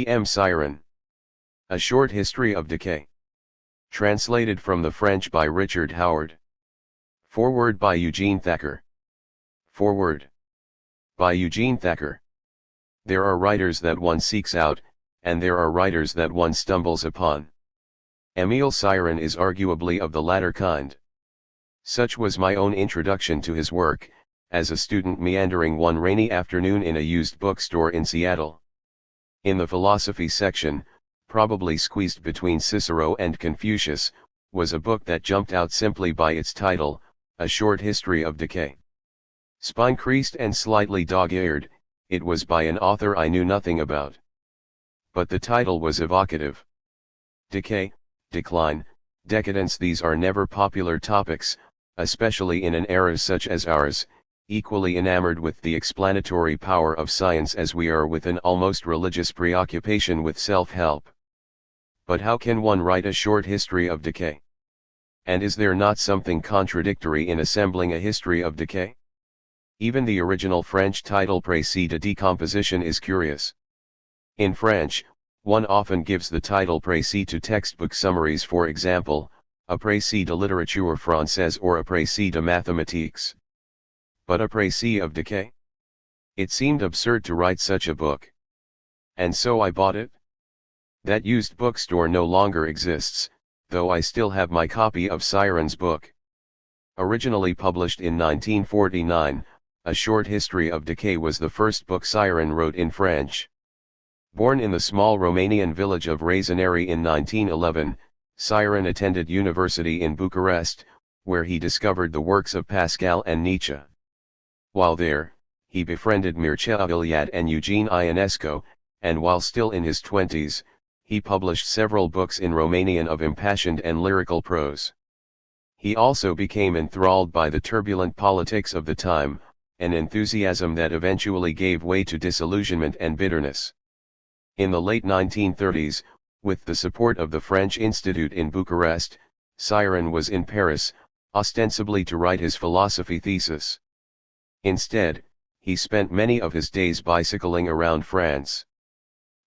Cioran. A Short History of Decay. Translated from the French by Richard Howard. Foreword by Eugene Thacker. Foreword. By Eugene Thacker. There are writers that one seeks out, and there are writers that one stumbles upon. Emil Cioran is arguably of the latter kind. Such was my own introduction to his work, as a student meandering one rainy afternoon in a used bookstore in Seattle. In the philosophy section, probably squeezed between Cicero and Confucius, was a book that jumped out simply by its title, A Short History of Decay. Spine-creased and slightly dog-eared, it was by an author I knew nothing about. But the title was evocative. Decay, decline, decadence, these are never popular topics, especially in an era such as ours, equally enamored with the explanatory power of science as we are with an almost religious preoccupation with self-help. But how can one write a short history of decay? And is there not something contradictory in assembling a history of decay? Even the original French title Précis de Decomposition is curious. In French, one often gives the title Précis to textbook summaries, for example, a Précis de littérature française or a Précis de mathématiques. But a Précis of Decay? It seemed absurd to write such a book. And so I bought it. That used bookstore no longer exists, though I still have my copy of Cioran's book. Originally published in 1949, A Short History of Decay was the first book Cioran wrote in French. Born in the small Romanian village of Razenary in 1911, Cioran attended university in Bucharest, where he discovered the works of Pascal and Nietzsche. While there, he befriended Mircea Eliade and Eugene Ionesco, and while still in his 20s, he published several books in Romanian of impassioned and lyrical prose. He also became enthralled by the turbulent politics of the time, an enthusiasm that eventually gave way to disillusionment and bitterness. In the late 1930s, with the support of the French Institute in Bucharest, Cioran was in Paris, ostensibly to write his philosophy thesis. Instead, he spent many of his days bicycling around France.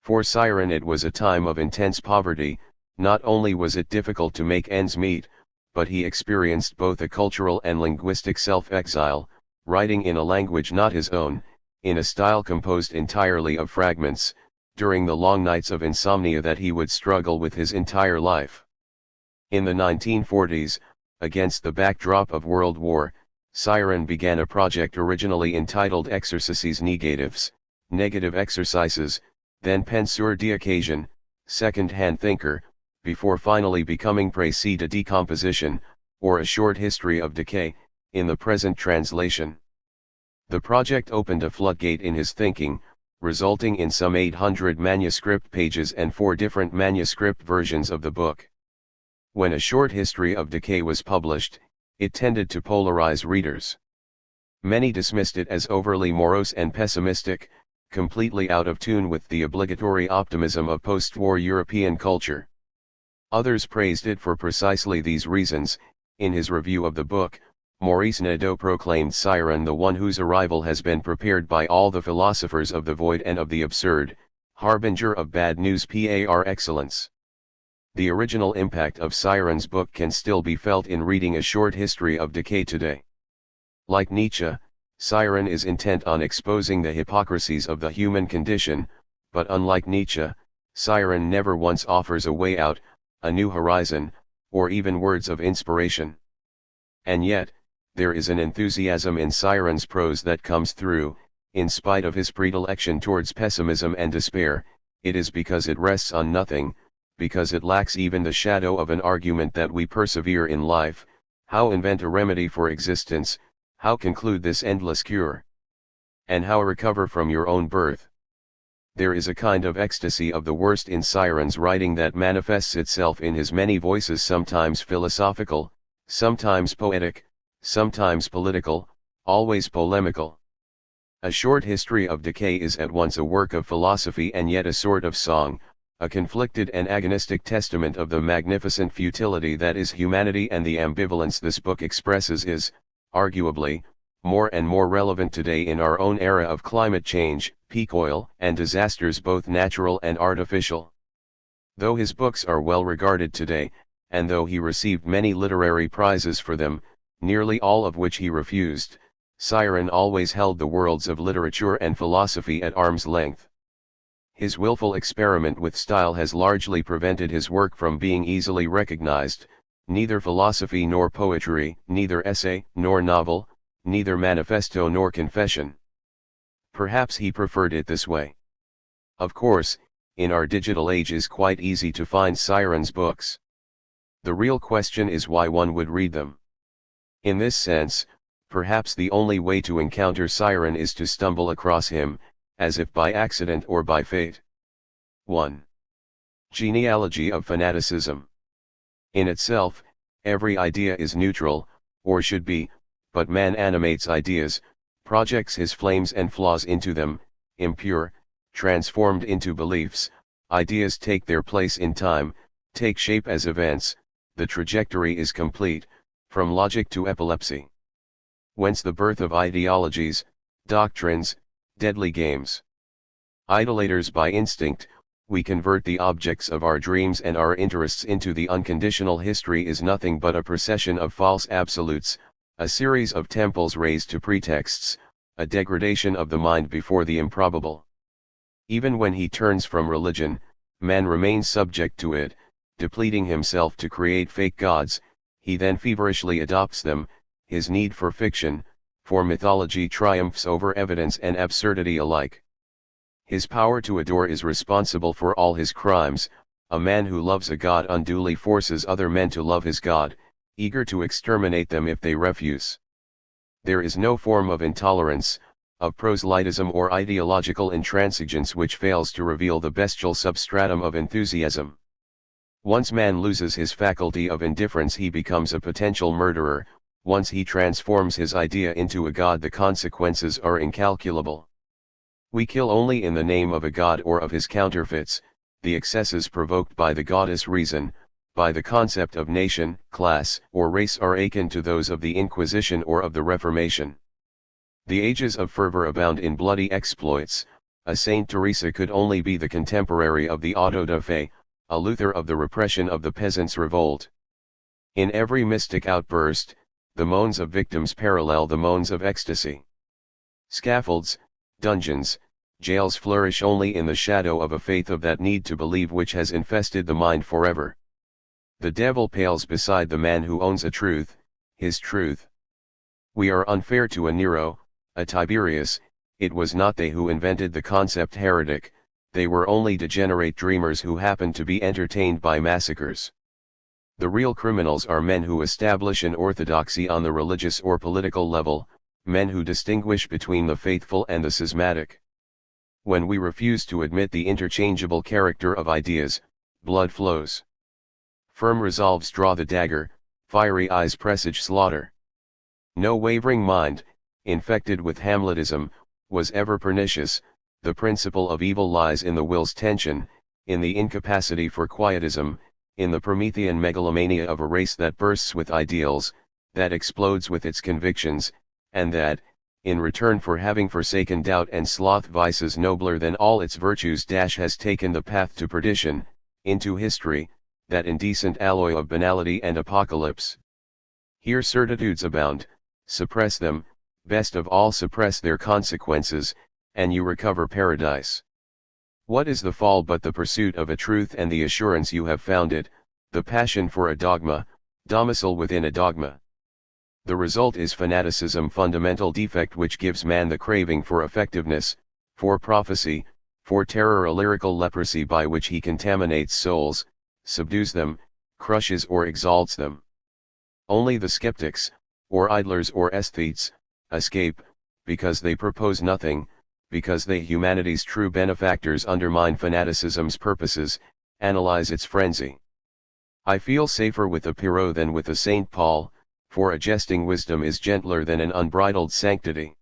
For Cioran it was a time of intense poverty. Not only was it difficult to make ends meet, but he experienced both a cultural and linguistic self-exile, writing in a language not his own, in a style composed entirely of fragments, during the long nights of insomnia that he would struggle with his entire life. In the 1940s, against the backdrop of World War, Cioran began a project originally entitled Exercices Négatives, Negative Exercises, then Penseur d'Occasion, Second-Hand Thinker, before finally becoming Précis de Decomposition, or A Short History of Decay, in the present translation. The project opened a floodgate in his thinking, resulting in some 800 manuscript pages and 4 different manuscript versions of the book. When A Short History of Decay was published, it tended to polarize readers. Many dismissed it as overly morose and pessimistic, completely out of tune with the obligatory optimism of post-war European culture. Others praised it for precisely these reasons. In his review of the book, Maurice Nadeau proclaimed Cioran the one whose arrival has been prepared by all the philosophers of the void and of the absurd, harbinger of bad news par excellence. The original impact of Cioran's book can still be felt in reading A Short History of Decay today. Like Nietzsche, Cioran is intent on exposing the hypocrisies of the human condition, but unlike Nietzsche, Cioran never once offers a way out, a new horizon, or even words of inspiration. And yet, there is an enthusiasm in Cioran's prose that comes through. In spite of his predilection towards pessimism and despair, it is because it rests on nothing, because it lacks even the shadow of an argument that we persevere in life. How invent a remedy for existence, how conclude this endless cure? And how recover from your own birth? There is a kind of ecstasy of the worst in Cioran's writing that manifests itself in his many voices, sometimes philosophical, sometimes poetic, sometimes political, always polemical. A Short History of Decay is at once a work of philosophy and yet a sort of song, a conflicted and agonistic testament of the magnificent futility that is humanity, and the ambivalence this book expresses is, arguably, more and more relevant today in our own era of climate change, peak oil, and disasters both natural and artificial. Though his books are well regarded today, and though he received many literary prizes for them, nearly all of which he refused, Cioran always held the worlds of literature and philosophy at arm's length. His willful experiment with style has largely prevented his work from being easily recognized, neither philosophy nor poetry, neither essay nor novel, neither manifesto nor confession. Perhaps he preferred it this way. Of course, in our digital age is quite easy to find Cioran's books. The real question is why one would read them. In this sense, perhaps the only way to encounter Cioran is to stumble across him, as if by accident or by fate. 1. Genealogy of fanaticism. In itself, every idea is neutral, or should be, but man animates ideas, projects his flames and flaws into them, impure, transformed into beliefs. Ideas take their place in time, take shape as events, the trajectory is complete, from logic to epilepsy. Whence the birth of ideologies, doctrines, deadly games. Idolaters by instinct, we convert the objects of our dreams and our interests into the unconditional. History is nothing but a procession of false absolutes, a series of temples raised to pretexts, a degradation of the mind before the improbable. Even when he turns from religion, man remains subject to it, depleting himself to create fake gods. He then feverishly adopts them. His need for fiction, for mythology triumphs over evidence and absurdity alike. His power to adore is responsible for all his crimes. A man who loves a god unduly forces other men to love his god, eager to exterminate them if they refuse. There is no form of intolerance, of proselytism or ideological intransigence which fails to reveal the bestial substratum of enthusiasm. Once man loses his faculty of indifference, he becomes a potential murderer. Once he transforms his idea into a god, the consequences are incalculable. We kill only in the name of a god or of his counterfeits. The excesses provoked by the goddess reason, by the concept of nation, class, or race are akin to those of the Inquisition or of the Reformation. The ages of fervor abound in bloody exploits. A Saint Teresa could only be the contemporary of the auto da fe, a Luther of the repression of the peasants' revolt. In every mystic outburst, the moans of victims parallel the moans of ecstasy. Scaffolds, dungeons, jails flourish only in the shadow of a faith of that need to believe which has infested the mind forever. The devil pales beside the man who owns a truth, his truth. We are unfair to a Nero, a Tiberius. It was not they who invented the concept heretic, they were only degenerate dreamers who happened to be entertained by massacres. The real criminals are men who establish an orthodoxy on the religious or political level, men who distinguish between the faithful and the schismatic. When we refuse to admit the interchangeable character of ideas, blood flows. Firm resolves draw the dagger, fiery eyes presage slaughter. No wavering mind, infected with Hamletism, was ever pernicious. The principle of evil lies in the will's tension, in the incapacity for quietism, in the Promethean megalomania of a race that bursts with ideals, that explodes with its convictions, and that, in return for having forsaken doubt and sloth, vices nobler than all its virtues, has taken the path to perdition, into history, that indecent alloy of banality and apocalypse. Here certitudes abound, suppress them, best of all suppress their consequences, and you recover paradise. What is the fall but the pursuit of a truth and the assurance you have found it, the passion for a dogma, domicile within a dogma? The result is fanaticism, fundamental defect which gives man the craving for effectiveness, for prophecy, for terror, a lyrical leprosy by which he contaminates souls, subdues them, crushes or exalts them. Only the skeptics, or idlers or aesthetes, escape, because they propose nothing, because they, humanity's true benefactors, undermine fanaticism's purposes, analyze its frenzy. I feel safer with a Pyrrho than with a St. Paul, for a jesting wisdom is gentler than an unbridled sanctity.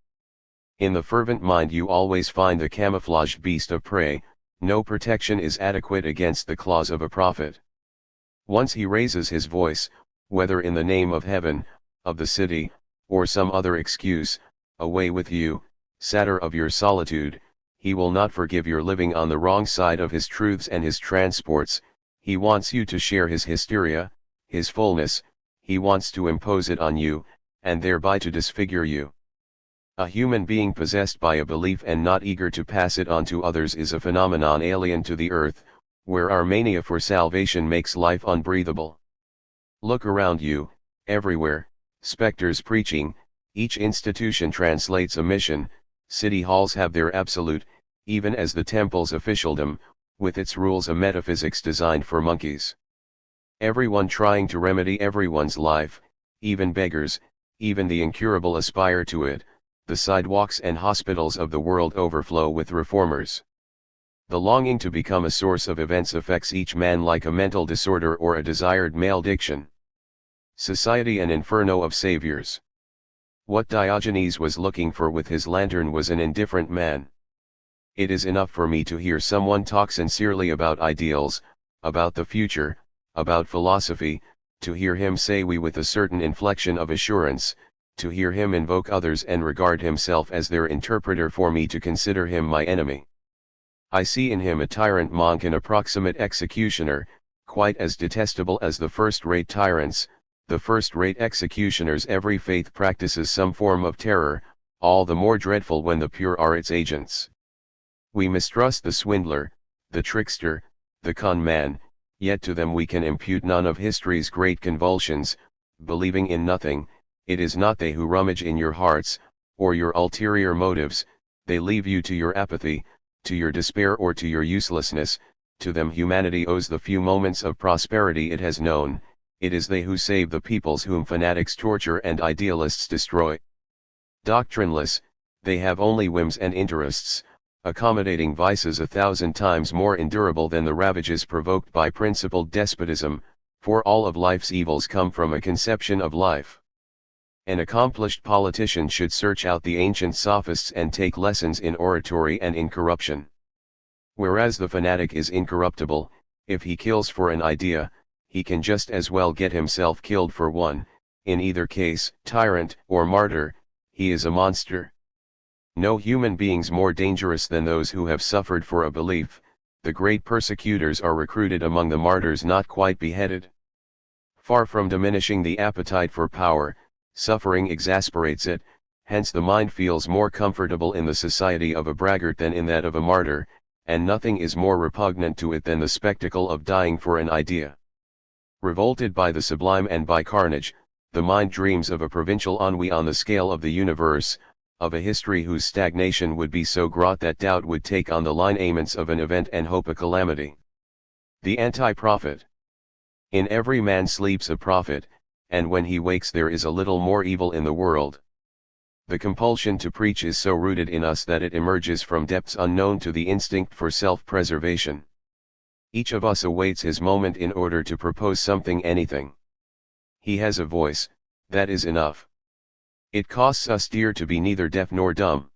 In the fervent mind you always find the camouflaged beast of prey. No protection is adequate against the claws of a prophet. Once he raises his voice, whether in the name of heaven, of the city, or some other excuse, away with you, satyr of your solitude, he will not forgive your living on the wrong side of his truths and his transports, he wants you to share his hysteria, his fullness, he wants to impose it on you, and thereby to disfigure you. A human being possessed by a belief and not eager to pass it on to others is a phenomenon alien to the earth, where our mania for salvation makes life unbreathable. Look around you, everywhere, specters preaching, each institution translates a mission, city halls have their absolute, even as the temple's officialdom, with its rules a metaphysics designed for monkeys. Everyone trying to remedy everyone's life, even beggars, even the incurable aspire to it, the sidewalks and hospitals of the world overflow with reformers. The longing to become a source of events affects each man like a mental disorder or a desired malediction. Society an inferno of saviors. What Diogenes was looking for with his lantern was an indifferent man. It is enough for me to hear someone talk sincerely about ideals, about the future, about philosophy, to hear him say we with a certain inflection of assurance, to hear him invoke others and regard himself as their interpreter for me to consider him my enemy. I see in him a tyrant monk and approximate executioner, quite as detestable as the first-rate tyrants, the first-rate executioners. Every faith practices some form of terror, all the more dreadful when the pure are its agents. We mistrust the swindler, the trickster, the con man, yet to them we can impute none of history's great convulsions, believing in nothing. It is not they who rummage in your hearts, or your ulterior motives, they leave you to your apathy, to your despair or to your uselessness. To them humanity owes the few moments of prosperity it has known, it is they who save the peoples whom fanatics torture and idealists destroy. Doctrineless, they have only whims and interests, accommodating vices 1,000 times more endurable than the ravages provoked by principled despotism, for all of life's evils come from a conception of life. An accomplished politician should search out the ancient sophists and take lessons in oratory and in corruption. Whereas the fanatic is incorruptible, if he kills for an idea, he can just as well get himself killed for one. In either case, tyrant or martyr, he is a monster. No human beings more dangerous than those who have suffered for a belief. The great persecutors are recruited among the martyrs not quite beheaded. Far from diminishing the appetite for power, suffering exasperates it, hence the mind feels more comfortable in the society of a braggart than in that of a martyr, and nothing is more repugnant to it than the spectacle of dying for an idea. Revolted by the sublime and by carnage, the mind dreams of a provincial ennui on the scale of the universe, of a history whose stagnation would be so great that doubt would take on the lineaments of an event and hope a calamity. The anti-prophet. In every man sleeps a prophet, and when he wakes there is a little more evil in the world. The compulsion to preach is so rooted in us that it emerges from depths unknown to the instinct for self-preservation. Each of us awaits his moment in order to propose something, anything. He has a voice, that is enough. It costs us dear to be neither deaf nor dumb.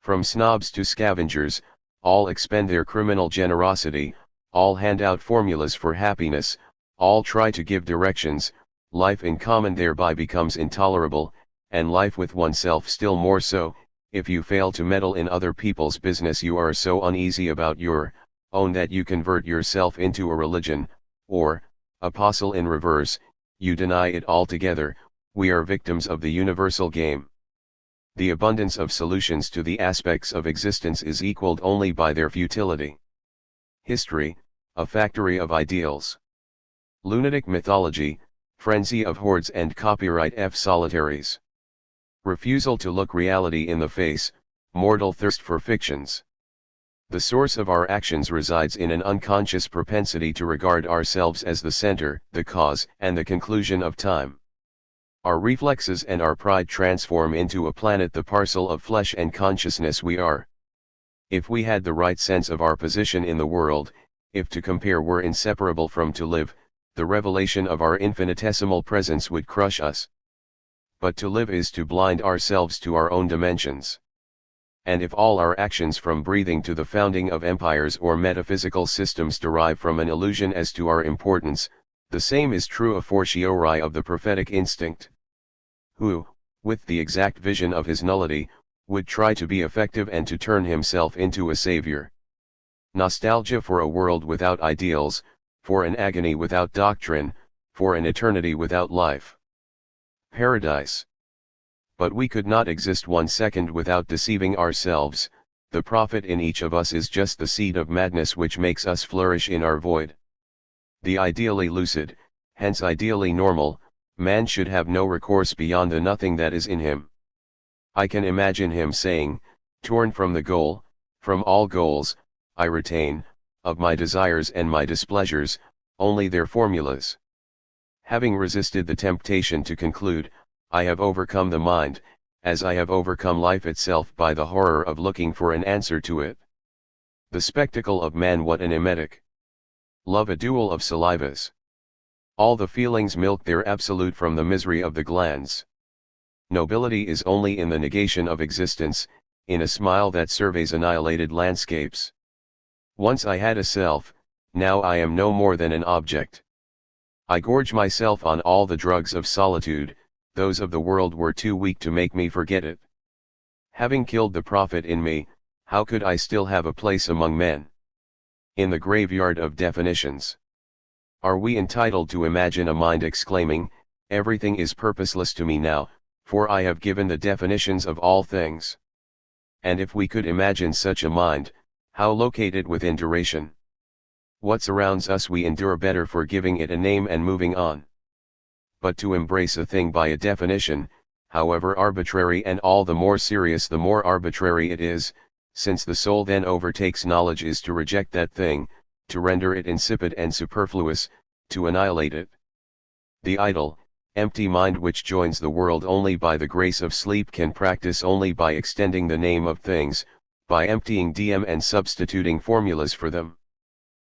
From snobs to scavengers, all expend their criminal generosity, all hand out formulas for happiness, all try to give directions. Life in common thereby becomes intolerable, and life with oneself still more so. If you fail to meddle in other people's business, you are so uneasy about your own that you convert yourself into a religion, or, apostle in reverse, you deny it altogether. We are victims of the universal game. The abundance of solutions to the aspects of existence is equaled only by their futility. History, a factory of ideals. Lunatic mythology, frenzy of hordes and copyright F solitaries. Refusal to look reality in the face, mortal thirst for fictions. The source of our actions resides in an unconscious propensity to regard ourselves as the center, the cause, and the conclusion of time. Our reflexes and our pride transform into a planet the parcel of flesh and consciousness we are. If we had the right sense of our position in the world, if to compare were inseparable from to live, the revelation of our infinitesimal presence would crush us. But to live is to blind ourselves to our own dimensions. And if all our actions from breathing to the founding of empires or metaphysical systems derive from an illusion as to our importance, the same is true a fortiori of the prophetic instinct. Who, with the exact vision of his nullity, would try to be effective and to turn himself into a savior. Nostalgia for a world without ideals, for an agony without doctrine, for an eternity without life. Paradise. But we could not exist 1 second without deceiving ourselves. The prophet in each of us is just the seed of madness which makes us flourish in our void. The ideally lucid, hence ideally normal, man should have no recourse beyond the nothing that is in him. I can imagine him saying, torn from the goal, from all goals, I retain, of my desires and my displeasures, only their formulas. Having resisted the temptation to conclude, I have overcome the mind, as I have overcome life itself by the horror of looking for an answer to it. The spectacle of man, what an emetic! Love a duel of salivas. All the feelings milk their absolute from the misery of the glands. Nobility is only in the negation of existence, in a smile that surveys annihilated landscapes. Once I had a self, now I am no more than an object. I gorge myself on all the drugs of solitude, those of the world were too weak to make me forget it. Having killed the prophet in me, how could I still have a place among men? In the graveyard of definitions. Are we entitled to imagine a mind exclaiming, everything is purposeless to me now, for I have given the definitions of all things? And if we could imagine such a mind, how locate it within duration? What surrounds us we endure better for giving it a name and moving on. But to embrace a thing by a definition, however arbitrary and all the more serious the more arbitrary it is, since the soul then overtakes knowledge, is to reject that thing, to render it insipid and superfluous, to annihilate it. The idle, empty mind which joins the world only by the grace of sleep can practice only by extending the name of things, by emptying them and substituting formulas for them.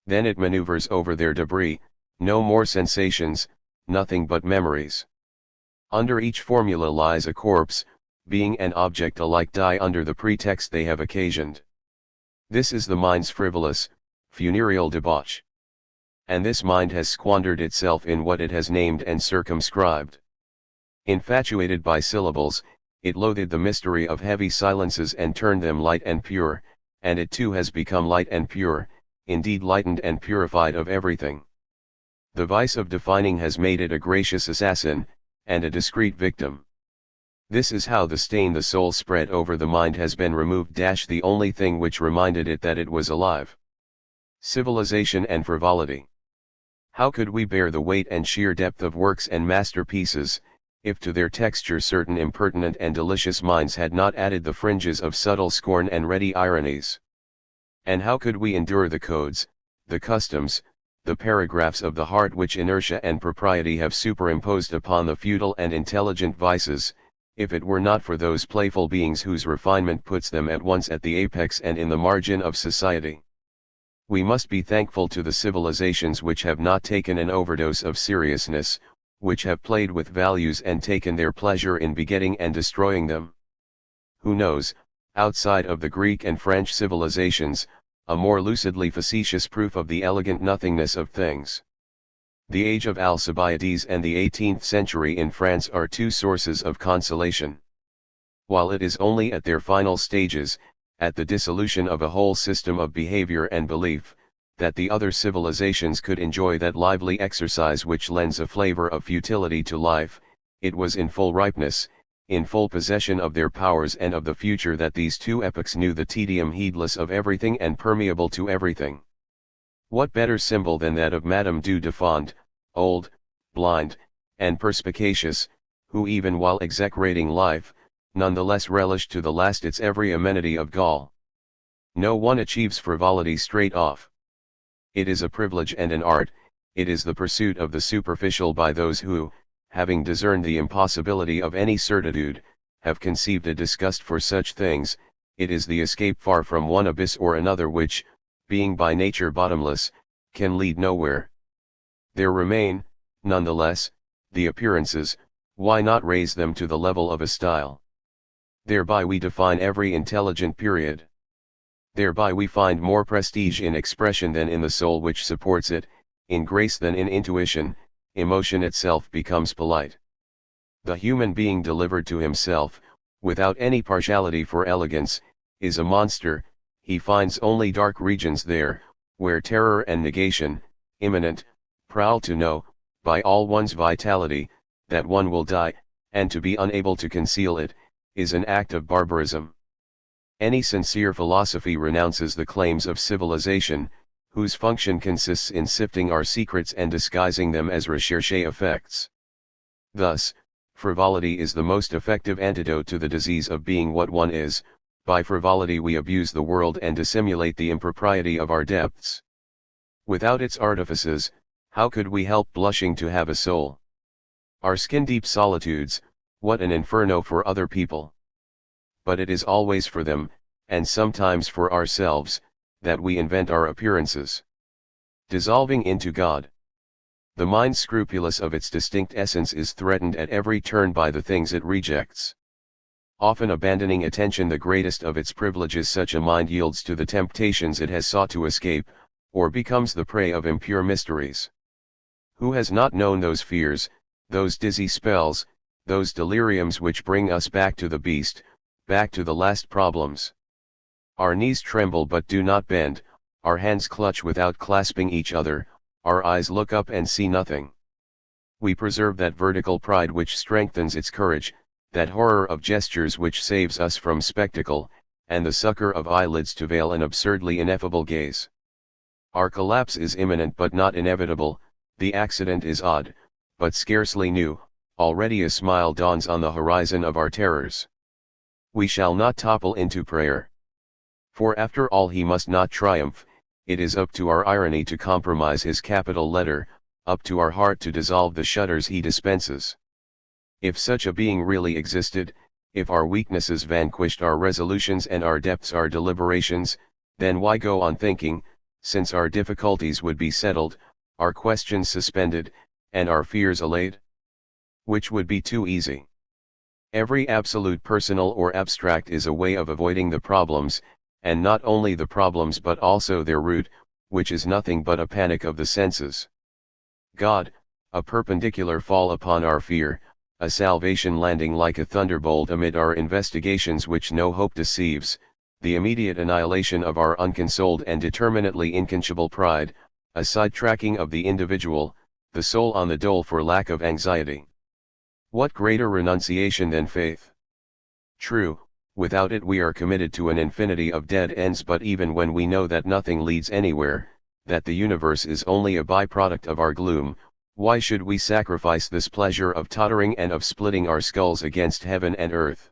Then it maneuvers over their debris, no more sensations, nothing but memories. Under each formula lies a corpse, being and object alike die under the pretext they have occasioned. This is the mind's frivolous, funereal debauch. And this mind has squandered itself in what it has named and circumscribed. Infatuated by syllables, it loathed the mystery of heavy silences and turned them light and pure, and it too has become light and pure, indeed lightened and purified of everything. The vice of defining has made it a gracious assassin, and a discreet victim. This is how the stain the soul spread over the mind has been removed. The only thing which reminded it that it was alive. Civilization and frivolity. How could we bear the weight and sheer depth of works and masterpieces, if to their texture certain impertinent and delicious minds had not added the fringes of subtle scorn and ready ironies? And how could we endure the codes, the customs, the paragraphs of the heart which inertia and propriety have superimposed upon the futile and intelligent vices, if it were not for those playful beings whose refinement puts them at once at the apex and in the margin of society? We must be thankful to the civilizations which have not taken an overdose of seriousness, which have played with values and taken their pleasure in begetting and destroying them. Who knows, outside of the Greek and French civilizations, a more lucidly facetious proof of the elegant nothingness of things? The age of Alcibiades and the 18th century in France are two sources of consolation. While it is only at their final stages, at the dissolution of a whole system of behavior and belief, that the other civilizations could enjoy that lively exercise which lends a flavor of futility to life, it was in full ripeness, in full possession of their powers and of the future, that these two epochs knew the tedium heedless of everything and permeable to everything. What better symbol than that of Madame du Deffand, old, blind, and perspicacious, who even while execrating life, none the less relished to the last its every amenity of gall? No one achieves frivolity straight off. It is a privilege and an art, it is the pursuit of the superficial by those who, having discerned the impossibility of any certitude, have conceived a disgust for such things. It is the escape far from one abyss or another which, being by nature bottomless, can lead nowhere. There remain, nonetheless, the appearances. Why not raise them to the level of a style? Thereby we define every intelligent period. Thereby we find more prestige in expression than in the soul which supports it, in grace than in intuition. Emotion itself becomes polite. The human being delivered to himself, without any partiality for elegance, is a monster. He finds only dark regions there, where terror and negation, imminent, prowl to know, by all one's vitality, that one will die, and to be unable to conceal it, is an act of barbarism. Any sincere philosophy renounces the claims of civilization, whose function consists in sifting our secrets and disguising them as recherché effects. Thus, frivolity is the most effective antidote to the disease of being what one is. By frivolity we abuse the world and dissimulate the impropriety of our depths. Without its artifices, how could we help blushing to have a soul? Our skin-deep solitudes, what an inferno for other people! But it is always for them, and sometimes for ourselves, that we invent our appearances. Dissolving into God. The mind scrupulous of its distinct essence is threatened at every turn by the things it rejects. Often abandoning attention the greatest of its privileges, such a mind yields to the temptations it has sought to escape, or becomes the prey of impure mysteries. Who has not known those fears, those dizzy spells, those deliriums which bring us back to the beast, back to the last problems? Our knees tremble but do not bend, our hands clutch without clasping each other, our eyes look up and see nothing. We preserve that vertical pride which strengthens its courage, that horror of gestures which saves us from spectacle, and the succor of eyelids to veil an absurdly ineffable gaze. Our collapse is imminent but not inevitable, the accident is odd, but scarcely new, already a smile dawns on the horizon of our terrors. We shall not topple into prayer. For after all he must not triumph, it is up to our irony to compromise his capital letter, up to our heart to dissolve the shudders he dispenses. If such a being really existed, if our weaknesses vanquished our resolutions and our depths our deliberations, then why go on thinking, since our difficulties would be settled, our questions suspended, and our fears allayed? Which would be too easy. Every absolute personal or abstract is a way of avoiding the problems, and not only the problems but also their root, which is nothing but a panic of the senses. God, a perpendicular fall upon our fear, a salvation landing like a thunderbolt amid our investigations which no hope deceives, the immediate annihilation of our unconsoled and determinately inconceivable pride, a sidetracking of the individual, the soul on the dole for lack of anxiety. What greater renunciation than faith? True, without it we are committed to an infinity of dead ends, but even when we know that nothing leads anywhere, that the universe is only a byproduct of our gloom, why should we sacrifice this pleasure of tottering and of splitting our skulls against heaven and earth?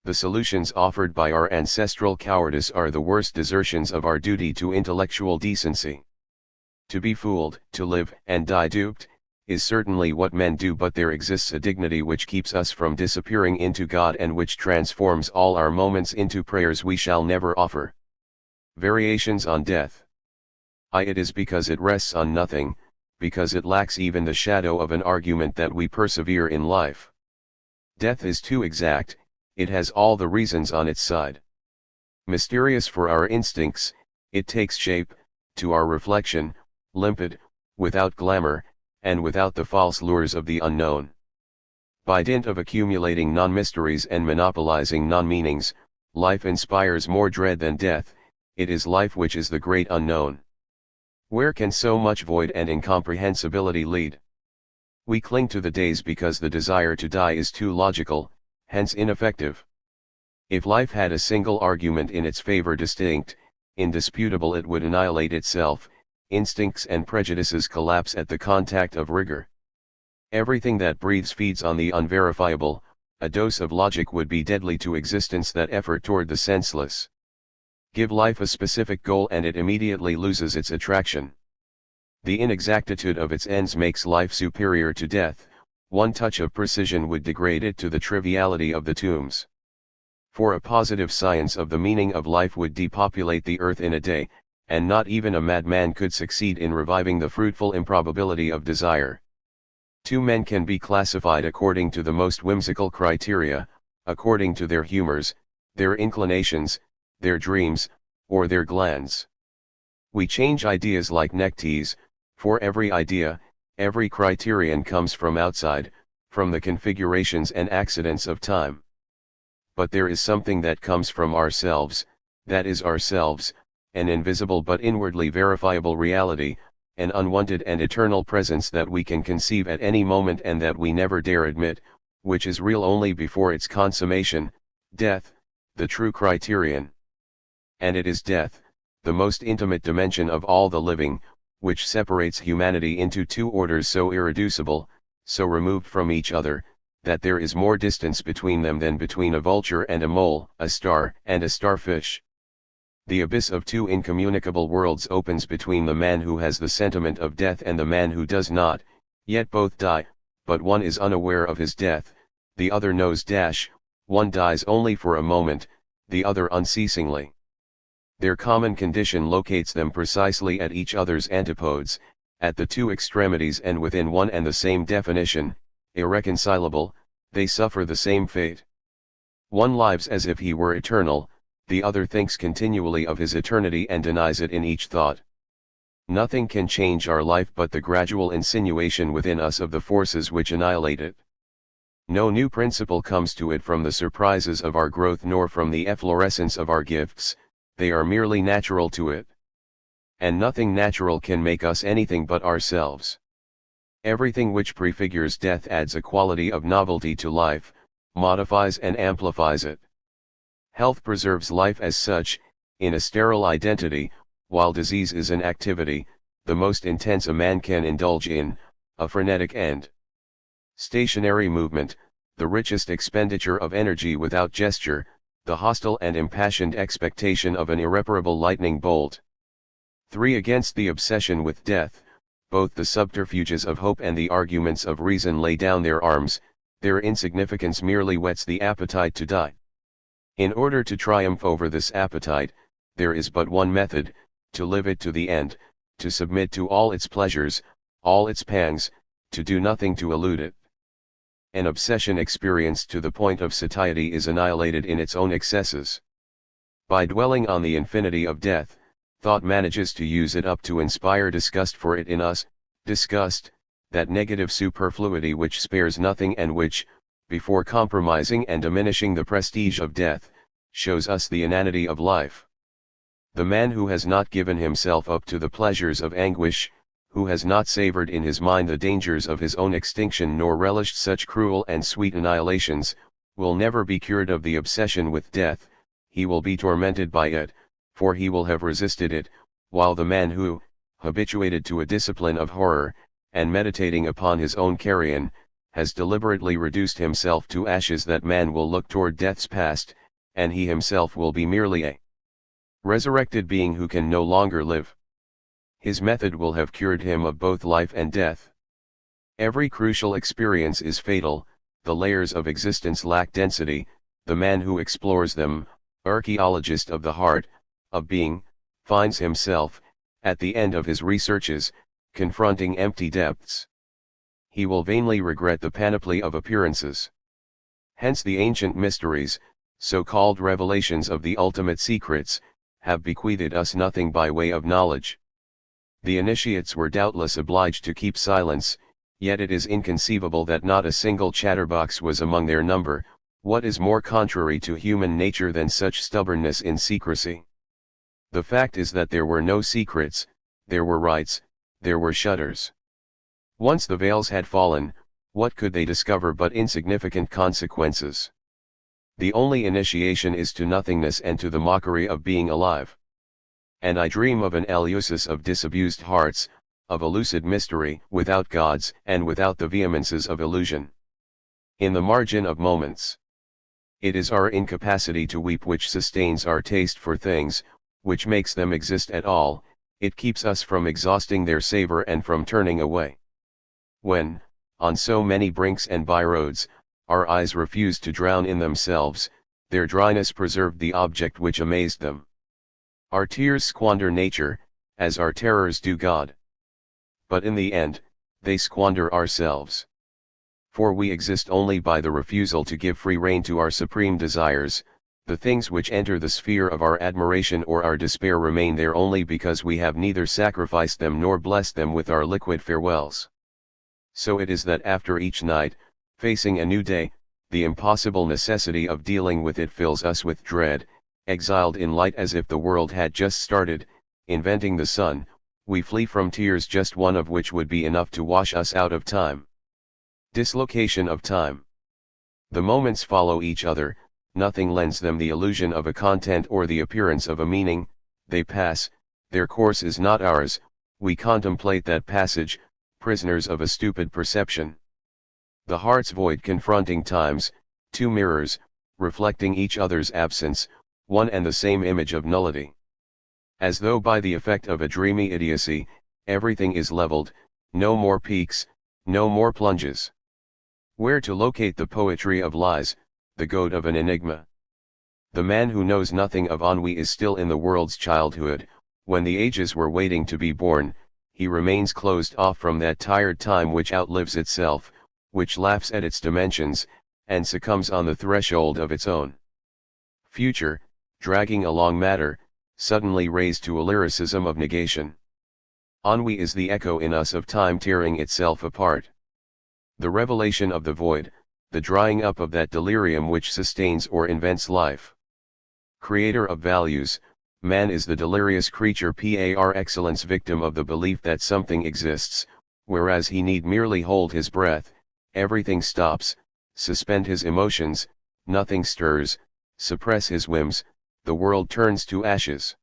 The solutions offered by our ancestral cowardice are the worst desertions of our duty to intellectual decency. To be fooled, to live and die duped, is certainly what men do, but there exists a dignity which keeps us from disappearing into God and which transforms all our moments into prayers we shall never offer. Variations on death. It is because it rests on nothing, because it lacks even the shadow of an argument that we persevere in life. Death is too exact, it has all the reasons on its side. Mysterious for our instincts, it takes shape, to our reflection, limpid, without glamour, and without the false lures of the unknown. By dint of accumulating non-mysteries and monopolizing non-meanings, life inspires more dread than death. It is life which is the great unknown. Where can so much void and incomprehensibility lead? We cling to the days because the desire to die is too logical, hence ineffective. If life had a single argument in its favor, distinct, indisputable, it would annihilate itself. Instincts and prejudices collapse at the contact of rigor. Everything that breathes feeds on the unverifiable. A dose of logic would be deadly to existence, that effort toward the senseless. Give life a specific goal and it immediately loses its attraction. The inexactitude of its ends makes life superior to death. One touch of precision would degrade it to the triviality of the tombs. For a positive science of the meaning of life would depopulate the earth in a day, and not even a madman could succeed in reviving the fruitful improbability of desire. Two men can be classified according to the most whimsical criteria, according to their humors, their inclinations, their dreams, or their glands. We change ideas like neckties, for every idea, every criterion comes from outside, from the configurations and accidents of time. But there is something that comes from ourselves, that is ourselves, an invisible but inwardly verifiable reality, an unwanted and eternal presence that we can conceive at any moment and that we never dare admit, which is real only before its consummation, death, the true criterion. And it is death, the most intimate dimension of all the living, which separates humanity into two orders so irreducible, so removed from each other, that there is more distance between them than between a vulture and a mole, a star and a starfish. The abyss of two incommunicable worlds opens between the man who has the sentiment of death and the man who does not, yet both die, but one is unaware of his death, the other knows. One dies only for a moment, the other unceasingly. Their common condition locates them precisely at each other's antipodes, at the two extremities and within one and the same definition, irreconcilable, they suffer the same fate. One lives as if he were eternal, the other thinks continually of his eternity and denies it in each thought. Nothing can change our life but the gradual insinuation within us of the forces which annihilate it. No new principle comes to it from the surprises of our growth nor from the efflorescence of our gifts, they are merely natural to it. And nothing natural can make us anything but ourselves. Everything which prefigures death adds a quality of novelty to life, modifies and amplifies it. Health preserves life as such, in a sterile identity, while disease is an activity, the most intense a man can indulge in, a frenetic and stationary movement, the richest expenditure of energy without gesture, the hostile and impassioned expectation of an irreparable lightning bolt. 3. Against the obsession with death, both the subterfuges of hope and the arguments of reason lay down their arms, their insignificance merely whets the appetite to die. In order to triumph over this appetite, there is but one method, to live it to the end, to submit to all its pleasures, all its pangs, to do nothing to elude it. An obsession experienced to the point of satiety is annihilated in its own excesses. By dwelling on the infinity of death, thought manages to use it up to inspire disgust for it in us, disgust, that negative superfluity which spares nothing and which, before compromising and diminishing the prestige of death, shows us the inanity of life. The man who has not given himself up to the pleasures of anguish, who has not savored in his mind the dangers of his own extinction nor relished such cruel and sweet annihilations, will never be cured of the obsession with death, he will be tormented by it, for he will have resisted it, while the man who, habituated to a discipline of horror, and meditating upon his own carrion, has deliberately reduced himself to ashes, that man will look toward death's past, and he himself will be merely a resurrected being who can no longer live. His method will have cured him of both life and death. Every crucial experience is fatal, the layers of existence lack density, the man who explores them, archaeologist of the heart, of being, finds himself, at the end of his researches, confronting empty depths. He will vainly regret the panoply of appearances. Hence the ancient mysteries, so-called revelations of the ultimate secrets, have bequeathed us nothing by way of knowledge. The initiates were doubtless obliged to keep silence, yet it is inconceivable that not a single chatterbox was among their number. What is more contrary to human nature than such stubbornness in secrecy? The fact is that there were no secrets, there were rites, there were shutters. Once the veils had fallen, what could they discover but insignificant consequences? The only initiation is to nothingness and to the mockery of being alive. And I dream of an eleusis of disabused hearts, of a lucid mystery, without gods and without the vehemences of illusion. In the margin of moments. It is our incapacity to weep which sustains our taste for things, which makes them exist at all, it keeps us from exhausting their savor and from turning away. When, on so many brinks and byroads, our eyes refused to drown in themselves, their dryness preserved the object which amazed them. Our tears squander nature, as our terrors do God. But in the end, they squander ourselves. For we exist only by the refusal to give free rein to our supreme desires, the things which enter the sphere of our admiration or our despair remain there only because we have neither sacrificed them nor blessed them with our liquid farewells. So it is that after each night, Facing a new day, the impossible necessity of dealing with it fills us with dread. Exiled in light as if the world had just started, inventing the sun, we flee from tears, just one of which would be enough to wash us out of time. Dislocation of time. The moments follow each other, nothing lends them the illusion of a content or the appearance of a meaning, they pass, their course is not ours, we contemplate that passage, prisoners of a stupid perception. The heart's void confronting times, two mirrors, reflecting each other's absence, one and the same image of nullity. As though by the effect of a dreamy idiocy, everything is leveled, no more peaks, no more plunges. Where to locate the poetry of lies, the goad of an enigma? The man who knows nothing of ennui is still in the world's childhood, when the ages were waiting to be born, he remains closed off from that tired time which outlives itself, which laughs at its dimensions, and succumbs on the threshold of its own future, dragging along matter, suddenly raised to a lyricism of negation. Ennui is the echo in us of time tearing itself apart. The revelation of the void, the drying up of that delirium which sustains or invents life. Creator of values, man is the delirious creature par excellence, victim of the belief that something exists, whereas he need merely hold his breath, everything stops, suspend his emotions, nothing stirs, suppress his whims, the world turns to ashes.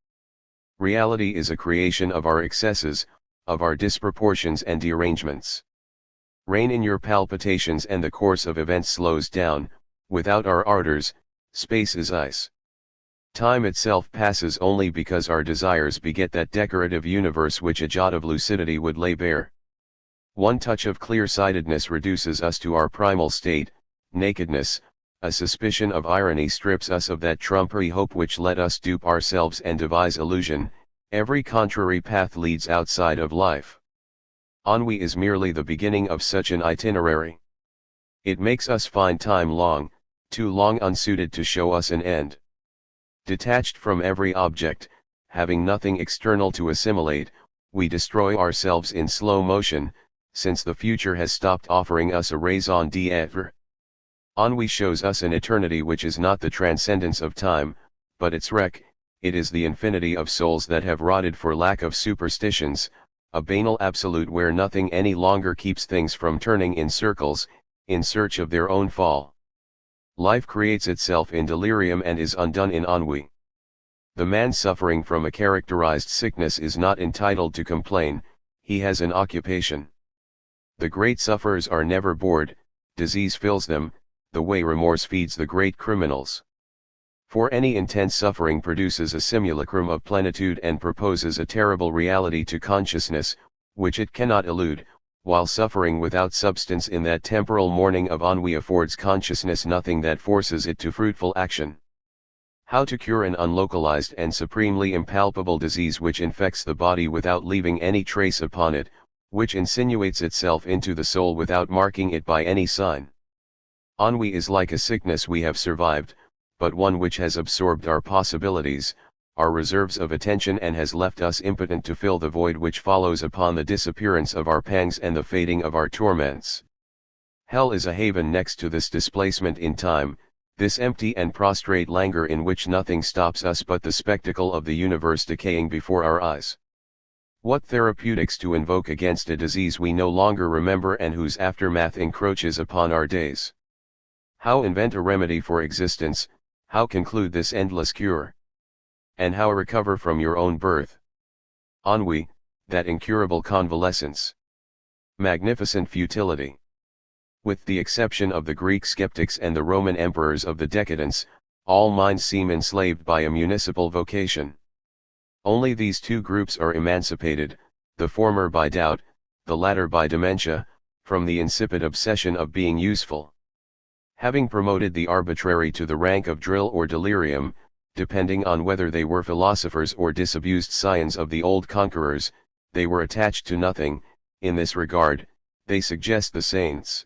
Reality is a creation of our excesses, of our disproportions and derangements. Rein in your palpitations and the course of events slows down, without our ardors, space is ice. Time itself passes only because our desires beget that decorative universe which a jot of lucidity would lay bare. One touch of clear-sightedness reduces us to our primal state, nakedness, a suspicion of irony strips us of that trumpery hope which let us dupe ourselves and devise illusion, every contrary path leads outside of life. Ennui is merely the beginning of such an itinerary. It makes us find time long, too long unsuited to show us an end. Detached from every object, having nothing external to assimilate, we destroy ourselves in slow motion, since the future has stopped offering us a raison d'être. Ennui shows us an eternity which is not the transcendence of time, but its wreck, it is the infinity of souls that have rotted for lack of superstitions, a banal absolute where nothing any longer keeps things from turning in circles, in search of their own fall. Life creates itself in delirium and is undone in ennui. The man suffering from a characterized sickness is not entitled to complain, he has an occupation. The great sufferers are never bored, disease fills them, the way remorse feeds the great criminals. For any intense suffering produces a simulacrum of plenitude and proposes a terrible reality to consciousness, which it cannot elude, while suffering without substance in that temporal morning of ennui affords consciousness nothing that forces it to fruitful action. How to cure an unlocalized and supremely impalpable disease which infects the body without leaving any trace upon it, which insinuates itself into the soul without marking it by any sign? Ennui is like a sickness we have survived, but one which has absorbed our possibilities, our reserves of attention, and has left us impotent to fill the void which follows upon the disappearance of our pangs and the fading of our torments. Hell is a haven next to this displacement in time, this empty and prostrate languor in which nothing stops us but the spectacle of the universe decaying before our eyes. What therapeutics to invoke against a disease we no longer remember and whose aftermath encroaches upon our days? How invent a remedy for existence, how conclude this endless cure? And how recover from your own birth? Ennui, that incurable convalescence. Magnificent futility. With the exception of the Greek skeptics and the Roman emperors of the decadence, all minds seem enslaved by a municipal vocation. Only these two groups are emancipated, the former by doubt, the latter by dementia, from the insipid obsession of being useful. Having promoted the arbitrary to the rank of drill or delirium, depending on whether they were philosophers or disabused scions of the old conquerors, they were attached to nothing. In this regard, they suggest the saints.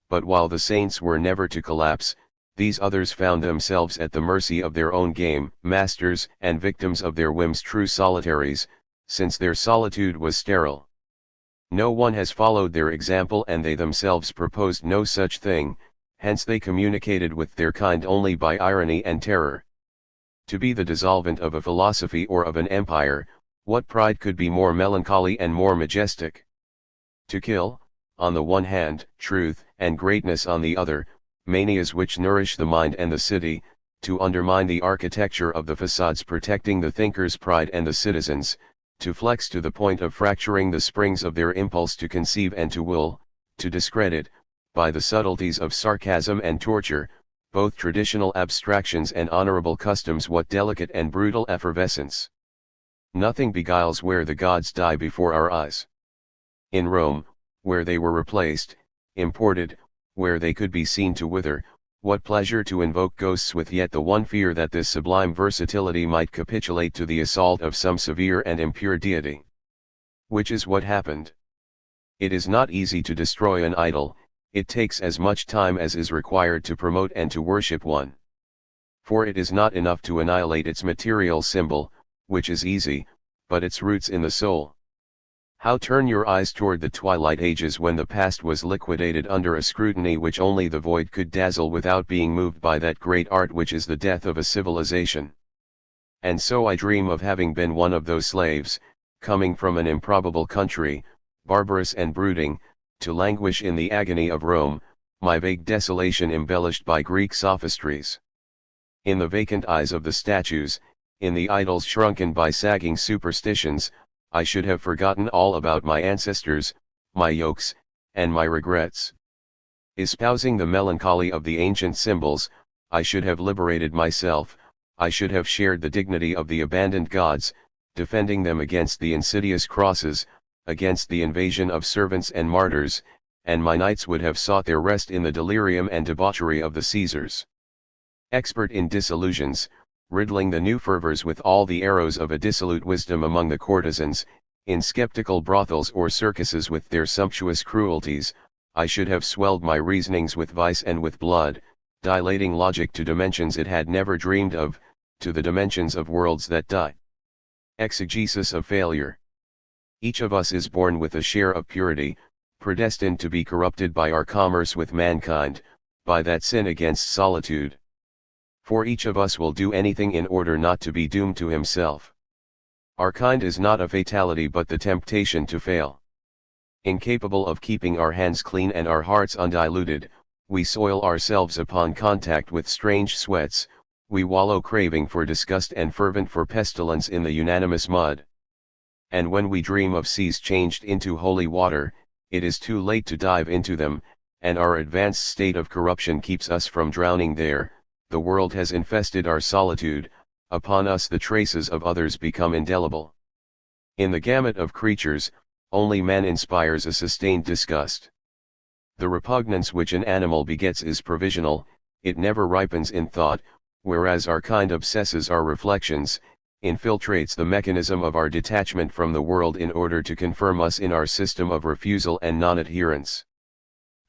But while the saints were never to collapse, these others found themselves at the mercy of their own game, masters and victims of their whims, true solitaries, since their solitude was sterile. No one has followed their example and they themselves proposed no such thing, hence they communicated with their kind only by irony and terror. To be the dissolvent of a philosophy or of an empire, what pride could be more melancholy and more majestic? To kill, on the one hand, truth and greatness on the other, manias which nourish the mind and the city, to undermine the architecture of the facades protecting the thinker's pride and the citizens', to flex to the point of fracturing the springs of their impulse to conceive and to will, to discredit, by the subtleties of sarcasm and torture, both traditional abstractions and honorable customs. What delicate and brutal effervescence! Nothing beguiles where the gods die before our eyes. In Rome, where they were replaced, imported, where they could be seen to wither, what pleasure to invoke ghosts with yet the one fear that this sublime versatility might capitulate to the assault of some severe and impure deity. Which is what happened. It is not easy to destroy an idol, it takes as much time as is required to promote and to worship one. For it is not enough to annihilate its material symbol, which is easy, but its roots in the soul. How turn your eyes toward the twilight ages when the past was liquidated under a scrutiny which only the void could dazzle without being moved by that great art which is the death of a civilization. And so I dream of having been one of those slaves, coming from an improbable country, barbarous and brooding, to languish in the agony of Rome, my vague desolation embellished by Greek sophistries. In the vacant eyes of the statues, in the idols shrunken by sagging superstitions, I should have forgotten all about my ancestors, my yokes, and my regrets. Espousing the melancholy of the ancient symbols, I should have liberated myself, I should have shared the dignity of the abandoned gods, defending them against the insidious crosses, against the invasion of servants and martyrs, and my nights would have sought their rest in the delirium and debauchery of the Caesars. Expert in disillusions, riddling the new fervors with all the arrows of a dissolute wisdom among the courtesans, in skeptical brothels or circuses with their sumptuous cruelties, I should have swelled my reasonings with vice and with blood, dilating logic to dimensions it had never dreamed of, to the dimensions of worlds that die. Exegesis of failure. Each of us is born with a share of purity, predestined to be corrupted by our commerce with mankind, by that sin against solitude. For each of us will do anything in order not to be doomed to himself. Our kind is not a fatality but the temptation to fail. Incapable of keeping our hands clean and our hearts undiluted, we soil ourselves upon contact with strange sweats, we wallow craving for disgust and fervent for pestilence in the unanimous mud. And when we dream of seas changed into holy water, it is too late to dive into them, and our advanced state of corruption keeps us from drowning there. The world has infested our solitude, upon us the traces of others become indelible. In the gamut of creatures, only man inspires a sustained disgust. The repugnance which an animal begets is provisional, it never ripens in thought, whereas our kind obsesses our reflections, infiltrates the mechanism of our detachment from the world in order to confirm us in our system of refusal and non-adherence.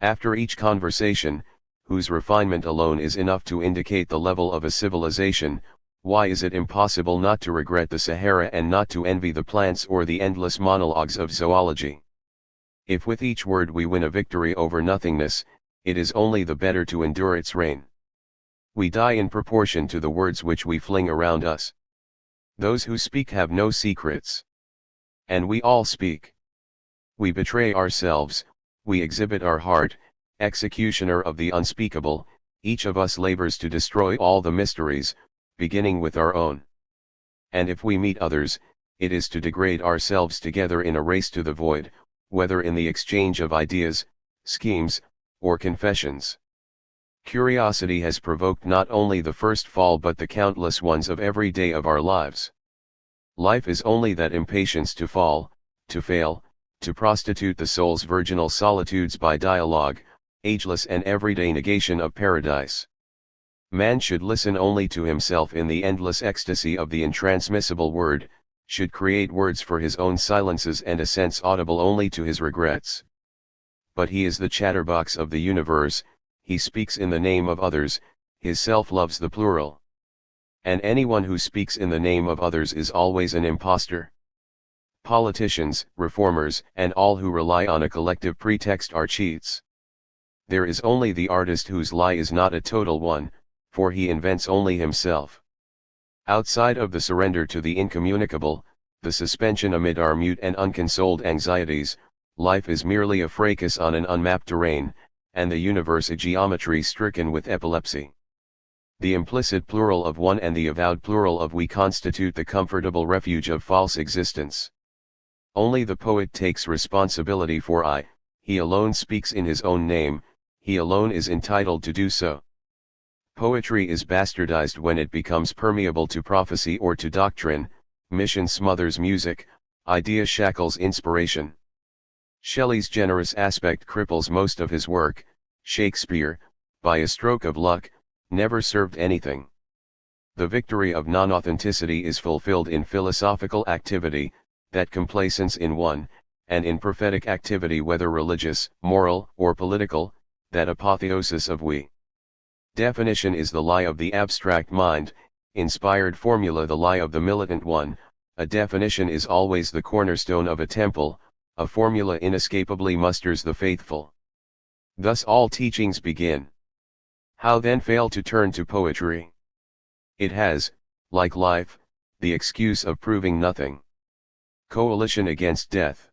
After each conversation, whose refinement alone is enough to indicate the level of a civilization, why is it impossible not to regret the Sahara and not to envy the plants or the endless monologues of zoology? If with each word we win a victory over nothingness, it is only the better to endure its reign. We die in proportion to the words which we fling around us. Those who speak have no secrets. And we all speak. We betray ourselves, we exhibit our heart, executioner of the unspeakable, each of us labors to destroy all the mysteries, beginning with our own. And if we meet others, it is to degrade ourselves together in a race to the void, whether in the exchange of ideas, schemes, or confessions. Curiosity has provoked not only the first fall but the countless ones of every day of our lives. Life is only that impatience to fall, to fail, to prostitute the soul's virginal solitudes by dialogue, ageless and everyday negation of paradise. Man should listen only to himself in the endless ecstasy of the intransmissible word, should create words for his own silences and assents audible only to his regrets. But he is the chatterbox of the universe, he speaks in the name of others, his self loves the plural. And anyone who speaks in the name of others is always an impostor. Politicians, reformers, and all who rely on a collective pretext are cheats. There is only the artist whose lie is not a total one, for he invents only himself. Outside of the surrender to the incommunicable, the suspension amid our mute and unconsoled anxieties, life is merely a fracas on an unmapped terrain, and the universe a geometry stricken with epilepsy. The implicit plural of one and the avowed plural of we constitute the comfortable refuge of false existence. Only the poet takes responsibility for I, he alone speaks in his own name, he alone is entitled to do so. Poetry is bastardized when it becomes permeable to prophecy or to doctrine, mission smothers music, idea shackles inspiration. Shelley's generous aspect cripples most of his work. Shakespeare, by a stroke of luck, never served anything. The victory of non-authenticity is fulfilled in philosophical activity, that complacence in one, and in prophetic activity whether religious, moral, or political, that apotheosis of we. Definition is the lie of the abstract mind, inspired formula the lie of the militant one. A definition is always the cornerstone of a temple, a formula inescapably musters the faithful. Thus all teachings begin. How then fail to turn to poetry? It has, like life, the excuse of proving nothing. Coalition against death.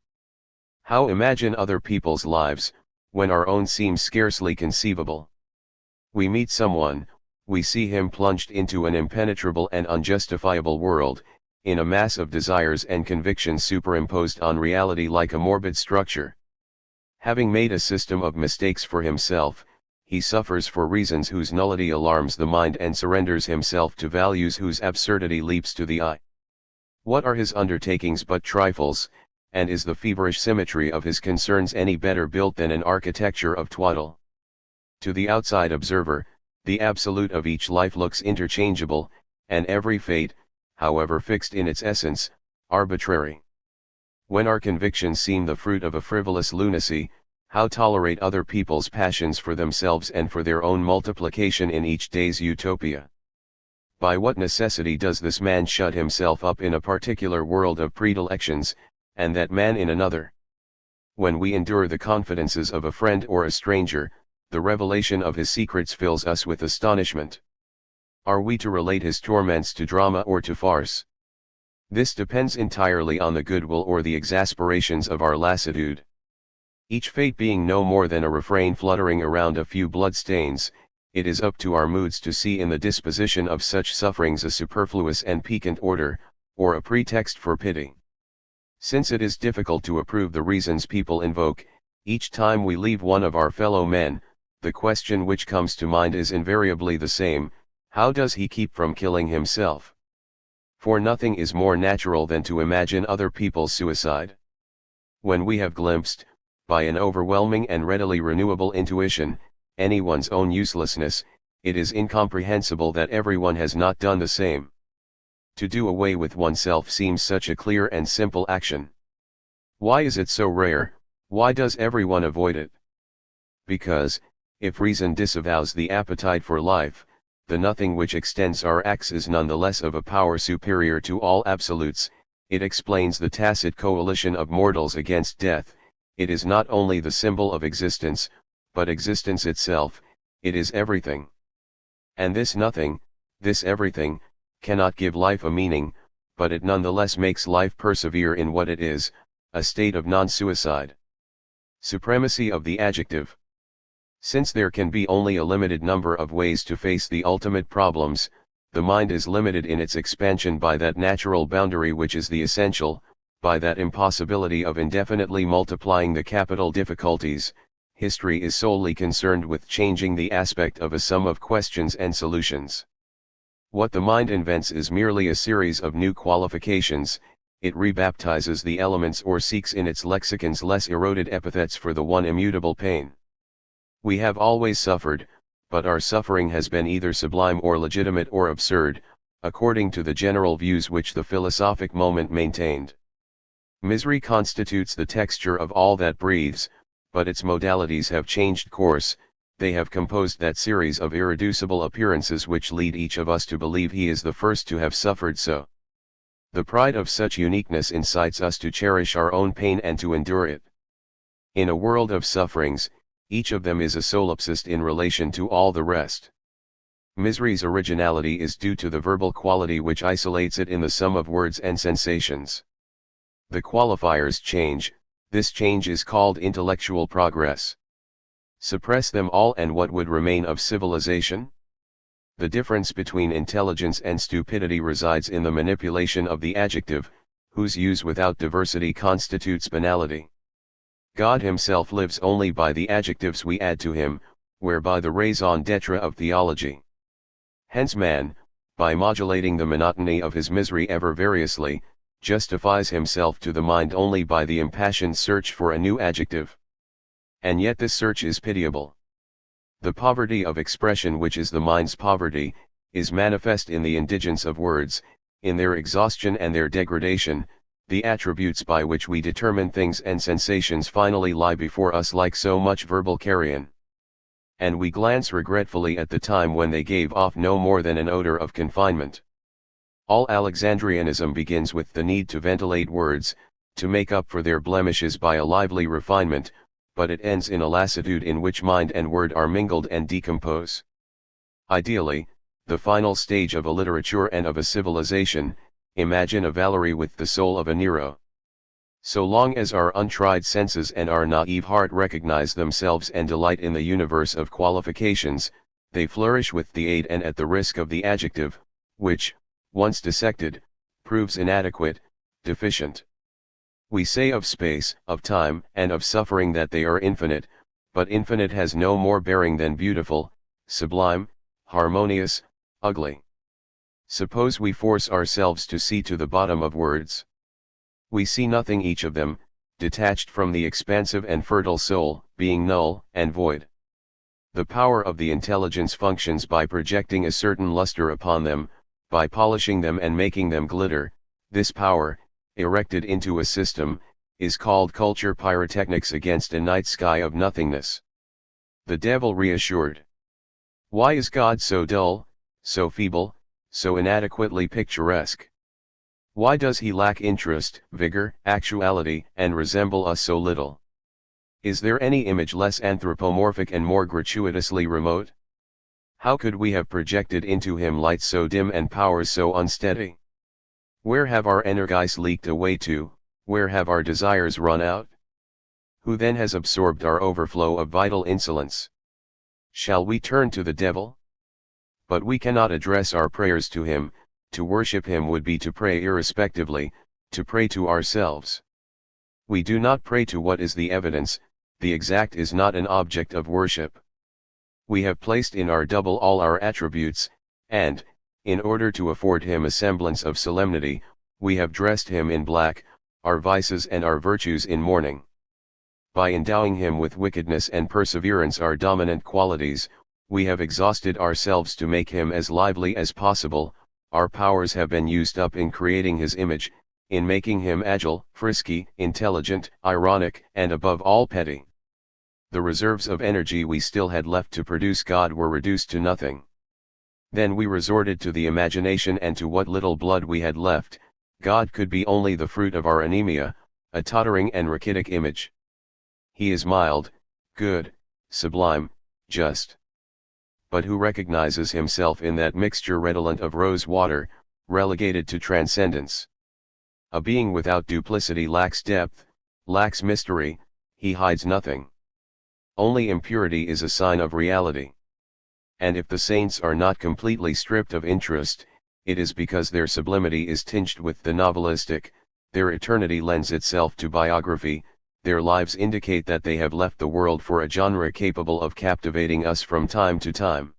How imagine other people's lives, when our own seems scarcely conceivable? We meet someone, we see him plunged into an impenetrable and unjustifiable world, in a mass of desires and convictions superimposed on reality like a morbid structure. Having made a system of mistakes for himself, he suffers for reasons whose nullity alarms the mind and surrenders himself to values whose absurdity leaps to the eye. What are his undertakings but trifles, and is the feverish symmetry of his concerns any better built than an architecture of twaddle? To the outside observer, the absolute of each life looks interchangeable, and every fate, however fixed in its essence, arbitrary. When our convictions seem the fruit of a frivolous lunacy, how tolerate other people's passions for themselves and for their own multiplication in each day's utopia? By what necessity does this man shut himself up in a particular world of predilections, and that man in another? When we endure the confidences of a friend or a stranger, the revelation of his secrets fills us with astonishment. Are we to relate his torments to drama or to farce? This depends entirely on the goodwill or the exasperations of our lassitude. Each fate being no more than a refrain fluttering around a few bloodstains, it is up to our moods to see in the disposition of such sufferings a superfluous and piquant order, or a pretext for pity. Since it is difficult to approve the reasons people invoke, each time we leave one of our fellow men, the question which comes to mind is invariably the same: how does he keep from killing himself? For nothing is more natural than to imagine other people's suicide. When we have glimpsed, by an overwhelming and readily renewable intuition, anyone's own uselessness, it is incomprehensible that everyone has not done the same. To do away with oneself seems such a clear and simple action. Why is it so rare? Why does everyone avoid it? Because, if reason disavows the appetite for life, the nothing which extends our acts is none the less of a power superior to all absolutes. It explains the tacit coalition of mortals against death. It is not only the symbol of existence, but existence itself. It is everything. And this nothing, this everything, cannot give life a meaning, but it nonetheless makes life persevere in what it is, a state of non-suicide. Supremacy of the adjective. Since there can be only a limited number of ways to face the ultimate problems, the mind is limited in its expansion by that natural boundary which is the essential, by that impossibility of indefinitely multiplying the capital difficulties. History is solely concerned with changing the aspect of a sum of questions and solutions. What the mind invents is merely a series of new qualifications. It rebaptizes the elements or seeks in its lexicons less eroded epithets for the one immutable pain. We have always suffered, but our suffering has been either sublime or legitimate or absurd, according to the general views which the philosophic moment maintained. Misery constitutes the texture of all that breathes, but its modalities have changed course. They have composed that series of irreducible appearances which lead each of us to believe he is the first to have suffered so. The pride of such uniqueness incites us to cherish our own pain and to endure it. In a world of sufferings, each of them is a solipsist in relation to all the rest. Misery's originality is due to the verbal quality which isolates it in the sum of words and sensations. The qualifiers change, this change is called intellectual progress. Suppress them all and what would remain of civilization? The difference between intelligence and stupidity resides in the manipulation of the adjective, whose use without diversity constitutes banality. God himself lives only by the adjectives we add to him, whereby the raison d'etre of theology. Hence man, by modulating the monotony of his misery ever variously, justifies himself to the mind only by the impassioned search for a new adjective. And yet this search is pitiable. The poverty of expression which is the mind's poverty, is manifest in the indigence of words, in their exhaustion and their degradation. The attributes by which we determine things and sensations finally lie before us like so much verbal carrion. And we glance regretfully at the time when they gave off no more than an odor of confinement. All Alexandrianism begins with the need to ventilate words, to make up for their blemishes by a lively refinement, but it ends in a lassitude in which mind and word are mingled and decompose. Ideally, the final stage of a literature and of a civilization, imagine a Valerie with the soul of a Nero. So long as our untried senses and our naive heart recognize themselves and delight in the universe of qualifications, they flourish with the aid and at the risk of the adjective, which, once dissected, proves inadequate, deficient. We say of space, of time, and of suffering that they are infinite, but infinite has no more bearing than beautiful, sublime, harmonious, ugly. Suppose we force ourselves to see to the bottom of words. We see nothing, each of them, detached from the expansive and fertile soul, being null and void. The power of the intelligence functions by projecting a certain luster upon them, by polishing them and making them glitter. This power, erected into a system, is called culture pyrotechnics against a night sky of nothingness. The devil reassured. Why is God so dull, so feeble, so inadequately picturesque? Why does he lack interest, vigor, actuality, and resemble us so little? Is there any image less anthropomorphic and more gratuitously remote? How could we have projected into him light so dim and powers so unsteady? Where have our energies leaked away to, where have our desires run out? Who then has absorbed our overflow of vital insolence? Shall we turn to the devil? But we cannot address our prayers to him. To worship him would be to pray irrespectively, to pray to ourselves. We do not pray to what is the evidence, the exact is not an object of worship. We have placed in our double all our attributes, and, in order to afford him a semblance of solemnity, we have dressed him in black, our vices and our virtues in mourning. By endowing him with wickedness and perseverance, our dominant qualities, we have exhausted ourselves to make him as lively as possible. Our powers have been used up in creating his image, in making him agile, frisky, intelligent, ironic, and above all petty. The reserves of energy we still had left to produce God were reduced to nothing. Then we resorted to the imagination, and to what little blood we had left, God could be only the fruit of our anemia, a tottering and rachitic image. He is mild, good, sublime, just. But who recognizes himself in that mixture redolent of rose water, relegated to transcendence? A being without duplicity lacks depth, lacks mystery, he hides nothing. Only impurity is a sign of reality. And if the saints are not completely stripped of interest, it is because their sublimity is tinged with the novelistic, their eternity lends itself to biography, their lives indicate that they have left the world for a genre capable of captivating us from time to time.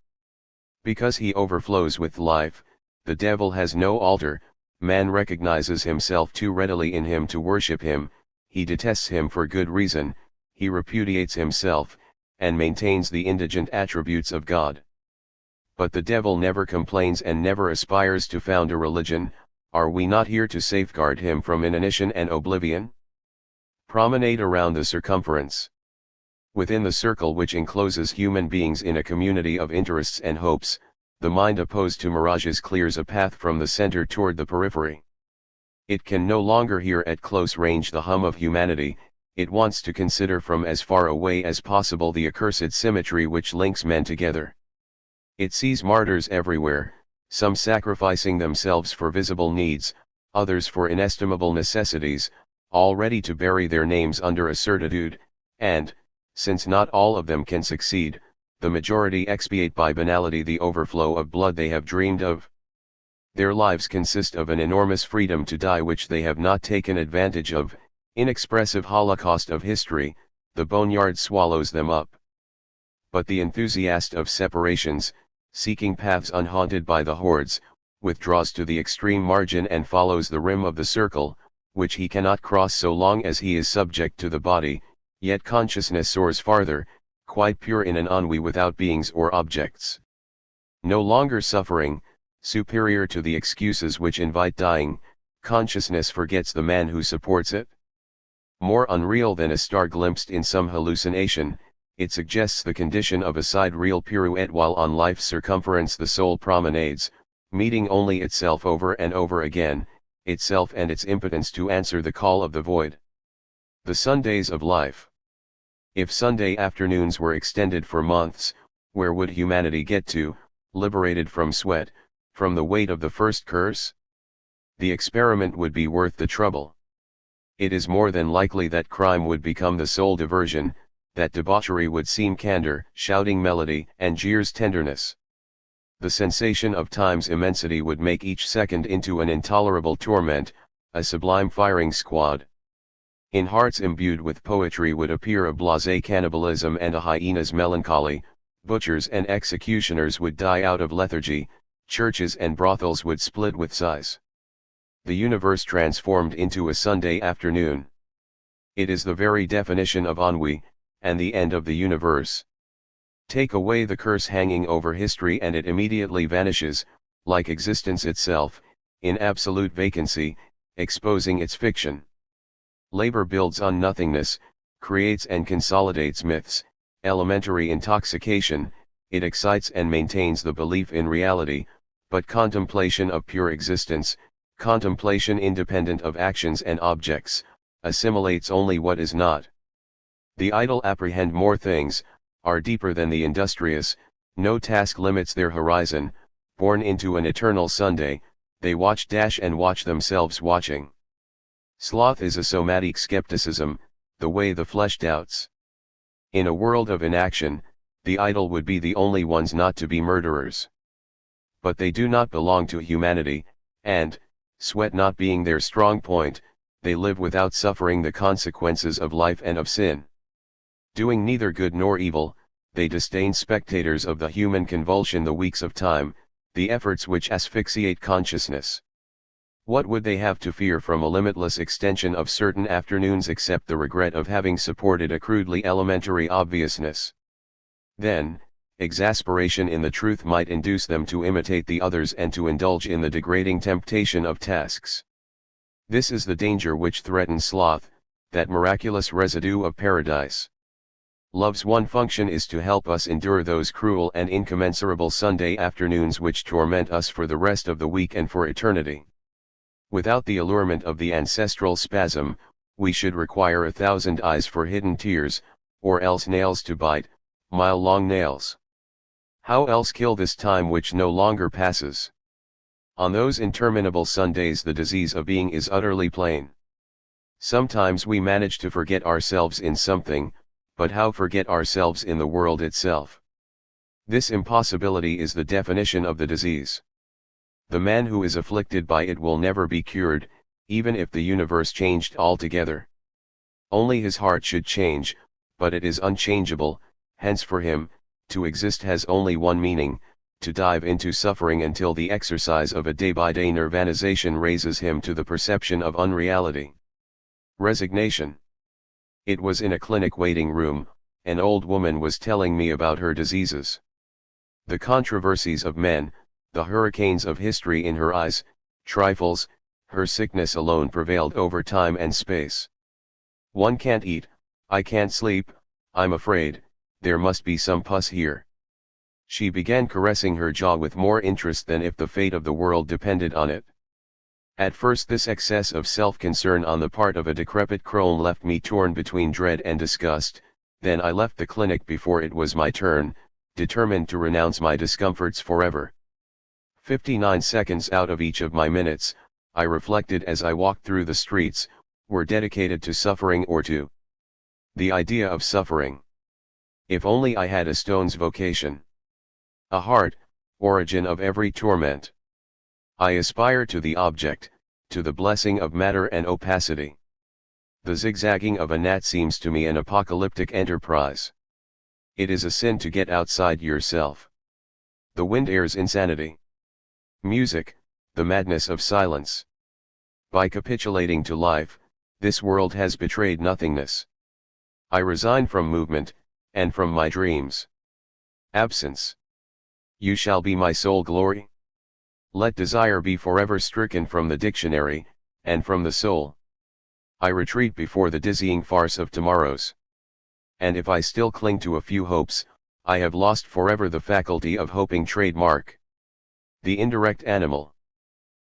Because he overflows with life, the devil has no altar, man recognizes himself too readily in him to worship him, he detests him for good reason, he repudiates himself, and maintains the indigent attributes of God. But the devil never complains and never aspires to found a religion. Are we not here to safeguard him from inanition and oblivion? Promenade around the circumference. Within the circle which encloses human beings in a community of interests and hopes, the mind opposed to mirages clears a path from the center toward the periphery. It can no longer hear at close range the hum of humanity, it wants to consider from as far away as possible the accursed symmetry which links men together. It sees martyrs everywhere, some sacrificing themselves for visible needs, others for inestimable necessities, all ready to bury their names under a certitude, and, since not all of them can succeed, the majority expiate by banality the overflow of blood they have dreamed of. Their lives consist of an enormous freedom to die which they have not taken advantage of, inexpressive holocaust of history, the boneyard swallows them up. But the enthusiast of separations, seeking paths unhaunted by the hordes, withdraws to the extreme margin and follows the rim of the circle, which he cannot cross so long as he is subject to the body, yet consciousness soars farther, quite pure in an ennui without beings or objects. No longer suffering, superior to the excuses which invite dying, consciousness forgets the man who supports it. More unreal than a star glimpsed in some hallucination, it suggests the condition of a sidereal pirouette while on life's circumference the soul promenades, meeting only itself over and over again, itself and its impotence to answer the call of the void. The Sundays of life. If Sunday afternoons were extended for months, where would humanity get to, liberated from sweat, from the weight of the first curse? The experiment would be worth the trouble. It is more than likely that crime would become the sole diversion, that debauchery would seem candor, shouting melody, and jeers tenderness. The sensation of time's immensity would make each second into an intolerable torment, a sublime firing squad. In hearts imbued with poetry would appear a blasé cannibalism and a hyena's melancholy, butchers and executioners would die out of lethargy, churches and brothels would split with sighs. The universe transformed into a Sunday afternoon. It is the very definition of ennui, and the end of the universe. Take away the curse hanging over history and it immediately vanishes, like existence itself, in absolute vacancy, exposing its fiction. Labor builds on nothingness, creates and consolidates myths, elementary intoxication, it excites and maintains the belief in reality, but contemplation of pure existence, contemplation independent of actions and objects, assimilates only what is not. The idle apprehend more things, are deeper than the industrious, no task limits their horizon, born into an eternal Sunday, they watch and watch themselves watching. Sloth is a somatic skepticism, the way the flesh doubts. In a world of inaction, the idle would be the only ones not to be murderers. But they do not belong to humanity, and, sweat not being their strong point, they live without suffering the consequences of life and of sin. Doing neither good nor evil, they disdain spectators of the human convulsion, the weeks of time, the efforts which asphyxiate consciousness. What would they have to fear from a limitless extension of certain afternoons except the regret of having supported a crudely elementary obviousness? Then, exasperation in the truth might induce them to imitate the others and to indulge in the degrading temptation of tasks. This is the danger which threatens sloth, that miraculous residue of paradise. Love's one function is to help us endure those cruel and incommensurable Sunday afternoons which torment us for the rest of the week and for eternity. Without the allurement of the ancestral spasm, we should require 1,000 eyes for hidden tears, or else nails to bite, mile-long nails. How else kill this time which no longer passes? On those interminable Sundays the disease of being is utterly plain. Sometimes we manage to forget ourselves in something, but how forget ourselves in the world itself? This impossibility is the definition of the disease. The man who is afflicted by it will never be cured, even if the universe changed altogether. Only his heart should change, but it is unchangeable, hence for him, to exist has only one meaning, to dive into suffering until the exercise of a day-by-day nirvanization raises him to the perception of unreality. Resignation. It was in a clinic waiting room, an old woman was telling me about her diseases. The controversies of men, the hurricanes of history in her eyes, trifles, her sickness alone prevailed over time and space. One can't eat, I can't sleep, I'm afraid, there must be some pus here. She began caressing her jaw with more interest than if the fate of the world depended on it. At first this excess of self-concern on the part of a decrepit crone left me torn between dread and disgust, then I left the clinic before it was my turn, determined to renounce my discomforts forever. 59 seconds out of each of my minutes, I reflected as I walked through the streets, were dedicated to suffering or to the idea of suffering. If only I had a stone's vocation. A heart, origin of every torment. I aspire to the object, to the blessing of matter and opacity. The zigzagging of a gnat seems to me an apocalyptic enterprise. It is a sin to get outside yourself. The wind airs insanity. Music, the madness of silence. By capitulating to life, this world has betrayed nothingness. I resign from movement, and from my dreams. Absence. You shall be my sole glory. Let desire be forever stricken from the dictionary, and from the soul. I retreat before the dizzying farce of tomorrows. And if I still cling to a few hopes, I have lost forever the faculty of hoping. Trademark. The indirect animal.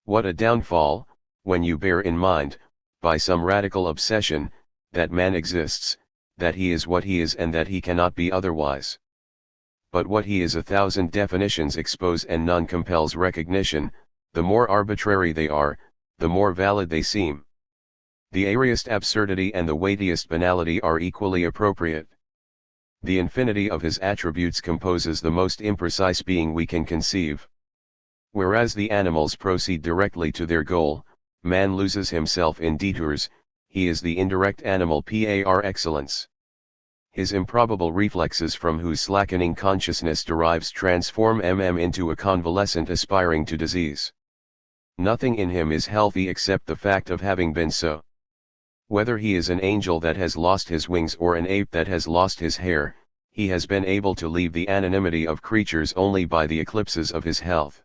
What a downfall, when you bear in mind, by some radical obsession, that man exists, that he is what he is and that he cannot be otherwise. But what he is 1,000 definitions expose and none compels recognition. The more arbitrary they are, the more valid they seem. The airiest absurdity and the weightiest banality are equally appropriate. The infinity of his attributes composes the most imprecise being we can conceive. Whereas the animals proceed directly to their goal, man loses himself in detours. He is the indirect animal par excellence. His improbable reflexes from whose slackening consciousness derives transform into a convalescent aspiring to disease. Nothing in him is healthy except the fact of having been so. Whether he is an angel that has lost his wings or an ape that has lost his hair, he has been able to leave the anonymity of creatures only by the eclipses of his health.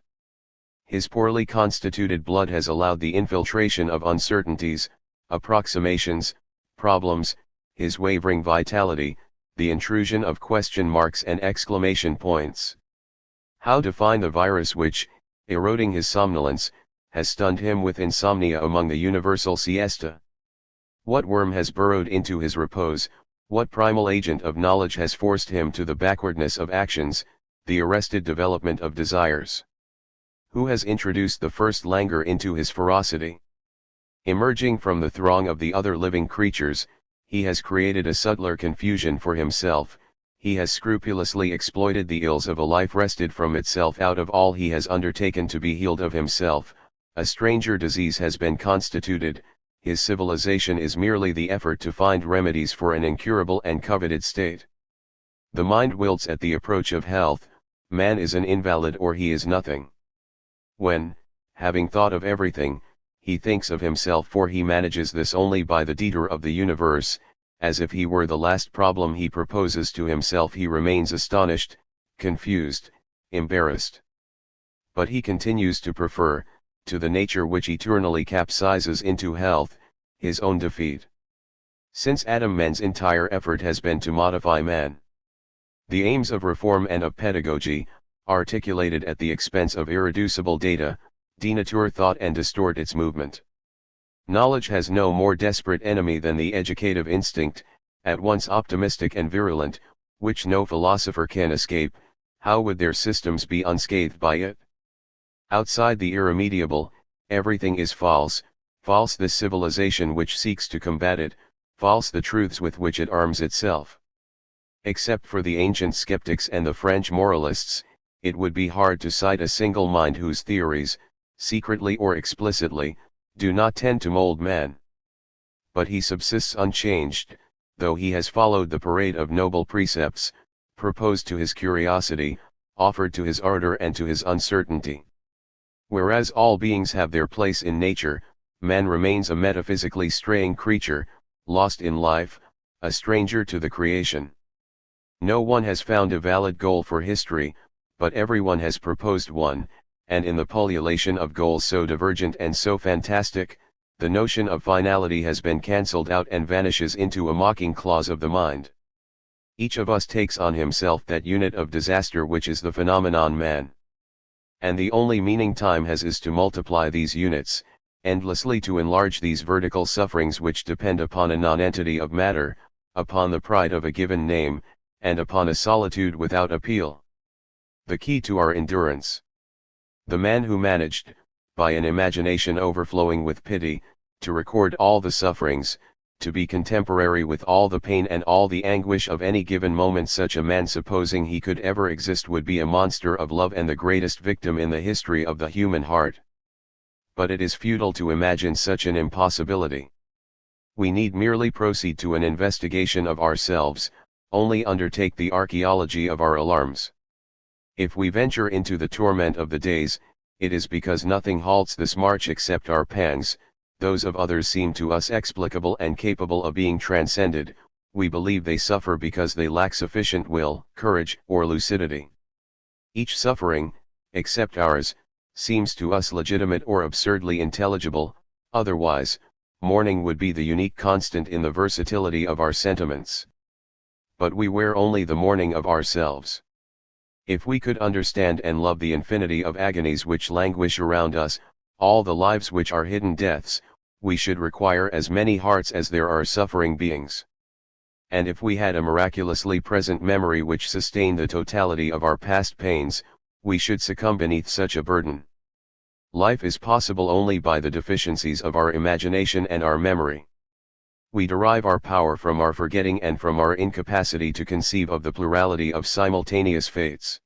His poorly constituted blood has allowed the infiltration of uncertainties, approximations, problems, his wavering vitality, the intrusion of question marks and exclamation points. How define the virus which, eroding his somnolence, has stunned him with insomnia among the universal siesta? What worm has burrowed into his repose, what primal agent of knowledge has forced him to the backwardness of actions, the arrested development of desires? Who has introduced the first languor into his ferocity? Emerging from the throng of the other living creatures, he has created a subtler confusion for himself. He has scrupulously exploited the ills of a life wrested from itself out of all he has undertaken to be healed of himself. A stranger disease has been constituted. His civilization is merely the effort to find remedies for an incurable and coveted state. The mind wilts at the approach of health. Man is an invalid or he is nothing. When, having thought of everything, he thinks of himself, for he manages this only by the detour of the universe, as if he were the last problem he proposes to himself, he remains astonished, confused, embarrassed. But he continues to prefer, to the nature which eternally capsizes into health, his own defeat. Since Adam, man's entire effort has been to modify man. The aims of reform and of pedagogy, articulated at the expense of irreducible data, denature thought and distort its movement. Knowledge has no more desperate enemy than the educative instinct, at once optimistic and virulent, which no philosopher can escape. How would their systems be unscathed by it? Outside the irremediable, everything is false, false this civilization which seeks to combat it, false the truths with which it arms itself. Except for the ancient skeptics and the French moralists, it would be hard to cite a single mind whose theories, secretly or explicitly, do not tend to mold man. But he subsists unchanged, though he has followed the parade of noble precepts, proposed to his curiosity, offered to his ardor and to his uncertainty. Whereas all beings have their place in nature, man remains a metaphysically straying creature, lost in life, a stranger to the creation. No one has found a valid goal for history, but everyone has proposed one, and in the pullulation of goals so divergent and so fantastic, the notion of finality has been cancelled out and vanishes into a mocking clause of the mind. Each of us takes on himself that unit of disaster which is the phenomenon man. And the only meaning time has is to multiply these units, endlessly to enlarge these vertical sufferings which depend upon a nonentity of matter, upon the pride of a given name, and upon a solitude without appeal. The key to our endurance. The man who managed, by an imagination overflowing with pity, to record all the sufferings, to be contemporary with all the pain and all the anguish of any given moment, such a man, supposing he could ever exist, would be a monster of love and the greatest victim in the history of the human heart. But it is futile to imagine such an impossibility. We need merely proceed to an investigation of ourselves, only undertake the archaeology of our alarms. If we venture into the torment of the days, it is because nothing halts this march except our pangs. Those of others seem to us explicable and capable of being transcended. We believe they suffer because they lack sufficient will, courage, or lucidity. Each suffering, except ours, seems to us legitimate or absurdly intelligible, otherwise, mourning would be the unique constant in the versatility of our sentiments. But we wear only the mourning of ourselves. If we could understand and love the infinity of agonies which languish around us, all the lives which are hidden deaths, we should require as many hearts as there are suffering beings. And if we had a miraculously present memory which sustained the totality of our past pains, we should succumb beneath such a burden. Life is possible only by the deficiencies of our imagination and our memory. We derive our power from our forgetting and from our incapacity to conceive of the plurality of simultaneous fates.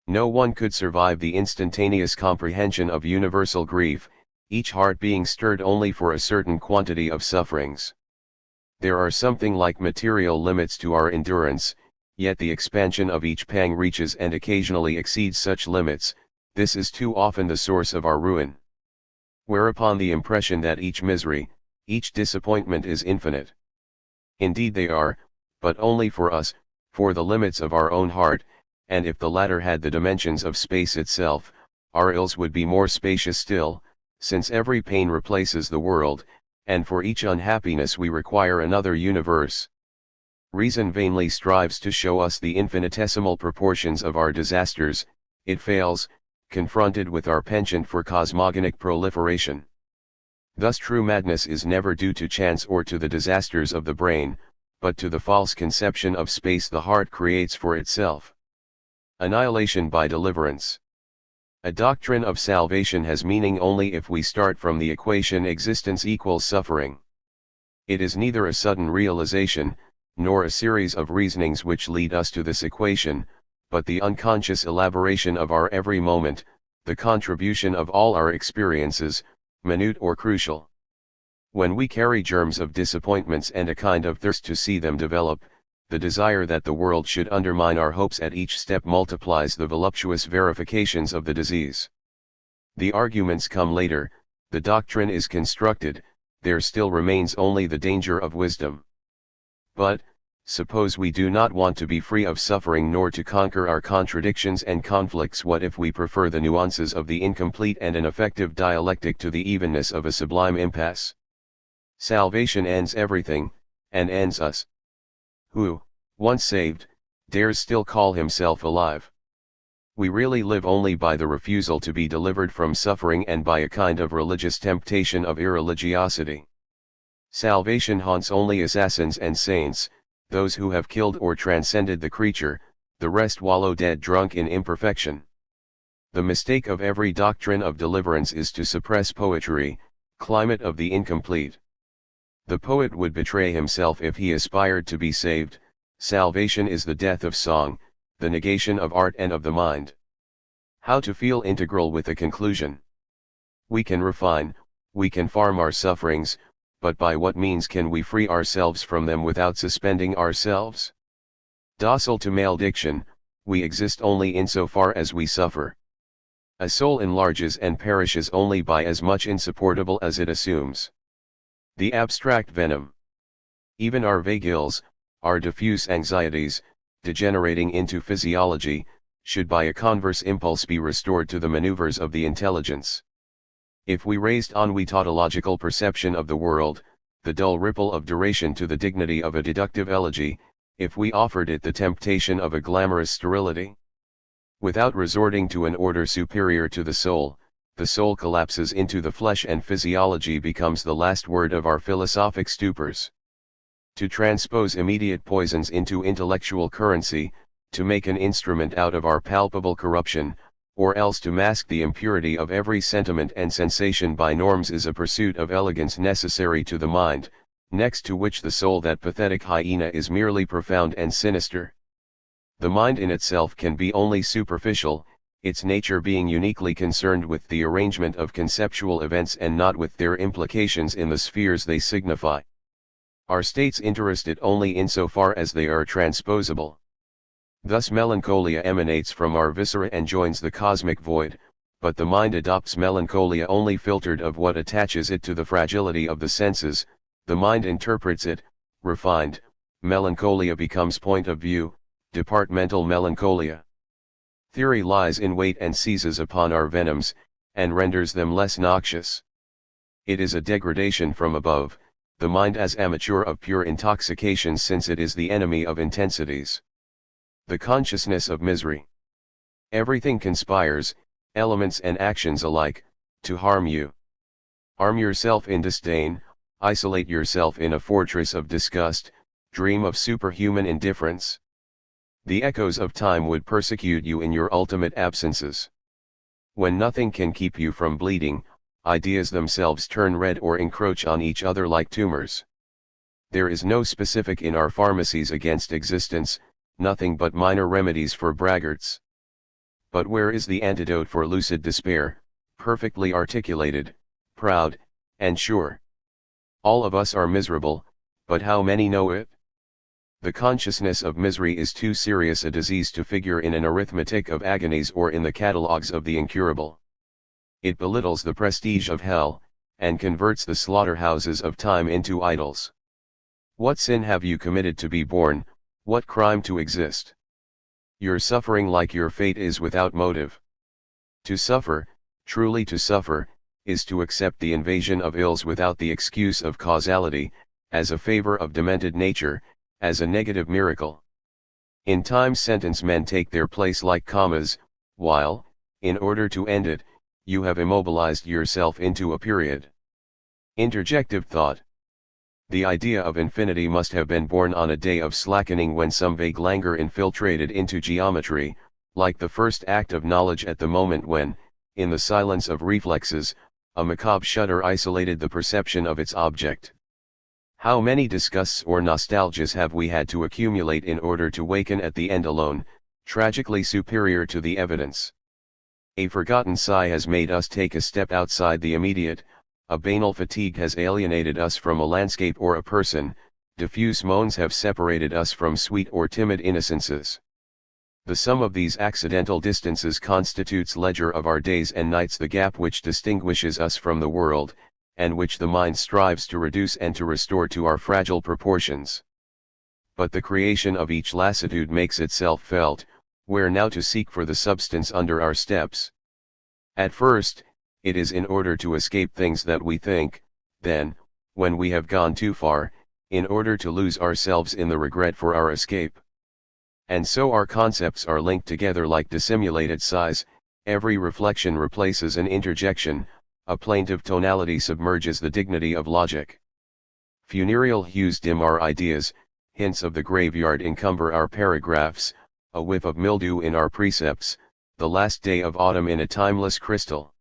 No one could survive the instantaneous comprehension of universal grief, each heart being stirred only for a certain quantity of sufferings. There are something like material limits to our endurance, yet the expansion of each pang reaches and occasionally exceeds such limits. This is too often the source of our ruin. Whereupon the impression that each misery, each disappointment is infinite. Indeed they are, but only for us, for the limits of our own heart, and if the latter had the dimensions of space itself, our ills would be more spacious still, since every pain replaces the world, and for each unhappiness we require another universe. Reason vainly strives to show us the infinitesimal proportions of our disasters. It fails, confronted with our penchant for cosmogonic proliferation. Thus true madness is never due to chance or to the disasters of the brain, but to the false conception of space the heart creates for itself. Annihilation by deliverance. A doctrine of salvation has meaning only if we start from the equation existence equals suffering. It is neither a sudden realization, nor a series of reasonings which lead us to this equation, but the unconscious elaboration of our every moment, the contribution of all our experiences, minute or crucial. When we carry germs of disappointments and a kind of thirst to see them develop, the desire that the world should undermine our hopes at each step multiplies the voluptuous verifications of the disease. The arguments come later, the doctrine is constructed, there still remains only the danger of wisdom. But, suppose we do not want to be free of suffering nor to conquer our contradictions and conflicts, what if we prefer the nuances of the incomplete and ineffective dialectic to the evenness of a sublime impasse? Salvation ends everything, and ends us. Who, once saved, dares still call himself alive? We really live only by the refusal to be delivered from suffering and by a kind of religious temptation of irreligiosity. Salvation haunts only assassins and saints, those who have killed or transcended the creature, the rest wallow dead drunk in imperfection. The mistake of every doctrine of deliverance is to suppress poetry, climate of the incomplete. The poet would betray himself if he aspired to be saved. Salvation is the death of song, the negation of art and of the mind. How to feel integral with a conclusion. We can refine, we can farm our sufferings, but by what means can we free ourselves from them without suspending ourselves? Docile to malediction, we exist only insofar as we suffer. A soul enlarges and perishes only by as much insupportable as it assumes. The abstract venom. Even our vague ills, our diffuse anxieties, degenerating into physiology, should by a converse impulse be restored to the maneuvers of the intelligence. If we raised ennui tautological perception of the world, the dull ripple of duration to the dignity of a deductive elegy, if we offered it the temptation of a glamorous sterility, without resorting to an order superior to the soul, the soul collapses into the flesh and physiology becomes the last word of our philosophic stupors. To transpose immediate poisons into intellectual currency, to make an instrument out of our palpable corruption, or else to mask the impurity of every sentiment and sensation by norms is a pursuit of elegance necessary to the mind, next to which the soul, that pathetic hyena, is merely profound and sinister. The mind in itself can be only superficial, its nature being uniquely concerned with the arrangement of conceptual events and not with their implications in the spheres they signify. Our states interest it only insofar as they are transposable. Thus melancholia emanates from our viscera and joins the cosmic void, but the mind adopts melancholia only filtered of what attaches it to the fragility of the senses. The mind interprets it, refined, melancholia becomes point of view, departmental melancholia. Theory lies in wait and seizes upon our venoms, and renders them less noxious. It is a degradation from above, the mind as amateur of pure intoxication, since it is the enemy of intensities. The consciousness of misery. Everything conspires, elements and actions alike, to harm you. Arm yourself in disdain, isolate yourself in a fortress of disgust, dream of superhuman indifference. The echoes of time would persecute you in your ultimate absences. When nothing can keep you from bleeding, ideas themselves turn red or encroach on each other like tumors. There is no specific in our pharmacies against existence, nothing but minor remedies for braggarts. But where is the antidote for lucid despair, perfectly articulated, proud, and sure? All of us are miserable, but how many know it? The consciousness of misery is too serious a disease to figure in an arithmetic of agonies or in the catalogues of the incurable. It belittles the prestige of hell, and converts the slaughterhouses of time into idols. What sin have you committed to be born, what crime to exist? Your suffering, like your fate, is without motive. To suffer, truly to suffer, is to accept the invasion of ills without the excuse of causality, as a favor of demented nature, as a negative miracle. In time's sentence men take their place like commas, while, in order to end it, you have immobilized yourself into a period. Interjective thought. The idea of infinity must have been born on a day of slackening when some vague languor infiltrated into geometry, like the first act of knowledge at the moment when, in the silence of reflexes, a macabre shudder isolated the perception of its object. How many disgusts or nostalgias have we had to accumulate in order to waken at the end alone, tragically superior to the evidence? A forgotten sigh has made us take a step outside the immediate, a banal fatigue has alienated us from a landscape or a person, diffuse moans have separated us from sweet or timid innocences. The sum of these accidental distances constitutes ledger of our days and nights, the gap which distinguishes us from the world, and which the mind strives to reduce and to restore to our fragile proportions. But the creation of each lassitude makes itself felt, where now to seek for the substance under our steps. At first, it is in order to escape things that we think, then, when we have gone too far, in order to lose ourselves in the regret for our escape. And so our concepts are linked together like dissimulated sighs, every reflection replaces an interjection, a plaintive tonality submerges the dignity of logic. Funereal hues dim our ideas, hints of the graveyard encumber our paragraphs, a whiff of mildew in our precepts, the last day of autumn in a timeless crystal.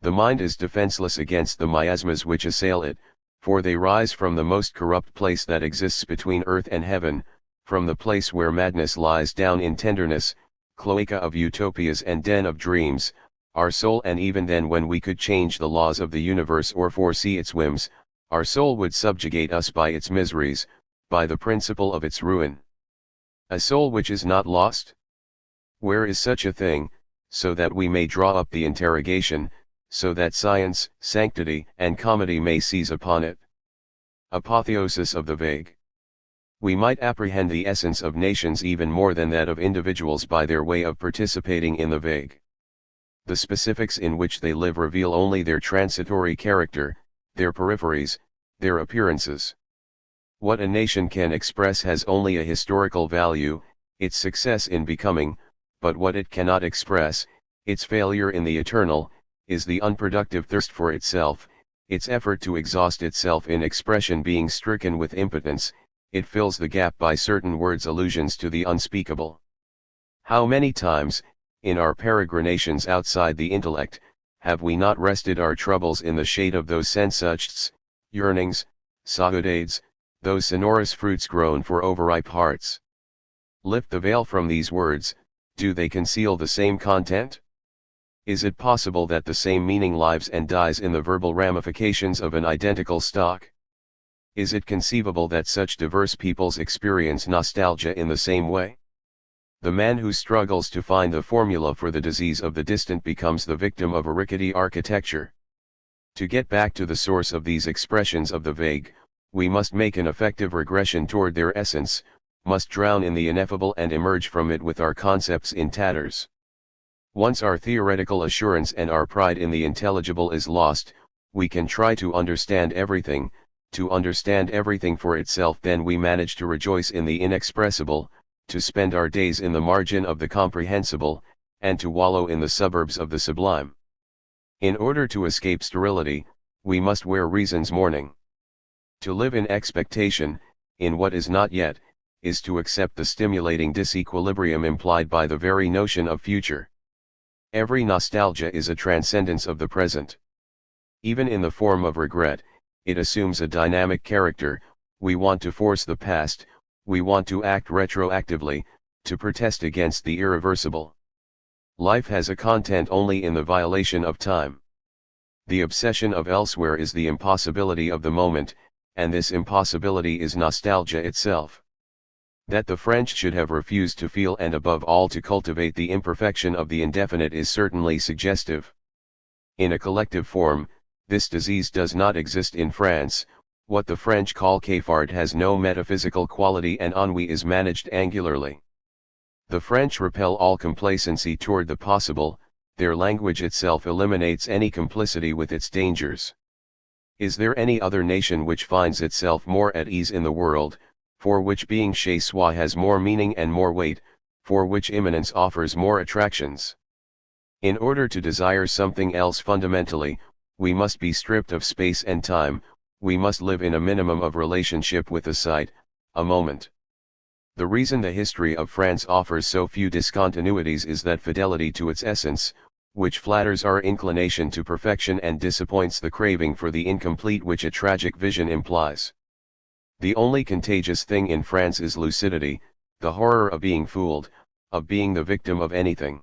The mind is defenseless against the miasmas which assail it, for they rise from the most corrupt place that exists between earth and heaven, from the place where madness lies down in tenderness, cloaca of utopias and den of dreams, our soul. And even then, when we could change the laws of the universe or foresee its whims, our soul would subjugate us by its miseries, by the principle of its ruin. A soul which is not lost? Where is such a thing, so that we may draw up the interrogation, so that science, sanctity, and comedy may seize upon it? Apotheosis of the vague. We might apprehend the essence of nations even more than that of individuals by their way of participating in the vague. The specifics in which they live reveal only their transitory character, their peripheries, their appearances. What a nation can express has only a historical value, its success in becoming, but what it cannot express, its failure in the eternal, is the unproductive thirst for itself, its effort to exhaust itself in expression being stricken with impotence. It fills the gap by certain words, allusions to the unspeakable. How many times, in our peregrinations outside the intellect, have we not rested our troubles in the shade of those sensuchts, yearnings, saudades, those sonorous fruits grown for overripe hearts? Lift the veil from these words, do they conceal the same content? Is it possible that the same meaning lives and dies in the verbal ramifications of an identical stock? Is it conceivable that such diverse peoples experience nostalgia in the same way? The man who struggles to find the formula for the disease of the distant becomes the victim of a rickety architecture. To get back to the source of these expressions of the vague, we must make an effective regression toward their essence, must drown in the ineffable and emerge from it with our concepts in tatters. Once our theoretical assurance and our pride in the intelligible is lost, we can try to understand everything for itself. Then we manage to rejoice in the inexpressible, to spend our days in the margin of the comprehensible, and to wallow in the suburbs of the sublime. In order to escape sterility, we must wear reason's mourning. To live in expectation, in what is not yet, is to accept the stimulating disequilibrium implied by the very notion of future. Every nostalgia is a transcendence of the present. Even in the form of regret, it assumes a dynamic character. We want to force the past, we want to act retroactively, to protest against the irreversible. Life has a content only in the violation of time. The obsession of elsewhere is the impossibility of the moment, and this impossibility is nostalgia itself. That the French should have refused to feel and above all to cultivate the imperfection of the indefinite is certainly suggestive. In a collective form, this disease does not exist in France. What the French call cafard has no metaphysical quality, and ennui is managed angularly. The French repel all complacency toward the possible, their language itself eliminates any complicity with its dangers. Is there any other nation which finds itself more at ease in the world, for which being chez soi has more meaning and more weight, for which immanence offers more attractions? In order to desire something else fundamentally, we must be stripped of space and time. We must live in a minimum of relationship with a sight, a moment. The reason the history of France offers so few discontinuities is that fidelity to its essence, which flatters our inclination to perfection and disappoints the craving for the incomplete which a tragic vision implies. The only contagious thing in France is lucidity, the horror of being fooled, of being the victim of anything.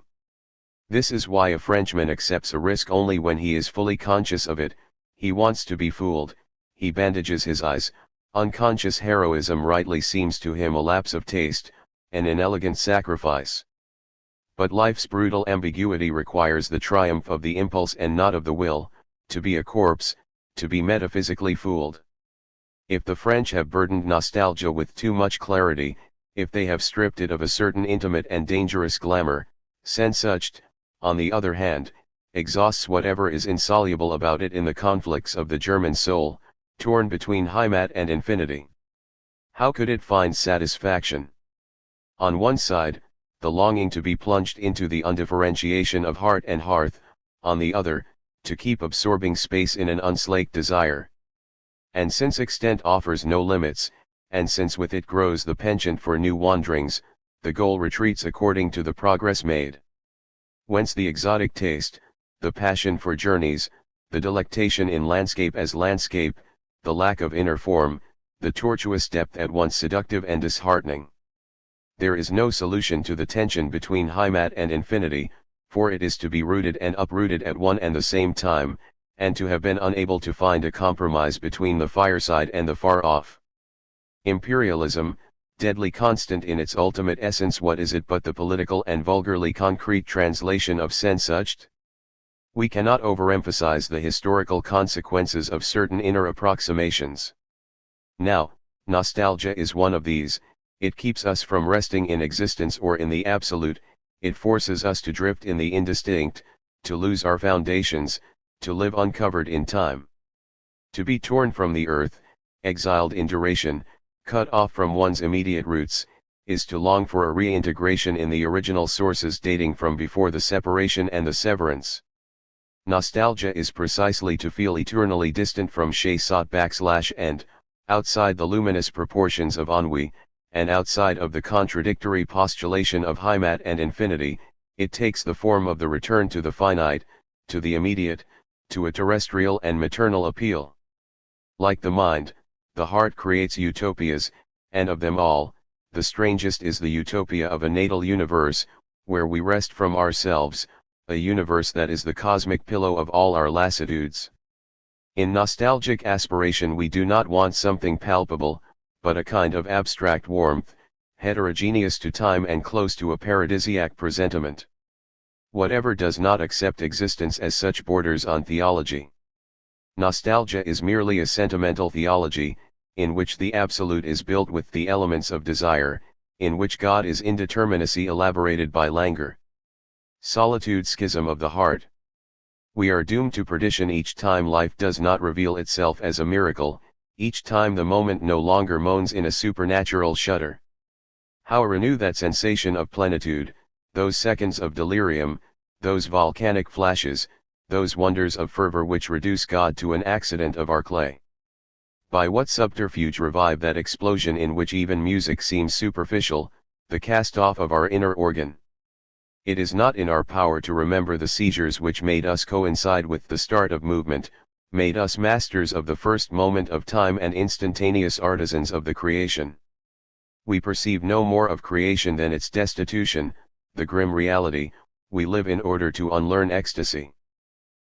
This is why a Frenchman accepts a risk only when he is fully conscious of it. He wants to be fooled. He bandages his eyes. Unconscious heroism rightly seems to him a lapse of taste, an inelegant sacrifice. But life's brutal ambiguity requires the triumph of the impulse and not of the will, to be a corpse, to be metaphysically fooled. If the French have burdened nostalgia with too much clarity, if they have stripped it of a certain intimate and dangerous glamour, Sensucht, on the other hand, exhausts whatever is insoluble about it in the conflicts of the German soul, torn between Heimat and infinity. How could it find satisfaction? On one side, the longing to be plunged into the undifferentiation of heart and hearth, on the other, to keep absorbing space in an unslaked desire. And since extent offers no limits, and since with it grows the penchant for new wanderings, the goal retreats according to the progress made. Whence the exotic taste, the passion for journeys, the delectation in landscape as landscape, the lack of inner form, the tortuous depth at once seductive and disheartening. There is no solution to the tension between Heimat and infinity, for it is to be rooted and uprooted at one and the same time, and to have been unable to find a compromise between the fireside and the far off. Imperialism, deadly constant in its ultimate essence, what is it but the political and vulgarly concrete translation of Sensucht? We cannot overemphasize the historical consequences of certain inner approximations. Now, nostalgia is one of these. It keeps us from resting in existence or in the absolute. It forces us to drift in the indistinct, to lose our foundations, to live uncovered in time. To be torn from the earth, exiled in duration, cut off from one's immediate roots, is to long for a reintegration in the original sources dating from before the separation and the severance. Nostalgia is precisely to feel eternally distant from and, outside the luminous proportions of ennui, and outside of the contradictory postulation of Heimat and infinity, it takes the form of the return to the finite, to the immediate, to a terrestrial and maternal appeal. Like the mind, the heart creates utopias, and of them all, the strangest is the utopia of a natal universe, where we rest from ourselves, a universe that is the cosmic pillow of all our lassitudes. In nostalgic aspiration we do not want something palpable, but a kind of abstract warmth, heterogeneous to time and close to a paradisiac presentiment. Whatever does not accept existence as such borders on theology. Nostalgia is merely a sentimental theology, in which the absolute is built with the elements of desire, in which God is indeterminacy elaborated by languor. Solitude schism of the heart. We are doomed to perdition each time life does not reveal itself as a miracle, each time the moment no longer moans in a supernatural shudder. How renew that sensation of plenitude, those seconds of delirium, those volcanic flashes, those wonders of fervor which reduce God to an accident of our clay? By what subterfuge revive that explosion in which even music seems superficial, the cast-off of our inner organ? It is not in our power to remember the seizures which made us coincide with the start of movement, made us masters of the first moment of time and instantaneous artisans of the creation. We perceive no more of creation than its destitution, the grim reality. We live in order to unlearn ecstasy.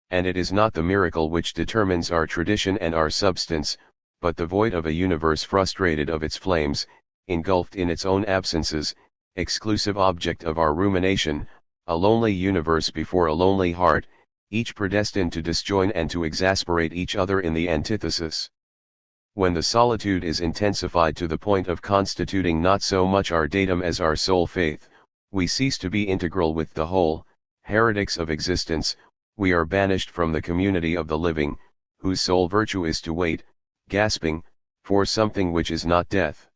And it is not the miracle which determines our tradition and our substance, but the void of a universe frustrated of its flames, engulfed in its own absences, exclusive object of our rumination, a lonely universe before a lonely heart, each predestined to disjoin and to exasperate each other in the antithesis. When the solitude is intensified to the point of constituting not so much our datum as our sole faith, we cease to be integral with the whole, heretics of existence. We are banished from the community of the living, whose sole virtue is to wait, gasping, for something which is not death.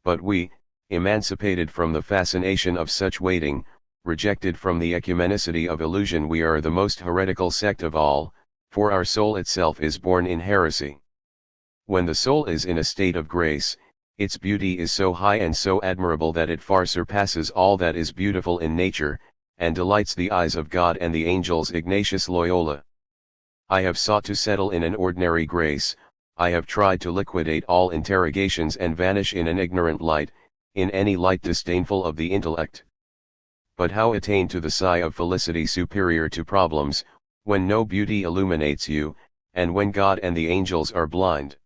But we, emancipated from the fascination of such waiting, rejected from the ecumenicity of illusion, we are the most heretical sect of all, for our soul itself is born in heresy. When the soul is in a state of grace, its beauty is so high and so admirable that it far surpasses all that is beautiful in nature, and delights the eyes of God and the angels. Ignatius Loyola. I have sought to settle in an ordinary grace, I have tried to liquidate all interrogations and vanish in an ignorant light, in any light disdainful of the intellect. But how attain to the sigh of felicity superior to problems, when no beauty illuminates you, and when God and the angels are blind?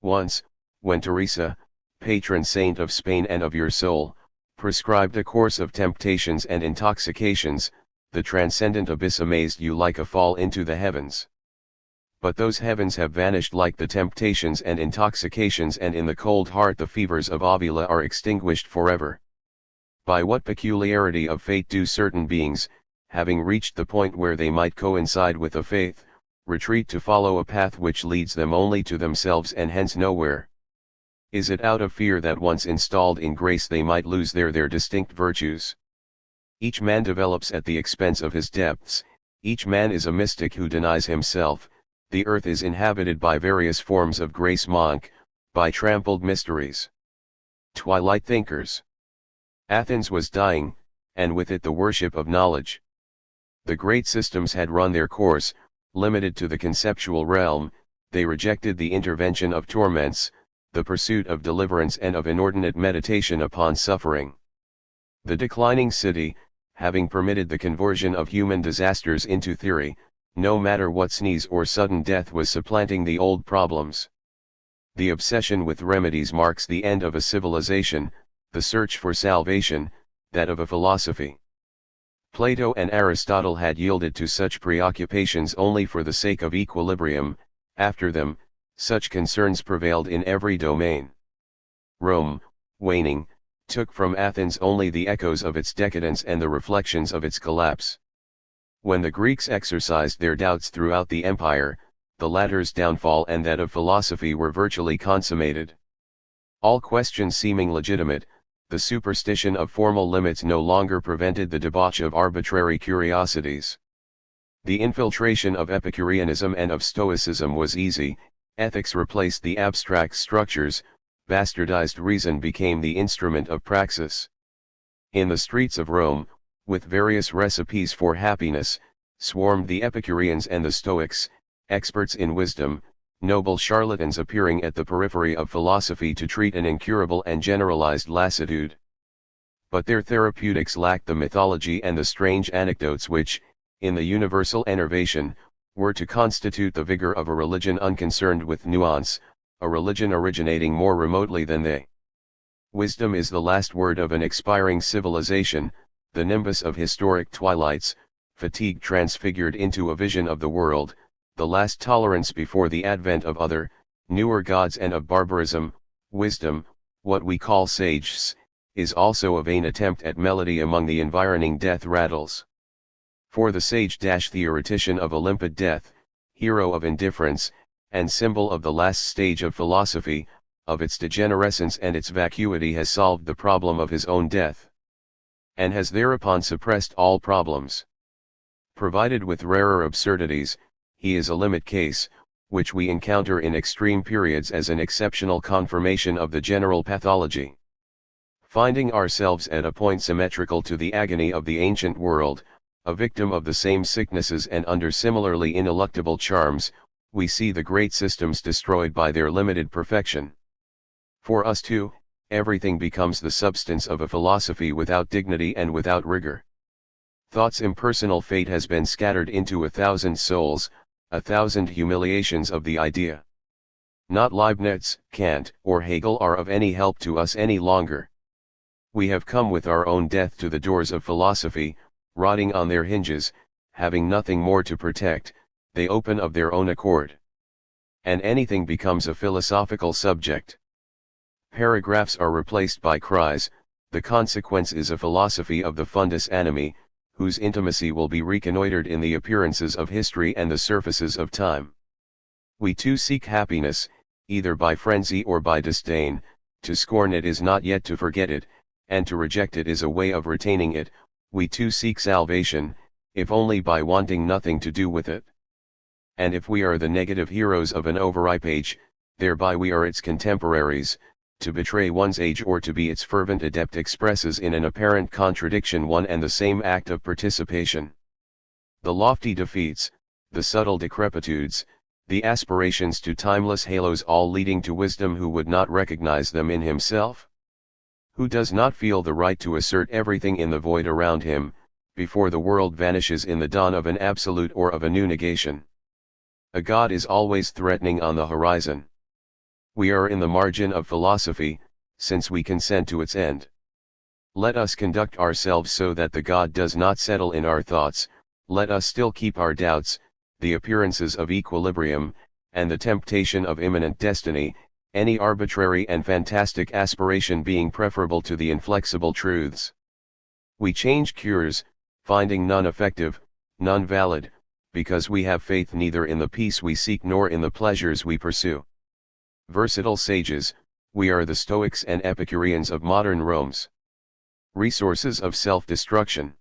Once, when Teresa, patron saint of Spain and of your soul, prescribed a course of temptations and intoxications, the transcendent abyss amazed you like a fall into the heavens. But those heavens have vanished like the temptations and intoxications, and in the cold heart the fevers of Avila are extinguished forever. By what peculiarity of fate do certain beings, having reached the point where they might coincide with a faith, retreat to follow a path which leads them only to themselves and hence nowhere? Is it out of fear that once installed in grace they might lose their distinct virtues? Each man develops at the expense of his depths, each man is a mystic who denies himself. The earth is inhabited by various forms of grace monk, by trampled mysteries. Twilight thinkers. Athens was dying, and with it the worship of knowledge. The great systems had run their course, limited to the conceptual realm. They rejected the intervention of torments, the pursuit of deliverance and of inordinate meditation upon suffering. The declining city, having permitted the conversion of human disasters into theory, no matter what sneeze or sudden death was supplanting the old problems. The obsession with remedies marks the end of a civilization, the search for salvation, that of a philosophy. Plato and Aristotle had yielded to such preoccupations only for the sake of equilibrium. After them, such concerns prevailed in every domain. Rome, waning, took from Athens only the echoes of its decadence and the reflections of its collapse. When the Greeks exercised their doubts throughout the empire, the latter's downfall and that of philosophy were virtually consummated. All questions seeming legitimate, the superstition of formal limits no longer prevented the debauch of arbitrary curiosities. The infiltration of Epicureanism and of Stoicism was easy, ethics replaced the abstract structures, bastardized reason became the instrument of praxis. In the streets of Rome, with various recipes for happiness, swarmed the Epicureans and the Stoics, experts in wisdom, noble charlatans appearing at the periphery of philosophy to treat an incurable and generalized lassitude. But their therapeutics lacked the mythology and the strange anecdotes which, in the universal enervation, were to constitute the vigor of a religion unconcerned with nuance, a religion originating more remotely than they. Wisdom is the last word of an expiring civilization, the nimbus of historic twilights, fatigue transfigured into a vision of the world, the last tolerance before the advent of other, newer gods and of barbarism. Wisdom, what we call sages, is also a vain attempt at melody among the environing death rattles. For the sage-theoretician of a limpid death, hero of indifference, and symbol of the last stage of philosophy, of its degenerescence and its vacuity, has solved the problem of his own death, and has thereupon suppressed all problems. Provided with rarer absurdities, he is a limit case, which we encounter in extreme periods as an exceptional confirmation of the general pathology. Finding ourselves at a point symmetrical to the agony of the ancient world, a victim of the same sicknesses and under similarly ineluctable charms, we see the great systems destroyed by their limited perfection. For us too, everything becomes the substance of a philosophy without dignity and without rigor. Thought's impersonal fate has been scattered into 1,000 souls, 1,000 humiliations of the idea. Not Leibniz, Kant, or Hegel are of any help to us any longer. We have come with our own death to the doors of philosophy, rotting on their hinges, having nothing more to protect, they open of their own accord. And anything becomes a philosophical subject. Paragraphs are replaced by cries, the consequence is a philosophy of the fundus animi, whose intimacy will be reconnoitered in the appearances of history and the surfaces of time. We too seek happiness, either by frenzy or by disdain. To scorn it is not yet to forget it, and to reject it is a way of retaining it. We too seek salvation, if only by wanting nothing to do with it. And if we are the negative heroes of an overripe age, thereby we are its contemporaries. To betray one's age or to be its fervent adept expresses in an apparent contradiction one and the same act of participation. The lofty defeats, the subtle decrepitudes, the aspirations to timeless halos, all leading to wisdom, who would not recognize them in himself? Who does not feel the right to assert everything in the void around him, before the world vanishes in the dawn of an absolute or of a new negation? A god is always threatening on the horizon. We are in the margin of philosophy, since we consent to its end. Let us conduct ourselves so that the god does not settle in our thoughts. Let us still keep our doubts, the appearances of equilibrium, and the temptation of imminent destiny, any arbitrary and fantastic aspiration being preferable to the inflexible truths. We change cures, finding none effective, none valid, because we have faith neither in the peace we seek nor in the pleasures we pursue. Versatile sages, we are the Stoics and Epicureans of modern Rome's resources of self-destruction.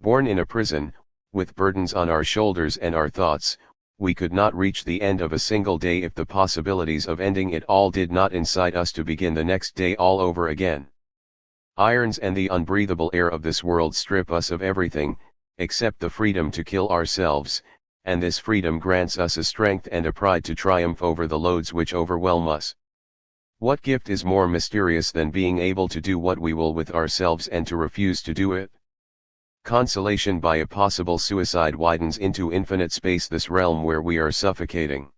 Born in a prison, with burdens on our shoulders and our thoughts, we could not reach the end of a single day if the possibilities of ending it all did not incite us to begin the next day all over again. Irons and the unbreathable air of this world strip us of everything, except the freedom to kill ourselves, and this freedom grants us a strength and a pride to triumph over the loads which overwhelm us. What gift is more mysterious than being able to do what we will with ourselves and to refuse to do it? Consolation by a possible suicide widens into infinite space this realm where we are suffocating.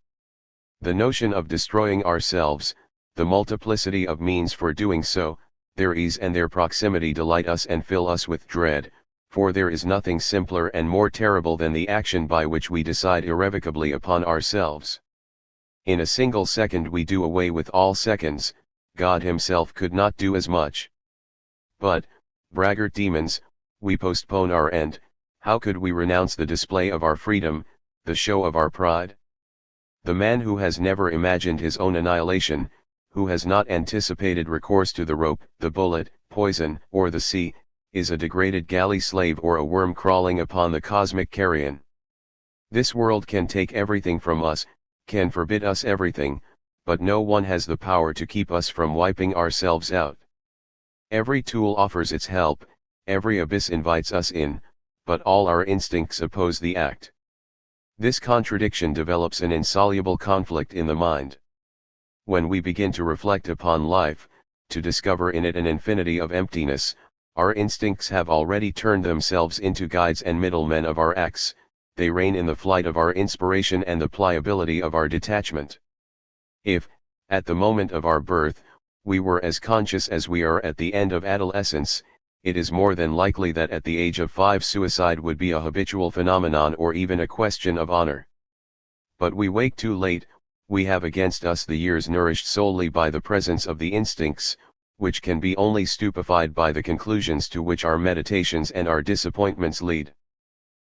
The notion of destroying ourselves, the multiplicity of means for doing so, their ease and their proximity delight us and fill us with dread, for there is nothing simpler and more terrible than the action by which we decide irrevocably upon ourselves. In a single second we do away with all seconds. God himself could not do as much. But, braggart demons, we postpone our end. How could we renounce the display of our freedom, the show of our pride? The man who has never imagined his own annihilation, who has not anticipated recourse to the rope, the bullet, poison, or the sea, is a degraded galley slave or a worm crawling upon the cosmic carrion. This world can take everything from us, can forbid us everything, but no one has the power to keep us from wiping ourselves out. Every tool offers its help, every abyss invites us in, but all our instincts oppose the act. This contradiction develops an insoluble conflict in the mind. When we begin to reflect upon life, to discover in it an infinity of emptiness, our instincts have already turned themselves into guides and middlemen of our acts, they reign in the flight of our inspiration and the pliability of our detachment. If, at the moment of our birth, we were as conscious as we are at the end of adolescence, it is more than likely that at the age of 5 suicide would be a habitual phenomenon or even a question of honor. But we wake too late, we have against us the years nourished solely by the presence of the instincts, which can be only stupefied by the conclusions to which our meditations and our disappointments lead.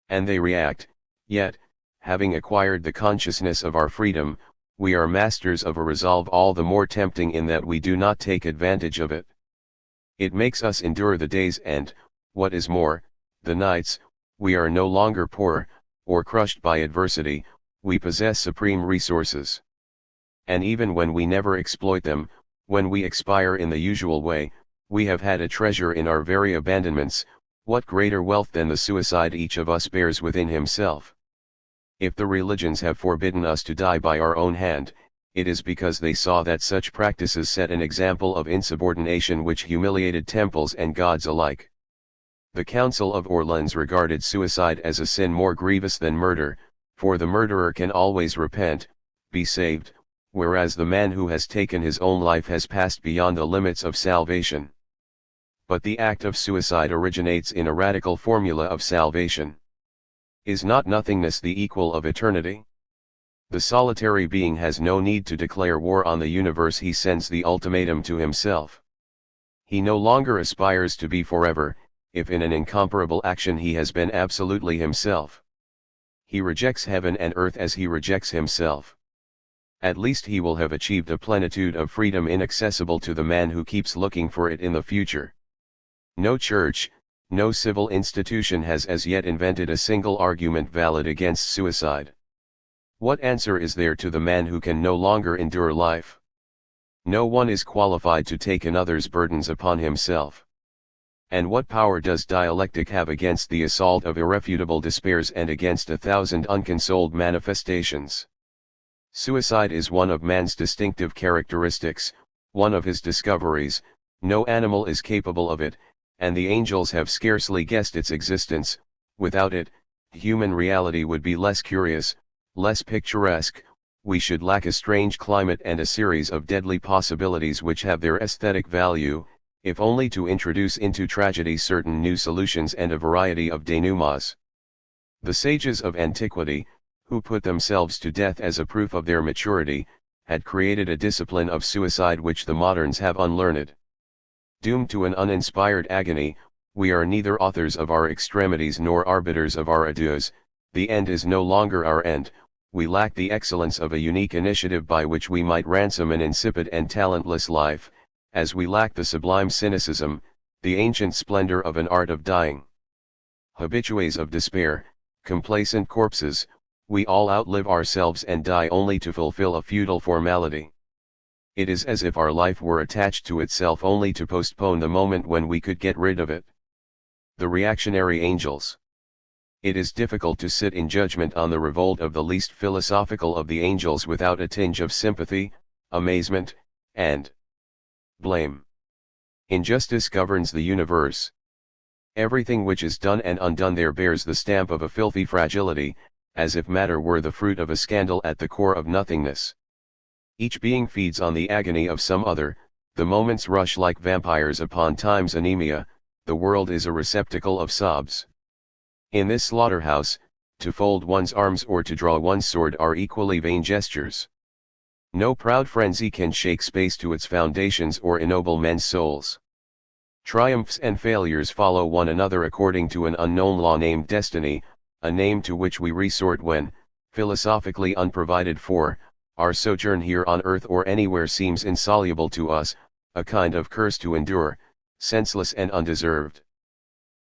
And they react, yet, having acquired the consciousness of our freedom, we are masters of a resolve all the more tempting in that we do not take advantage of it. It makes us endure the days and, what is more, the nights. We are no longer poor, or crushed by adversity, we possess supreme resources. And even when we never exploit them, when we expire in the usual way, we have had a treasure in our very abandonments. What greater wealth than the suicide each of us bears within himself? If the religions have forbidden us to die by our own hand, it is because they saw that such practices set an example of insubordination which humiliated temples and gods alike. The Council of Orleans regarded suicide as a sin more grievous than murder, for the murderer can always repent, be saved, whereas the man who has taken his own life has passed beyond the limits of salvation. But the act of suicide originates in a radical formula of salvation. Is not nothingness the equal of eternity? The solitary being has no need to declare war on the universe, he sends the ultimatum to himself. He no longer aspires to be forever, if in an incomparable action he has been absolutely himself. He rejects heaven and earth as he rejects himself. At least he will have achieved a plenitude of freedom inaccessible to the man who keeps looking for it in the future. No church, no civil institution has as yet invented a single argument valid against suicide. What answer is there to the man who can no longer endure life? No one is qualified to take another's burdens upon himself. And what power does dialectic have against the assault of irrefutable despairs and against 1,000 unconsoled manifestations? Suicide is one of man's distinctive characteristics, one of his discoveries. No animal is capable of it, and the angels have scarcely guessed its existence. Without it, human reality would be less curious, less picturesque. We should lack a strange climate and a series of deadly possibilities which have their aesthetic value, if only to introduce into tragedy certain new solutions and a variety of denouements. The sages of antiquity, who put themselves to death as a proof of their maturity, had created a discipline of suicide which the moderns have unlearned. Doomed to an uninspired agony, we are neither authors of our extremities nor arbiters of our adieus. The end is no longer our end. We lack the excellence of a unique initiative by which we might ransom an insipid and talentless life, as we lack the sublime cynicism, the ancient splendor of an art of dying. Habitués of despair, complacent corpses, we all outlive ourselves and die only to fulfill a futile formality. It is as if our life were attached to itself only to postpone the moment when we could get rid of it. The reactionary angels. It is difficult to sit in judgment on the revolt of the least philosophical of the angels without a tinge of sympathy, amazement, and blame. Injustice governs the universe. Everything which is done and undone there bears the stamp of a filthy fragility, as if matter were the fruit of a scandal at the core of nothingness. Each being feeds on the agony of some other, the moments rush like vampires upon time's anemia, the world is a receptacle of sobs. In this slaughterhouse, to fold one's arms or to draw one's sword are equally vain gestures. No proud frenzy can shake space to its foundations or ennoble men's souls. Triumphs and failures follow one another according to an unknown law named destiny, a name to which we resort when, philosophically unprovided for, our sojourn here on earth or anywhere seems insoluble to us, a kind of curse to endure, senseless and undeserved.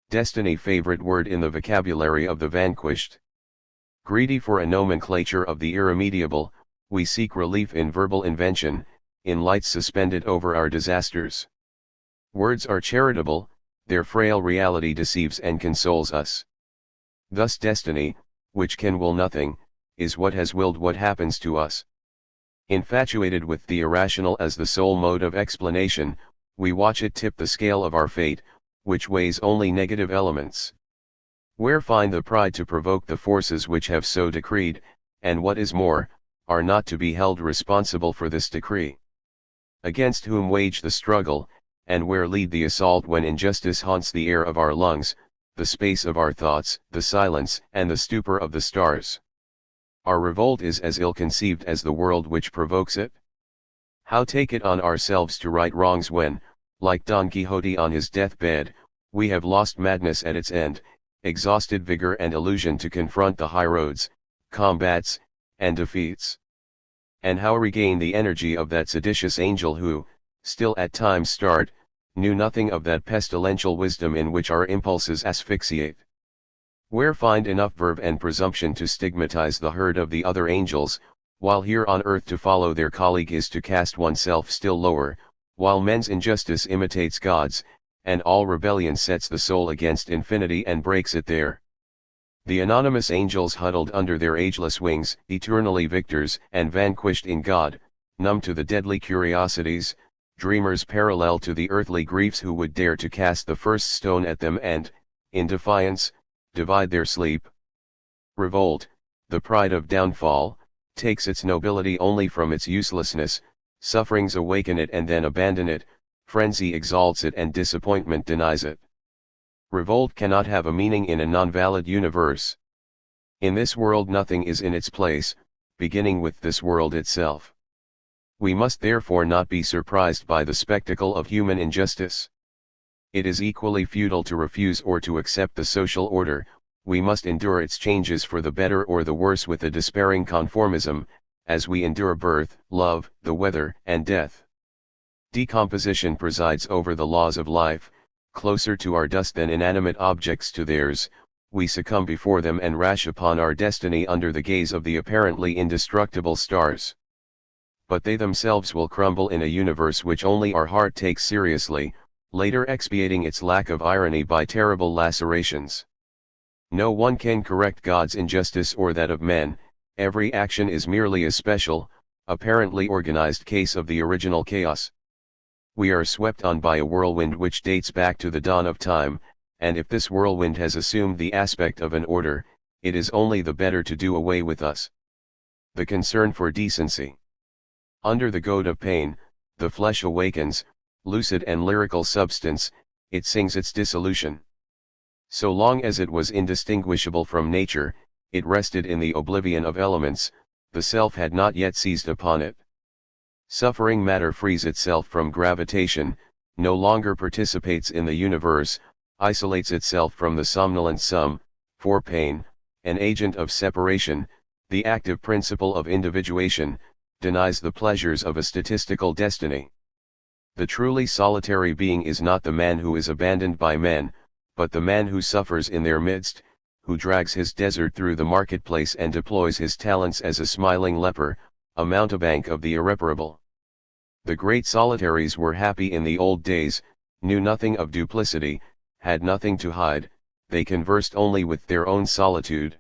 Destiny, favorite word in the vocabulary of the vanquished. Greedy for a nomenclature of the irremediable, we seek relief in verbal invention, in lights suspended over our disasters. Words are charitable, their frail reality deceives and consoles us. Thus destiny, which can will nothing, is what has willed what happens to us. Infatuated with the irrational as the sole mode of explanation, we watch it tip the scale of our fate, which weighs only negative elements. Where find the pride to provoke the forces which have so decreed, and what is more, are not to be held responsible for this decree? Against whom wage the struggle, and where lead the assault when injustice haunts the air of our lungs, the space of our thoughts, the silence and the stupor of the stars? Our revolt is as ill-conceived as the world which provokes it. How take it on ourselves to right wrongs when, like Don Quixote on his deathbed, we have lost madness at its end, exhausted vigor and illusion to confront the highroads, combats, and defeats? And how regain the energy of that seditious angel who, still at times start, knew nothing of that pestilential wisdom in which our impulses asphyxiate? Where find enough verve and presumption to stigmatize the herd of the other angels, while here on earth to follow their colleague is to cast oneself still lower, while men's injustice imitates God's, and all rebellion sets the soul against infinity and breaks it there? The anonymous angels huddled under their ageless wings, eternally victors and vanquished in God, numb to the deadly curiosities, dreamers parallel to the earthly griefs who would dare to cast the first stone at them and, in defiance, divide their sleep. Revolt, the pride of downfall, takes its nobility only from its uselessness, sufferings awaken it and then abandon it, frenzy exalts it and disappointment denies it. Revolt cannot have a meaning in a non-valid universe. In this world nothing is in its place, beginning with this world itself. We must therefore not be surprised by the spectacle of human injustice. It is equally futile to refuse or to accept the social order. We must endure its changes for the better or the worse with a despairing conformism, as we endure birth, love, the weather, and death. Decomposition presides over the laws of life, closer to our dust than inanimate objects to theirs. We succumb before them and rash upon our destiny under the gaze of the apparently indestructible stars. But they themselves will crumble in a universe which only our heart takes seriously, later expiating its lack of irony by terrible lacerations. No one can correct God's injustice or that of men. Every action is merely a special, apparently organized case of the original chaos. We are swept on by a whirlwind which dates back to the dawn of time, and if this whirlwind has assumed the aspect of an order, it is only the better to do away with us. The concern for decency. Under the goad of pain, the flesh awakens, lucid and lyrical substance, it sings its dissolution. So long as it was indistinguishable from nature, it rested in the oblivion of elements, the self had not yet seized upon it. Suffering matter frees itself from gravitation, no longer participates in the universe, isolates itself from the somnolent sum, for pain, an agent of separation, the active principle of individuation, denies the pleasures of a statistical destiny. The truly solitary being is not the man who is abandoned by men, but the man who suffers in their midst, who drags his desert through the marketplace and deploys his talents as a smiling leper, a mountebank of the irreparable. The great solitaries were happy in the old days, knew nothing of duplicity, had nothing to hide, they conversed only with their own solitude.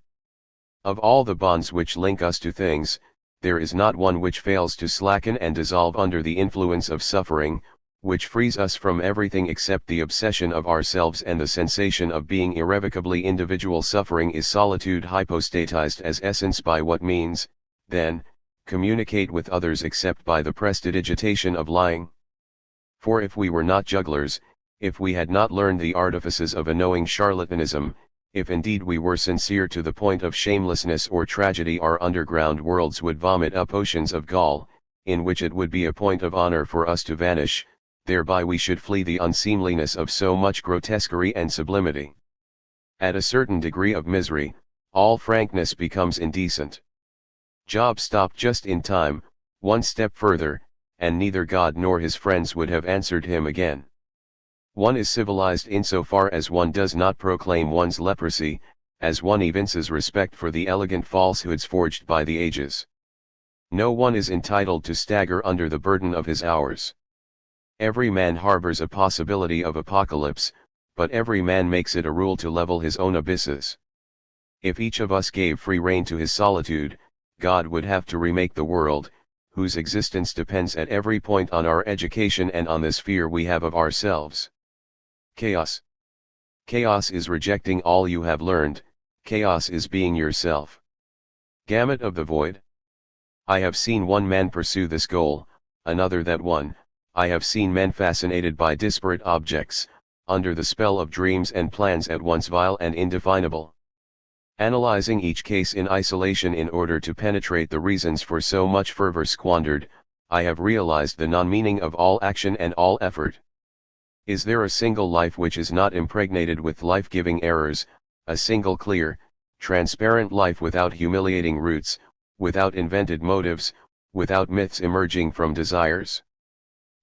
Of all the bonds which link us to things, there is not one which fails to slacken and dissolve under the influence of suffering, which frees us from everything except the obsession of ourselves and the sensation of being irrevocably individual. Suffering is solitude hypostatized as essence. By what means, then, communicate with others except by the prestidigitation of lying? For if we were not jugglers, if we had not learned the artifices of a knowing charlatanism, if indeed we were sincere to the point of shamelessness or tragedy, our underground worlds would vomit up oceans of gall, in which it would be a point of honor for us to vanish, thereby we should flee the unseemliness of so much grotesquerie and sublimity. At a certain degree of misery, all frankness becomes indecent. Job stopped just in time, one step further, and neither God nor his friends would have answered him again. One is civilized insofar as one does not proclaim one's leprosy, as one evinces respect for the elegant falsehoods forged by the ages. No one is entitled to stagger under the burden of his hours. Every man harbors a possibility of apocalypse, but every man makes it a rule to level his own abysses. If each of us gave free rein to his solitude, God would have to remake the world, whose existence depends at every point on our education and on this fear we have of ourselves. Chaos. Chaos is rejecting all you have learned, chaos is being yourself. Gamut of the void. I have seen one man pursue this goal, another that one. I have seen men fascinated by disparate objects, under the spell of dreams and plans at once vile and indefinable. Analyzing each case in isolation in order to penetrate the reasons for so much fervor squandered, I have realized the non-meaning of all action and all effort. Is there a single life which is not impregnated with life-giving errors, a single clear, transparent life without humiliating roots, without invented motives, without myths emerging from desires?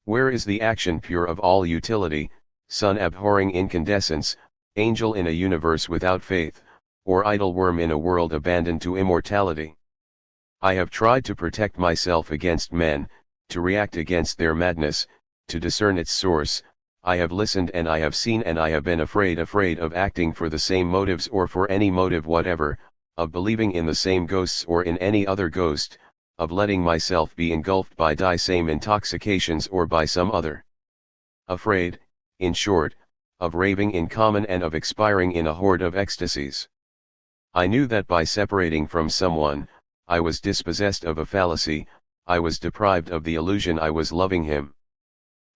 Where is the action pure of all utility, sun abhorring incandescence, angel in a universe without faith, or idle worm in a world abandoned to immortality? I have tried to protect myself against men, to react against their madness, to discern its source. I have listened and I have seen and I have been afraid of acting for the same motives or for any motive whatever, of believing in the same ghosts or in any other ghost, of letting myself be engulfed by die same intoxications or by some other. Afraid, in short, of raving in common and of expiring in a horde of ecstasies. I knew that by separating from someone, I was dispossessed of a fallacy, I was deprived of the illusion I was loving him.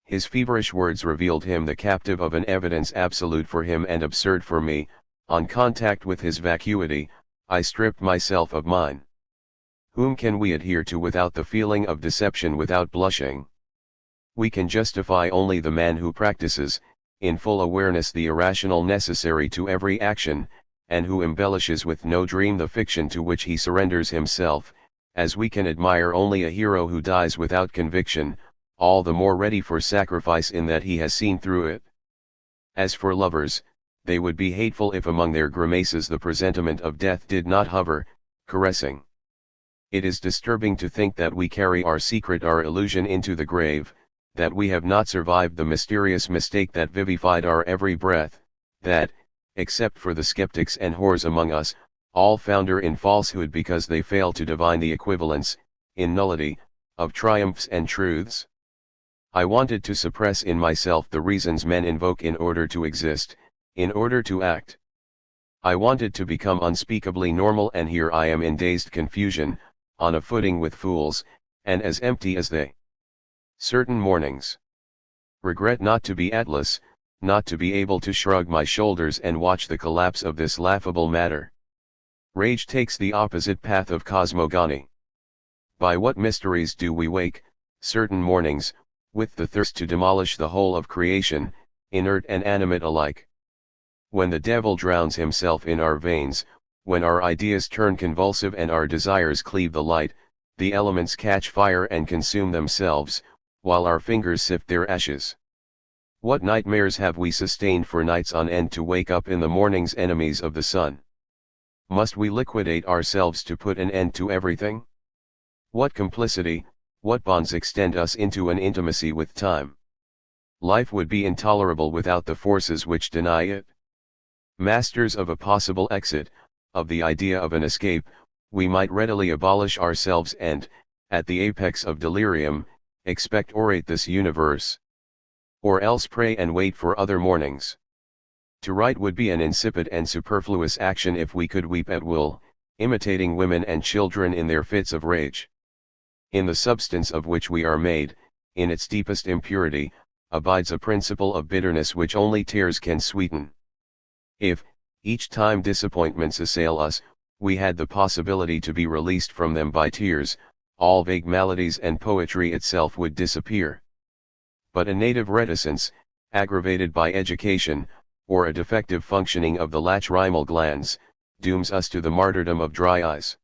His feverish words revealed him the captive of an evidence absolute for him and absurd for me. On contact with his vacuity, I stripped myself of mine. Whom can we adhere to without the feeling of deception, without blushing? We can justify only the man who practices, in full awareness, the irrational necessary to every action, and who embellishes with no dream the fiction to which he surrenders himself, as we can admire only a hero who dies without conviction, all the more ready for sacrifice in that he has seen through it. As for lovers, they would be hateful if among their grimaces the presentiment of death did not hover, caressing. It is disturbing to think that we carry our secret, our illusion into the grave, that we have not survived the mysterious mistake that vivified our every breath, that, except for the skeptics and whores among us, all founder in falsehood because they fail to divine the equivalence, in nullity, of triumphs and truths. I wanted to suppress in myself the reasons men invoke in order to exist, in order to act. I wanted to become unspeakably normal, and here I am in dazed confusion, on a footing with fools, and as empty as they. Certain mornings. Regret not to be Atlas, not to be able to shrug my shoulders and watch the collapse of this laughable matter. Rage takes the opposite path of cosmogony. By what mysteries do we wake, certain mornings, with the thirst to demolish the whole of creation, inert and animate alike? When the devil drowns himself in our veins, when our ideas turn convulsive and our desires cleave the light, the elements catch fire and consume themselves, while our fingers sift their ashes. What nightmares have we sustained for nights on end to wake up in the mornings enemies of the sun? Must we liquidate ourselves to put an end to everything? What complicity, what bonds extend us into an intimacy with time? Life would be intolerable without the forces which deny it. Masters of a possible exit, of the idea of an escape, we might readily abolish ourselves and, at the apex of delirium, expect orate this universe. Or else pray and wait for other mornings. To write would be an insipid and superfluous action if we could weep at will, imitating women and children in their fits of rage. In the substance of which we are made, in its deepest impurity, abides a principle of bitterness which only tears can sweeten. If, each time disappointments assail us, we had the possibility to be released from them by tears, all vague maladies and poetry itself would disappear. But a native reticence, aggravated by education, or a defective functioning of the lachrymal glands, dooms us to the martyrdom of dry eyes.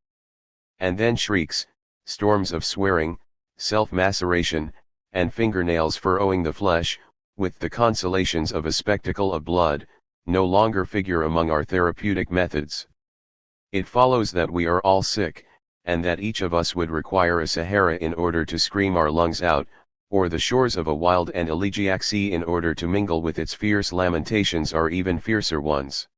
And then shrieks, storms of swearing, self-maceration, and fingernails furrowing the flesh, with the consolations of a spectacle of blood, no longer figure among our therapeutic methods. It follows that we are all sick, and that each of us would require a Sahara in order to scream our lungs out, or the shores of a wild and elegiac sea in order to mingle with its fierce lamentations or even fiercer ones.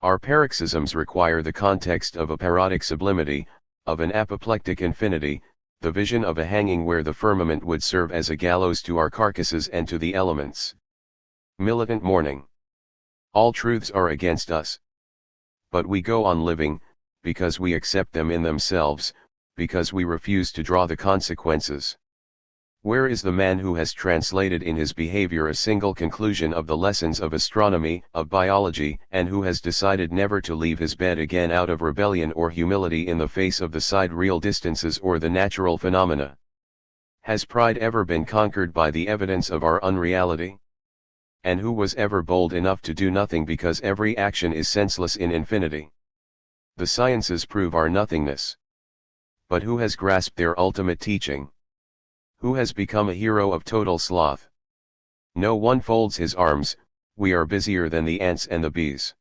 Our paroxysms require the context of a parodic sublimity, of an apoplectic infinity, the vision of a hanging where the firmament would serve as a gallows to our carcasses and to the elements. Militant mourning. All truths are against us. But we go on living, because we accept them in themselves, because we refuse to draw the consequences. Where is the man who has translated in his behavior a single conclusion of the lessons of astronomy, of biology, and who has decided never to leave his bed again out of rebellion or humility in the face of the sidereal distances or the natural phenomena? Has pride ever been conquered by the evidence of our unreality? And who was ever bold enough to do nothing because every action is senseless in infinity? The sciences prove our nothingness. But who has grasped their ultimate teaching? Who has become a hero of total sloth? No one folds his arms, we are busier than the ants and the bees.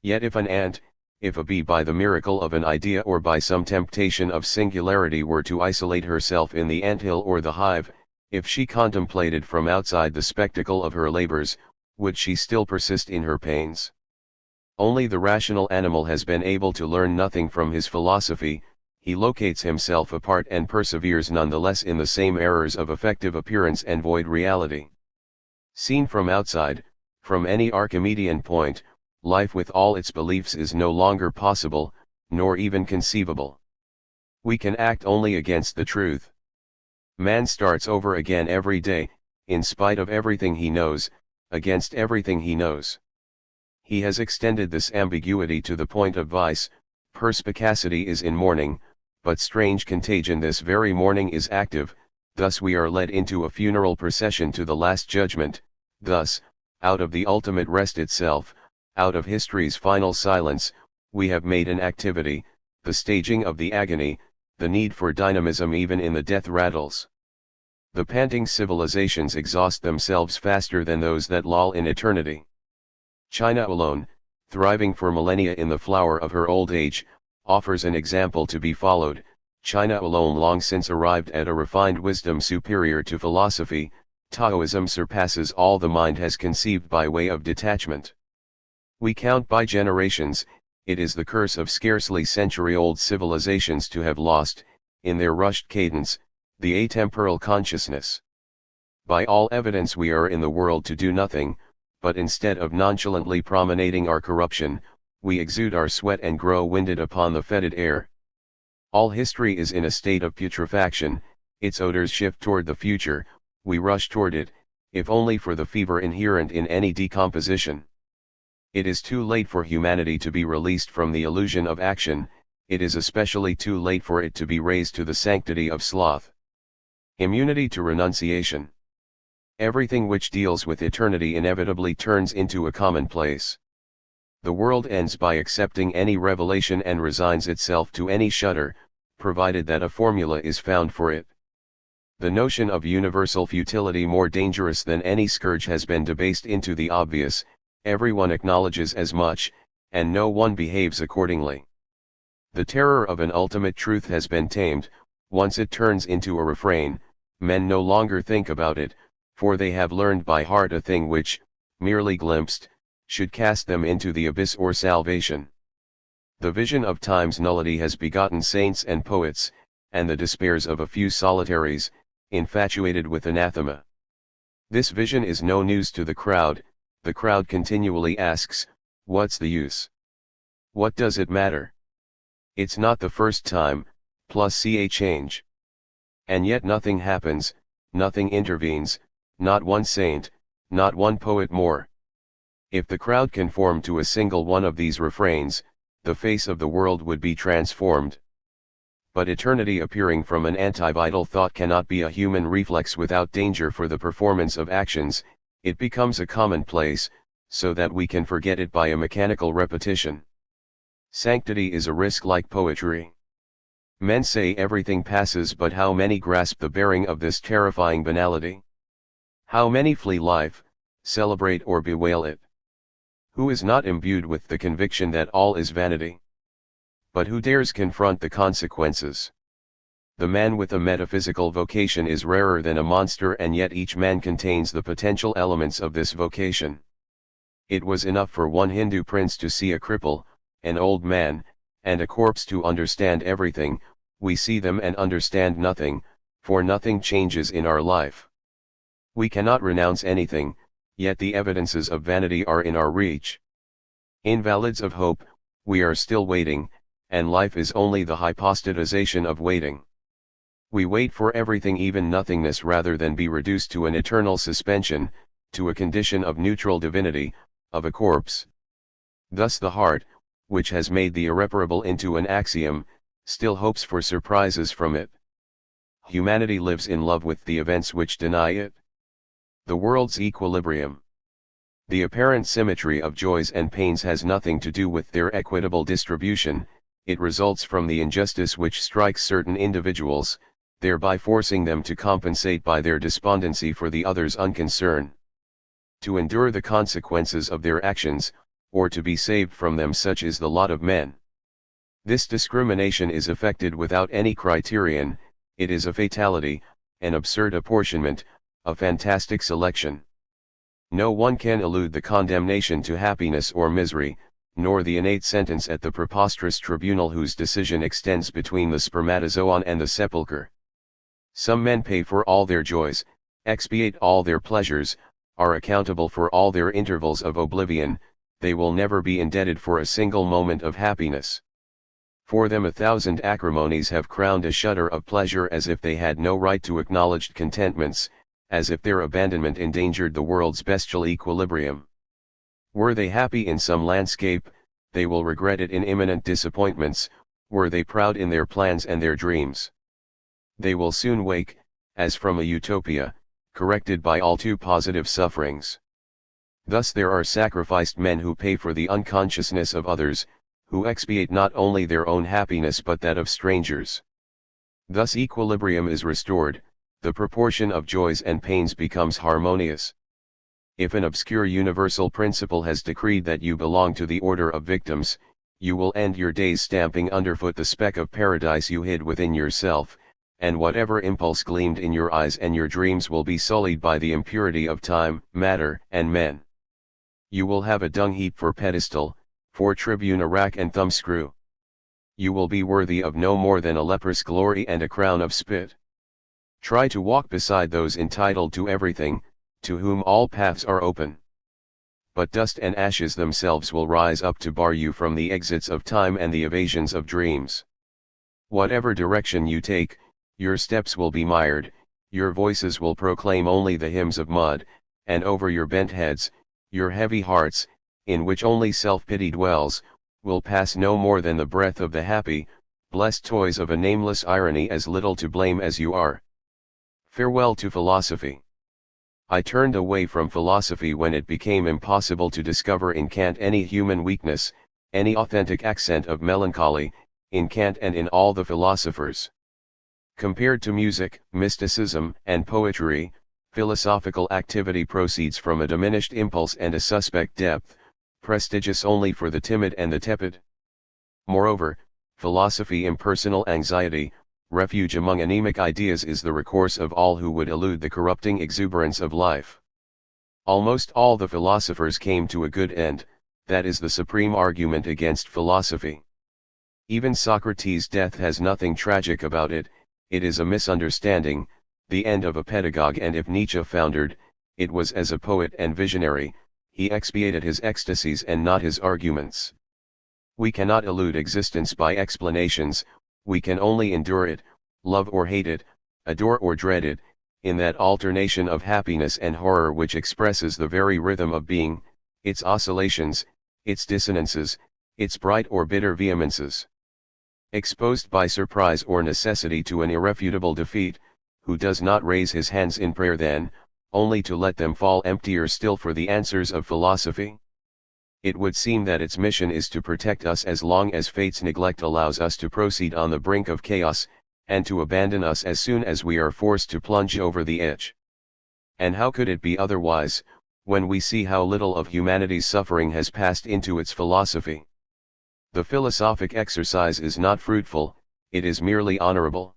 Yet if an ant, if a bee by the miracle of an idea or by some temptation of singularity were to isolate herself in the anthill or the hive, if she contemplated from outside the spectacle of her labors, would she still persist in her pains? Only the rational animal has been able to learn nothing from his philosophy. He locates himself apart and perseveres nonetheless in the same errors of effective appearance and void reality. Seen from outside, from any Archimedean point, life with all its beliefs is no longer possible, nor even conceivable. We can act only against the truth. Man starts over again every day, in spite of everything he knows, against everything he knows. He has extended this ambiguity to the point of vice. Perspicacity is in mourning, but strange contagion this very morning is active. Thus we are led into a funeral procession to the last judgment. Thus, out of the ultimate rest itself, out of history's final silence, we have made an activity, the staging of the agony, the need for dynamism even in the death rattles. The panting civilizations exhaust themselves faster than those that loll in eternity. China alone, thriving for millennia in the flower of her old age, offers an example to be followed. China alone long since arrived at a refined wisdom superior to philosophy. Taoism surpasses all the mind has conceived by way of detachment. We count by generations. It is the curse of scarcely century-old civilizations to have lost, in their rushed cadence, the atemporal consciousness. By all evidence we are in the world to do nothing, but instead of nonchalantly promenading our corruption, we exude our sweat and grow winded upon the fetid air. All history is in a state of putrefaction, its odors shift toward the future, we rush toward it, if only for the fever inherent in any decomposition. It is too late for humanity to be released from the illusion of action, it is especially too late for it to be raised to the sanctity of sloth. Immunity to renunciation. Everything which deals with eternity inevitably turns into a commonplace. The world ends by accepting any revelation and resigns itself to any shudder, provided that a formula is found for it. The notion of universal futility, more dangerous than any scourge, has been debased into the obvious. Everyone acknowledges as much, and no one behaves accordingly. The terror of an ultimate truth has been tamed. Once it turns into a refrain, men no longer think about it, for they have learned by heart a thing which, merely glimpsed, should cast them into the abyss or salvation. The vision of time's nullity has begotten saints and poets, and the despairs of a few solitaries, infatuated with anathema. This vision is no news to the crowd continually asks, what's the use? What does it matter? It's not the first time, plus see a change. And yet nothing happens, nothing intervenes, not one saint, not one poet more. If the crowd conformed to a single one of these refrains, the face of the world would be transformed. But eternity appearing from an anti-vital thought cannot be a human reflex without danger for the performance of actions. It becomes a commonplace, so that we can forget it by a mechanical repetition. Sanctity is a risk like poetry. Men say everything passes, but how many grasp the bearing of this terrifying banality? How many flee life, celebrate or bewail it? Who is not imbued with the conviction that all is vanity? But who dares confront the consequences? The man with a metaphysical vocation is rarer than a monster, and yet each man contains the potential elements of this vocation. It was enough for one Hindu prince to see a cripple, an old man, and a corpse to understand everything. We see them and understand nothing, for nothing changes in our life. We cannot renounce anything, yet the evidences of vanity are in our reach. Invalids of hope, we are still waiting, and life is only the hypostatization of waiting. We wait for everything, even nothingness, rather than be reduced to an eternal suspension, to a condition of neutral divinity, of a corpse. Thus the heart, which has made the irreparable into an axiom, still hopes for surprises from it. Humanity lives in love with the events which deny it. The world's equilibrium. The apparent symmetry of joys and pains has nothing to do with their equitable distribution, it results from the injustice which strikes certain individuals, thereby forcing them to compensate by their despondency for the others' unconcern. To endure the consequences of their actions, or to be saved from them, such is the lot of men. This discrimination is effected without any criterion, it is a fatality, an absurd apportionment, a fantastic selection. No one can elude the condemnation to happiness or misery, nor the innate sentence at the preposterous tribunal whose decision extends between the spermatozoon and the sepulchre. Some men pay for all their joys, expiate all their pleasures, are accountable for all their intervals of oblivion, they will never be indebted for a single moment of happiness. For them 1,000 acrimonies have crowned a shudder of pleasure, as if they had no right to acknowledged contentments, as if their abandonment endangered the world's bestial equilibrium. Were they happy in some landscape, they will regret it in imminent disappointments. Were they proud in their plans and their dreams, they will soon wake, as from a utopia, corrected by all too positive sufferings. Thus there are sacrificed men who pay for the unconsciousness of others, who expiate not only their own happiness but that of strangers. Thus equilibrium is restored, the proportion of joys and pains becomes harmonious. If an obscure universal principle has decreed that you belong to the order of victims, you will end your days stamping underfoot the speck of paradise you hid within yourself, and whatever impulse gleamed in your eyes and your dreams will be sullied by the impurity of time, matter, and men. You will have a dung heap for pedestal, for tribune, a rack and thumbscrew. You will be worthy of no more than a leper's glory and a crown of spit. Try to walk beside those entitled to everything, to whom all paths are open. But dust and ashes themselves will rise up to bar you from the exits of time and the evasions of dreams. Whatever direction you take, your steps will be mired, your voices will proclaim only the hymns of mud, and over your bent heads, your heavy hearts, in which only self-pity dwells, will pass no more than the breath of the happy, blessed toys of a nameless irony, as little to blame as you are. Farewell to philosophy. I turned away from philosophy when it became impossible to discover in Kant any human weakness, any authentic accent of melancholy, in Kant and in all the philosophers. Compared to music, mysticism, and poetry, philosophical activity proceeds from a diminished impulse and a suspect depth, prestigious only for the timid and the tepid. Moreover, philosophy, impersonal anxiety, refuge among anemic ideas, is the recourse of all who would elude the corrupting exuberance of life. Almost all the philosophers came to a good end, that is the supreme argument against philosophy. Even Socrates' death has nothing tragic about it, it is a misunderstanding, the end of a pedagogue, and if Nietzsche foundered, it was as a poet and visionary, he expiated his ecstasies and not his arguments. We cannot elude existence by explanations, we can only endure it, love or hate it, adore or dread it, in that alternation of happiness and horror which expresses the very rhythm of being, its oscillations, its dissonances, its bright or bitter vehemences. Exposed by surprise or necessity to an irrefutable defeat, who does not raise his hands in prayer then, only to let them fall emptier still for the answers of philosophy? It would seem that its mission is to protect us as long as fate's neglect allows us to proceed on the brink of chaos, and to abandon us as soon as we are forced to plunge over the edge. And how could it be otherwise, when we see how little of humanity's suffering has passed into its philosophy. The philosophic exercise is not fruitful, it is merely honorable.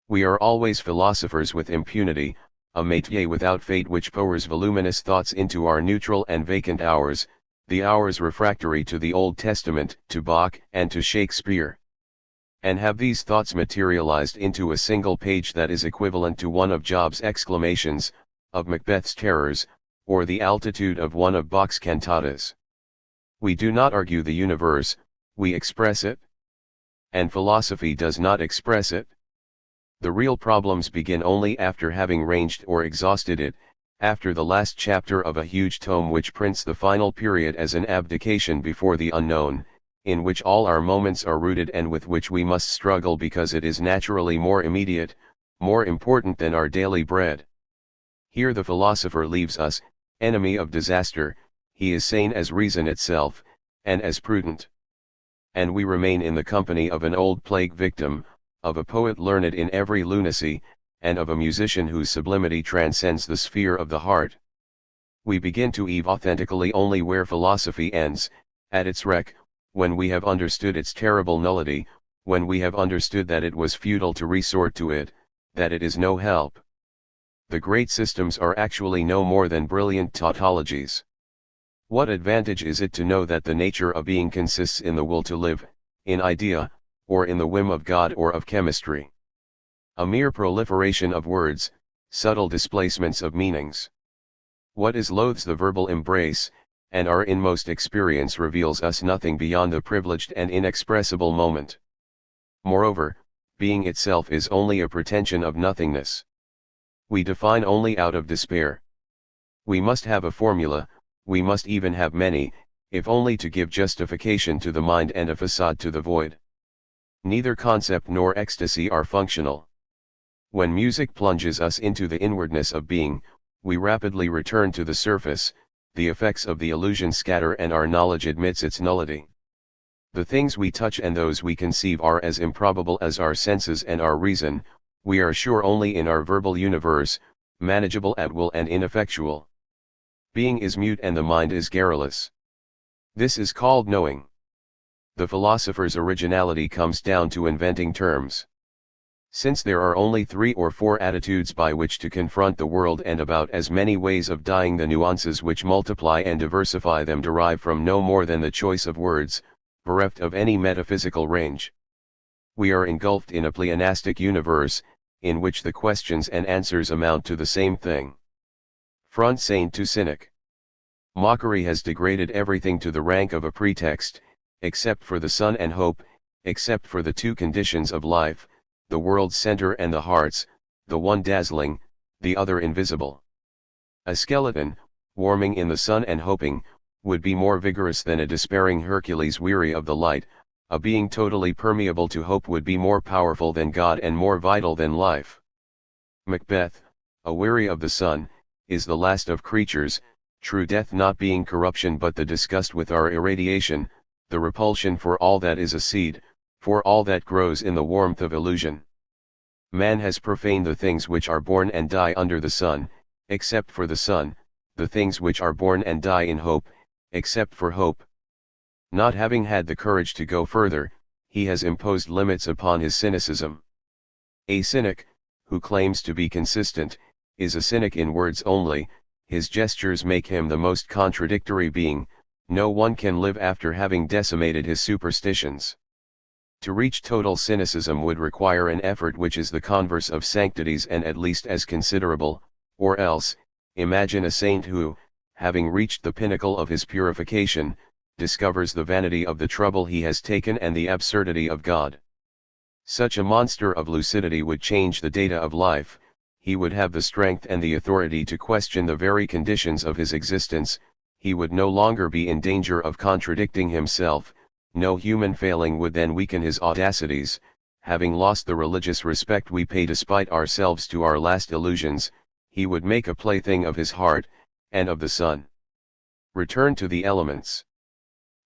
We are always philosophers with impunity, a métier without fate which pours voluminous thoughts into our neutral and vacant hours, the hours refractory to the Old Testament, to Bach and to Shakespeare. And have these thoughts materialized into a single page that is equivalent to one of Job's exclamations, of Macbeth's terrors, or the altitude of one of Bach's cantatas. We do not argue the universe, we express it. And philosophy does not express it. The real problems begin only after having ranged or exhausted it, after the last chapter of a huge tome which prints the final period as an abdication before the unknown, in which all our moments are rooted and with which we must struggle because it is naturally more immediate, more important than our daily bread. Here the philosopher leaves us, enemy of disaster, he is sane as reason itself, and as prudent. And we remain in the company of an old plague victim, of a poet learned in every lunacy, and of a musician whose sublimity transcends the sphere of the heart. We begin to eve authentically only where philosophy ends, at its wreck, when we have understood its terrible nullity, when we have understood that it was futile to resort to it, that it is no help. The great systems are actually no more than brilliant tautologies. What advantage is it to know that the nature of being consists in the will to live, in idea, or in the whim of God or of chemistry? A mere proliferation of words, subtle displacements of meanings. What is loathes the verbal embrace, and our inmost experience reveals us nothing beyond the privileged and inexpressible moment. Moreover, being itself is only a pretension of nothingness. We define only out of despair. We must have a formula, we must even have many, if only to give justification to the mind and a facade to the void. Neither concept nor ecstasy are functional. When music plunges us into the inwardness of being, we rapidly return to the surface, the effects of the illusion scatter and our knowledge admits its nullity. The things we touch and those we conceive are as improbable as our senses and our reason, we are sure only in our verbal universe, manageable at will and ineffectual. Being is mute and the mind is garrulous. This is called knowing. The philosopher's originality comes down to inventing terms. Since there are only 3 or 4 attitudes by which to confront the world and about as many ways of dying, the nuances which multiply and diversify them derive from no more than the choice of words, bereft of any metaphysical range. We are engulfed in a pleonastic universe, in which the questions and answers amount to the same thing. Front saint to cynic. Mockery has degraded everything to the rank of a pretext, except for the sun and hope, except for the 2 conditions of life, the world's center and the heart's, the one dazzling, the other invisible. A skeleton, warming in the sun and hoping, would be more vigorous than a despairing Hercules weary of the light. A being totally permeable to hope would be more powerful than God and more vital than life. Macbeth, aweary of the sun, is the last of creatures, true death not being corruption but the disgust with our irradiation, the repulsion for all that is a seed, for all that grows in the warmth of illusion. Man has profaned the things which are born and die under the sun, except for the sun, the things which are born and die in hope, except for hope. Not having had the courage to go further, he has imposed limits upon his cynicism. A cynic, who claims to be consistent, is a cynic in words only, his gestures make him the most contradictory being. No one can live after having decimated his superstitions. To reach total cynicism would require an effort which is the converse of sanctities and at least as considerable, or else, imagine a saint who, having reached the pinnacle of his purification, discovers the vanity of the trouble he has taken and the absurdity of God. Such a monster of lucidity would change the data of life, he would have the strength and the authority to question the very conditions of his existence, he would no longer be in danger of contradicting himself, no human failing would then weaken his audacities. Having lost the religious respect we pay despite ourselves to our last illusions, he would make a plaything of his heart, and of the sun. Return to the elements.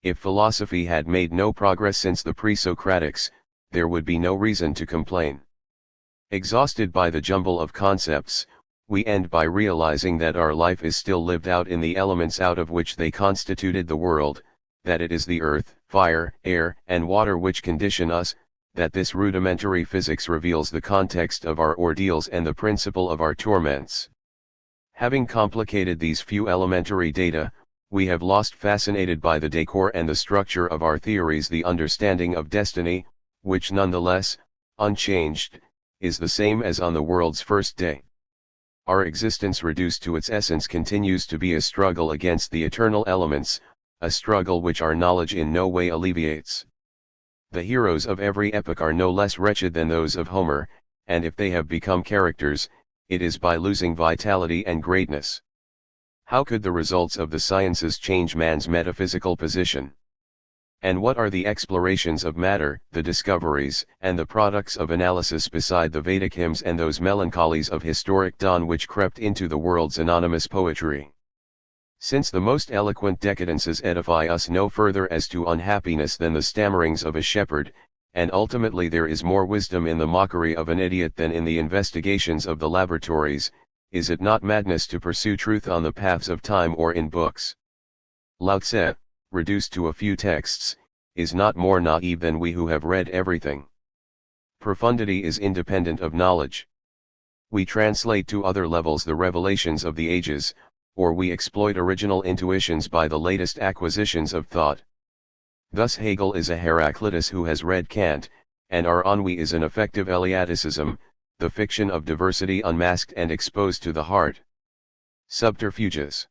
If philosophy had made no progress since the pre-Socratics, there would be no reason to complain. Exhausted by the jumble of concepts, we end by realizing that our life is still lived out in the elements out of which they constituted the world, that it is the earth, fire, air, and water which condition us, that this rudimentary physics reveals the context of our ordeals and the principle of our torments. Having complicated these few elementary data, we have lost, fascinated by the decor and the structure of our theories, the understanding of destiny, which nonetheless, unchanged, is the same as on the world's first day. Our existence reduced to its essence continues to be a struggle against the eternal elements, a struggle which our knowledge in no way alleviates. The heroes of every epoch are no less wretched than those of Homer, and if they have become characters, it is by losing vitality and greatness. How could the results of the sciences change man's metaphysical position? And what are the explorations of matter, the discoveries, and the products of analysis beside the Vedic hymns and those melancholies of historic dawn which crept into the world's anonymous poetry? Since the most eloquent decadences edify us no further as to unhappiness than the stammerings of a shepherd, and ultimately there is more wisdom in the mockery of an idiot than in the investigations of the laboratories, is it not madness to pursue truth on the paths of time or in books? Lao Tse, reduced to a few texts, is not more naive than we who have read everything. Profundity is independent of knowledge. We translate to other levels the revelations of the ages, or we exploit original intuitions by the latest acquisitions of thought. Thus Hegel is a Heraclitus who has read Kant, and our ennui is an effective Eleaticism, the fiction of diversity unmasked and exposed to the heart. Subterfuges.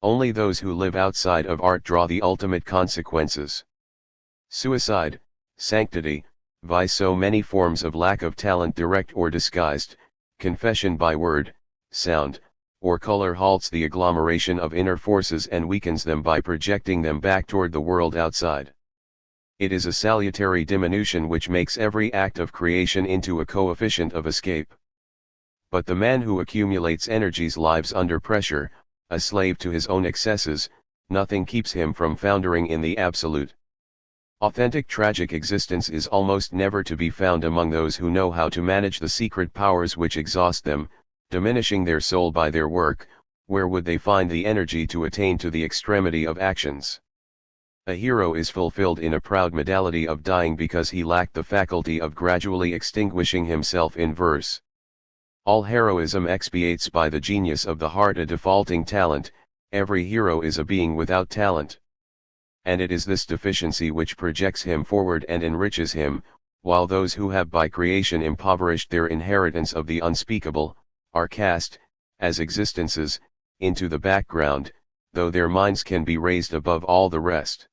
Only those who live outside of art draw the ultimate consequences. Suicide, sanctity, vice, so many forms of lack of talent, direct or disguised, confession by word, sound, or color halts the agglomeration of inner forces and weakens them by projecting them back toward the world outside. It is a salutary diminution which makes every act of creation into a coefficient of escape. But the man who accumulates energies lives under pressure, a slave to his own excesses, nothing keeps him from foundering in the absolute. Authentic tragic existence is almost never to be found among those who know how to manage the secret powers which exhaust them, diminishing their soul by their work. Where would they find the energy to attain to the extremity of actions? A hero is fulfilled in a proud modality of dying because he lacked the faculty of gradually extinguishing himself in verse. All heroism expiates by the genius of the heart a defaulting talent. Every hero is a being without talent. And it is this deficiency which projects him forward and enriches him, while those who have by creation impoverished their inheritance of the unspeakable, are cast, as existences, into the background, though their minds can be raised above all the rest.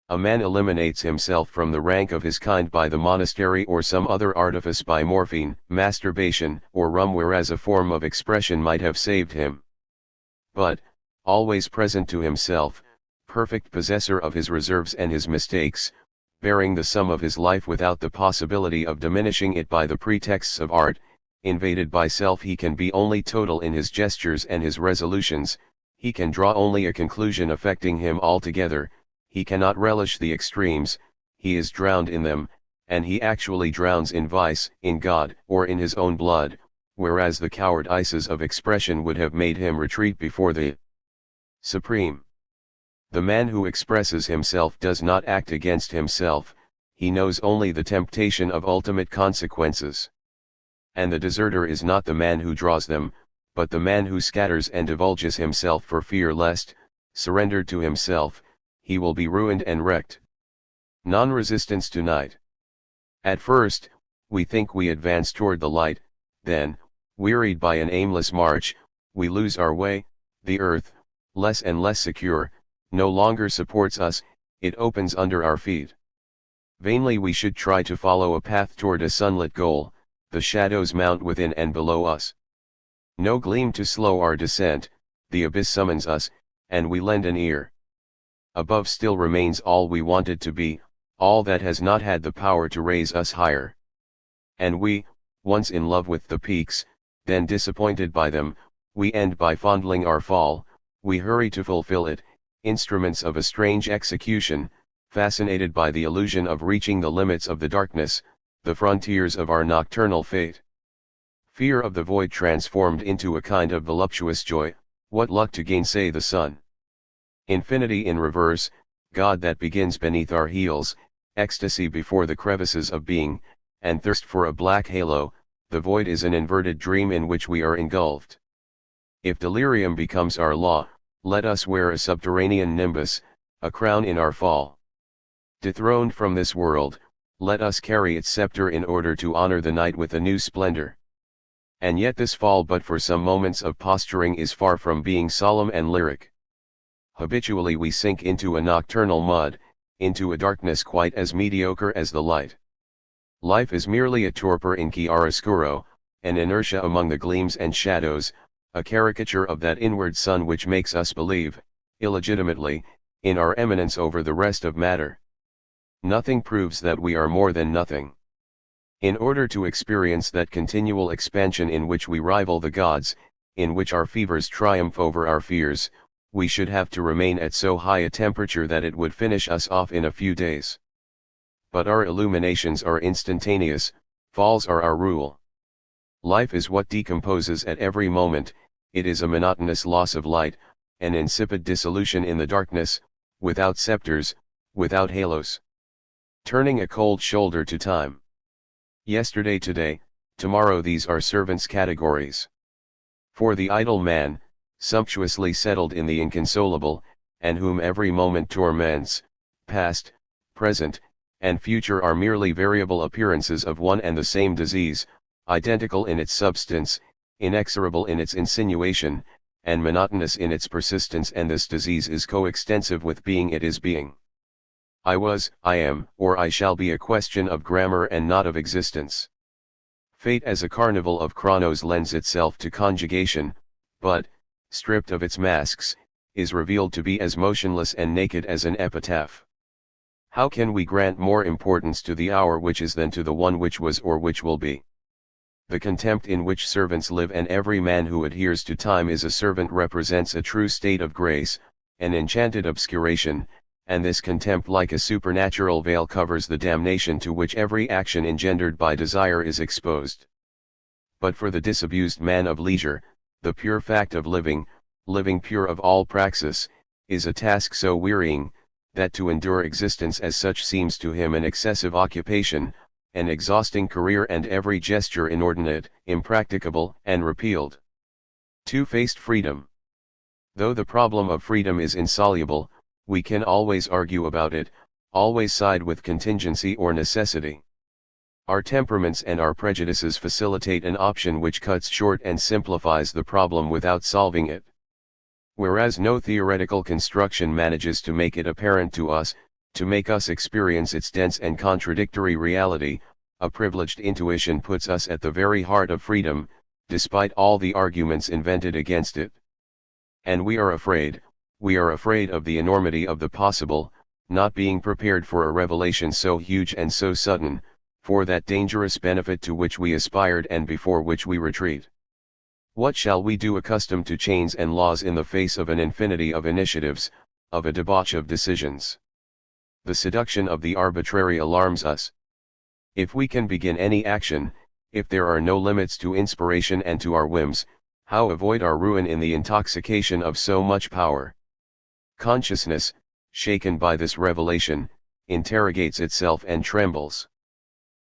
A man eliminates himself from the rank of his kind by the monastery or some other artifice, by morphine, masturbation, or rum, whereas a form of expression might have saved him. But, always present to himself, perfect possessor of his reserves and his mistakes, bearing the sum of his life without the possibility of diminishing it by the pretexts of art, invaded by self, he can be only total in his gestures and his resolutions, he can draw only a conclusion affecting him altogether, he cannot relish the extremes, he is drowned in them, and he actually drowns in vice, in God, or in his own blood, whereas the coward ices of expression would have made him retreat before the Supreme. The man who expresses himself does not act against himself, he knows only the temptation of ultimate consequences. And the deserter is not the man who draws them, but the man who scatters and divulges himself for fear lest, surrendered to himself, he will be ruined and wrecked. Non-resistance to night. At first, we think we advance toward the light, then, wearied by an aimless march, we lose our way. The earth, less and less secure, no longer supports us, it opens under our feet. Vainly we should try to follow a path toward a sunlit goal, the shadows mount within and below us. No gleam to slow our descent, the abyss summons us, and we lend an ear. Above still remains all we wanted to be, all that has not had the power to raise us higher. And we, once in love with the peaks, then disappointed by them, we end by fondling our fall, we hurry to fulfill it, instruments of a strange execution, fascinated by the illusion of reaching the limits of the darkness, the frontiers of our nocturnal fate. Fear of the void transformed into a kind of voluptuous joy, what luck to gainsay the sun. Infinity in reverse, God that begins beneath our heels, ecstasy before the crevices of being, and thirst for a black halo, the void is an inverted dream in which we are engulfed. If delirium becomes our law, let us wear a subterranean nimbus, a crown in our fall. Dethroned from this world, let us carry its scepter in order to honor the night with a new splendor. And yet this fall but for some moments of posturing is far from being solemn and lyric. Habitually we sink into a nocturnal mud, into a darkness quite as mediocre as the light. Life is merely a torpor in chiaroscuro, an inertia among the gleams and shadows, a caricature of that inward sun which makes us believe, illegitimately, in our eminence over the rest of matter. Nothing proves that we are more than nothing. In order to experience that continual expansion in which we rival the gods, in which our fevers triumph over our fears, we should have to remain at so high a temperature that it would finish us off in a few days. But our illuminations are instantaneous, falls are our rule. Life is what decomposes at every moment, it is a monotonous loss of light, an insipid dissolution in the darkness, without scepters, without halos. Turning a cold shoulder to time. Yesterday today, tomorrow these are servants' categories. For the idle man, sumptuously settled in the inconsolable, and whom every moment torments, past, present, and future are merely variable appearances of one and the same disease, identical in its substance, inexorable in its insinuation, and monotonous in its persistence, and this disease is coextensive with being, it is being. I was, I am, or I shall be a question of grammar and not of existence. Fate as a carnival of chronos lends itself to conjugation, but, stripped of its masks, is revealed to be as motionless and naked as an epitaph. How can we grant more importance to the hour which is than to the one which was or which will be? The contempt in which servants live, and every man who adheres to time is a servant, represents a true state of grace, an enchanted obscuration, and this contempt like a supernatural veil covers the damnation to which every action engendered by desire is exposed. But for the disabused man of leisure, the pure fact of living, living pure of all praxis, is a task so wearying, that to endure existence as such seems to him an excessive occupation, an exhausting career, and every gesture inordinate, impracticable, and repealed. Two-faced freedom. Though the problem of freedom is insoluble, we can always argue about it, always side with contingency or necessity. Our temperaments and our prejudices facilitate an option which cuts short and simplifies the problem without solving it. Whereas no theoretical construction manages to make it apparent to us, to make us experience its dense and contradictory reality, a privileged intuition puts us at the very heart of freedom, despite all the arguments invented against it. And we are afraid of the enormity of the possible, not being prepared for a revelation so huge and so sudden, for that dangerous benefit to which we aspired and before which we retreat. What shall we do, accustomed to chains and laws in the face of an infinity of initiatives, of a debauch of decisions? The seduction of the arbitrary alarms us. If we can begin any action, if there are no limits to inspiration and to our whims, how avoid our ruin in the intoxication of so much power? Consciousness, shaken by this revelation, interrogates itself and trembles.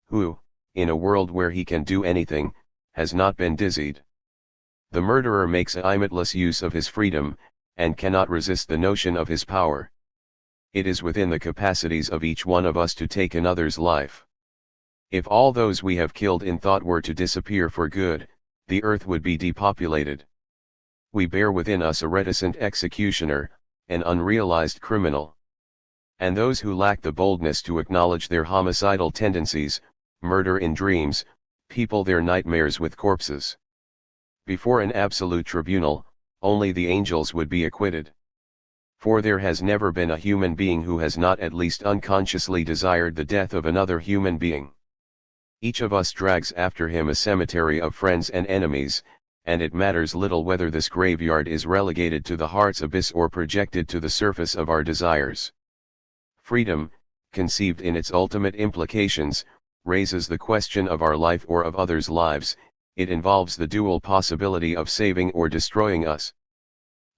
Who, in a world where he can do anything, has not been dizzied? The murderer makes a limitless use of his freedom, and cannot resist the notion of his power. It is within the capacities of each one of us to take another's life. If all those we have killed in thought were to disappear for good, the earth would be depopulated. We bear within us a reticent executioner, an unrealized criminal. And those who lack the boldness to acknowledge their homicidal tendencies, murder in dreams, people their nightmares with corpses. Before an absolute tribunal, only the angels would be acquitted. For there has never been a human being who has not at least unconsciously desired the death of another human being. Each of us drags after him a cemetery of friends and enemies, and it matters little whether this graveyard is relegated to the heart's abyss or projected to the surface of our desires. Freedom, conceived in its ultimate implications, raises the question of our life or of others' lives. it involves the dual possibility of saving or destroying us.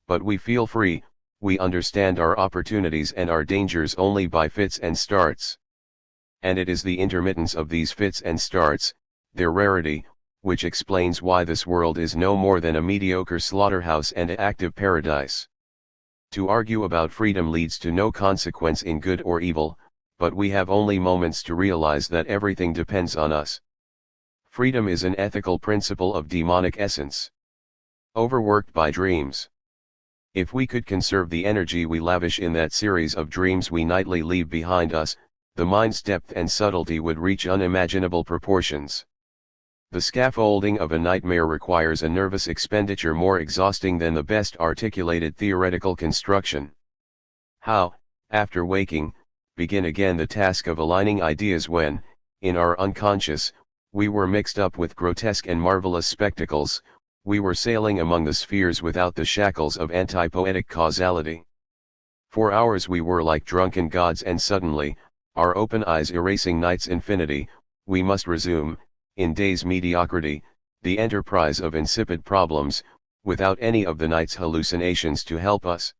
But we feel free, we understand our opportunities and our dangers only by fits and starts. And it is the intermittence of these fits and starts, their rarity, which explains why this world is no more than a mediocre slaughterhouse and an active paradise. To argue about freedom leads to no consequence in good or evil, but we have only moments to realize that everything depends on us. Freedom is an ethical principle of demonic essence. Overworked by dreams. If we could conserve the energy we lavish in that series of dreams we nightly leave behind us, the mind's depth and subtlety would reach unimaginable proportions. The scaffolding of a nightmare requires a nervous expenditure more exhausting than the best articulated theoretical construction. How, after waking, begin again the task of aligning ideas when, in our unconscious, we were mixed up with grotesque and marvelous spectacles, we were sailing among the spheres without the shackles of anti-poetic causality. For hours we were like drunken gods, and suddenly, our open eyes erasing night's infinity, we must resume, in day's mediocrity, the enterprise of insipid problems, without any of the night's hallucinations to help us.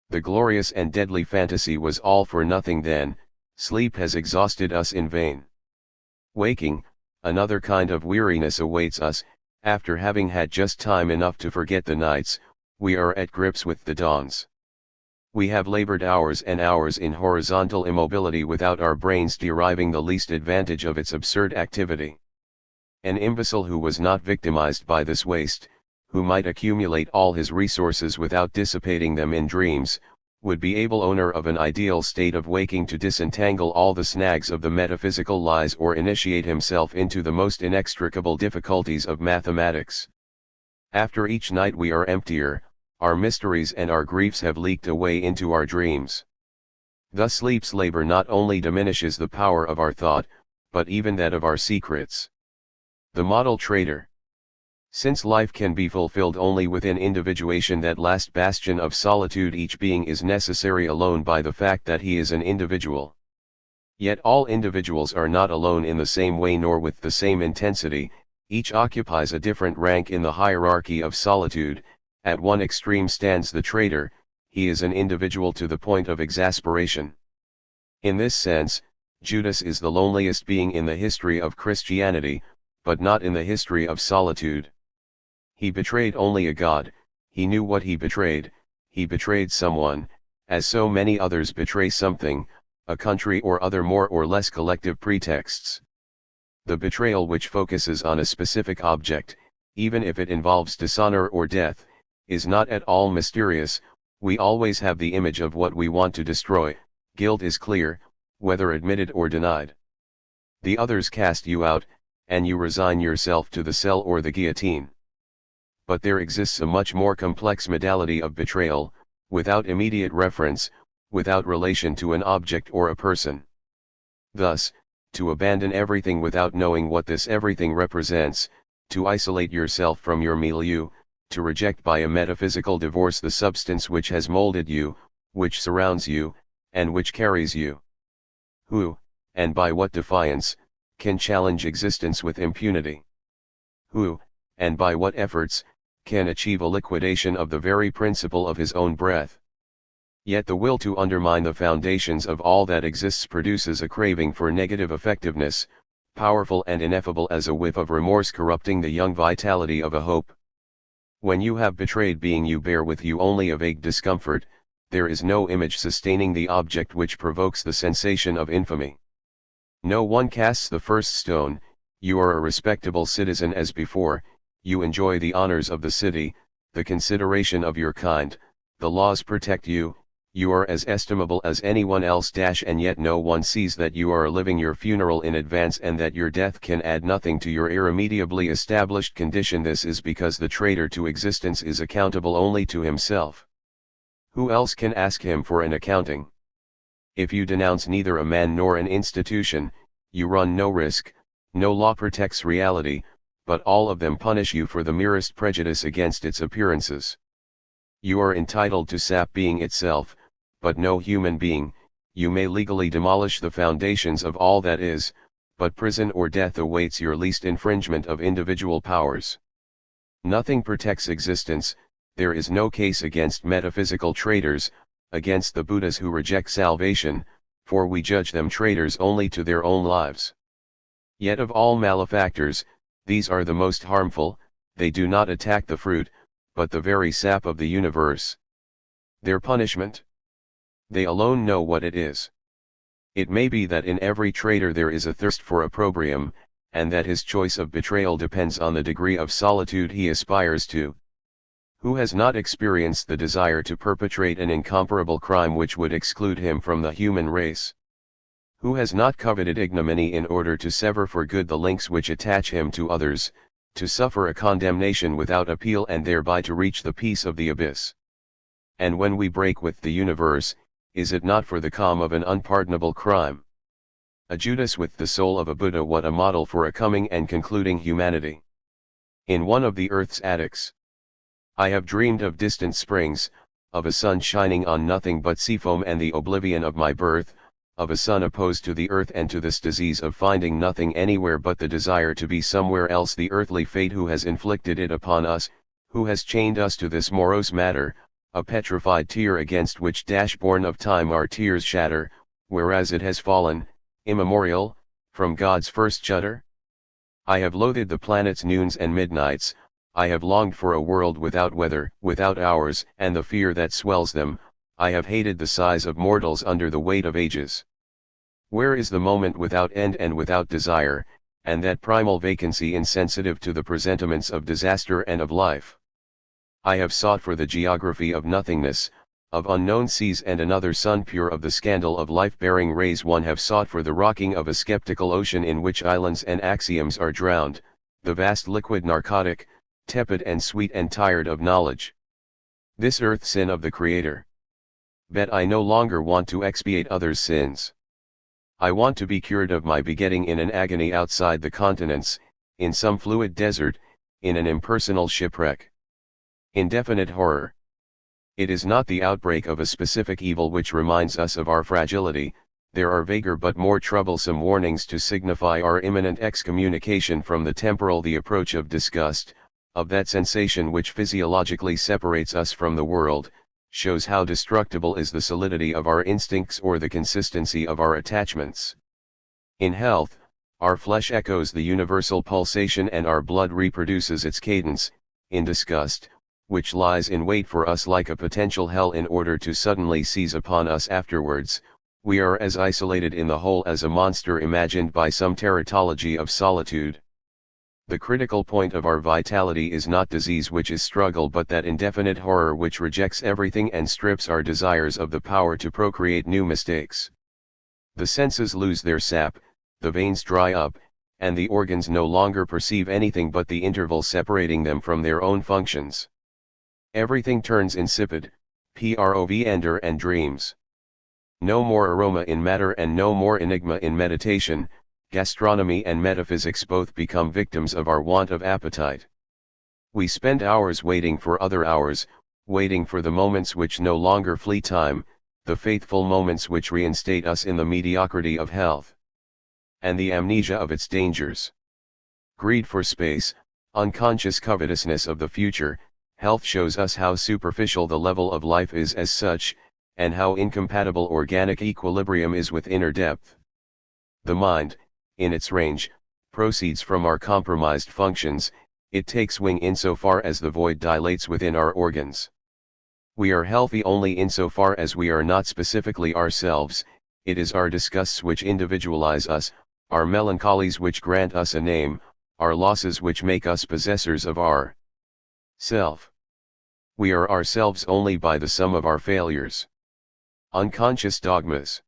The glorious and deadly fantasy was all for nothing then, sleep has exhausted us in vain. Waking, another kind of weariness awaits us, after having had just time enough to forget the nights, we are at grips with the dawns. We have labored hours and hours in horizontal immobility without our brains deriving the least advantage of its absurd activity. An imbecile who was not victimized by this waste, who might accumulate all his resources without dissipating them in dreams, would be able, owner of an ideal state of waking, to disentangle all the snags of the metaphysical lies or initiate himself into the most inextricable difficulties of mathematics. After each night we are emptier, our mysteries and our griefs have leaked away into our dreams. Thus sleep's labor not only diminishes the power of our thought, but even that of our secrets. The model trader. Since life can be fulfilled only within individuation, that last bastion of solitude, each being is necessary alone by the fact that he is an individual. Yet all individuals are not alone in the same way nor with the same intensity, each occupies a different rank in the hierarchy of solitude. At one extreme stands the trader, he is an individual to the point of exasperation. In this sense, Judas is the loneliest being in the history of Christianity, but not in the history of solitude. He betrayed only a God, he knew what he betrayed someone, as so many others betray something, a country or other more or less collective pretexts. The betrayal which focuses on a specific object, even if it involves dishonor or death, is not at all mysterious. We always have the image of what we want to destroy, guilt is clear, whether admitted or denied. The others cast you out, and you resign yourself to the cell or the guillotine. But there exists a much more complex modality of betrayal, without immediate reference, without relation to an object or a person. Thus, to abandon everything without knowing what this everything represents, to isolate yourself from your milieu, to reject by a metaphysical divorce the substance which has molded you, which surrounds you, and which carries you. Who, and by what defiance, can challenge existence with impunity? Who, and by what efforts, can achieve a liquidation of the very principle of his own breath? Yet the will to undermine the foundations of all that exists produces a craving for negative effectiveness, powerful and ineffable as a whiff of remorse corrupting the young vitality of a hope. When you have betrayed being, you bear with you only a vague discomfort, there is no image sustaining the object which provokes the sensation of infamy. No one casts the first stone, you are a respectable citizen as before, you enjoy the honors of the city, the consideration of your kind, the laws protect you, you are as estimable as anyone else, and yet no one sees that you are living your funeral in advance and that your death can add nothing to your irremediably established condition. This is because the traitor to existence is accountable only to himself. Who else can ask him for an accounting? If you denounce neither a man nor an institution, you run no risk, no law protects reality, but all of them punish you for the merest prejudice against its appearances. You are entitled to sap being itself, but no human being. You may legally demolish the foundations of all that is, but prison or death awaits your least infringement of individual powers. Nothing protects existence. There is no case against metaphysical traitors, against the Buddhas who reject salvation, for we judge them traitors only to their own lives. Yet of all malefactors, these are the most harmful. They do not attack the fruit, but the very sap of the universe. Their punishment? They alone know what it is. It may be that in every traitor there is a thirst for opprobrium, and that his choice of betrayal depends on the degree of solitude he aspires to. Who has not experienced the desire to perpetrate an incomparable crime which would exclude him from the human race? Who has not coveted ignominy in order to sever for good the links which attach him to others, to suffer a condemnation without appeal and thereby to reach the peace of the abyss? And when we break with the universe, is it not for the calm of an unpardonable crime? A Judas with the soul of a Buddha, what a model for a coming and concluding humanity. In one of the earth's attics, I have dreamed of distant springs, of a sun shining on nothing but sea foam and the oblivion of my birth, of a sun opposed to the earth and to this disease of finding nothing anywhere but the desire to be somewhere else, the earthly fate who has inflicted it upon us, who has chained us to this morose matter, a petrified tear against which born of time our tears shatter, whereas it has fallen, immemorial, from God's first shudder? I have loathed the planets' noons and midnights, I have longed for a world without weather, without hours, and the fear that swells them. I have hated the sighs of mortals under the weight of ages. Where is the moment without end and without desire, and that primal vacancy insensitive to the presentiments of disaster and of life? I have sought for the geography of nothingness, of unknown seas and another sun pure of the scandal of life-bearing rays. One have sought for the rocking of a skeptical ocean in which islands and axioms are drowned, the vast liquid narcotic, tepid and sweet and tired of knowledge. This earth sin of the Creator. Bet I no longer want to expiate others' sins. I want to be cured of my begetting in an agony outside the continents, in some fluid desert, in an impersonal shipwreck. Indefinite horror. It is not the outbreak of a specific evil which reminds us of our fragility. There are vaguer but more troublesome warnings to signify our imminent excommunication from the temporal, the approach of disgust, of that sensation which physiologically separates us from the world, shows how destructible is the solidity of our instincts or the consistency of our attachments. In health, our flesh echoes the universal pulsation and our blood reproduces its cadence. In disgust, which lies in wait for us like a potential hell in order to suddenly seize upon us afterwards, we are as isolated in the whole as a monster imagined by some teratology of solitude. The critical point of our vitality is not disease which is struggle, but that indefinite horror which rejects everything and strips our desires of the power to procreate new mistakes. The senses lose their sap, the veins dry up, and the organs no longer perceive anything but the interval separating them from their own functions. Everything turns insipid, ender and dreams. No more aroma in matter and no more enigma in meditation. Gastronomy and metaphysics both become victims of our want of appetite. We spend hours waiting for other hours, waiting for the moments which no longer flee time, the faithful moments which reinstate us in the mediocrity of health, and the amnesia of its dangers. Greed for space, unconscious covetousness of the future. Health shows us how superficial the level of life is as such, and how incompatible organic equilibrium is with inner depth. The mind, in its range, proceeds from our compromised functions. It takes wing insofar as the void dilates within our organs. We are healthy only insofar as we are not specifically ourselves. It is our disgusts which individualize us, our melancholies which grant us a name, our losses which make us possessors of our self. We are ourselves only by the sum of our failures. Unconscious dogmas.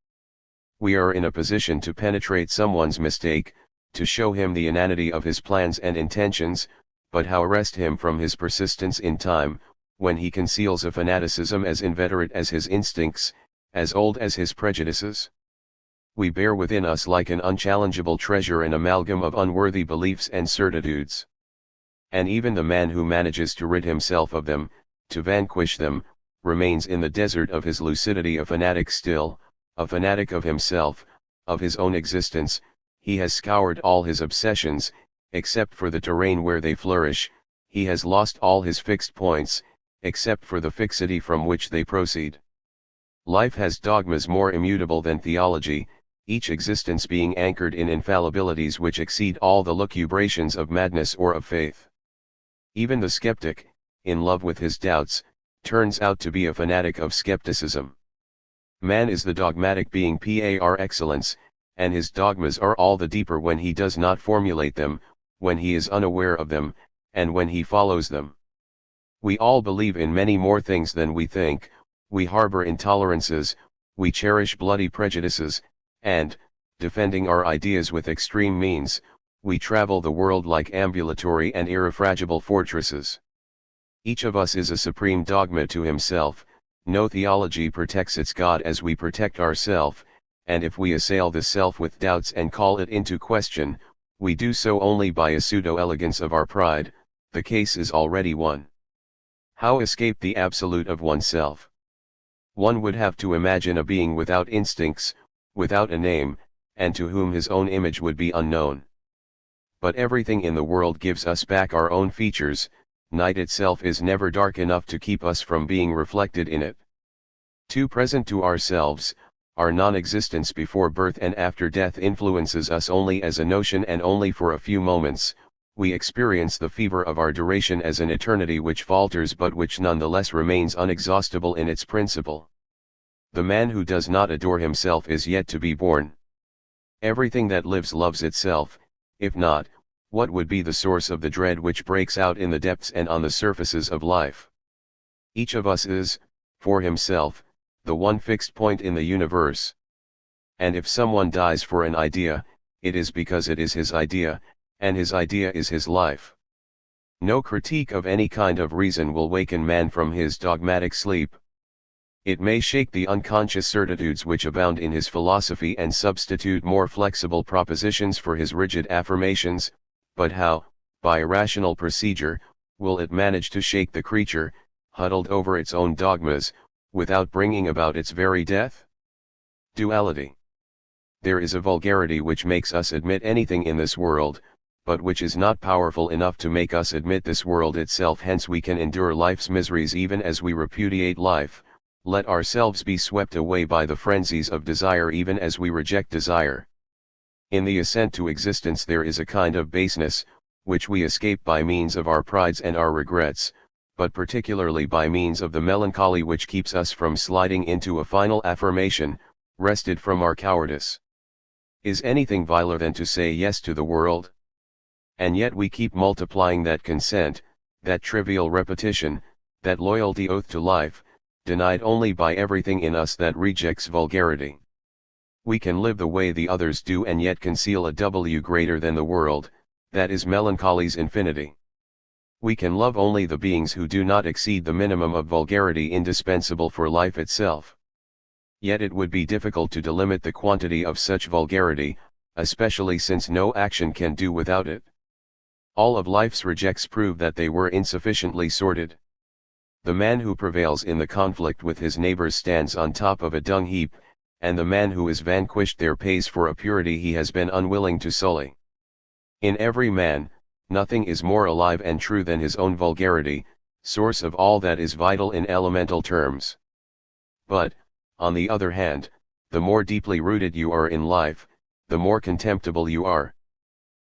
We are in a position to penetrate someone's mistake, to show him the inanity of his plans and intentions, but how arrest him from his persistence in time, when he conceals a fanaticism as inveterate as his instincts, as old as his prejudices? We bear within us like an unchallengeable treasure an amalgam of unworthy beliefs and certitudes. And even the man who manages to rid himself of them, to vanquish them, remains in the desert of his lucidity a fanatic still, a fanatic of himself, of his own existence. he has scoured all his obsessions, except for the terrain where they flourish, he has lost all his fixed points, except for the fixity from which they proceed. Life has dogmas more immutable than theology, each existence being anchored in infallibilities which exceed all the lucubrations of madness or of faith. Even the skeptic, in love with his doubts, turns out to be a fanatic of skepticism. Man is the dogmatic being par excellence, and his dogmas are all the deeper when he does not formulate them, when he is unaware of them, and when he follows them. We all believe in many more things than we think, we harbor intolerances, we cherish bloody prejudices, and, defending our ideas with extreme means, we travel the world like ambulatory and irrefragable fortresses. Each of us is a supreme dogma to himself, no theology protects its God as we protect ourself, and if we assail the self with doubts and call it into question, we do so only by a pseudo-elegance of our pride, the case is already won. How escape the absolute of oneself? One would have to imagine a being without instincts, without a name, and to whom his own image would be unknown. But everything in the world gives us back our own features, night itself is never dark enough to keep us from being reflected in it. Too present to ourselves, our non-existence before birth and after death influences us only as a notion and only for a few moments, we experience the fever of our duration as an eternity which falters but which nonetheless remains unexhaustible in its principle. The man who does not adore himself is yet to be born. Everything that lives loves itself, if not, what would be the source of the dread which breaks out in the depths and on the surfaces of life? Each of us is, for himself, the one fixed point in the universe. And if someone dies for an idea, it is because it is his idea, and his idea is his life. No critique of any kind of reason will waken man from his dogmatic sleep. It may shake the unconscious certitudes which abound in his philosophy and substitute more flexible propositions for his rigid affirmations, but how, by rational procedure, will it manage to shake the creature, huddled over its own dogmas, without bringing about its very death? Duality. There is a vulgarity which makes us admit anything in this world, but which is not powerful enough to make us admit this world itself. Hence we can endure life's miseries even as we repudiate life, let ourselves be swept away by the frenzies of desire even as we reject desire. In the ascent to existence there is a kind of baseness, which we escape by means of our prides and our regrets, but particularly by means of the melancholy which keeps us from sliding into a final affirmation, wrested from our cowardice. Is anything viler than to say yes to the world? And yet we keep multiplying that consent, that trivial repetition, that loyalty oath to life, denied only by everything in us that rejects vulgarity. We can live the way the others do and yet conceal a W greater than the world, that is melancholy's infinity. We can love only the beings who do not exceed the minimum of vulgarity indispensable for life itself. Yet it would be difficult to delimit the quantity of such vulgarity, especially since no action can do without it. All of life's rejects prove that they were insufficiently sorted. The man who prevails in the conflict with his neighbors stands on top of a dung heap, and the man who is vanquished there pays for a purity he has been unwilling to sully. In every man, nothing is more alive and true than his own vulgarity, source of all that is vital in elemental terms. But, on the other hand, the more deeply rooted you are in life, the more contemptible you are.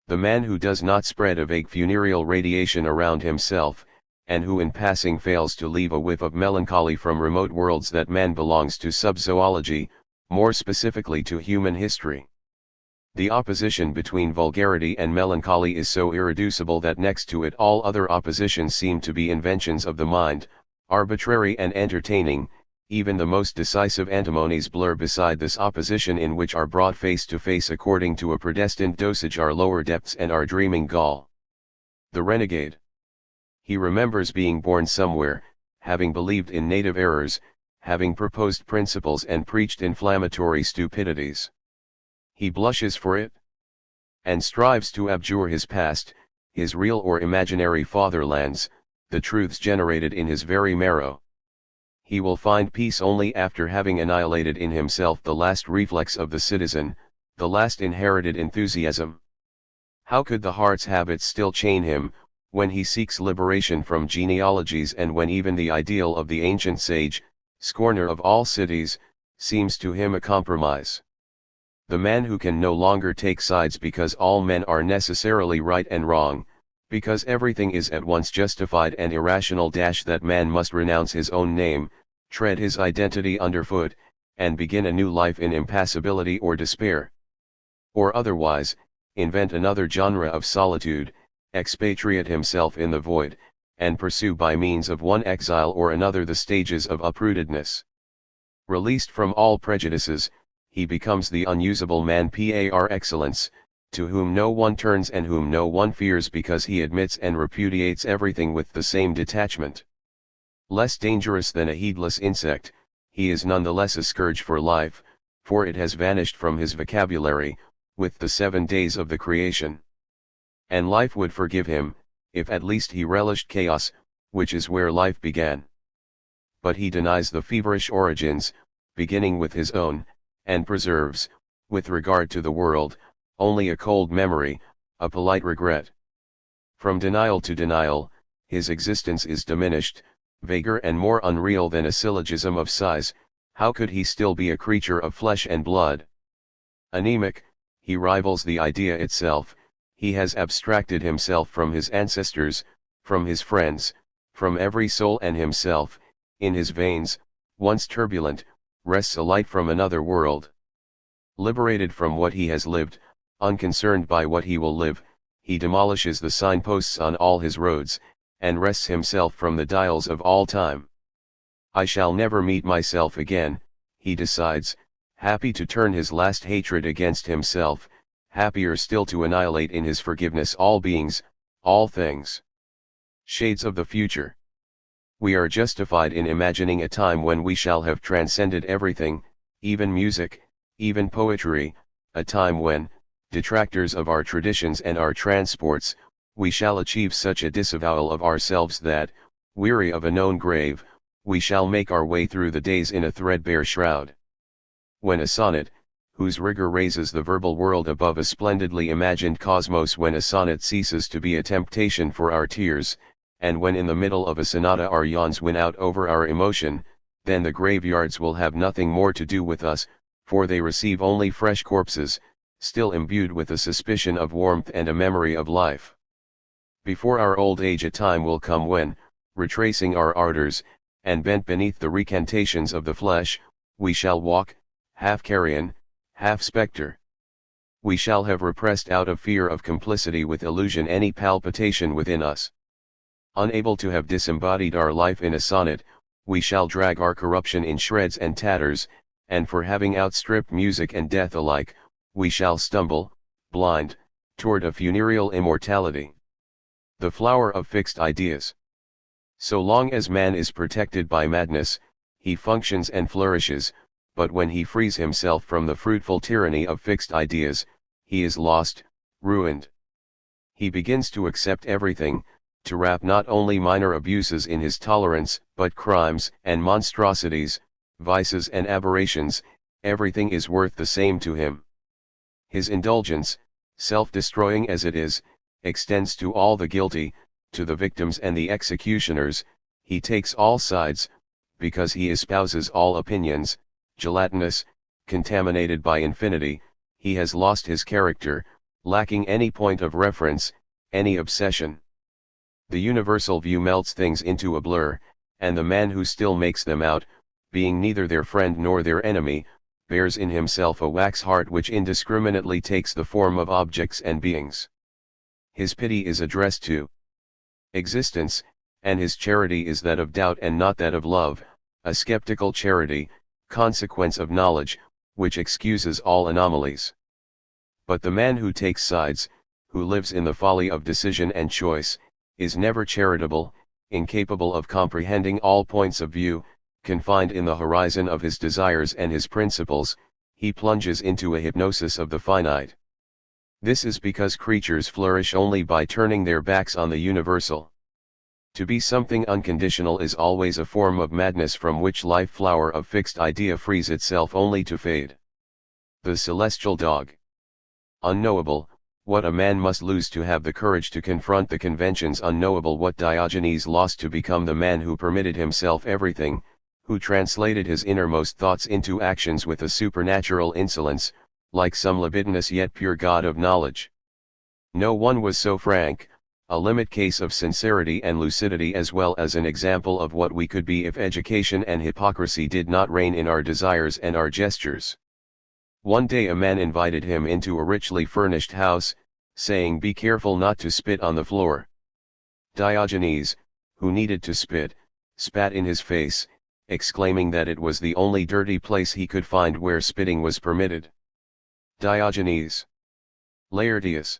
The man who does not spread a vague funereal radiation around himself, and who in passing fails to leave a whiff of melancholy from remote worlds, that man belongs to subzoology, more specifically to human history. The opposition between vulgarity and melancholy is so irreducible that next to it all other oppositions seem to be inventions of the mind, arbitrary and entertaining. Even the most decisive antimonies blur beside this opposition, in which are brought face to face according to a predestined dosage our lower depths and our dreaming gall. The renegade. He remembers being born somewhere, having believed in native errors, having proposed principles and preached inflammatory stupidities. He blushes for it, and strives to abjure his past, his real or imaginary fatherlands, the truths generated in his very marrow. He will find peace only after having annihilated in himself the last reflex of the citizen, the last inherited enthusiasm. How could the heart's habits still chain him, when he seeks liberation from genealogies and when even the ideal of the ancient sage, scorner of all cities, seems to him a compromise? The man who can no longer take sides because all men are necessarily right and wrong, because everything is at once justified and irrational that man must renounce his own name, tread his identity underfoot, and begin a new life in impassibility or despair. Or otherwise, invent another genre of solitude, expatriate himself in the void, and pursue by means of one exile or another the stages of uprootedness. Released from all prejudices, he becomes the unusable man par excellence, to whom no one turns and whom no one fears because he admits and repudiates everything with the same detachment. Less dangerous than a heedless insect, he is none the less a scourge for life, for it has vanished from his vocabulary, with the 7 days of the creation. And life would forgive him, if at least he relished chaos, which is where life began. But he denies the feverish origins, beginning with his own, and preserves, with regard to the world, only a cold memory, a polite regret. From denial to denial, his existence is diminished, vaguer and more unreal than a syllogism of sighs. How could he still be a creature of flesh and blood? Anemic, he rivals the idea itself. He has abstracted himself from his ancestors, from his friends, from every soul, and himself, in his veins, once turbulent, rests a light from another world. Liberated from what he has lived, unconcerned by what he will live, he demolishes the signposts on all his roads, and wrests himself from the dials of all time. I shall never meet myself again, he decides, happy to turn his last hatred against himself, happier still to annihilate in his forgiveness all beings, all things. Shades of the future. We are justified in imagining a time when we shall have transcended everything, even music, even poetry, a time when, detractors of our traditions and our transports, we shall achieve such a disavowal of ourselves that, weary of a known grave, we shall make our way through the days in a threadbare shroud. When a sonnet, whose rigor raises the verbal world above a splendidly imagined cosmos, when a sonnet ceases to be a temptation for our tears, and when in the middle of a sonata our yawns win out over our emotion, then the graveyards will have nothing more to do with us, for they receive only fresh corpses, still imbued with a suspicion of warmth and a memory of life. Before our old age a time will come when, retracing our ardors, and bent beneath the recantations of the flesh, we shall walk, half carrion, half spectre. We shall have repressed out of fear of complicity with illusion any palpitation within us. Unable to have disembodied our life in a sonnet, we shall drag our corruption in shreds and tatters, and for having outstripped music and death alike, we shall stumble, blind, toward a funereal immortality. The flower of fixed ideas. So long as man is protected by madness, he functions and flourishes, but when he frees himself from the fruitful tyranny of fixed ideas, he is lost, ruined. He begins to accept everything, to wrap not only minor abuses in his tolerance, but crimes and monstrosities, vices and aberrations, everything is worth the same to him. His indulgence, self-destroying as it is, extends to all the guilty, to the victims and the executioners. He takes all sides, because he espouses all opinions. Gelatinous, contaminated by infinity, he has lost his character, lacking any point of reference, any obsession. The universal view melts things into a blur, and the man who still makes them out, being neither their friend nor their enemy, bears in himself a wax heart which indiscriminately takes the form of objects and beings. His pity is addressed to existence, and his charity is that of doubt and not that of love, a skeptical charity, consequence of knowledge, which excuses all anomalies. But the man who takes sides, who lives in the folly of decision and choice, is never charitable, incapable of comprehending all points of view, confined in the horizon of his desires and his principles. He plunges into a hypnosis of the finite. This is because creatures flourish only by turning their backs on the universal. To be something unconditional is always a form of madness from which life flower of fixed idea frees itself only to fade. The celestial dog. unknowable, what a man must lose to have the courage to confront the conventions. Unknowable what Diogenes lost to become the man who permitted himself everything, who translated his innermost thoughts into actions with a supernatural insolence, like some libidinous yet pure god of knowledge. No one was so frank, a limit case of sincerity and lucidity, as well as an example of what we could be if education and hypocrisy did not reign in our desires and our gestures. One day a man invited him into a richly furnished house, saying, "Be careful not to spit on the floor." Diogenes, who needed to spit, spat in his face, exclaiming that it was the only dirty place he could find where spitting was permitted. Diogenes Laertius,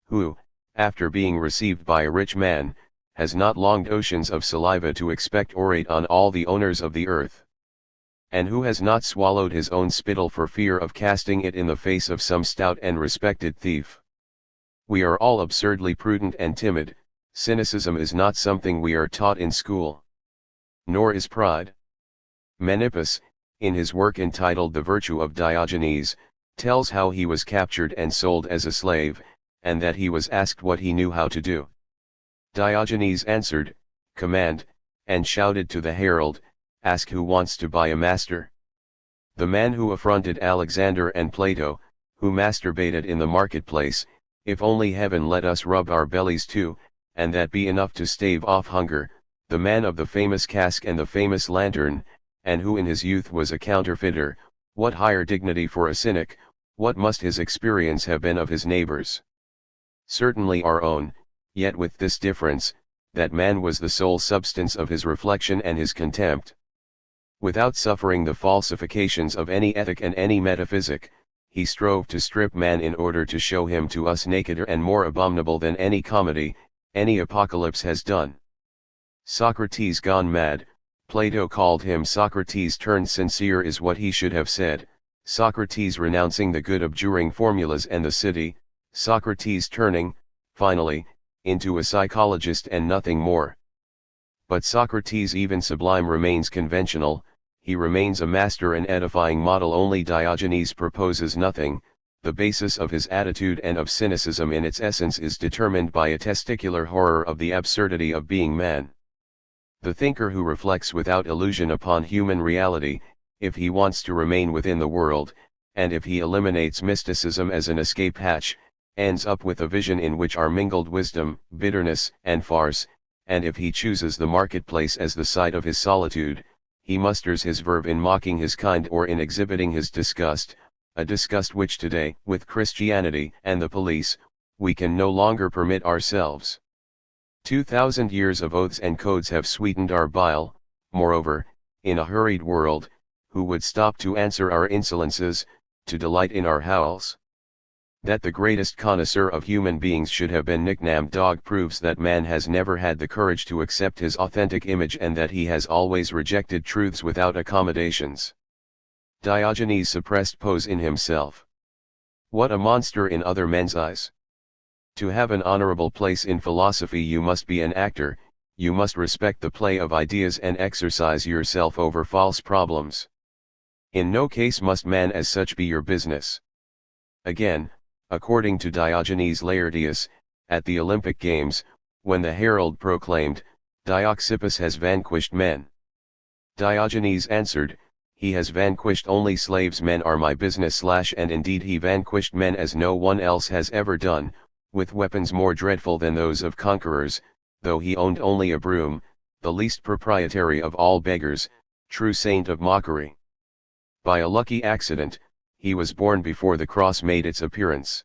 who, after being received by a rich man, has not longed oceans of saliva to expectorate on all the owners of the earth, and who has not swallowed his own spittle for fear of casting it in the face of some stout and respected thief. We are all absurdly prudent and timid. Cynicism is not something we are taught in school. Nor is pride. Menippus, in his work entitled The Virtue of Diogenes, tells how he was captured and sold as a slave, and that he was asked what he knew how to do. Diogenes answered, "Command," and shouted to the herald, "Ask who wants to buy a master." The man who affronted Alexander and Plato, who masturbated in the marketplace, "If only heaven let us rub our bellies too, and that be enough to stave off hunger," the man of the famous cask and the famous lantern, and who in his youth was a counterfeiter, what higher dignity for a cynic, what must his experience have been of his neighbors? Certainly our own, yet with this difference, that man was the sole substance of his reflection and his contempt. Without suffering the falsifications of any ethic and any metaphysic, he strove to strip man in order to show him to us nakeder and more abominable than any comedy, any apocalypse has done. Socrates gone mad, Plato called him Socrates turned sincere, is what he should have said. Socrates renouncing the good abjuring formulas and the city, Socrates turning, finally, into a psychologist and nothing more. But Socrates, even sublime, remains conventional, he remains a master and edifying model only. Diogenes proposes nothing. The basis of his attitude and of cynicism in its essence is determined by a testicular horror of the absurdity of being man. The thinker who reflects without illusion upon human reality, if he wants to remain within the world, and if he eliminates mysticism as an escape hatch, ends up with a vision in which are mingled wisdom, bitterness, and farce, and if he chooses the marketplace as the site of his solitude, he musters his verve in mocking his kind or in exhibiting his disgust, a disgust which today, with Christianity and the police, we can no longer permit ourselves. 2,000 years of oaths and codes have sweetened our bile. Moreover, in a hurried world, who would stop to answer our insolences, to delight in our howls? That the greatest connoisseur of human beings should have been nicknamed dog proves that man has never had the courage to accept his authentic image, and that he has always rejected truths without accommodations. Diogenes suppressed pose in himself. What a monster in other men's eyes! To have an honorable place in philosophy you must be an actor, you must respect the play of ideas and exercise yourself over false problems. In no case must man as such be your business. Again, according to Diogenes Laertius, at the Olympic Games, when the herald proclaimed, "Dioxippus has vanquished men," Diogenes answered, "He has vanquished only slaves. Men are my business / and indeed he vanquished men as no one else has ever done, with weapons more dreadful than those of conquerors, though he owned only a broom, the least proprietary of all beggars, true saint of mockery. By a lucky accident, he was born before the cross made its appearance.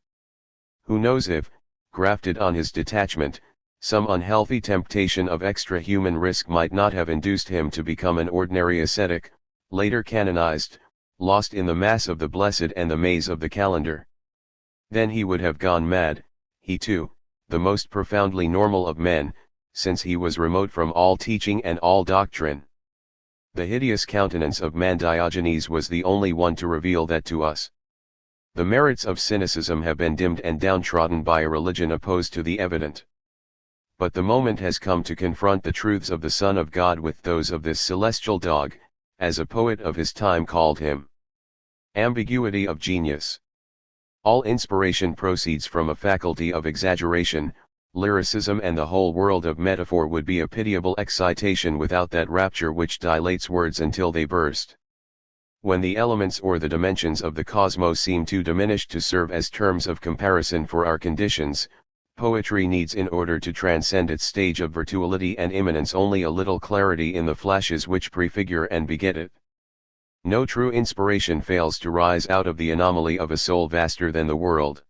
Who knows if, grafted on his detachment, some unhealthy temptation of extra-human risk might not have induced him to become an ordinary ascetic, later canonized, lost in the mass of the blessed and the maze of the calendar. Then he would have gone mad, he too, the most profoundly normal of men, since he was remote from all teaching and all doctrine. The hideous countenance of man Diogenes was the only one to reveal that to us. The merits of cynicism have been dimmed and downtrodden by a religion opposed to the evident. But the moment has come to confront the truths of the Son of God with those of this celestial dog, as a poet of his time called him. Ambiguity of genius. All inspiration proceeds from a faculty of exaggeration, lyricism, and the whole world of metaphor would be a pitiable excitation without that rapture which dilates words until they burst. When the elements or the dimensions of the cosmos seem too diminished to serve as terms of comparison for our conditions, poetry needs, in order to transcend its stage of virtuality and immanence, only a little clarity in the flashes which prefigure and beget it. No true inspiration fails to rise out of the anomaly of a soul vaster than the world.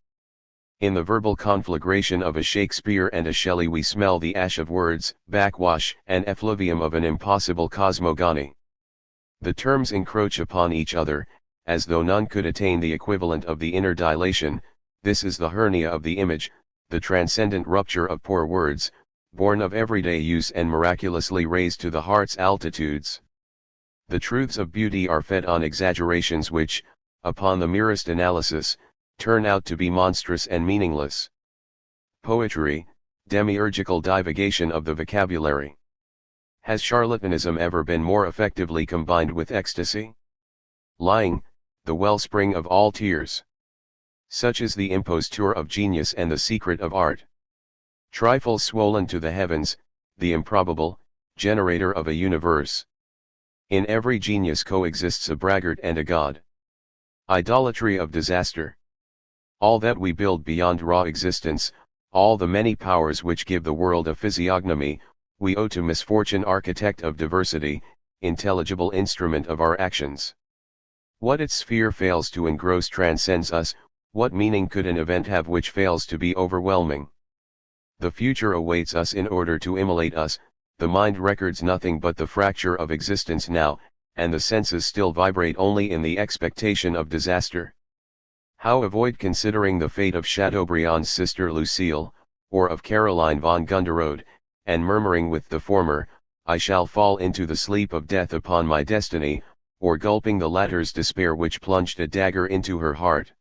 In the verbal conflagration of a Shakespeare and a Shelley we smell the ash of words, backwash and effluvium of an impossible cosmogony. The terms encroach upon each other, as though none could attain the equivalent of the inner dilation. This is the hernia of the image, the transcendent rupture of poor words, born of everyday use and miraculously raised to the heart's altitudes. The truths of beauty are fed on exaggerations which, upon the merest analysis, turn out to be monstrous and meaningless. Poetry, demiurgical divagation of the vocabulary. Has charlatanism ever been more effectively combined with ecstasy? Lying, the wellspring of all tears. Such is the imposture of genius and the secret of art. Trifles swollen to the heavens, the improbable, generator of a universe. In every genius coexists a braggart and a god. Idolatry of disaster. All that we build beyond raw existence, all the many powers which give the world a physiognomy, we owe to misfortune, architect of diversity, intelligible instrument of our actions. What its sphere fails to engross transcends us. What meaning could an event have which fails to be overwhelming? The future awaits us in order to immolate us. The mind records nothing but the fracture of existence now, and the senses still vibrate only in the expectation of disaster. How avoid considering the fate of Chateaubriand's sister Lucille, or of Caroline von Gunderode, and murmuring with the former, "I shall fall into the sleep of death upon my destiny," or gulping the latter's despair which plunged a dagger into her heart?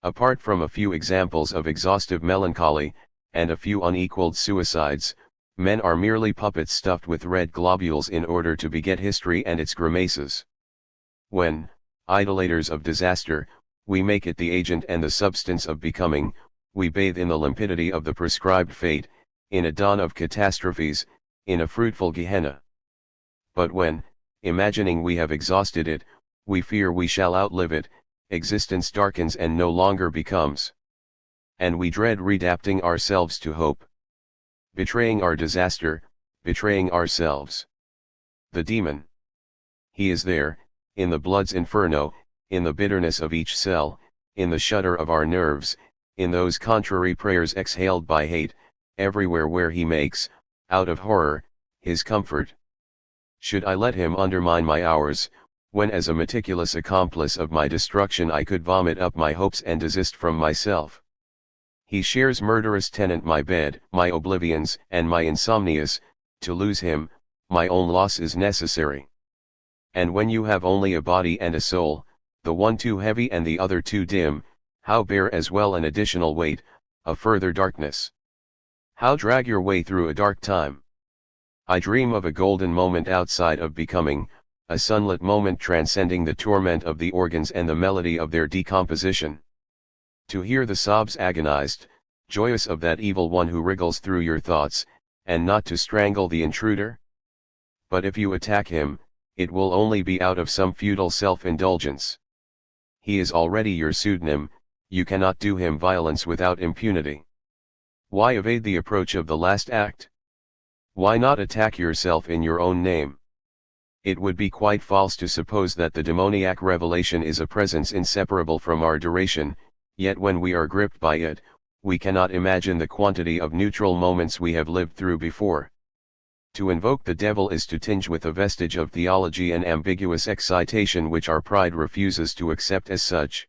Apart from a few examples of exhaustive melancholy, and a few unequaled suicides, men are merely puppets stuffed with red globules in order to beget history and its grimaces. When, idolaters of disaster, we make it the agent and the substance of becoming, we bathe in the limpidity of the prescribed fate, in a dawn of catastrophes, in a fruitful Gehenna. But when, imagining we have exhausted it, we fear we shall outlive it, existence darkens and no longer becomes. And we dread redapting ourselves to hope. Betraying our disaster, betraying ourselves. The demon. He is there, in the blood's inferno, in the bitterness of each cell, in the shudder of our nerves, in those contrary prayers exhaled by hate, everywhere where he makes, out of horror, his comfort. Should I let him undermine my hours, when as a meticulous accomplice of my destruction I could vomit up my hopes and desist from myself? He shares murderous tenant my bed, my oblivions, and my insomnias. To lose him, my own loss is necessary. And when you have only a body and a soul, the one too heavy and the other too dim, how bear as well an additional weight, a further darkness? How drag your way through a dark time? I dream of a golden moment outside of becoming, a sunlit moment transcending the torment of the organs and the melody of their decomposition. To hear the sobs agonized, joyous of that evil one who wriggles through your thoughts, and not to strangle the intruder? But if you attack him, it will only be out of some futile self-indulgence. He is already your pseudonym, you cannot do him violence without impunity. Why evade the approach of the last act? Why not attack yourself in your own name? It would be quite false to suppose that the demoniac revelation is a presence inseparable from our duration, yet when we are gripped by it, we cannot imagine the quantity of neutral moments we have lived through before. To invoke the devil is to tinge with a vestige of theology an ambiguous excitation which our pride refuses to accept as such.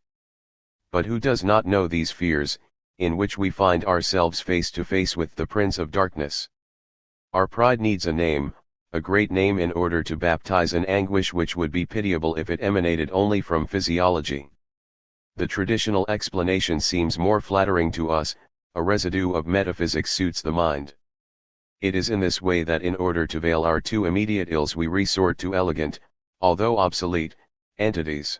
But who does not know these fears, in which we find ourselves face to face with the Prince of Darkness? Our pride needs a name, a great name, in order to baptize an anguish which would be pitiable if it emanated only from physiology. The traditional explanation seems more flattering to us, a residue of metaphysics suits the mind. It is in this way that in order to veil our too immediate ills we resort to elegant, although obsolete, entities.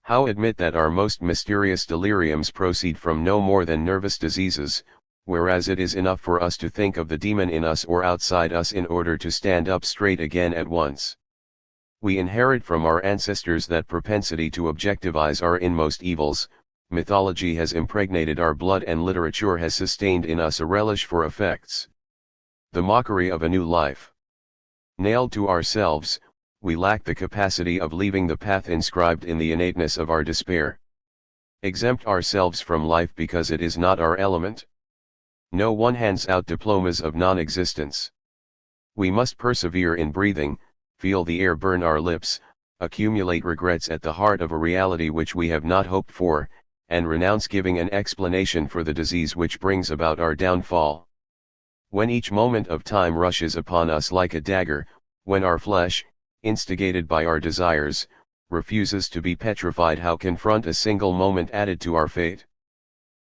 How admit that our most mysterious deliriums proceed from no more than nervous diseases, whereas it is enough for us to think of the demon in us or outside us in order to stand up straight again at once. We inherit from our ancestors that propensity to objectivize our inmost evils. Mythology has impregnated our blood and literature has sustained in us a relish for effects. The mockery of a new life. Nailed to ourselves, we lack the capacity of leaving the path inscribed in the innateness of our despair. Exempt ourselves from life because it is not our element. No one hands out diplomas of non-existence. We must persevere in breathing, feel the air burn our lips, accumulate regrets at the heart of a reality which we have not hoped for, and renounce giving an explanation for the disease which brings about our downfall. When each moment of time rushes upon us like a dagger, when our flesh, instigated by our desires, refuses to be petrified, how confront a single moment added to our fate?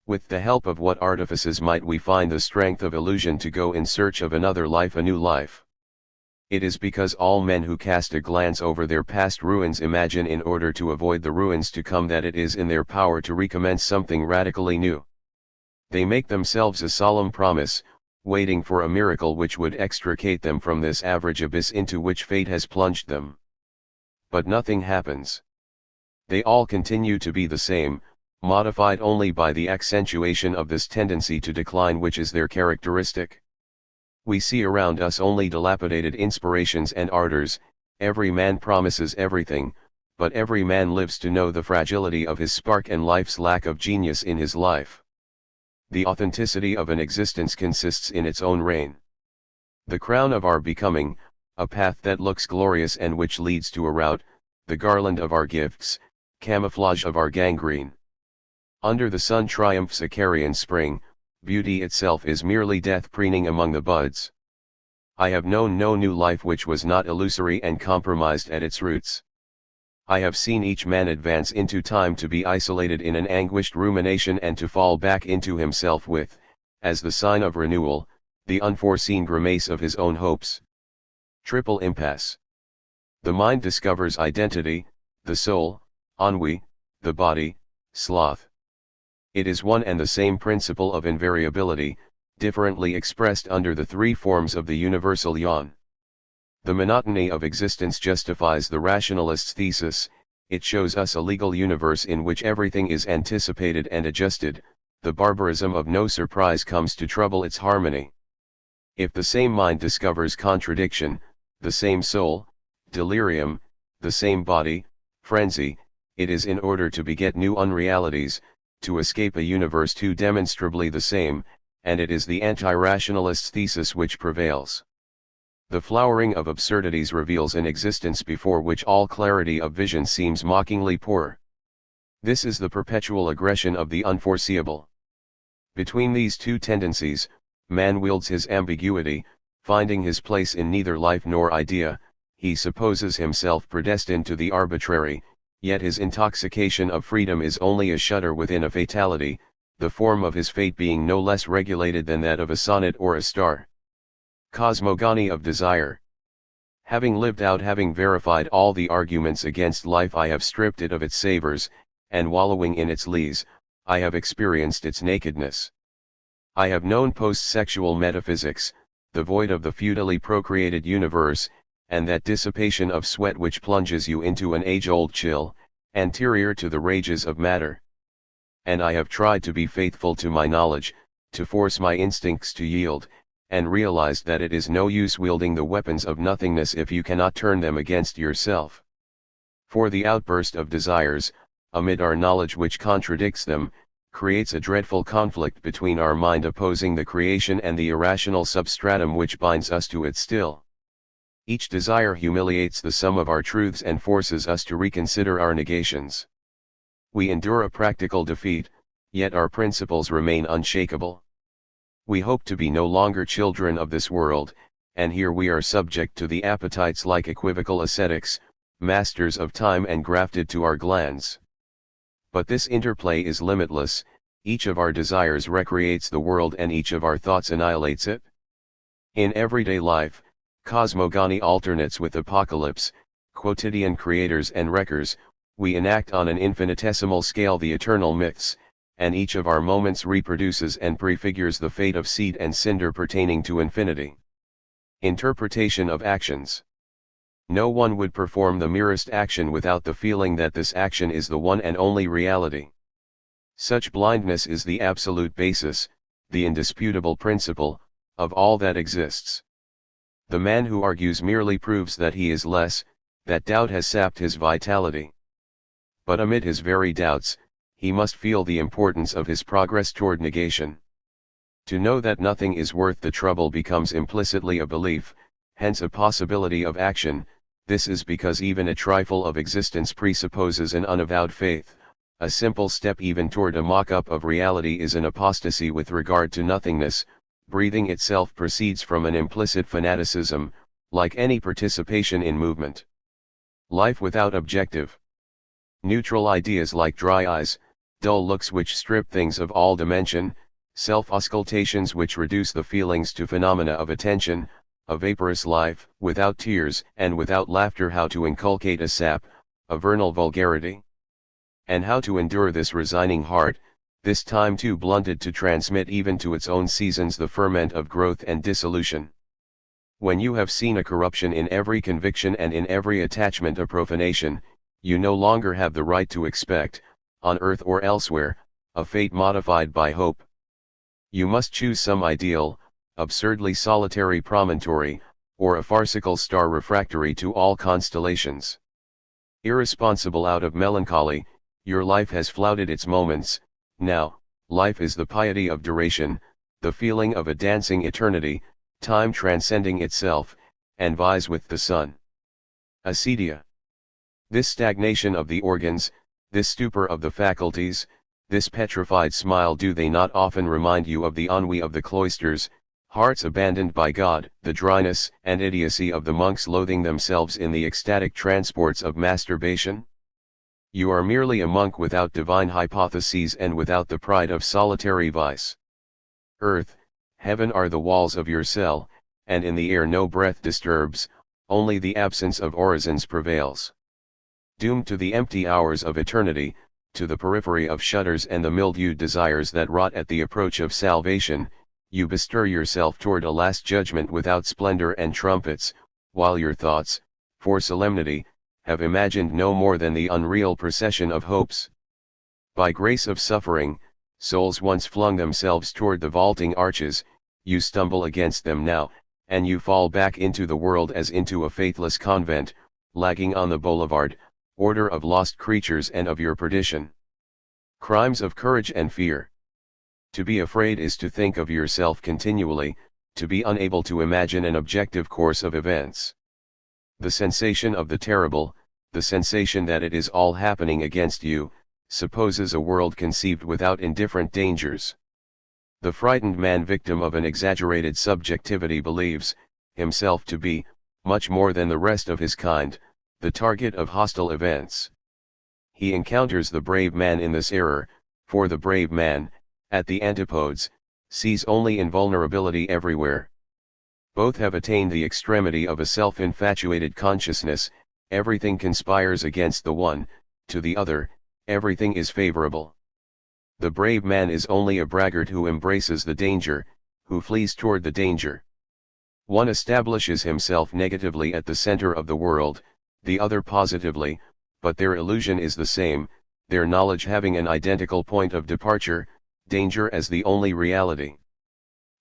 With the help of what artifices might we find the strength of illusion to go in search of another life, a new life? It is because all men who cast a glance over their past ruins imagine in order to avoid the ruins to come that it is in their power to recommence something radically new. They make themselves a solemn promise, waiting for a miracle which would extricate them from this average abyss into which fate has plunged them. But nothing happens. They all continue to be the same, modified only by the accentuation of this tendency to decline which is their characteristic. We see around us only dilapidated inspirations and ardors. Every man promises everything, but every man lives to know the fragility of his spark and life's lack of genius in his life. The authenticity of an existence consists in its own reign. The crown of our becoming, a path that looks glorious and which leads to a rout, the garland of our gifts, camouflage of our gangrene. Under the sun triumphs a carrion spring, beauty itself is merely death preening among the buds. I have known no new life which was not illusory and compromised at its roots. I have seen each man advance into time to be isolated in an anguished rumination and to fall back into himself with, as the sign of renewal, the unforeseen grimace of his own hopes. Triple impasse. The mind discovers identity, the soul, ennui, the body, sloth. It is one and the same principle of invariability, differently expressed under the three forms of the universal yawn. The monotony of existence justifies the rationalist's thesis. It shows us a legal universe in which everything is anticipated and adjusted. The barbarism of no surprise comes to trouble its harmony. If the same mind discovers contradiction, the same soul, delirium, the same body, frenzy, it is in order to beget new unrealities, to escape a universe too demonstrably the same, and it is the anti-rationalist's thesis which prevails. The flowering of absurdities reveals an existence before which all clarity of vision seems mockingly poor. This is the perpetual aggression of the unforeseeable. Between these two tendencies, man wields his ambiguity, finding his place in neither life nor idea. He supposes himself predestined to the arbitrary, yet his intoxication of freedom is only a shudder within a fatality, the form of his fate being no less regulated than that of a sonnet or a star. Cosmogony of desire. Having lived out, having verified all the arguments against life, I have stripped it of its savors, and wallowing in its lees, I have experienced its nakedness. I have known post-sexual metaphysics, the void of the futilely procreated universe, and that dissipation of sweat which plunges you into an age-old chill, anterior to the rages of matter. And I have tried to be faithful to my knowledge, to force my instincts to yield, and realized that it is no use wielding the weapons of nothingness if you cannot turn them against yourself. For the outburst of desires, amid our knowledge which contradicts them, creates a dreadful conflict between our mind opposing the creation and the irrational substratum which binds us to it still. Each desire humiliates the sum of our truths and forces us to reconsider our negations. We endure a practical defeat, yet our principles remain unshakable. We hope to be no longer children of this world, and here we are subject to the appetites like equivocal ascetics, masters of time and grafted to our glands. But this interplay is limitless. Each of our desires recreates the world and each of our thoughts annihilates it. In everyday life, cosmogony alternates with apocalypse, quotidian creators and wreckers, We enact on an infinitesimal scale the eternal myths, and each of our moments reproduces and prefigures the fate of seed and cinder pertaining to infinity. Interpretation of actions. No one would perform the merest action without the feeling that this action is the one and only reality. Such blindness is the absolute basis, the indisputable principle, of all that exists. The man who argues merely proves that he is less, that doubt has sapped his vitality. But amid his very doubts, he must feel the importance of his progress toward negation. To know that nothing is worth the trouble becomes implicitly a belief, hence a possibility of action. This is because even a trifle of existence presupposes an unavowed faith. A simple step even toward a mock-up of reality is an apostasy with regard to nothingness. Breathing itself proceeds from an implicit fanaticism, like any participation in movement. Life without objective. Neutral ideas like dry eyes, dull looks which strip things of all dimension, self-auscultations which reduce the feelings to phenomena of attention, a vaporous life, without tears and without laughter. How to inculcate a sap, a vernal vulgarity? And how to endure this resigning heart, this time too blunted to transmit even to its own seasons the ferment of growth and dissolution? When you have seen a corruption in every conviction and in every attachment a profanation, you no longer have the right to expect, on earth or elsewhere, a fate modified by hope. You must choose some ideal, absurdly solitary promontory, or a farcical star refractory to all constellations. Irresponsible out of melancholy, your life has flouted its moments. Now, life is the piety of duration, the feeling of a dancing eternity, time transcending itself, and vies with the sun. Acedia. This stagnation of the organs, this stupor of the faculties, this petrified smile, do they not often remind you of the ennui of the cloisters, hearts abandoned by God, the dryness and idiocy of the monks loathing themselves in the ecstatic transports of masturbation? You are merely a monk without divine hypotheses and without the pride of solitary vice. Earth, heaven are the walls of your cell, and in the air no breath disturbs, only the absence of orisons prevails. Doomed to the empty hours of eternity, to the periphery of shudders and the mildewed desires that rot at the approach of salvation, you bestir yourself toward a last judgment without splendor and trumpets, while your thoughts, for solemnity, have imagined no more than the unreal procession of hopes. By grace of suffering, souls once flung themselves toward the vaulting arches, you stumble against them now, and you fall back into the world as into a faithless convent, lagging on the boulevard, order of lost creatures and of your perdition. Crimes of courage and fear. To be afraid is to think of yourself continually, to be unable to imagine an objective course of events. The sensation of the terrible, the sensation that it is all happening against you, supposes a world conceived without indifferent dangers. The frightened man, victim of an exaggerated subjectivity, believes himself to be, much more than the rest of his kind, the target of hostile events. He encounters the brave man in this error, for the brave man, at the antipodes, sees only invulnerability everywhere. Both have attained the extremity of a self-infatuated consciousness. Everything conspires against the one, to the other, everything is favorable. The brave man is only a braggart who embraces the danger, who flees toward the danger. One establishes himself negatively at the center of the world, the other positively, but their illusion is the same, their knowledge having an identical point of departure, danger as the only reality.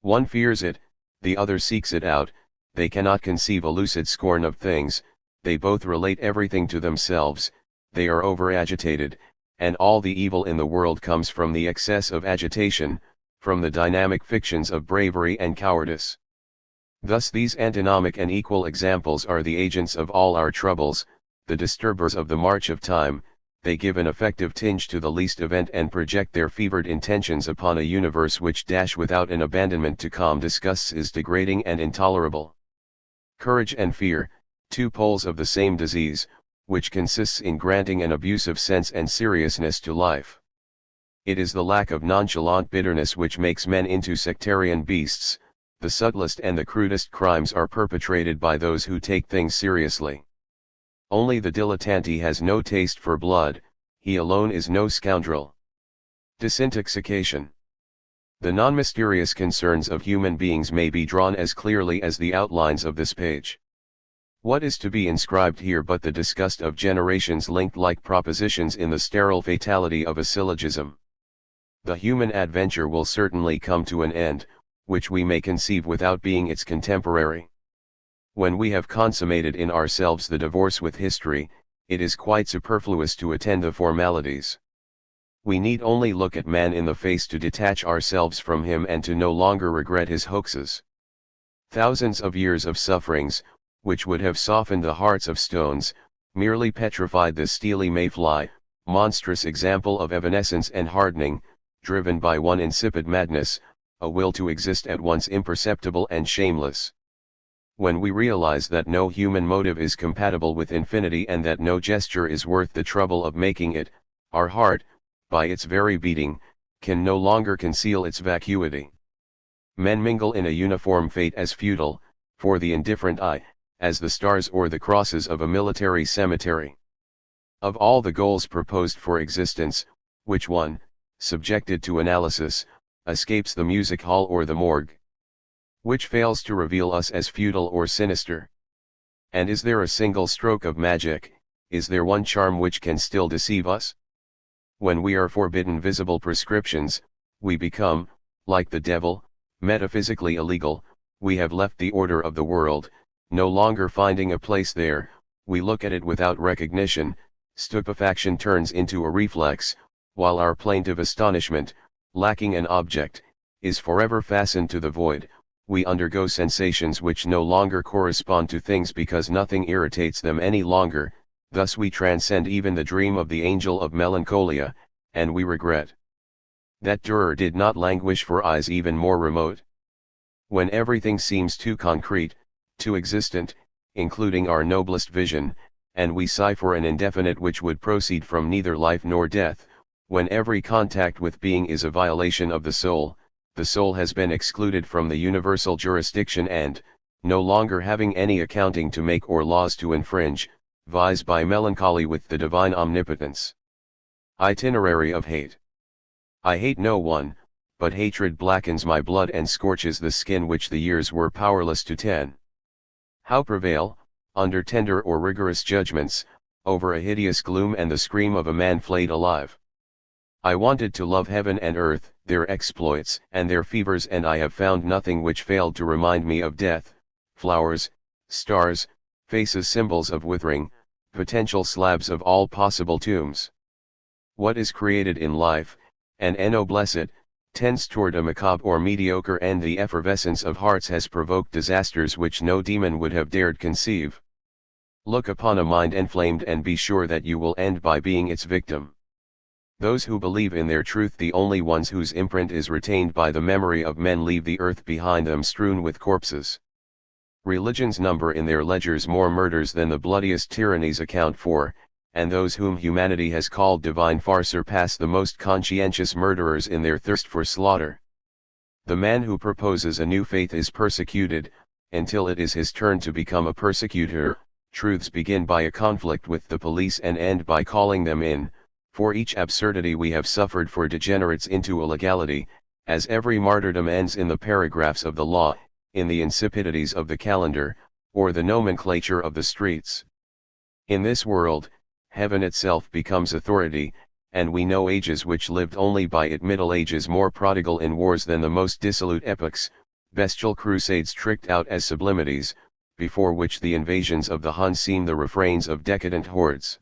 One fears it, the other seeks it out. They cannot conceive a lucid scorn of things, they both relate everything to themselves, they are over-agitated, and all the evil in the world comes from the excess of agitation, from the dynamic fictions of bravery and cowardice. Thus these antinomic and equal examples are the agents of all our troubles, the disturbers of the march of time. They give an effective tinge to the least event and project their fevered intentions upon a universe which without an abandonment to calm disgusts is degrading and intolerable. Courage and fear, two poles of the same disease, which consists in granting an abusive sense and seriousness to life. It is the lack of nonchalant bitterness which makes men into sectarian beasts. The subtlest and the crudest crimes are perpetrated by those who take things seriously. Only the dilettante has no taste for blood, he alone is no scoundrel. Disintoxication. The non-mysterious concerns of human beings may be drawn as clearly as the outlines of this page. What is to be inscribed here but the disgust of generations linked like propositions in the sterile fatality of a syllogism? The human adventure will certainly come to an end, which we may conceive without being its contemporary. When we have consummated in ourselves the divorce with history, it is quite superfluous to attend the formalities. We need only look at man in the face to detach ourselves from him and to no longer regret his hoaxes. Thousands of years of sufferings, which would have softened the hearts of stones, merely petrified the steely mayfly, monstrous example of evanescence and hardening, driven by one insipid madness, a will to exist at once imperceptible and shameless. When we realize that no human motive is compatible with infinity and that no gesture is worth the trouble of making it, our heart, by its very beating, can no longer conceal its vacuity. Men mingle in a uniform fate as futile, for the indifferent eye, as the stars or the crosses of a military cemetery. Of all the goals proposed for existence, which one, subjected to analysis, escapes the music hall or the morgue? Which fails to reveal us as futile or sinister? And is there a single stroke of magic, is there one charm which can still deceive us? When we are forbidden visible prescriptions, we become, like the devil, metaphysically illegal. We have left the order of the world, no longer finding a place there. We look at it without recognition, stupefaction turns into a reflex, while our plaintive astonishment, lacking an object, is forever fastened to the void. We undergo sensations which no longer correspond to things because nothing irritates them any longer. Thus we transcend even the dream of the angel of melancholia, and we regret that Dürer did not languish for eyes even more remote. When everything seems too concrete, too existent, including our noblest vision, and we sigh for an indefinite which would proceed from neither life nor death, when every contact with being is a violation of the soul has been excluded from the universal jurisdiction and, no longer having any accounting to make or laws to infringe, vies by melancholy with the divine omnipotence. Itinerary of hate. I hate no one, but hatred blackens my blood and scorches the skin which the years were powerless to tan. How prevail, under tender or rigorous judgments, over a hideous gloom and the scream of a man flayed alive? I wanted to love heaven and earth, their exploits and their fevers, and I have found nothing which failed to remind me of death: flowers, stars, faces, symbols of withering, potential slabs of all possible tombs. What is created in life, and ennobles it, tends toward a macabre or mediocre, and the effervescence of hearts has provoked disasters which no demon would have dared conceive. Look upon a mind enflamed and be sure that you will end by being its victim. Those who believe in their truth, the only ones whose imprint is retained by the memory of men, leave the earth behind them strewn with corpses. Religions number in their ledgers more murders than the bloodiest tyrannies account for, and those whom humanity has called divine far surpass the most conscientious murderers in their thirst for slaughter. The man who proposes a new faith is persecuted, until it is his turn to become a persecutor. Truths begin by a conflict with the police and end by calling them in. For each absurdity we have suffered for degenerates into a legality, as every martyrdom ends in the paragraphs of the law, in the insipidities of the calendar, or the nomenclature of the streets. In this world, heaven itself becomes authority, and we know ages which lived only by it, Middle Ages more prodigal in wars than the most dissolute epochs, bestial crusades tricked out as sublimities, before which the invasions of the Hun seem the refrains of decadent hordes.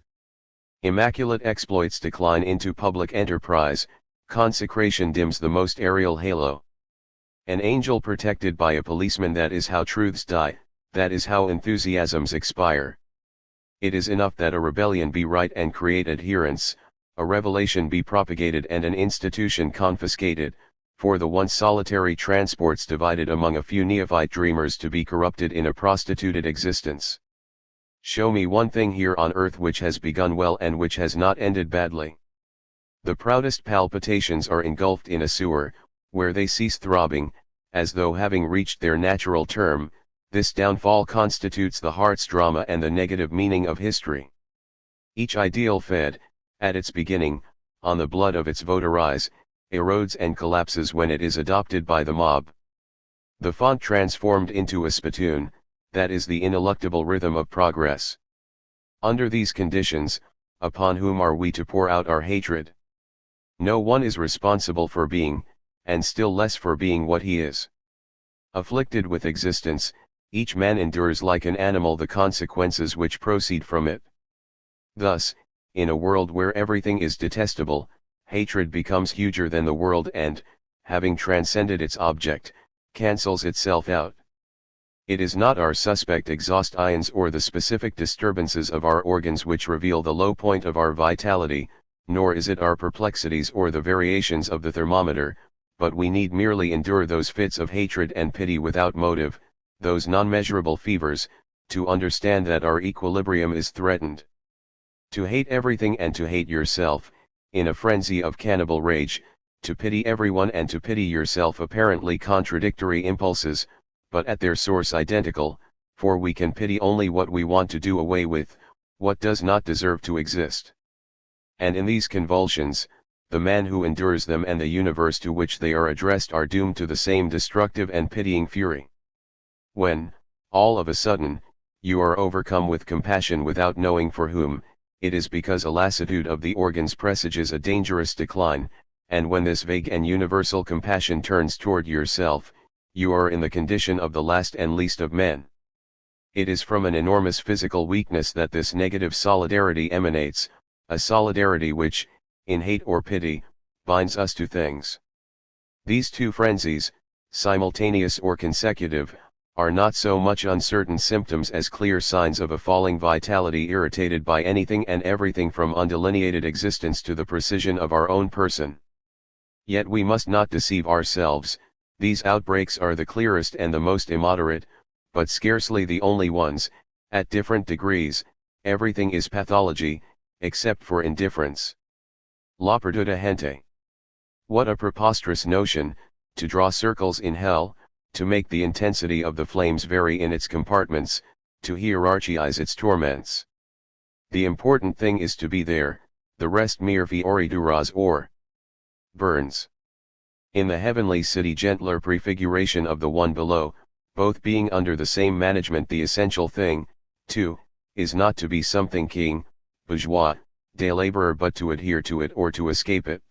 Immaculate exploits decline into public enterprise, consecration dims the most aerial halo. An angel protected by a policeman, that is how truths die, that is how enthusiasms expire. It is enough that a rebellion be right and create adherents, a revelation be propagated and an institution confiscated, for the once solitary transports divided among a few neophyte dreamers to be corrupted in a prostituted existence. Show me one thing here on earth which has begun well and which has not ended badly. The proudest palpitations are engulfed in a sewer, where they cease throbbing, as though having reached their natural term. This downfall constitutes the heart's drama and the negative meaning of history. Each ideal fed, at its beginning, on the blood of its votaries, erodes and collapses when it is adopted by the mob. The font transformed into a spittoon, that is the ineluctable rhythm of progress. Under these conditions, upon whom are we to pour out our hatred? No one is responsible for being, and still less for being what he is. Afflicted with existence, each man endures like an animal the consequences which proceed from it. Thus, in a world where everything is detestable, hatred becomes huger than the world and, having transcended its object, cancels itself out. It is not our suspect exhaustions or the specific disturbances of our organs which reveal the low point of our vitality, nor is it our perplexities or the variations of the thermometer, but we need merely endure those fits of hatred and pity without motive, those non-measurable fevers, to understand that our equilibrium is threatened. To hate everything and to hate yourself, in a frenzy of cannibal rage, to pity everyone and to pity yourself, apparently contradictory impulses, but at their source identical, for we can pity only what we want to do away with, what does not deserve to exist. And in these convulsions, the man who endures them and the universe to which they are addressed are doomed to the same destructive and pitying fury. When, all of a sudden, you are overcome with compassion without knowing for whom, it is because a lassitude of the organs presages a dangerous decline, and when this vague and universal compassion turns toward yourself, you are in the condition of the last and least of men. It is from an enormous physical weakness that this negative solidarity emanates, a solidarity which, in hate or pity, binds us to things. These two frenzies, simultaneous or consecutive, are not so much uncertain symptoms as clear signs of a falling vitality irritated by anything and everything from undelineated existence to the precision of our own person. Yet we must not deceive ourselves, these outbreaks are the clearest and the most immoderate, but scarcely the only ones. At different degrees, everything is pathology, except for indifference. La perduta gente. What a preposterous notion, to draw circles in hell, to make the intensity of the flames vary in its compartments, to hierarchize its torments. The important thing is to be there, the rest mere fioriduras or burns. In the heavenly city, gentler prefiguration of the one below, both being under the same management, the essential thing, too, is not to be something king, bourgeois, de laborer, but to adhere to it or to escape it.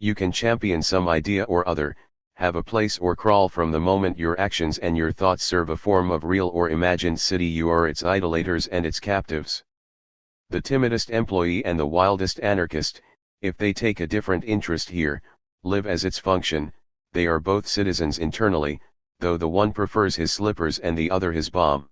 You can champion some idea or other, have a place or crawl from the moment your actions and your thoughts serve a form of real or imagined city. You are its idolaters and its captives. The timidest employee and the wildest anarchist, if they take a different interest here, live as its function. They are both citizens internally, though the one prefers his slippers and the other his bomb.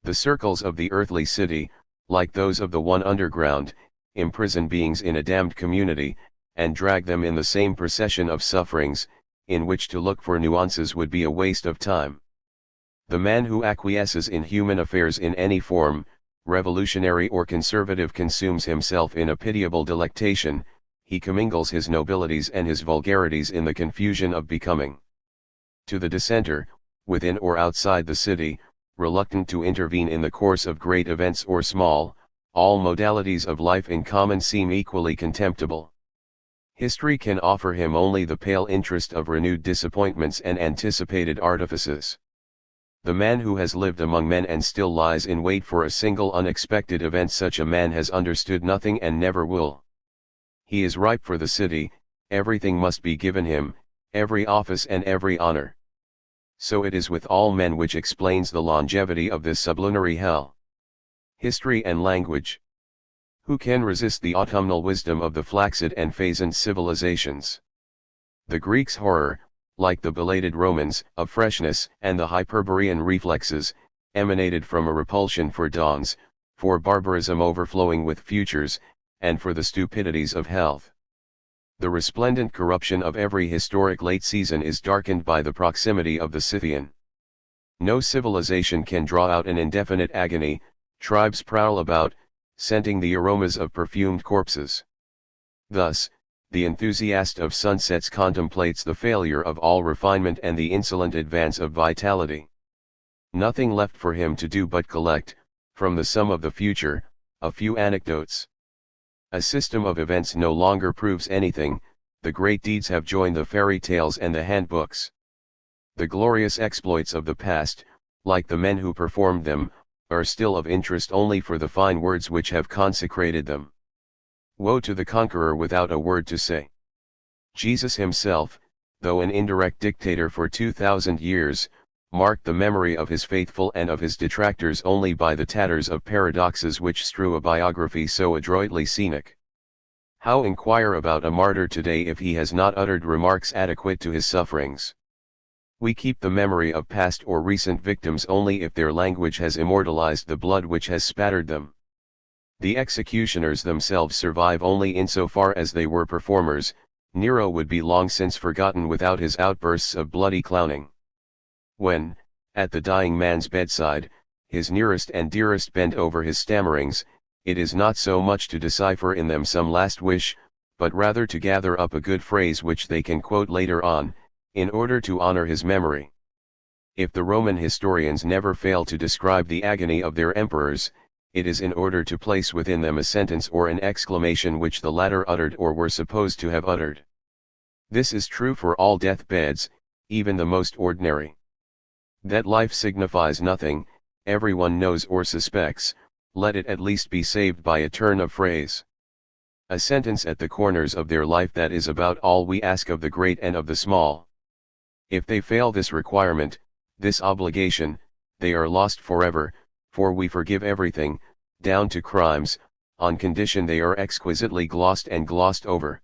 The circles of the earthly city, like those of the one underground, imprison beings in a damned community, and drag them in the same procession of sufferings, in which to look for nuances would be a waste of time. The man who acquiesces in human affairs in any form, revolutionary or conservative, consumes himself in a pitiable delectation. He commingles his nobilities and his vulgarities in the confusion of becoming. To the dissenter, within or outside the city, reluctant to intervene in the course of great events or small, all modalities of life in common seem equally contemptible. History can offer him only the pale interest of renewed disappointments and anticipated artifices. The man who has lived among men and still lies in wait for a single unexpected event, such a man has understood nothing and never will. He is ripe for the city, everything must be given him, every office and every honor. So it is with all men, which explains the longevity of this sublunary hell. History and language. Who can resist the autumnal wisdom of the flaccid and phasant civilizations? The Greeks' horror, like the belated Romans, of freshness, and the Hyperborean reflexes, emanated from a repulsion for dawns, for barbarism overflowing with futures, and for the stupidities of health. The resplendent corruption of every historic late season is darkened by the proximity of the Scythian. No civilization can draw out an indefinite agony. Tribes prowl about, scenting the aromas of perfumed corpses. Thus, the enthusiast of sunsets contemplates the failure of all refinement and the insolent advance of vitality. Nothing left for him to do but collect, from the sum of the future, a few anecdotes. A system of events no longer proves anything, the great deeds have joined the fairy tales and the handbooks. The glorious exploits of the past, like the men who performed them, are still of interest only for the fine words which have consecrated them. Woe to the conqueror without a word to say. Jesus himself, though an indirect dictator for 2000 years, marked the memory of his faithful and of his detractors only by the tatters of paradoxes which strew a biography so adroitly scenic. How inquire about a martyr today if he has not uttered remarks adequate to his sufferings? We keep the memory of past or recent victims only if their language has immortalized the blood which has spattered them. The executioners themselves survive only insofar as they were performers. Nero would be long since forgotten without his outbursts of bloody clowning. When, at the dying man's bedside, his nearest and dearest bend over his stammerings, it is not so much to decipher in them some last wish, but rather to gather up a good phrase which they can quote later on, in order to honor his memory. If the Roman historians never fail to describe the agony of their emperors, it is in order to place within them a sentence or an exclamation which the latter uttered or were supposed to have uttered. This is true for all deathbeds, even the most ordinary. That life signifies nothing, everyone knows or suspects, let it at least be saved by a turn of phrase. A sentence at the corners of their life, that is about all we ask of the great and of the small. If they fail this requirement, this obligation, they are lost forever, for we forgive everything, down to crimes, on condition they are exquisitely glossed and glossed over.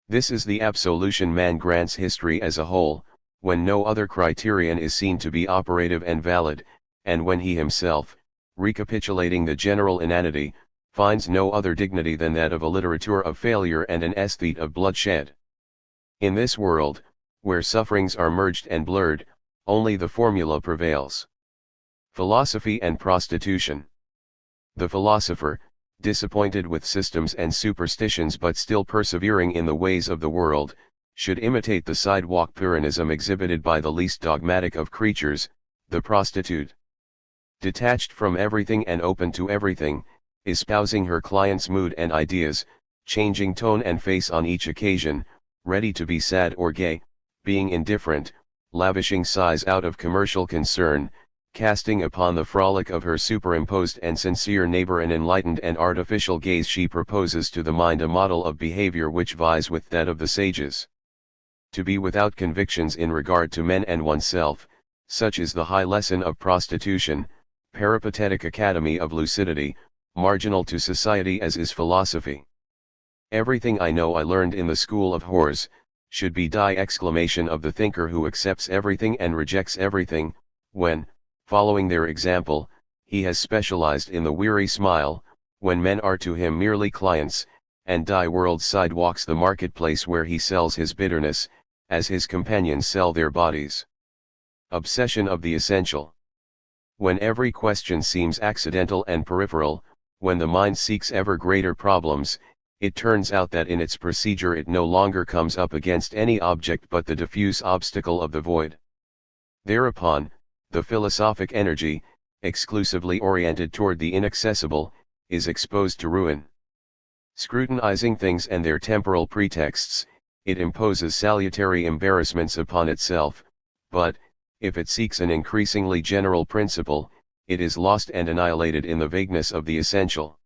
This is the absolution man grants history as a whole, when no other criterion is seen to be operative and valid, and when he himself, recapitulating the general inanity, finds no other dignity than that of a literature of failure and an aesthete of bloodshed. In this world, where sufferings are merged and blurred, only the formula prevails. Philosophy and prostitution. The philosopher, disappointed with systems and superstitions but still persevering in the ways of the world, should imitate the sidewalk Pyrrhonism exhibited by the least dogmatic of creatures, the prostitute. Detached from everything and open to everything, espousing her client's mood and ideas, changing tone and face on each occasion, ready to be sad or gay, being indifferent, lavishing sighs out of commercial concern, casting upon the frolic of her superimposed and sincere neighbor an enlightened and artificial gaze, she proposes to the mind a model of behavior which vies with that of the sages. To be without convictions in regard to men and oneself, such is the high lesson of prostitution, peripatetic academy of lucidity, marginal to society as is philosophy. Everything I know I learned in the school of whores, should be die exclamation of the thinker who accepts everything and rejects everything, when, following their example, he has specialized in the weary smile, when men are to him merely clients, and die world side walks the marketplace where he sells his bitterness, as his companions sell their bodies. Obsession of the essential. When every question seems accidental and peripheral, when the mind seeks ever greater problems, it turns out that in its procedure it no longer comes up against any object but the diffuse obstacle of the void. Thereupon, the philosophic energy, exclusively oriented toward the inaccessible, is exposed to ruin. Scrutinizing things and their temporal pretexts, it imposes salutary embarrassments upon itself, but, if it seeks an increasingly general principle, it is lost and annihilated in the vagueness of the essential.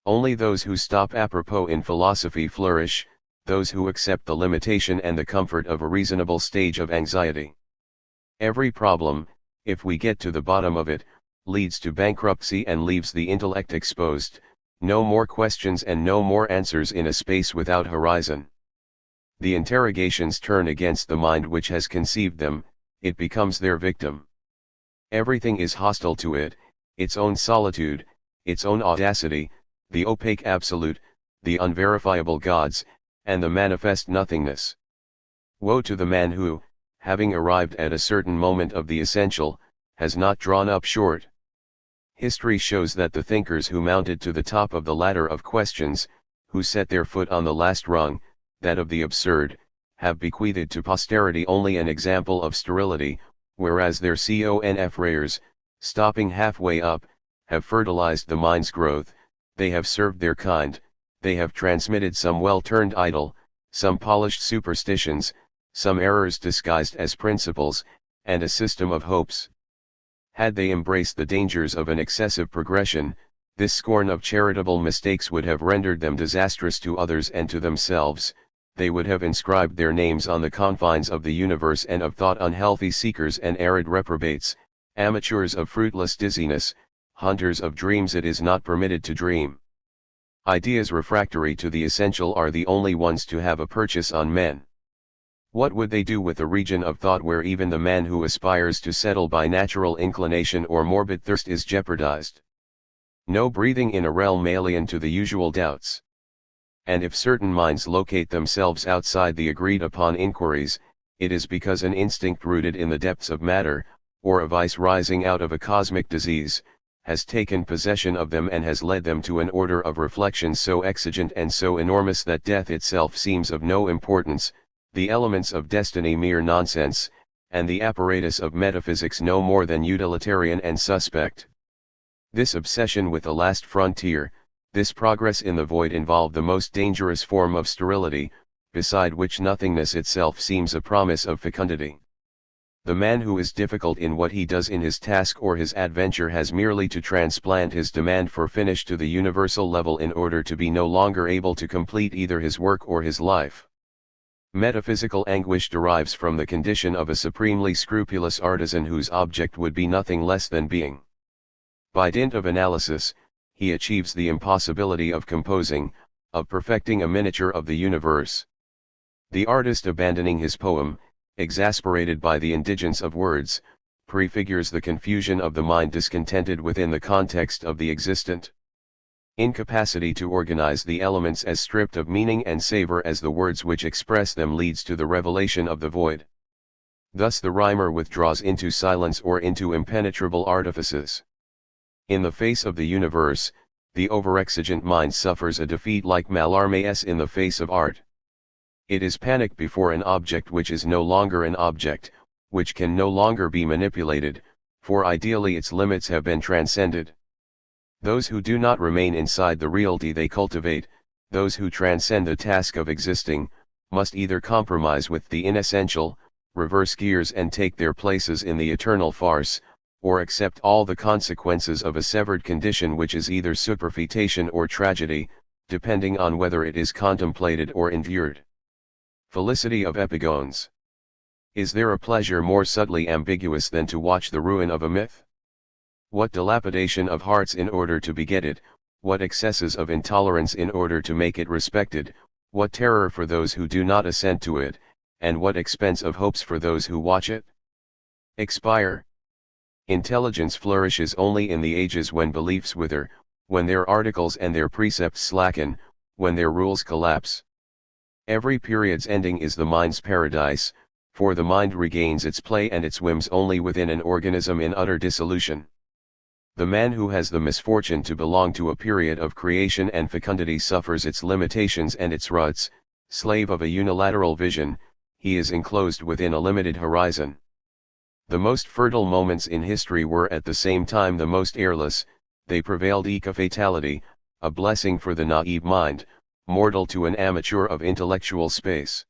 Only those who stop apropos in philosophy flourish, those who accept the limitation and the comfort of a reasonable stage of anxiety. Every problem, if we get to the bottom of it, leads to bankruptcy and leaves the intellect exposed, no more questions and no more answers in a space without horizon. The interrogations turn against the mind which has conceived them, it becomes their victim. Everything is hostile to it, its own solitude, its own audacity, the opaque absolute, the unverifiable gods, and the manifest nothingness. Woe to the man who, having arrived at a certain moment of the essential, has not drawn up short. History shows that the thinkers who mounted to the top of the ladder of questions, who set their foot on the last rung, that of the absurd, have bequeathed to posterity only an example of sterility, whereas their conf rayers, stopping halfway up, have fertilized the mind's growth, they have served their kind, they have transmitted some well-turned idol, some polished superstitions, some errors disguised as principles, and a system of hopes. Had they embraced the dangers of an excessive progression, this scorn of charitable mistakes would have rendered them disastrous to others and to themselves. They would have inscribed their names on the confines of the universe and of thought unhealthy seekers and arid reprobates, amateurs of fruitless dizziness, hunters of dreams it is not permitted to dream. Ideas refractory to the essential are the only ones to have a purchase on men. What would they do with a region of thought where even the man who aspires to settle by natural inclination or morbid thirst is jeopardized? No breathing in a realm alien to the usual doubts. And if certain minds locate themselves outside the agreed upon inquiries, it is because an instinct rooted in the depths of matter, or a vice rising out of a cosmic disease, has taken possession of them and has led them to an order of reflection so exigent and so enormous that death itself seems of no importance, the elements of destiny mere nonsense, and the apparatus of metaphysics no more than utilitarian and suspect. This obsession with the last frontier, this progress in the void involve the most dangerous form of sterility, beside which nothingness itself seems a promise of fecundity. The man who is difficult in what he does in his task or his adventure has merely to transplant his demand for finish to the universal level in order to be no longer able to complete either his work or his life. Metaphysical anguish derives from the condition of a supremely scrupulous artisan whose object would be nothing less than being. By dint of analysis, he achieves the impossibility of composing, of perfecting a miniature of the universe. The artist abandoning his poem, exasperated by the indigence of words, prefigures the confusion of the mind discontented within the context of the existent. Incapacity to organize the elements as stripped of meaning and savor as the words which express them leads to the revelation of the void. Thus the rhymer withdraws into silence or into impenetrable artifices. In the face of the universe, the overexigent mind suffers a defeat like Mallarmé's in the face of art. It is panic before an object which is no longer an object, which can no longer be manipulated, for ideally its limits have been transcended. Those who do not remain inside the reality they cultivate, those who transcend the task of existing, must either compromise with the inessential, reverse gears and take their places in the eternal farce, or accept all the consequences of a severed condition which is either superfetation or tragedy, depending on whether it is contemplated or endured. Felicity of epigones. Is there a pleasure more subtly ambiguous than to watch the ruin of a myth? What dilapidation of hearts in order to beget it, what excesses of intolerance in order to make it respected, what terror for those who do not assent to it, and what expense of hopes for those who watch it? Expire. Intelligence flourishes only in the ages when beliefs wither, when their articles and their precepts slacken, when their rules collapse. Every period's ending is the mind's paradise, for the mind regains its play and its whims only within an organism in utter dissolution. The man who has the misfortune to belong to a period of creation and fecundity suffers its limitations and its ruts, slave of a unilateral vision, he is enclosed within a limited horizon. The most fertile moments in history were at the same time the most airless, they prevailed eco-fatality, a blessing for the naive mind, mortal to an amateur of intellectual space.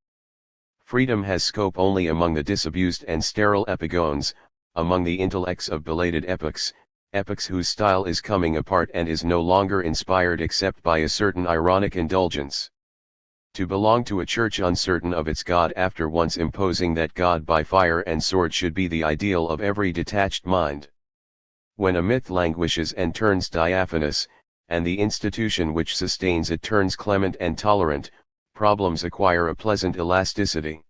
Freedom has scope only among the disabused and sterile epigones, among the intellects of belated epochs, epochs whose style is coming apart and is no longer inspired except by a certain ironic indulgence. To belong to a church uncertain of its God after once imposing that God by fire and sword should be the ideal of every detached mind. When a myth languishes and turns diaphanous, and the institution which sustains it turns clement and tolerant, problems acquire a pleasant elasticity.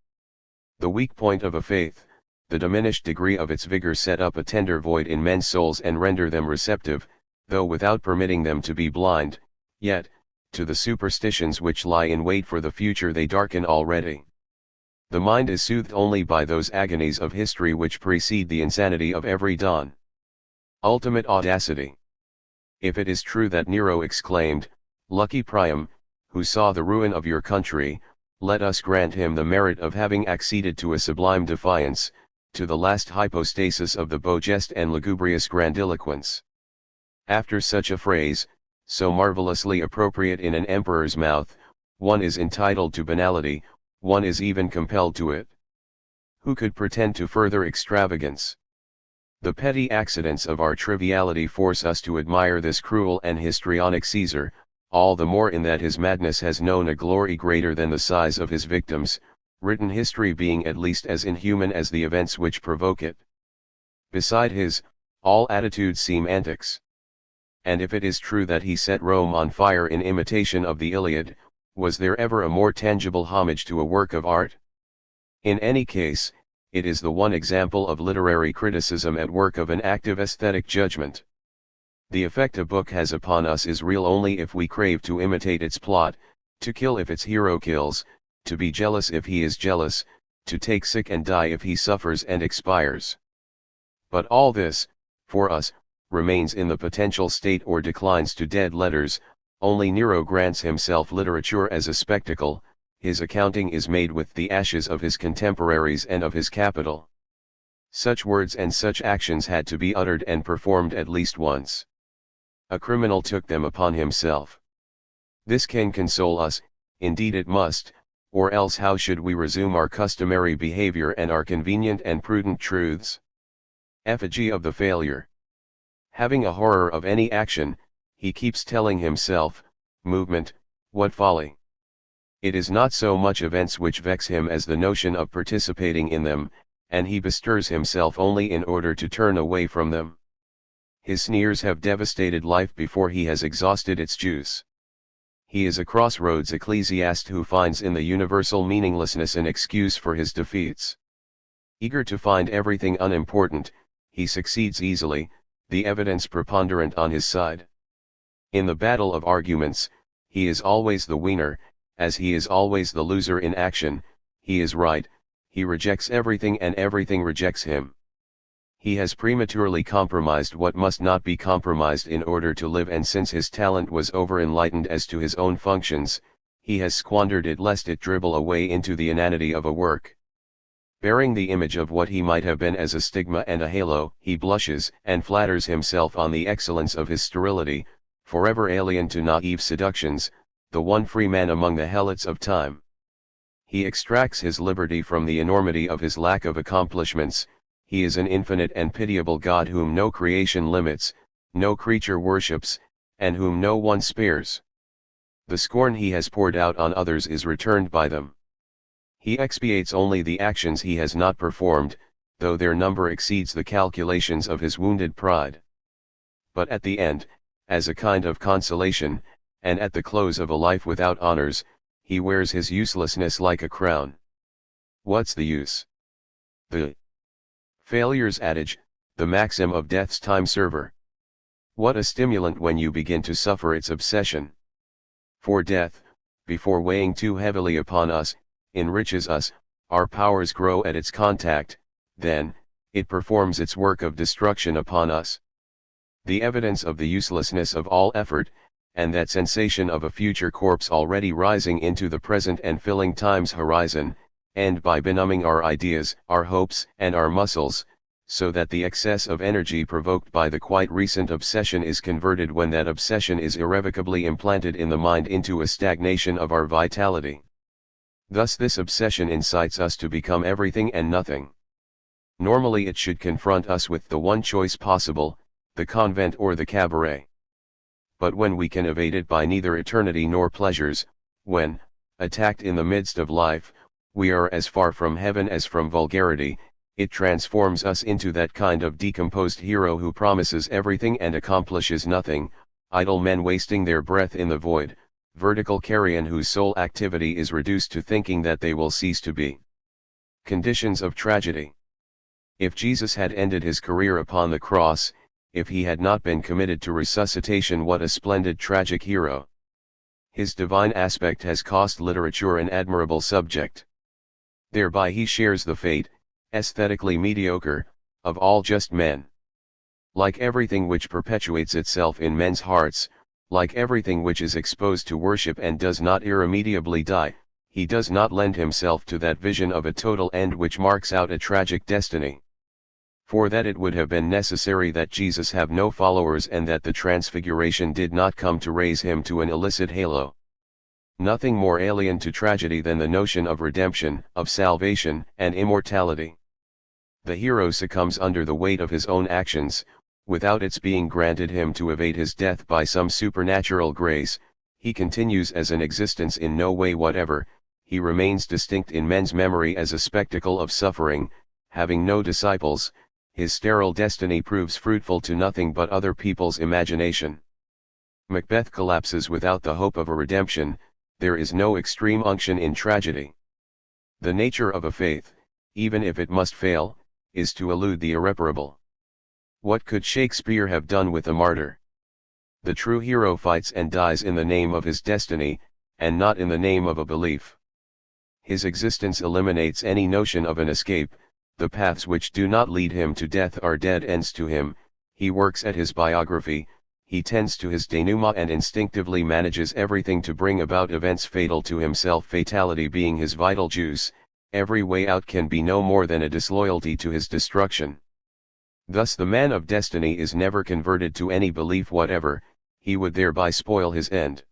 The weak point of a faith, the diminished degree of its vigor set up a tender void in men's souls and render them receptive, though without permitting them to be blind, yet, to the superstitions which lie in wait for the future they darken already. The mind is soothed only by those agonies of history which precede the insanity of every dawn. Ultimate audacity. If it is true that Nero exclaimed, "Lucky Priam, who saw the ruin of your country," let us grant him the merit of having acceded to a sublime defiance, to the last hypostasis of the beau jest and lugubrious grandiloquence. After such a phrase, so marvelously appropriate in an emperor's mouth, one is entitled to banality, one is even compelled to it. Who could pretend to further extravagance? The petty accidents of our triviality force us to admire this cruel and histrionic Caesar, all the more in that his madness has known a glory greater than the size of his victims, written history being at least as inhuman as the events which provoke it. Beside his, all attitudes seem antics. And if it is true that he set Rome on fire in imitation of the Iliad, was there ever a more tangible homage to a work of art? In any case, it is the one example of literary criticism at work of an active aesthetic judgment. The effect a book has upon us is real only if we crave to imitate its plot, to kill if its hero kills, to be jealous if he is jealous, to take sick and die if he suffers and expires. But all this, for us, remains in the potential state or declines to dead letters. Only Nero grants himself literature as a spectacle, his accounting is made with the ashes of his contemporaries and of his capital. Such words and such actions had to be uttered and performed at least once. A criminal took them upon himself. This can console us, indeed it must, or else how should we resume our customary behavior and our convenient and prudent truths? Effigy of the failure. Having a horror of any action, he keeps telling himself, movement, what folly! It is not so much events which vex him as the notion of participating in them, and he bestirs himself only in order to turn away from them. His sneers have devastated life before he has exhausted its juice. He is a crossroads ecclesiast who finds in the universal meaninglessness an excuse for his defeats. Eager to find everything unimportant, he succeeds easily, the evidence preponderant on his side. In the battle of arguments, he is always the winner, as he is always the loser in action. He is right, he rejects everything and everything rejects him. He has prematurely compromised what must not be compromised in order to live, and since his talent was over-enlightened as to his own functions, he has squandered it lest it dribble away into the inanity of a work. Bearing the image of what he might have been as a stigma and a halo, he blushes and flatters himself on the excellence of his sterility, forever alien to naive seductions, the one free man among the helots of time. He extracts his liberty from the enormity of his lack of accomplishments. He is an infinite and pitiable God whom no creation limits, no creature worships, and whom no one spares. The scorn he has poured out on others is returned by them. He expiates only the actions he has not performed, though their number exceeds the calculations of his wounded pride. But at the end, as a kind of consolation, and at the close of a life without honors, he wears his uselessness like a crown. What's the use? The failure's adage, the maxim of death's time server. What a stimulant when you begin to suffer its obsession. For death, before weighing too heavily upon us, enriches us, our powers grow at its contact, then, it performs its work of destruction upon us. The evidence of the uselessness of all effort, and that sensation of a future corpse already rising into the present and filling time's horizon, end by benumbing our ideas, our hopes, and our muscles, so that the excess of energy provoked by the quite recent obsession is converted when that obsession is irrevocably implanted in the mind into a stagnation of our vitality. Thus this obsession incites us to become everything and nothing. Normally it should confront us with the one choice possible, the convent or the cabaret. But when we can evade it by neither eternity nor pleasures, when, attacked in the midst of life, we are as far from heaven as from vulgarity, it transforms us into that kind of decomposed hero who promises everything and accomplishes nothing, idle men wasting their breath in the void, vertical carrion whose sole activity is reduced to thinking that they will cease to be. Conditions of tragedy. If Jesus had ended his career upon the cross, if he had not been committed to resuscitation, what a splendid tragic hero! His divine aspect has cost literature an admirable subject. Thereby he shares the fate, aesthetically mediocre, of all just men. Like everything which perpetuates itself in men's hearts, like everything which is exposed to worship and does not irremediably die, he does not lend himself to that vision of a total end which marks out a tragic destiny. For that it would have been necessary that Jesus have no followers and that the transfiguration did not come to raise him to an illicit halo. Nothing more alien to tragedy than the notion of redemption, of salvation, and immortality. The hero succumbs under the weight of his own actions, without its being granted him to evade his death by some supernatural grace. He continues as an existence in no way whatever, he remains distinct in men's memory as a spectacle of suffering, having no disciples. His sterile destiny proves fruitful to nothing but other people's imagination. Macbeth collapses without the hope of a redemption. There is no extreme unction in tragedy. The nature of a faith, even if it must fail, is to elude the irreparable. What could Shakespeare have done with a martyr? The true hero fights and dies in the name of his destiny, and not in the name of a belief. His existence eliminates any notion of an escape. The paths which do not lead him to death are dead ends to him. He works at his biography, he tends to his denouement and instinctively manages everything to bring about events fatal to himself, fatality being his vital juice. Every way out can be no more than a disloyalty to his destruction. Thus the man of destiny is never converted to any belief whatever, he would thereby spoil his end.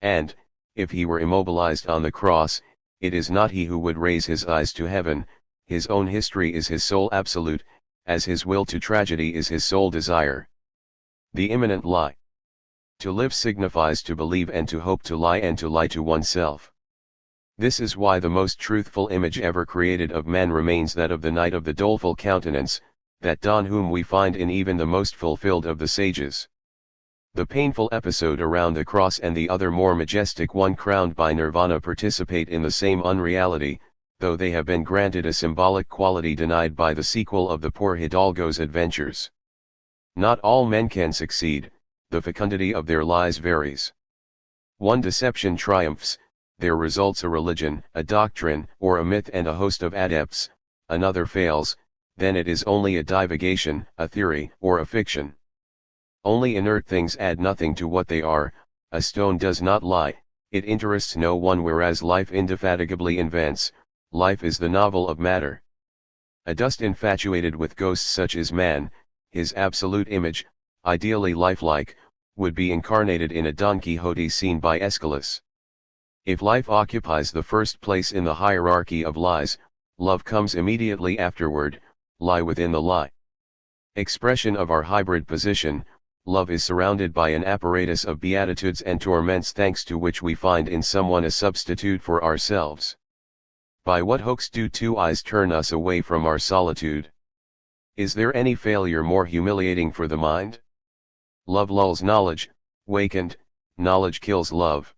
And, if he were immobilized on the cross, it is not he who would raise his eyes to heaven. His own history is his sole absolute, as his will to tragedy is his sole desire. The imminent lie. To live signifies to believe and to hope, to lie and to lie to oneself. This is why the most truthful image ever created of man remains that of the knight of the doleful countenance, that Don whom we find in even the most fulfilled of the sages. The painful episode around the cross and the other more majestic one crowned by nirvana participate in the same unreality, though they have been granted a symbolic quality denied by the sequel of the poor Hidalgo's adventures. Not all men can succeed, the fecundity of their lies varies. One deception triumphs, there results a religion, a doctrine, or a myth and a host of adepts. Another fails, then it is only a divagation, a theory, or a fiction. Only inert things add nothing to what they are. A stone does not lie, it interests no one, whereas life indefatigably invents. Life is the novel of matter. A dust infatuated with ghosts such as man, his absolute image, ideally lifelike, would be incarnated in a Don Quixote seen by Aeschylus. If life occupies the first place in the hierarchy of lies, love comes immediately afterward, lie within the lie. Expression of our hybrid position, love is surrounded by an apparatus of beatitudes and torments thanks to which we find in someone a substitute for ourselves. By what hoax do two eyes turn us away from our solitude? Is there any failure more humiliating for the mind? Love lulls knowledge, wakened, knowledge kills love.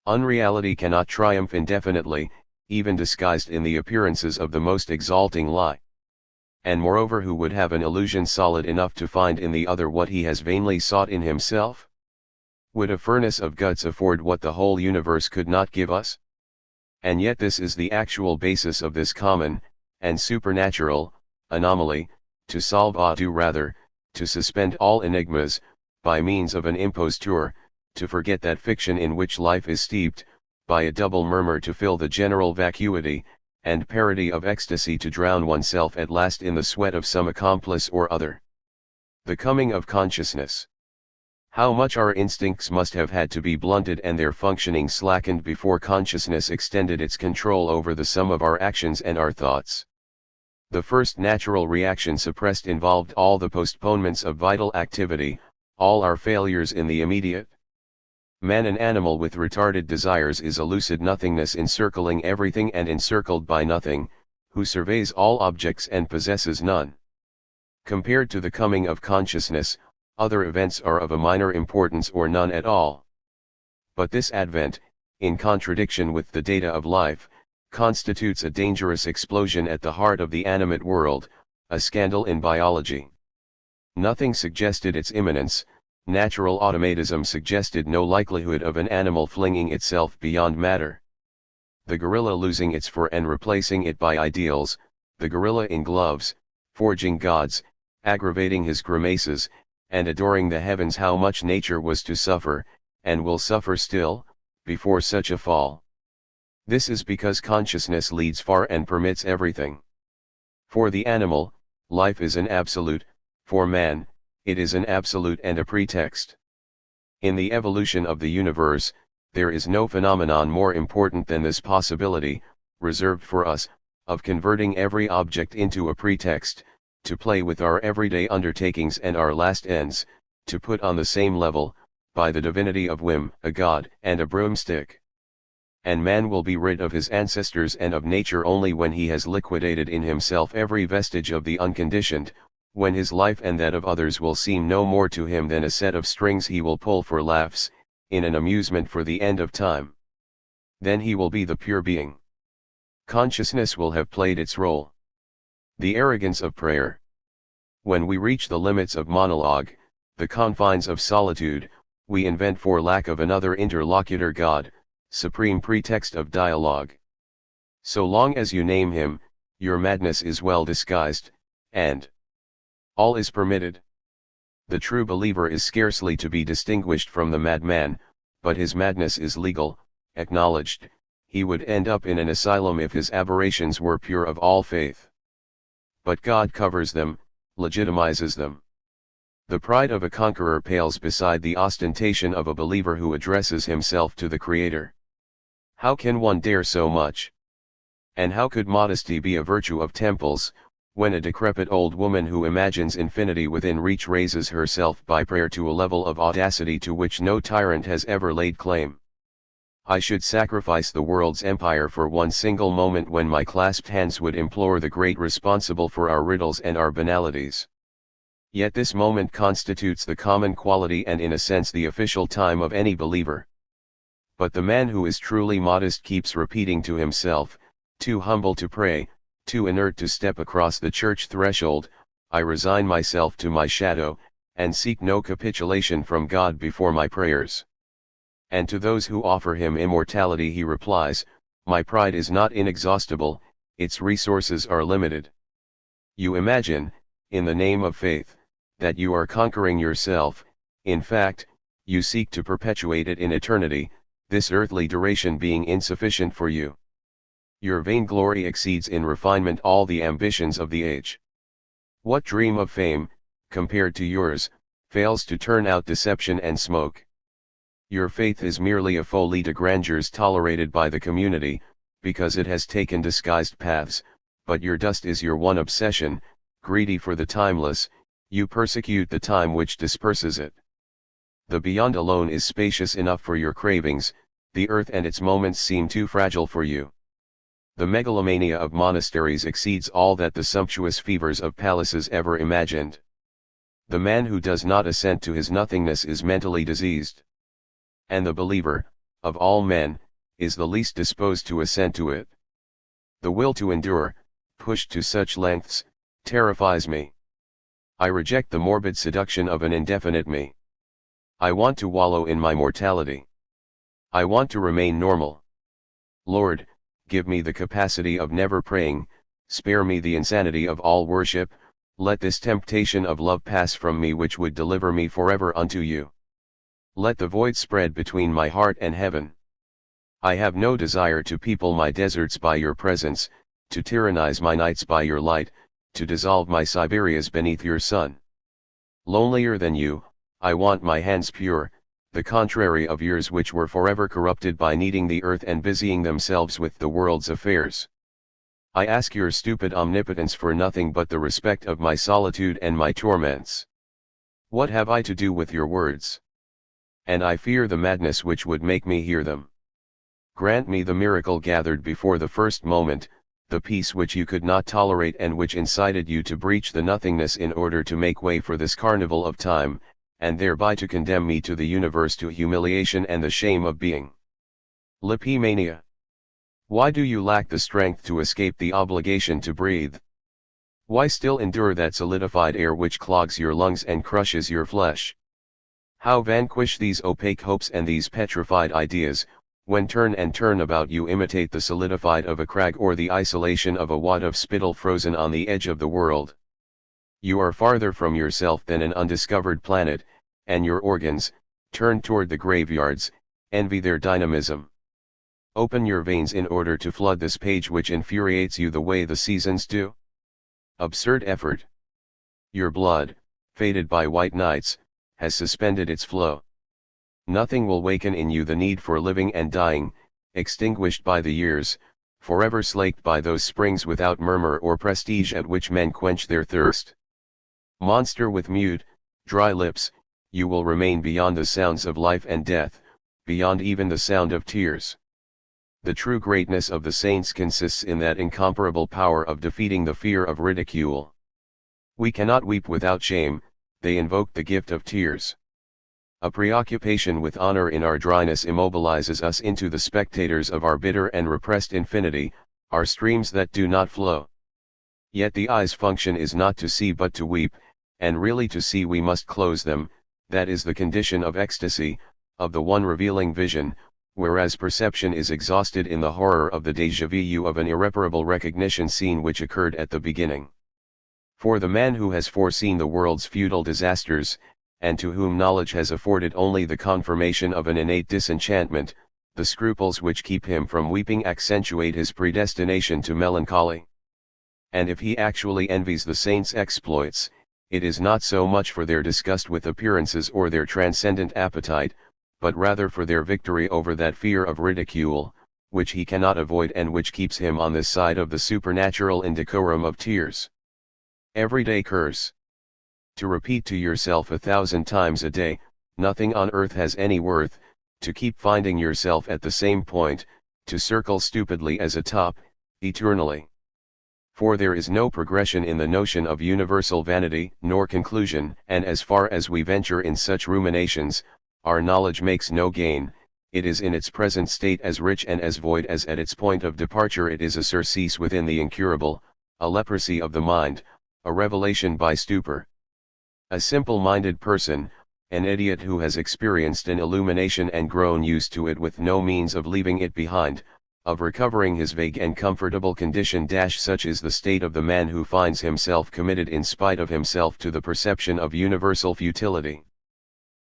Unreality cannot triumph indefinitely, even disguised in the appearances of the most exalting lie. And moreover, who would have an illusion solid enough to find in the other what he has vainly sought in himself? Would a furnace of guts afford what the whole universe could not give us? And yet this is the actual basis of this common, and supernatural, anomaly, to solve or do rather, to suspend all enigmas, by means of an imposture, to forget that fiction in which life is steeped, by a double murmur to fill the general vacuity, and parody of ecstasy to drown oneself at last in the sweat of some accomplice or other. The coming of consciousness. How much our instincts must have had to be blunted and their functioning slackened before consciousness extended its control over the sum of our actions and our thoughts. The first natural reaction suppressed involved all the postponements of vital activity, all our failures in the immediate. Man, an animal with retarded desires, is a lucid nothingness encircling everything and encircled by nothing, who surveys all objects and possesses none. Compared to the coming of consciousness, other events are of a minor importance or none at all. But this advent, in contradiction with the data of life, constitutes a dangerous explosion at the heart of the animate world, a scandal in biology. Nothing suggested its imminence. Natural automatism suggested no likelihood of an animal flinging itself beyond matter. The gorilla losing its fur and replacing it by ideals, the gorilla in gloves, forging gods, aggravating his grimaces, and adoring the heavens. How much nature was to suffer, and will suffer still, before such a fall. This is because consciousness leads far and permits everything. For the animal, life is an absolute; for man, it is an absolute and a pretext. In the evolution of the universe, there is no phenomenon more important than this possibility, reserved for us, of converting every object into a pretext, to play with our everyday undertakings and our last ends, to put on the same level, by the divinity of whim, a god and a broomstick. And man will be rid of his ancestors and of nature only when he has liquidated in himself every vestige of the unconditioned, when his life and that of others will seem no more to him than a set of strings he will pull for laughs, in an amusement for the end of time. Then he will be the pure being. Consciousness will have played its role. The arrogance of prayer. When we reach the limits of monologue, the confines of solitude, we invent for lack of another interlocutor God, supreme pretext of dialogue. So long as you name him, your madness is well disguised, and all is permitted. The true believer is scarcely to be distinguished from the madman, but his madness is legal, acknowledged; he would end up in an asylum if his aberrations were pure of all faith. But God covers them, legitimizes them. The pride of a conqueror pales beside the ostentation of a believer who addresses himself to the Creator. How can one dare so much? And how could modesty be a virtue of temples, when a decrepit old woman who imagines infinity within reach raises herself by prayer to a level of audacity to which no tyrant has ever laid claim? I should sacrifice the world's empire for one single moment when my clasped hands would implore the great responsible for our riddles and our banalities. Yet this moment constitutes the common quality and in a sense the official time of any believer. But the man who is truly modest keeps repeating to himself, too humble to pray, too inert to step across the church threshold, I resign myself to my shadow, and seek no capitulation from God before my prayers. And to those who offer him immortality he replies, my pride is not inexhaustible, its resources are limited. You imagine, in the name of faith, that you are conquering yourself; in fact, you seek to perpetuate it in eternity, this earthly duration being insufficient for you. Your vainglory exceeds in refinement all the ambitions of the age. What dream of fame, compared to yours, fails to turn out deception and smoke? Your faith is merely a folie de grandeurs tolerated by the community, because it has taken disguised paths, but your dust is your one obsession; greedy for the timeless, you persecute the time which disperses it. The beyond alone is spacious enough for your cravings, the earth and its moments seem too fragile for you. The megalomania of monasteries exceeds all that the sumptuous fevers of palaces ever imagined. The man who does not assent to his nothingness is mentally diseased. And the believer, of all men, is the least disposed to assent to it. The will to endure, pushed to such lengths, terrifies me. I reject the morbid seduction of an indefinite me. I want to wallow in my mortality. I want to remain normal. Lord, give me the capacity of never praying, spare me the insanity of all worship, let this temptation of love pass from me which would deliver me forever unto you. Let the void spread between my heart and heaven. I have no desire to people my deserts by your presence, to tyrannize my nights by your light, to dissolve my Siberias beneath your sun. Lonelier than you, I want my hands pure, the contrary of yours which were forever corrupted by kneading the earth and busying themselves with the world's affairs. I ask your stupid omnipotence for nothing but the respect of my solitude and my torments. What have I to do with your words? And I fear the madness which would make me hear them. Grant me the miracle gathered before the first moment, the peace which you could not tolerate and which incited you to breach the nothingness in order to make way for this carnival of time, and thereby to condemn me to the universe to humiliation and the shame of being. Lipomania. Why do you lack the strength to escape the obligation to breathe? Why still endure that solidified air which clogs your lungs and crushes your flesh? How vanquish these opaque hopes and these petrified ideas, when turn and turn about you imitate the solidified of a crag or the isolation of a wad of spittle frozen on the edge of the world? You are farther from yourself than an undiscovered planet, and your organs, turned toward the graveyards, envy their dynamism. Open your veins in order to flood this page which infuriates you the way the seasons do? Absurd effort. Your blood, fated by white nights, has suspended its flow. Nothing will waken in you the need for living and dying, extinguished by the years, forever slaked by those springs without murmur or prestige at which men quench their thirst. Monster with mute, dry lips, you will remain beyond the sounds of life and death, beyond even the sound of tears. The true greatness of the saints consists in that incomparable power of defeating the fear of ridicule. We cannot weep without shame, they invoke the gift of tears. A preoccupation with honor in our dryness immobilizes us into the spectators of our bitter and repressed infinity, our streams that do not flow. Yet the eye's function is not to see but to weep, and really to see we must close them, that is the condition of ecstasy, of the one revealing vision, whereas perception is exhausted in the horror of the déjà vu of an irreparable recognition scene which occurred at the beginning. For the man who has foreseen the world's futile disasters, and to whom knowledge has afforded only the confirmation of an innate disenchantment, the scruples which keep him from weeping accentuate his predestination to melancholy. And if he actually envies the saints' exploits, it is not so much for their disgust with appearances or their transcendent appetite, but rather for their victory over that fear of ridicule, which he cannot avoid and which keeps him on this side of the supernatural indecorum of tears. Everyday curse. To repeat to yourself 1,000 times a day, nothing on earth has any worth, to keep finding yourself at the same point, to circle stupidly as a top, eternally. For there is no progression in the notion of universal vanity, nor conclusion, and as far as we venture in such ruminations, our knowledge makes no gain, it is in its present state as rich and as void as at its point of departure it is a surcease within the incurable, a leprosy of the mind, a revelation by stupor. A simple-minded person, an idiot who has experienced an illumination and grown used to it with no means of leaving it behind, of recovering his vague and comfortable condition. Such is the state of the man who finds himself committed in spite of himself to the perception of universal futility.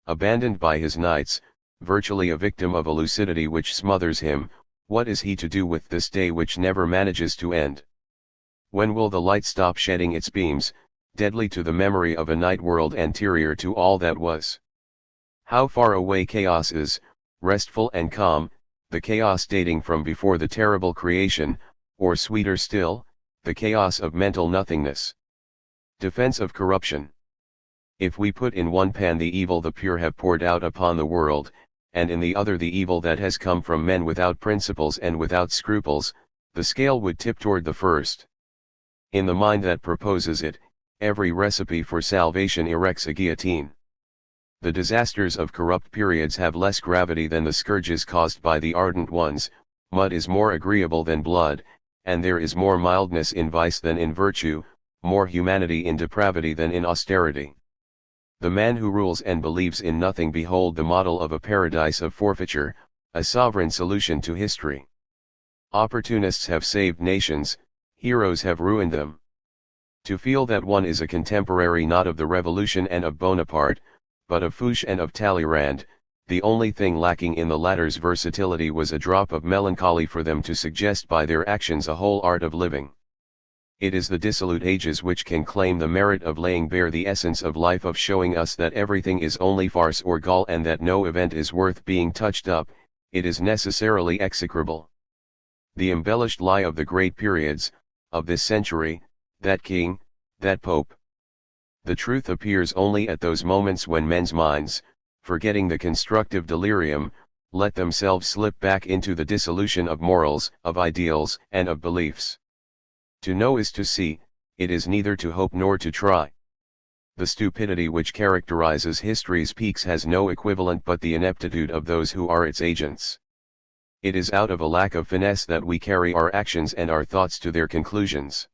Abandoned by his nights, virtually a victim of a lucidity which smothers him, what is he to do with this day which never manages to end? When will the light stop shedding its beams, deadly to the memory of a night world anterior to all that was? How far away chaos is, restful and calm, the chaos dating from before the terrible creation, or sweeter still, the chaos of mental nothingness. Defense of corruption. If we put in one pan the evil the pure have poured out upon the world, and in the other the evil that has come from men without principles and without scruples, the scale would tip toward the first. In the mind that proposes it, every recipe for salvation erects a guillotine. The disasters of corrupt periods have less gravity than the scourges caused by the ardent ones. Mud is more agreeable than blood, and there is more mildness in vice than in virtue, more humanity in depravity than in austerity. The man who rules and believes in nothing behold the model of a paradise of forfeiture, a sovereign solution to history. Opportunists have saved nations, heroes have ruined them. To feel that one is a contemporary not of the Revolution and of Bonaparte, but of Fouché and of Talleyrand, the only thing lacking in the latter's versatility was a drop of melancholy for them to suggest by their actions a whole art of living. It is the dissolute ages which can claim the merit of laying bare the essence of life, of showing us that everything is only farce or gall and that no event is worth being touched up, it is necessarily execrable. The embellished lie of the great periods, of this century, that king, that pope. The truth appears only at those moments when men's minds, forgetting the constructive delirium, let themselves slip back into the dissolution of morals, of ideals, and of beliefs. To know is to see, it is neither to hope nor to try. The stupidity which characterizes history's peaks has no equivalent but the ineptitude of those who are its agents. It is out of a lack of finesse that we carry our actions and our thoughts to their conclusions.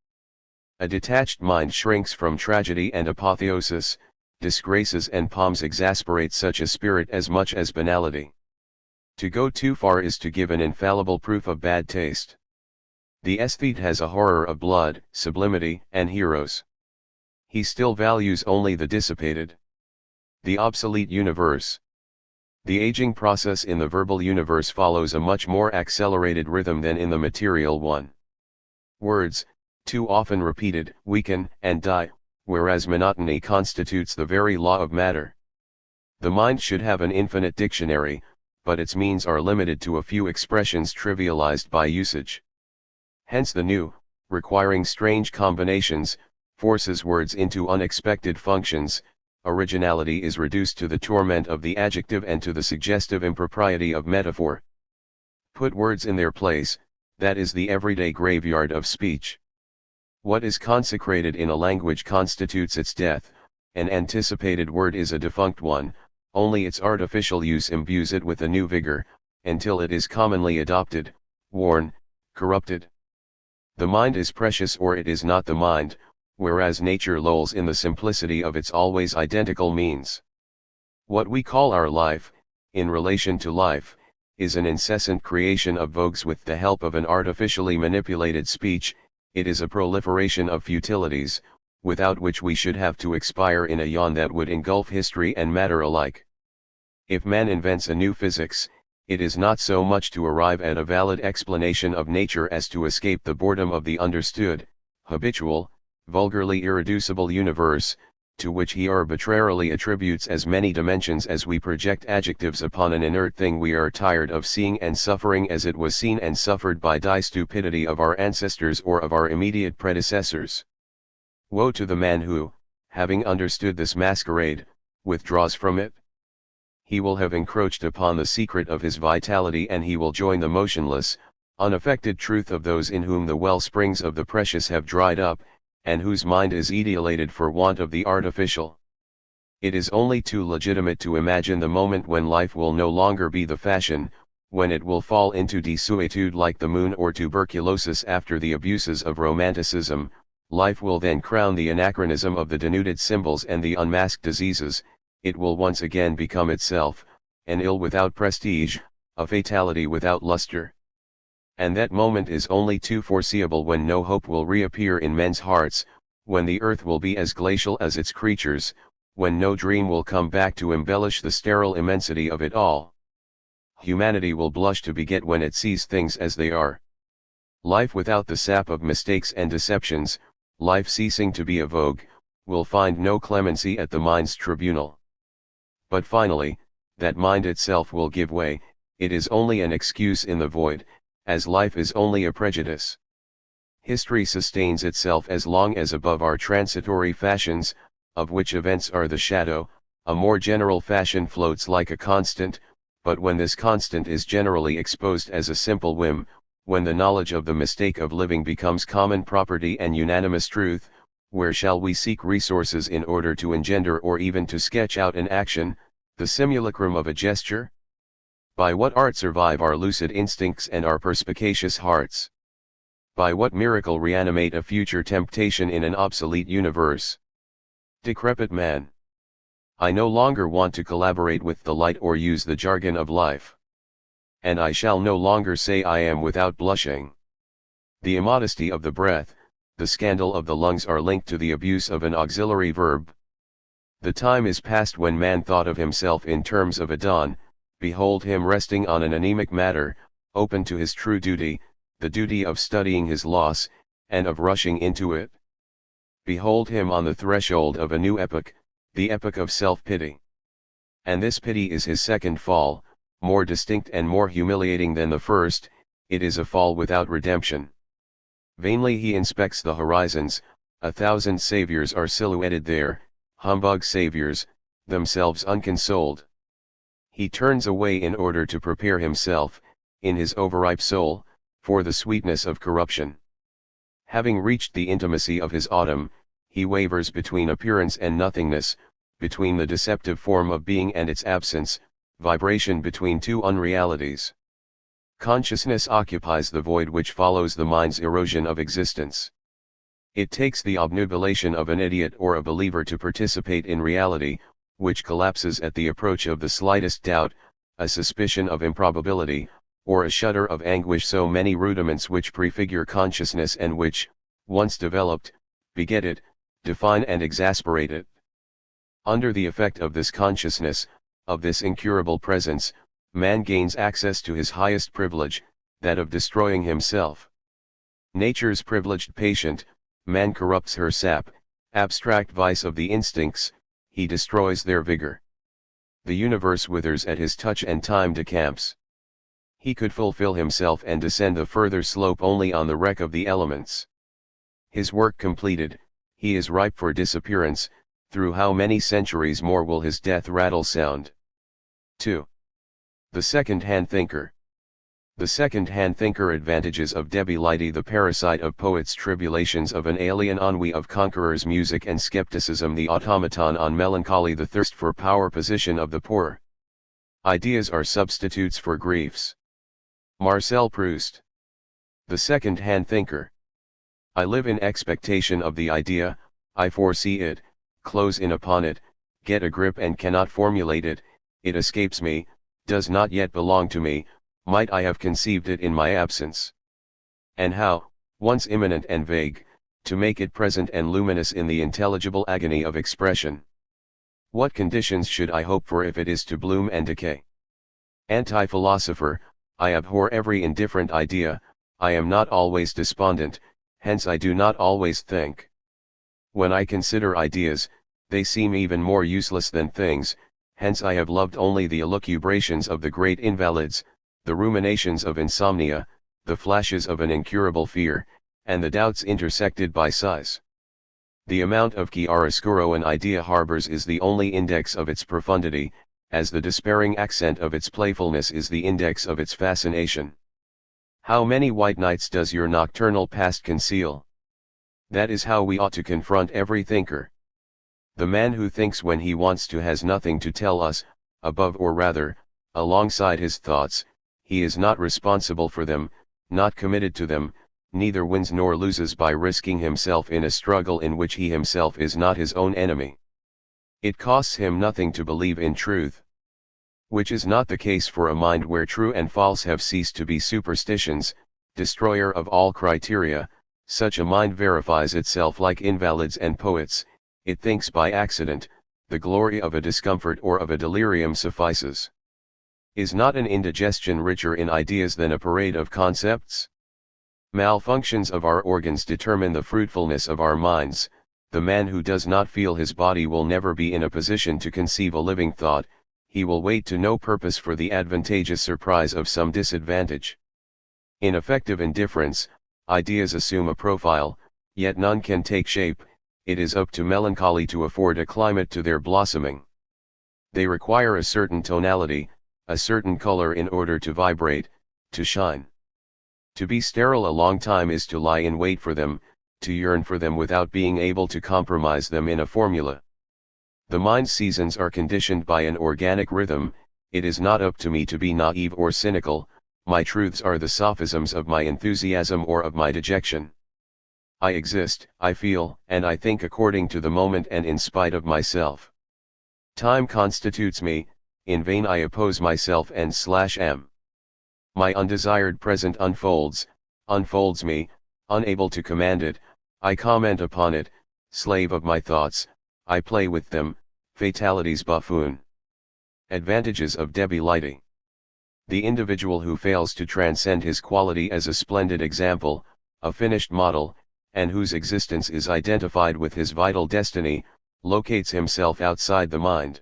A detached mind shrinks from tragedy and apotheosis, disgraces and pomps exasperate such a spirit as much as banality. To go too far is to give an infallible proof of bad taste. The aesthete has a horror of blood, sublimity, and heroes. He still values only the dissipated, the obsolete universe. The aging process in the verbal universe follows a much more accelerated rhythm than in the material one. Words, too often repeated, weaken and die, whereas monotony constitutes the very law of matter. The mind should have an infinite dictionary, but its means are limited to a few expressions trivialized by usage. Hence the new, requiring strange combinations, forces words into unexpected functions. Originality is reduced to the torment of the adjective and to the suggestive impropriety of metaphor. Put words in their place, that is the everyday graveyard of speech. What is consecrated in a language constitutes its death. An anticipated word is a defunct one, only its artificial use imbues it with a new vigor, until it is commonly adopted, worn, corrupted. The mind is precious or it is not the mind, whereas nature lolls in the simplicity of its always identical means. What we call our life, in relation to life, is an incessant creation of vogues with the help of an artificially manipulated speech. It is a proliferation of futilities, without which we should have to expire in a yawn that would engulf history and matter alike. If man invents a new physics, it is not so much to arrive at a valid explanation of nature as to escape the boredom of the understood, habitual, vulgarly irreducible universe, to which he arbitrarily attributes as many dimensions as we project adjectives upon an inert thing we are tired of seeing and suffering as it was seen and suffered by the stupidity of our ancestors or of our immediate predecessors. Woe to the man who, having understood this masquerade, withdraws from it. He will have encroached upon the secret of his vitality and he will join the motionless, unaffected truth of those in whom the well springs of the precious have dried up, and whose mind is etiolated for want of the artificial. It is only too legitimate to imagine the moment when life will no longer be the fashion, when it will fall into desuetude like the moon or tuberculosis after the abuses of romanticism. Life will then crown the anachronism of the denuded symbols and the unmasked diseases. It will once again become itself, an ill without prestige, a fatality without luster. And that moment is only too foreseeable when no hope will reappear in men's hearts, when the earth will be as glacial as its creatures, when no dream will come back to embellish the sterile immensity of it all. Humanity will blush to beget when it sees things as they are. Life without the sap of mistakes and deceptions, life ceasing to be a vogue, will find no clemency at the mind's tribunal. But finally, that mind itself will give way. It is only an excuse in the void, as life is only a prejudice. History sustains itself as long as above are transitory fashions, of which events are the shadow. A more general fashion floats like a constant, but when this constant is generally exposed as a simple whim, when the knowledge of the mistake of living becomes common property and unanimous truth, where shall we seek resources in order to engender or even to sketch out an action, the simulacrum of a gesture? By what art survive our lucid instincts and our perspicacious hearts? By what miracle reanimate a future temptation in an obsolete universe? Decrepit man. I no longer want to collaborate with the light or use the jargon of life. And I shall no longer say I am without blushing. The immodesty of the breath, the scandal of the lungs are linked to the abuse of an auxiliary verb. The time is past when man thought of himself in terms of a dawn. Behold him resting on an anemic matter, open to his true duty, the duty of studying his loss, and of rushing into it. Behold him on the threshold of a new epoch, the epoch of self-pity. And this pity is his second fall, more distinct and more humiliating than the first. It is a fall without redemption. Vainly he inspects the horizons. 1,000 saviors are silhouetted there, humbug saviors, themselves unconsoled. He turns away in order to prepare himself, in his overripe soul, for the sweetness of corruption. Having reached the intimacy of his autumn, he wavers between appearance and nothingness, between the deceptive form of being and its absence, vibration between two unrealities. Consciousness occupies the void which follows the mind's erosion of existence. It takes the obnubilation of an idiot or a believer to participate in reality, which collapses at the approach of the slightest doubt, a suspicion of improbability, or a shudder of anguish. So many rudiments which prefigure consciousness and which, once developed, beget it, define and exasperate it. Under the effect of this consciousness, of this incurable presence, man gains access to his highest privilege, that of destroying himself. Nature's privileged patient, man corrupts her sap, abstract vice of the instincts, he destroys their vigor. The universe withers at his touch and time decamps. He could fulfill himself and descend the further slope only on the wreck of the elements. His work completed, he is ripe for disappearance. Through how many centuries more will his death rattle sound? 2. The second-hand thinker. The second-hand thinker advantages of debility, the parasite of poets, tribulations of an alien ennui of conquerors, music and skepticism, the automaton on melancholy, the thirst for power, position of the poor. Ideas are substitutes for griefs. Marcel Proust. The second-hand thinker. I live in expectation of the idea, I foresee it, close in upon it, get a grip and cannot formulate it, it escapes me, does not yet belong to me, might I have conceived it in my absence? And how, once imminent and vague, to make it present and luminous in the intelligible agony of expression? What conditions should I hope for if it is to bloom and decay? Anti-philosopher, I abhor every indifferent idea, I am not always despondent, hence I do not always think. When I consider ideas, they seem even more useless than things, hence I have loved only the elucubrations of the great invalids, the ruminations of insomnia, the flashes of an incurable fear, and the doubts intersected by sighs. The amount of chiaroscuro an idea harbors is the only index of its profundity, as the despairing accent of its playfulness is the index of its fascination. How many white nights does your nocturnal past conceal? That is how we ought to confront every thinker. The man who thinks when he wants to has nothing to tell us, above or rather, alongside his thoughts, he is not responsible for them, not committed to them, neither wins nor loses by risking himself in a struggle in which he himself is not his own enemy. It costs him nothing to believe in truth. Which is not the case for a mind where true and false have ceased to be superstitions, destroyer of all criteria. Such a mind verifies itself like invalids and poets, it thinks by accident, the glory of a discomfort or of a delirium suffices. Is not an indigestion richer in ideas than a parade of concepts? Malfunctions of our organs determine the fruitfulness of our minds. The man who does not feel his body will never be in a position to conceive a living thought, he will wait to no purpose for the advantageous surprise of some disadvantage. In effective indifference, ideas assume a profile, yet none can take shape, it is up to melancholy to afford a climate to their blossoming. They require a certain tonality, a certain color in order to vibrate, to shine. To be sterile a long time is to lie in wait for them, to yearn for them without being able to compromise them in a formula. The mind's seasons are conditioned by an organic rhythm, it is not up to me to be naive or cynical, my truths are the sophisms of my enthusiasm or of my dejection. I exist, I feel, and I think according to the moment and in spite of myself. Time constitutes me, in vain I oppose myself and /am. My undesired present unfolds me, unable to command it, I comment upon it, slave of my thoughts, I play with them, fatality's buffoon. Advantages of debility. The individual who fails to transcend his quality as a splendid example, a finished model, and whose existence is identified with his vital destiny, locates himself outside the mind.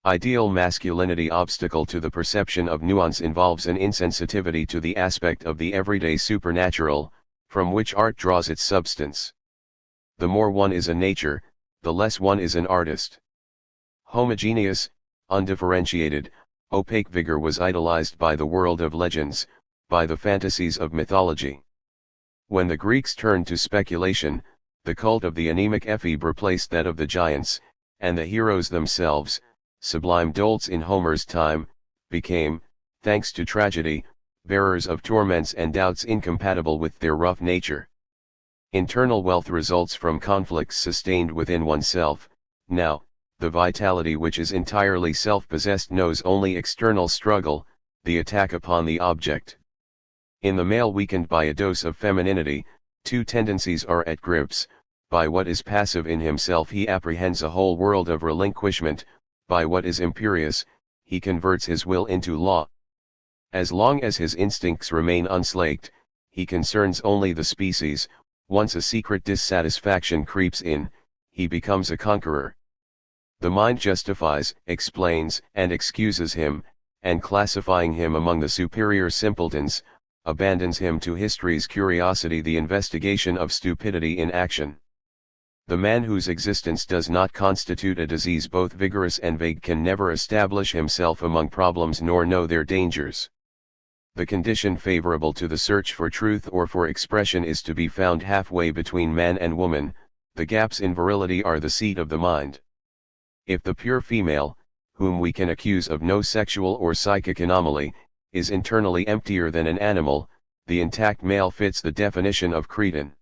Ideal masculinity. Obstacle to the perception of nuance involves an insensitivity to the aspect of the everyday supernatural, from which art draws its substance. The more one is a nature, the less one is an artist. Homogeneous, undifferentiated, opaque vigor was idolized by the world of legends, by the fantasies of mythology. When the Greeks turned to speculation, the cult of the anemic ephebe replaced that of the giants, and the heroes themselves, sublime dolts in Homer's time, became, thanks to tragedy, bearers of torments and doubts incompatible with their rough nature. Internal wealth results from conflicts sustained within oneself. Now, the vitality which is entirely self-possessed knows only external struggle, the attack upon the object. In the male weakened by a dose of femininity, two tendencies are at grips. By what is passive in himself he apprehends a whole world of relinquishment, by what is imperious, he converts his will into law. As long as his instincts remain unslaked, he concerns only the species. Once a secret dissatisfaction creeps in, he becomes a conqueror. The mind justifies, explains, and excuses him, and classifying him among the superior simpletons, abandons him to history's curiosity, the investigation of stupidity in action. The man whose existence does not constitute a disease both vigorous and vague can never establish himself among problems nor know their dangers. The condition favorable to the search for truth or for expression is to be found halfway between man and woman. The gaps in virility are the seat of the mind. If the pure female, whom we can accuse of no sexual or psychic anomaly, is internally emptier than an animal, the intact male fits the definition of cretin.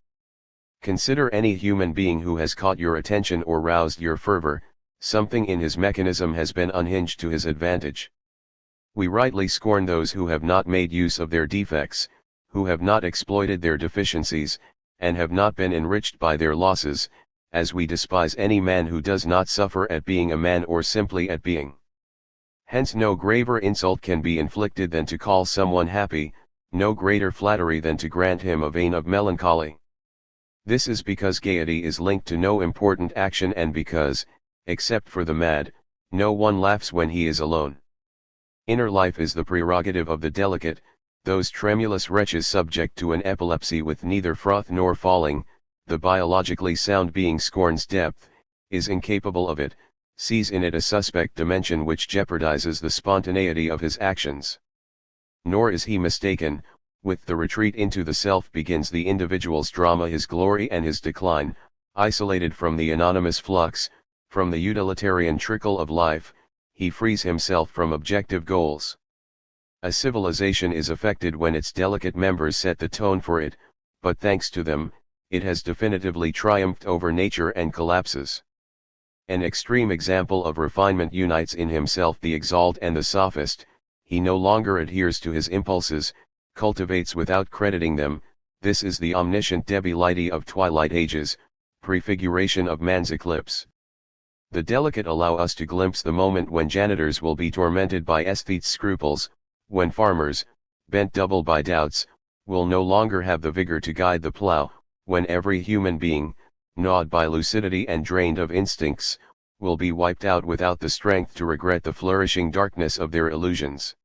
Consider any human being who has caught your attention or roused your fervor. Something in his mechanism has been unhinged to his advantage. We rightly scorn those who have not made use of their defects, who have not exploited their deficiencies, and have not been enriched by their losses, as we despise any man who does not suffer at being a man or simply at being. Hence no graver insult can be inflicted than to call someone happy, no greater flattery than to grant him a vein of melancholy. This is because gaiety is linked to no important action, and because, except for the mad, no one laughs when he is alone. Inner life is the prerogative of the delicate. Those tremulous wretches subject to an epilepsy with neither froth nor falling, the biologically sound being scorns depth, is incapable of it, sees in it a suspect dimension which jeopardizes the spontaneity of his actions. Nor is he mistaken. With the retreat into the self begins the individual's drama, his glory and his decline, isolated from the anonymous flux, from the utilitarian trickle of life. He frees himself from objective goals. A civilization is affected when its delicate members set the tone for it, but thanks to them, it has definitively triumphed over nature and collapses. An extreme example of refinement unites in himself the exalt and the sophist. He no longer adheres to his impulses, cultivates without crediting them. This is the omniscient debility of twilight ages, prefiguration of man's eclipse. The delicate allow us to glimpse the moment when janitors will be tormented by aesthete's scruples, when farmers, bent double by doubts, will no longer have the vigor to guide the plough, when every human being, gnawed by lucidity and drained of instincts, will be wiped out without the strength to regret the flourishing darkness of their illusions.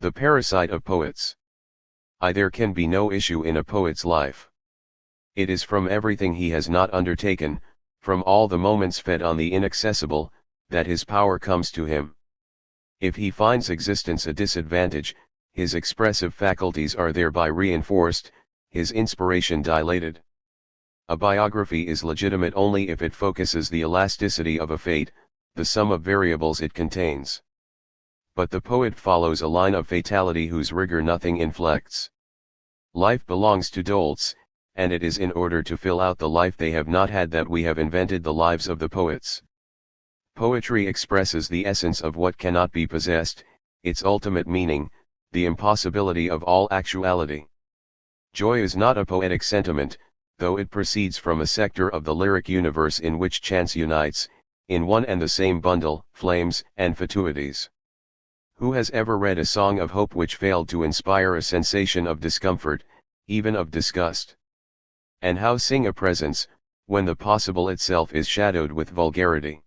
The parasite of poets. There can be no issue in a poet's life. It is from everything he has not undertaken, from all the moments fed on the inaccessible, that his power comes to him. If he finds existence a disadvantage, his expressive faculties are thereby reinforced, his inspiration dilated. A biography is legitimate only if it focuses the elasticity of a fate, the sum of variables it contains. But the poet follows a line of fatality whose rigor nothing inflects. Life belongs to dolts, and it is in order to fill out the life they have not had that we have invented the lives of the poets. Poetry expresses the essence of what cannot be possessed, its ultimate meaning, the impossibility of all actuality. Joy is not a poetic sentiment, though it proceeds from a sector of the lyric universe in which chance unites, in one and the same bundle, flames and fatuities. Who has ever read a song of hope which failed to inspire a sensation of discomfort, even of disgust? And how sing a presence, when the possible itself is shadowed with vulgarity?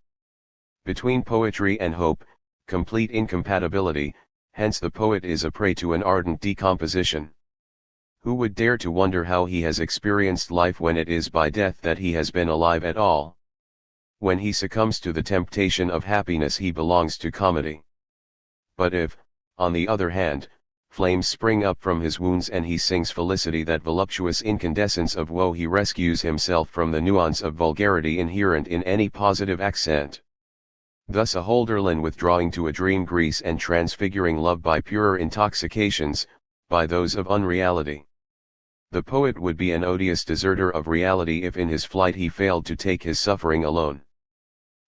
Between poetry and hope, complete incompatibility, hence the poet is a prey to an ardent decomposition. Who would dare to wonder how he has experienced life when it is by death that he has been alive at all? When he succumbs to the temptation of happiness he belongs to comedy. But if, on the other hand, flames spring up from his wounds and he sings felicity, that voluptuous incandescence of woe, he rescues himself from the nuance of vulgarity inherent in any positive accent. Thus a Holderlin withdrawing to a dream Greece and transfiguring love by purer intoxications, by those of unreality. The poet would be an odious deserter of reality if in his flight he failed to take his suffering alone.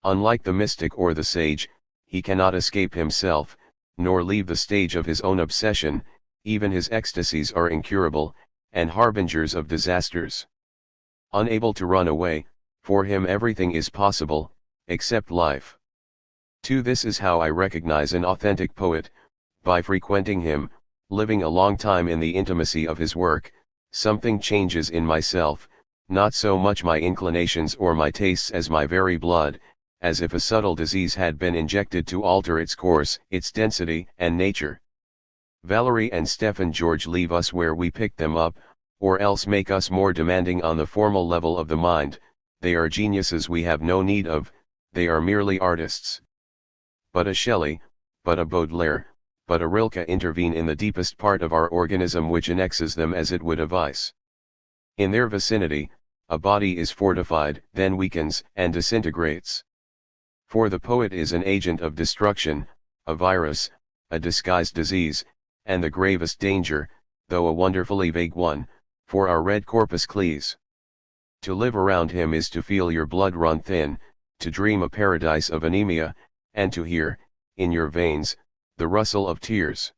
Unlike the mystic or the sage, he cannot escape himself, nor leave the stage of his own obsession. Even his ecstasies are incurable, and harbingers of disasters. Unable to run away, for him everything is possible, except life. 2. This is how I recognize an authentic poet: by frequenting him, living a long time in the intimacy of his work, something changes in myself, not so much my inclinations or my tastes as my very blood, as if a subtle disease had been injected to alter its course, its density and nature. Valerie and Stefan George leave us where we picked them up, or else make us more demanding on the formal level of the mind. They are geniuses we have no need of, they are merely artists. But a Shelley, but a Baudelaire, but a Rilke intervene in the deepest part of our organism, which annexes them as it would a vice. In their vicinity, a body is fortified, then weakens and disintegrates. For the poet is an agent of destruction, a virus, a disguised disease, and the gravest danger, though a wonderfully vague one, for our red corpus clees. To live around him is to feel your blood run thin, to dream a paradise of anemia, and to hear, in your veins, the rustle of tears.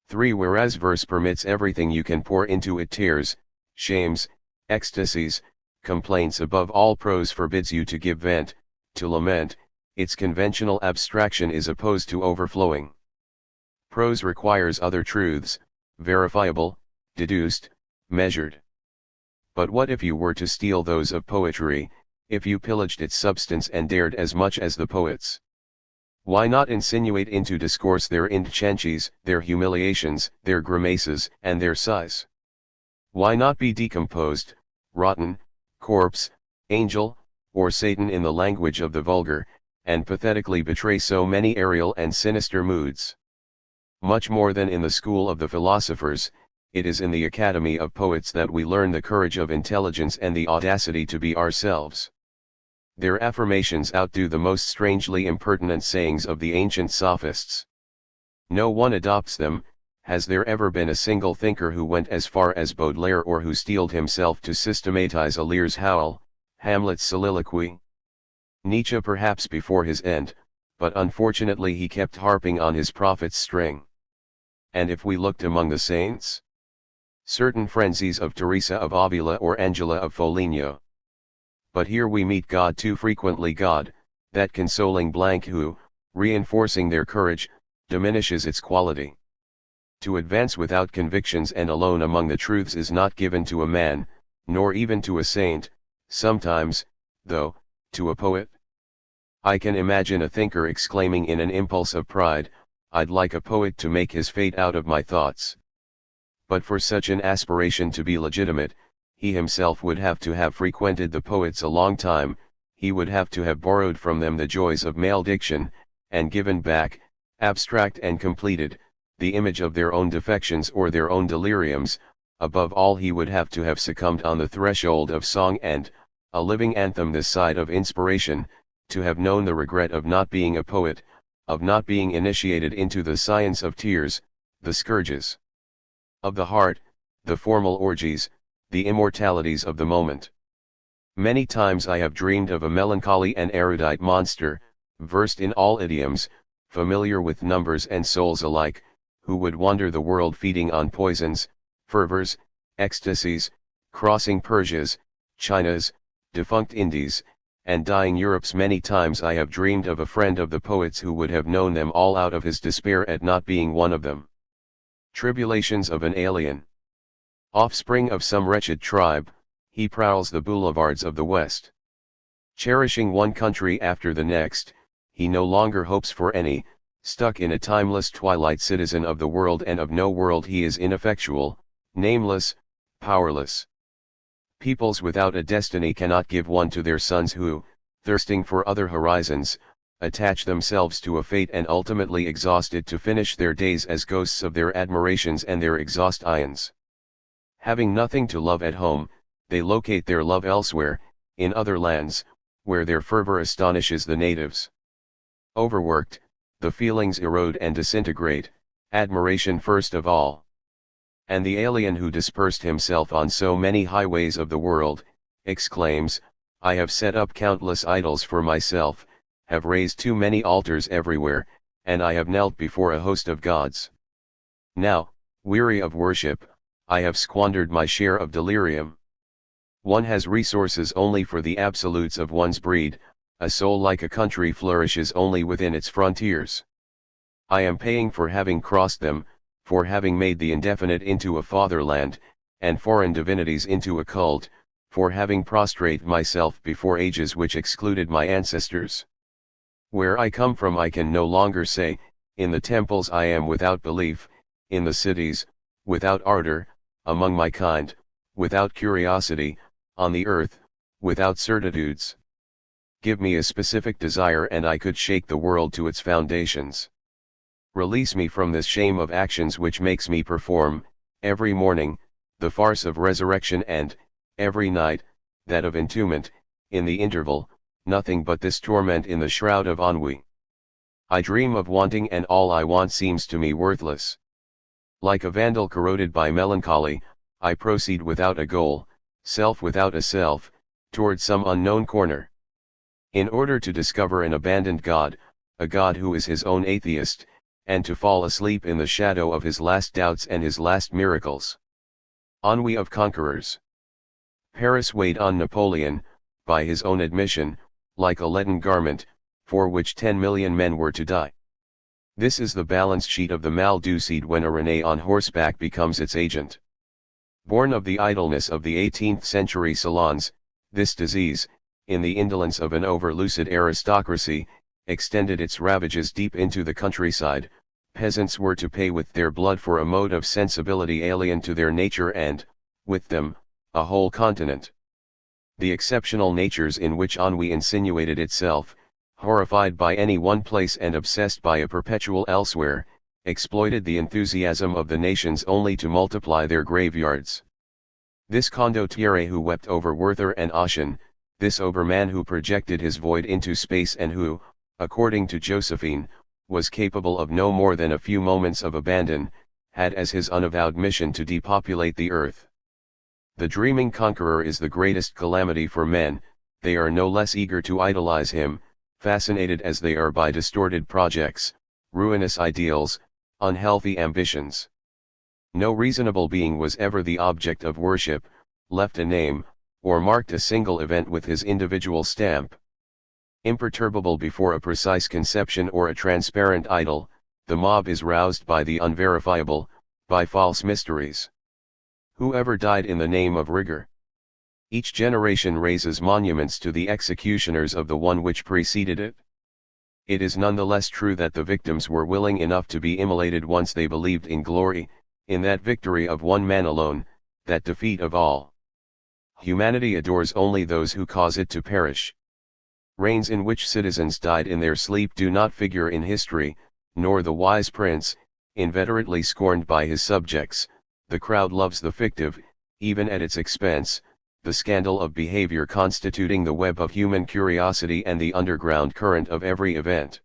3. Whereas verse permits everything you can pour into it: tears, shames, ecstasies, complaints; above all, prose forbids you to give vent, to lament. Its conventional abstraction is opposed to overflowing. Prose requires other truths, verifiable, deduced, measured. But what if you were to steal those of poetry, if you pillaged its substance and dared as much as the poets? Why not insinuate into discourse their indecentias, their humiliations, their grimaces, and their sighs? Why not be decomposed, rotten, corpse, angel, or Satan in the language of the vulgar, and pathetically betray so many aerial and sinister moods? Much more than in the school of the philosophers, it is in the academy of poets that we learn the courage of intelligence and the audacity to be ourselves. Their affirmations outdo the most strangely impertinent sayings of the ancient sophists. No one adopts them. Has there ever been a single thinker who went as far as Baudelaire, or who steeled himself to systematize a Lear's howl, Hamlet's soliloquy? Nietzsche perhaps before his end, but unfortunately he kept harping on his prophet's string. And if we looked among the saints? Certain frenzies of Teresa of Avila or Angela of Foligno. But here we meet God too frequently, God, that consoling blank who, reinforcing their courage, diminishes its quality. To advance without convictions and alone among the truths is not given to a man, nor even to a saint, sometimes, though, to a poet. I can imagine a thinker exclaiming in an impulse of pride, "I'd like a poet to make his fate out of my thoughts." But for such an aspiration to be legitimate, he himself would have to have frequented the poets a long time, he would have to have borrowed from them the joys of male diction, and given back, abstract and completed, the image of their own defections or their own deliriums. Above all, he would have to have succumbed on the threshold of song and, a living anthem this side of inspiration, to have known the regret of not being a poet, of not being initiated into the science of tears, the scourges of the heart, the formal orgies, the immortalities of the moment. Many times I have dreamed of a melancholy and erudite monster, versed in all idioms, familiar with numbers and souls alike, who would wander the world feeding on poisons, fervors, ecstasies, crossing Persias, Chinas, defunct Indies, and dying Europes. Many times I have dreamed of a friend of the poets who would have known them all out of his despair at not being one of them. Tribulations of an alien. Offspring of some wretched tribe, he prowls the boulevards of the West. Cherishing one country after the next, he no longer hopes for any, stuck in a timeless twilight, citizen of the world and of no world. He is ineffectual, nameless, powerless. Peoples without a destiny cannot give one to their sons who, thirsting for other horizons, attach themselves to a fate and ultimately exhausted to finish their days as ghosts of their admirations and their exhaust ions. Having nothing to love at home, they locate their love elsewhere, in other lands, where their fervor astonishes the natives. Overworked, the feelings erode and disintegrate, admiration first of all. And the alien who dispersed himself on so many highways of the world, exclaims, "I have set up countless idols for myself, have raised too many altars everywhere, and I have knelt before a host of gods. Now, weary of worship, I have squandered my share of delirium." One has resources only for the absolutes of one's breed, A soul like a country flourishes only within its frontiers. I am paying for having crossed them, for having made the indefinite into a fatherland, and foreign divinities into a cult, for having prostrated myself before ages which excluded my ancestors. Where I come from I can no longer say, in the temples I am without belief, in the cities, without ardor, among my kind, without curiosity, on the earth, without certitudes. Give me a specific desire and I could shake the world to its foundations. Release me from this shame of actions which makes me perform, every morning, the farce of resurrection and, every night, that of entombment, in the interval, nothing but this torment in the shroud of ennui. I dream of wanting and all I want seems to me worthless. Like a vandal corroded by melancholy, I proceed without a goal, self without a self, toward some unknown corner. In order to discover an abandoned God, a God who is his own atheist, and to fall asleep in the shadow of his last doubts and his last miracles. Ennui of conquerors. Paris weighed on Napoleon, by his own admission, like a leaden garment, for which 10 million men were to die. This is the balance sheet of the Mal-du-Cid when a René on horseback becomes its agent. Born of the idleness of the 18th century salons, this disease, in the indolence of an over-lucid aristocracy, extended its ravages deep into the countryside. Peasants were to pay with their blood for a mode of sensibility alien to their nature and, with them, a whole continent. The exceptional natures in which ennui insinuated itself, horrified by any one place and obsessed by a perpetual elsewhere, exploited the enthusiasm of the nations only to multiply their graveyards. This condottiere who wept over Werther and Aachen, this Oberman who projected his void into space and who, according to Josephine, was capable of no more than a few moments of abandon, had as his unavowed mission to depopulate the earth. The dreaming conqueror is the greatest calamity for men, they are no less eager to idolize him, fascinated as they are by distorted projects, ruinous ideals, unhealthy ambitions. No reasonable being was ever the object of worship, left a name, or marked a single event with his individual stamp. Imperturbable before a precise conception or a transparent idol, the mob is roused by the unverifiable, by false mysteries. Whoever died in the name of rigor? Each generation raises monuments to the executioners of the one which preceded it. It is nonetheless true that the victims were willing enough to be immolated once they believed in glory, in that victory of one man alone, that defeat of all. Humanity adores only those who cause it to perish. Reigns in which citizens died in their sleep do not figure in history, nor the wise prince, inveterately scorned by his subjects. The crowd loves the fictive, even at its expense, the scandal of behavior constituting the web of human curiosity and the underground current of every event.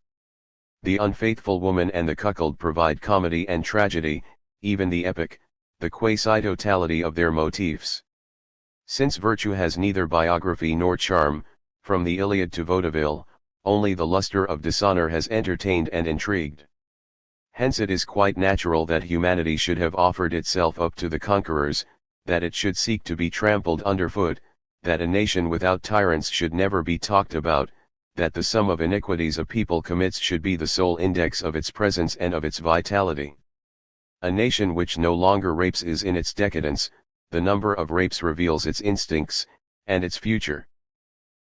The unfaithful woman and the cuckold provide comedy and tragedy, even the epic, the quasi-totality of their motifs. Since virtue has neither biography nor charm, from the Iliad to vaudeville, only the luster of dishonor has entertained and intrigued. Hence it is quite natural that humanity should have offered itself up to the conquerors, that it should seek to be trampled underfoot, that a nation without tyrants should never be talked about, that the sum of iniquities a people commits should be the sole index of its presence and of its vitality. A nation which no longer rapes is in its decadence, the number of rapes reveals its instincts, and its future.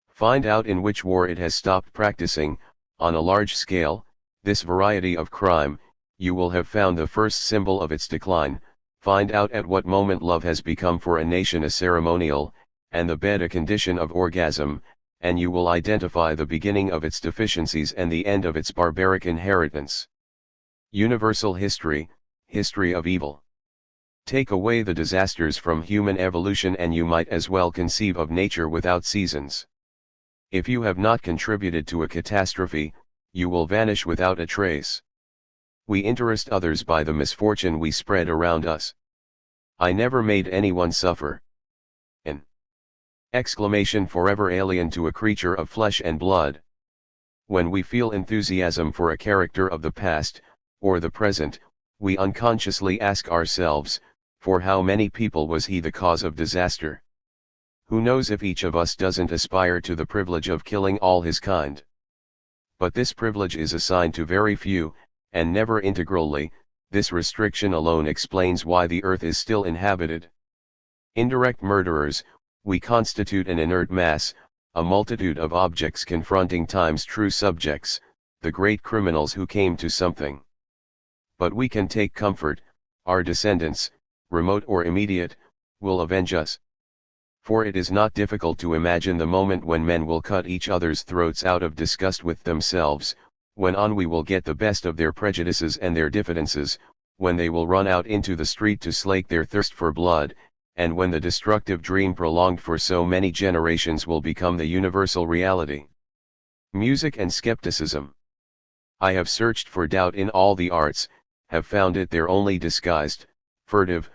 Find out in which war it has stopped practicing, on a large scale, this variety of crime, you will have found the first symbol of its decline. Find out at what moment love has become for a nation a ceremonial, and the bed a condition of orgasm, and you will identify the beginning of its deficiencies and the end of its barbaric inheritance. Universal history, history of evil. Take away the disasters from human evolution and you might as well conceive of nature without seasons. If you have not contributed to a catastrophe, you will vanish without a trace. We interest others by the misfortune we spread around us. I never made anyone suffer. An exclamation forever alien to a creature of flesh and blood. When we feel enthusiasm for a character of the past, or the present, we unconsciously ask ourselves, for how many people was he the cause of disaster? Who knows if each of us doesn't aspire to the privilege of killing all his kind? But this privilege is assigned to very few, and never integrally. This restriction alone explains why the earth is still inhabited. Indirect murderers, we constitute an inert mass, a multitude of objects confronting time's true subjects, the great criminals who came to something. But we can take comfort, our descendants, remote or immediate, will avenge us. For it is not difficult to imagine the moment when men will cut each other's throats out of disgust with themselves, when ennui will get the best of their prejudices and their diffidences, when they will run out into the street to slake their thirst for blood, and when the destructive dream prolonged for so many generations will become the universal reality. Music and skepticism. I have searched for doubt in all the arts, have found it there only disguised, furtive,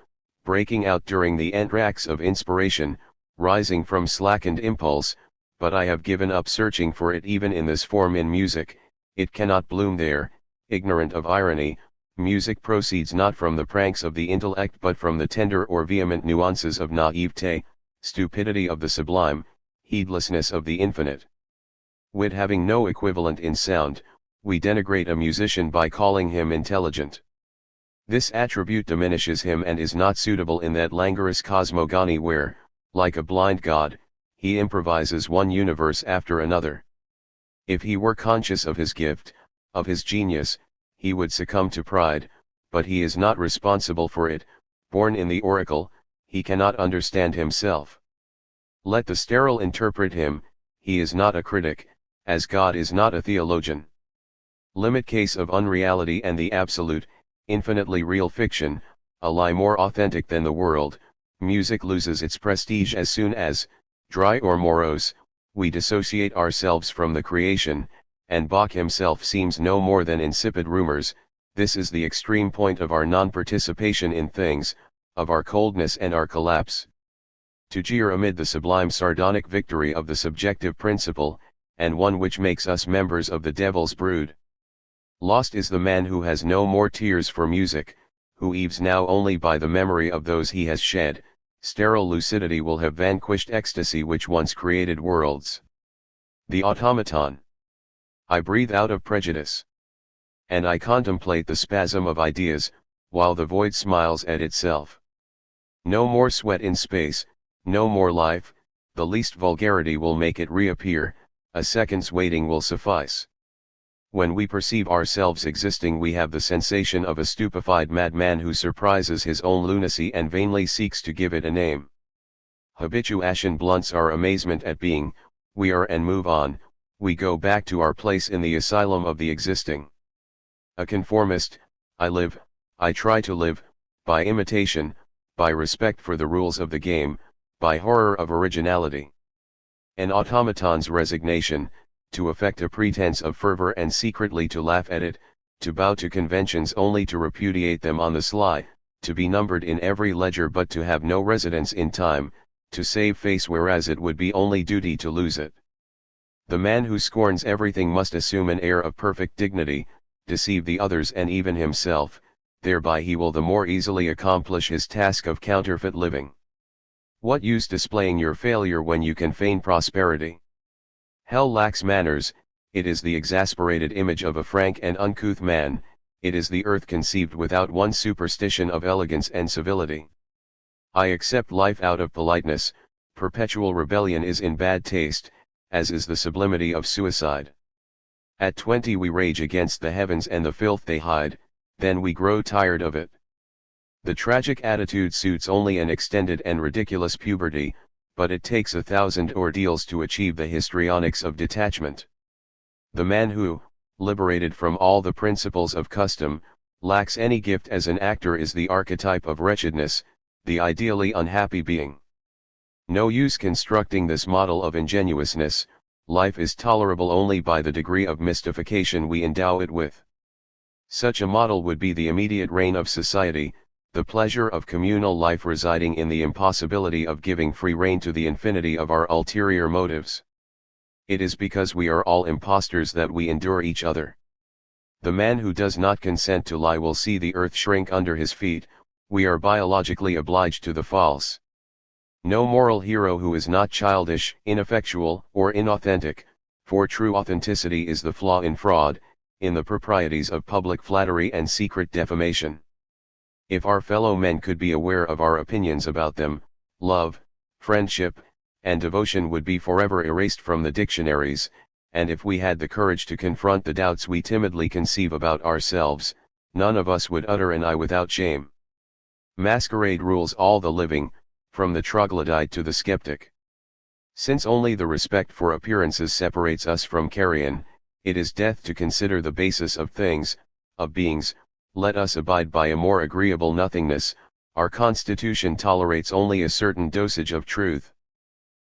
breaking out during the entr'actes of inspiration, rising from slackened impulse, but I have given up searching for it even in this form in music. It cannot bloom there. Ignorant of irony, music proceeds not from the pranks of the intellect but from the tender or vehement nuances of naivete, stupidity of the sublime, heedlessness of the infinite. Wit having no equivalent in sound, we denigrate a musician by calling him intelligent. This attribute diminishes him and is not suitable in that languorous cosmogony where, like a blind god, he improvises one universe after another. If he were conscious of his gift, of his genius, he would succumb to pride, but he is not responsible for it. Born in the oracle, he cannot understand himself. Let the sterile interpret him, he is not a critic, as God is not a theologian. Limit case of unreality and the absolute, infinitely real fiction, a lie more authentic than the world. Music loses its prestige as soon as, dry or morose, we dissociate ourselves from the creation, and Bach himself seems no more than insipid rumors. This is the extreme point of our non-participation in things, of our coldness and our collapse. To jeer amid the sublime sardonic victory of the subjective principle, and one which makes us members of the devil's brood. Lost is the man who has no more tears for music, who eaves now only by the memory of those he has shed. Sterile lucidity will have vanquished ecstasy which once created worlds. The automaton. I breathe out of prejudice. And I contemplate the spasm of ideas, while the void smiles at itself. No more sweat in space, no more life, the least vulgarity will make it reappear, a second's waiting will suffice. When we perceive ourselves existing we have the sensation of a stupefied madman who surprises his own lunacy and vainly seeks to give it a name. Habituation blunts our amazement at being, we are and move on, we go back to our place in the asylum of the existing. A conformist, I live, I try to live, by imitation, by respect for the rules of the game, by horror of originality. An automaton's resignation, to affect a pretense of fervor and secretly to laugh at it, to bow to conventions only to repudiate them on the sly, to be numbered in every ledger but to have no residence in time, to save face whereas it would be only duty to lose it. The man who scorns everything must assume an air of perfect dignity, deceive the others and even himself, thereby he will the more easily accomplish his task of counterfeit living. What use displaying your failure when you can feign prosperity? Hell lacks manners, it is the exasperated image of a frank and uncouth man, it is the earth conceived without one superstition of elegance and civility. I accept life out of politeness, perpetual rebellion is in bad taste, as is the sublimity of suicide. At 20 we rage against the heavens and the filth they hide, then we grow tired of it. The tragic attitude suits only an extended and ridiculous puberty, but it takes 1,000 ordeals to achieve the histrionics of detachment. The man who, liberated from all the principles of custom, lacks any gift as an actor is the archetype of wretchedness, the ideally unhappy being. No use constructing this model of ingenuousness, life is tolerable only by the degree of mystification we endow it with. Such a model would be the immediate reign of society, the pleasure of communal life residing in the impossibility of giving free rein to the infinity of our ulterior motives. It is because we are all impostors that we endure each other. The man who does not consent to lie will see the earth shrink under his feet, we are biologically obliged to the false. No moral hero who is not childish, ineffectual, or inauthentic, for true authenticity is the flaw in fraud, in the proprieties of public flattery and secret defamation. If our fellow men could be aware of our opinions about them, love, friendship, and devotion would be forever erased from the dictionaries, and if we had the courage to confront the doubts we timidly conceive about ourselves, none of us would utter an I without shame. Masquerade rules all the living, from the troglodyte to the skeptic. Since only the respect for appearances separates us from carrion, it is death to consider the basis of things, of beings. Let us abide by a more agreeable nothingness. Our constitution tolerates only a certain dosage of truth.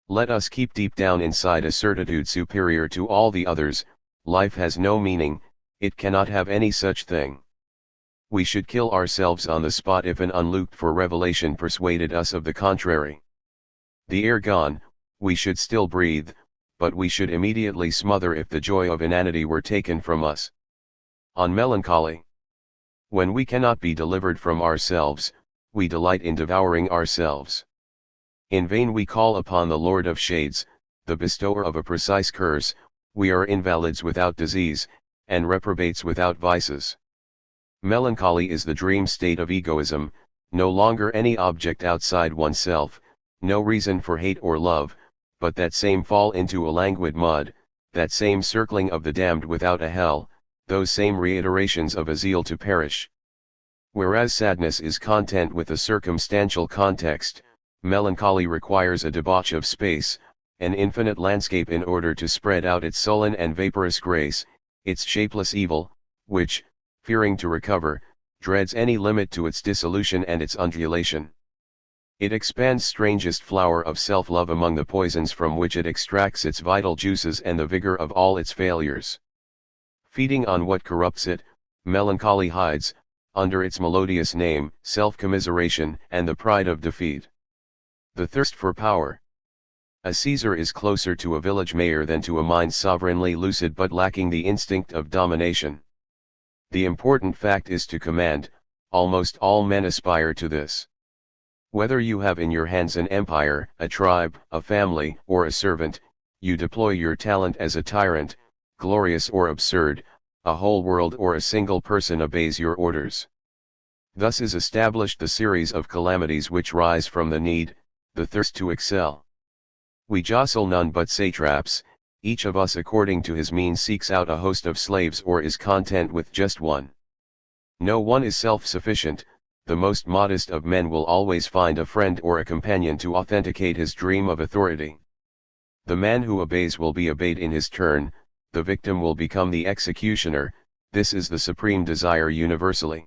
Let us keep deep down inside a certitude superior to all the others. Life has no meaning, it cannot have any such thing. We should kill ourselves on the spot if an unlooked for revelation persuaded us of the contrary. The air gone, we should still breathe, but we should immediately smother if the joy of inanity were taken from us. On melancholy. When we cannot be delivered from ourselves, we delight in devouring ourselves. In vain we call upon the Lord of Shades, the bestower of a precise curse. We are invalids without disease, and reprobates without vices. Melancholy is the dream state of egoism, no longer any object outside oneself, no reason for hate or love, but that same fall into a languid mud, that same circling of the damned without a hell, those same reiterations of a zeal to perish. Whereas sadness is content with a circumstantial context, melancholy requires a debauch of space, an infinite landscape in order to spread out its sullen and vaporous grace, its shapeless evil, which, fearing to recover, dreads any limit to its dissolution and its undulation. It expands strangest flower of self-love among the poisons from which it extracts its vital juices and the vigor of all its failures. Feeding on what corrupts it, melancholy hides, under its melodious name, self-commiseration and the pride of defeat. The thirst for power. A Caesar is closer to a village mayor than to a mind sovereignly lucid but lacking the instinct of domination. The important fact is to command. Almost all men aspire to this. Whether you have in your hands an empire, a tribe, a family, or a servant, you deploy your talent as a tyrant, glorious or absurd, a whole world or a single person obeys your orders. Thus is established the series of calamities which rise from the need, the thirst to excel. We jostle none but satraps, each of us according to his means seeks out a host of slaves or is content with just one. No one is self-sufficient. The most modest of men will always find a friend or a companion to authenticate his dream of authority. The man who obeys will be obeyed in his turn, the victim will become the executioner. This is the supreme desire universally.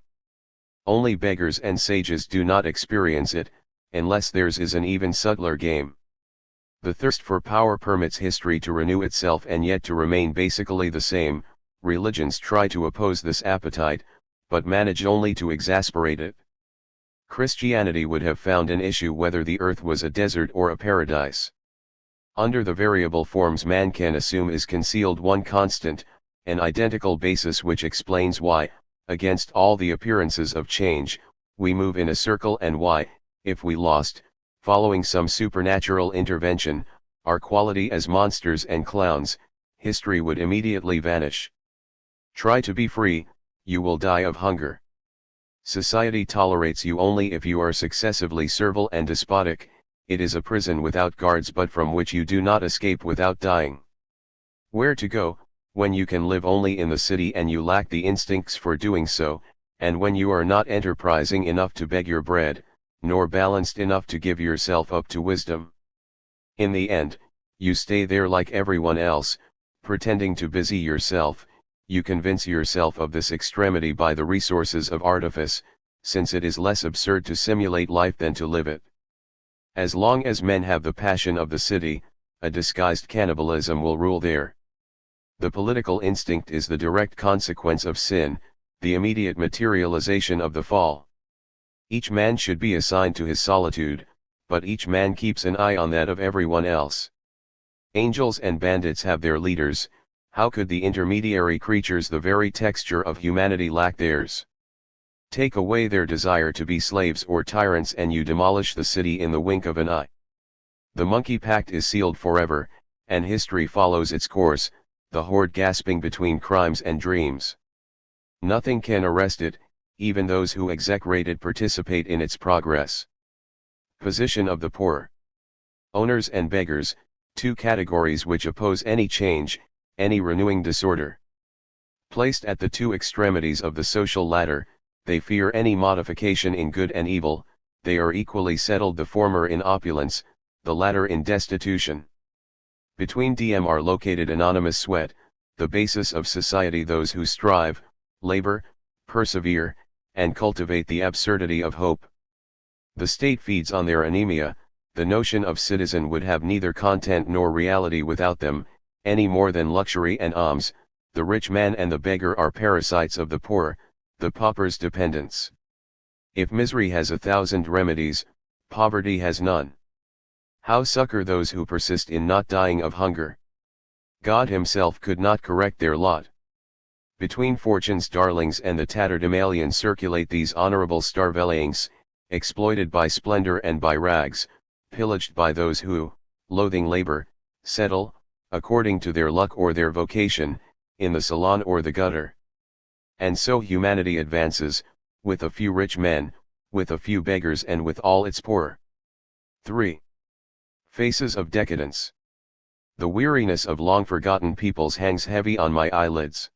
Only beggars and sages do not experience it, unless theirs is an even subtler game. The thirst for power permits history to renew itself and yet to remain basically the same. Religions try to oppose this appetite, but manage only to exasperate it. Christianity would have found an issue whether the earth was a desert or a paradise. Under the variable forms man can assume is concealed one constant, an identical basis which explains why, against all the appearances of change, we move in a circle and why, if we lost, following some supernatural intervention, our quality as monsters and clowns, history would immediately vanish. Try to be free, you will die of hunger. Society tolerates you only if you are successively servile and despotic. It is a prison without guards but from which you do not escape without dying. Where to go, when you can live only in the city and you lack the instincts for doing so, and when you are not enterprising enough to beg your bread, nor balanced enough to give yourself up to wisdom? In the end, you stay there like everyone else, pretending to busy yourself. You convince yourself of this extremity by the resources of artifice, since it is less absurd to simulate life than to live it. As long as men have the passion of the city, a disguised cannibalism will rule there. The political instinct is the direct consequence of sin, the immediate materialization of the fall. Each man should be assigned to his solitude, but each man keeps an eye on that of everyone else. Angels and bandits have their leaders. How could the intermediary creatures the very texture of humanity lack theirs? Take away their desire to be slaves or tyrants and you demolish the city in the wink of an eye. The monkey pact is sealed forever, and history follows its course, the horde gasping between crimes and dreams. Nothing can arrest it, even those who execrate it participate in its progress. Position of the poor. Owners and beggars, two categories which oppose any change, any renewing disorder. Placed at the two extremities of the social ladder, they fear any modification in good and evil, they are equally settled, the former in opulence, the latter in destitution. Between them are located anonymous sweat, the basis of society, those who strive, labor, persevere, and cultivate the absurdity of hope. The state feeds on their anemia, the notion of citizen would have neither content nor reality without them, any more than luxury and alms. The rich man and the beggar are parasites of the poor, the pauper's dependents. If misery has 1,000 remedies, poverty has none. How succor those who persist in not dying of hunger? God himself could not correct their lot. Between fortune's darlings and the tatterdemalion circulate these honorable starvelings, exploited by splendor and by rags, pillaged by those who, loathing labor, settle, according to their luck or their vocation, in the salon or the gutter. And so humanity advances, with a few rich men, with a few beggars, and with all its poor. 3. Faces of decadence. The weariness of long-forgotten peoples hangs heavy on my eyelids.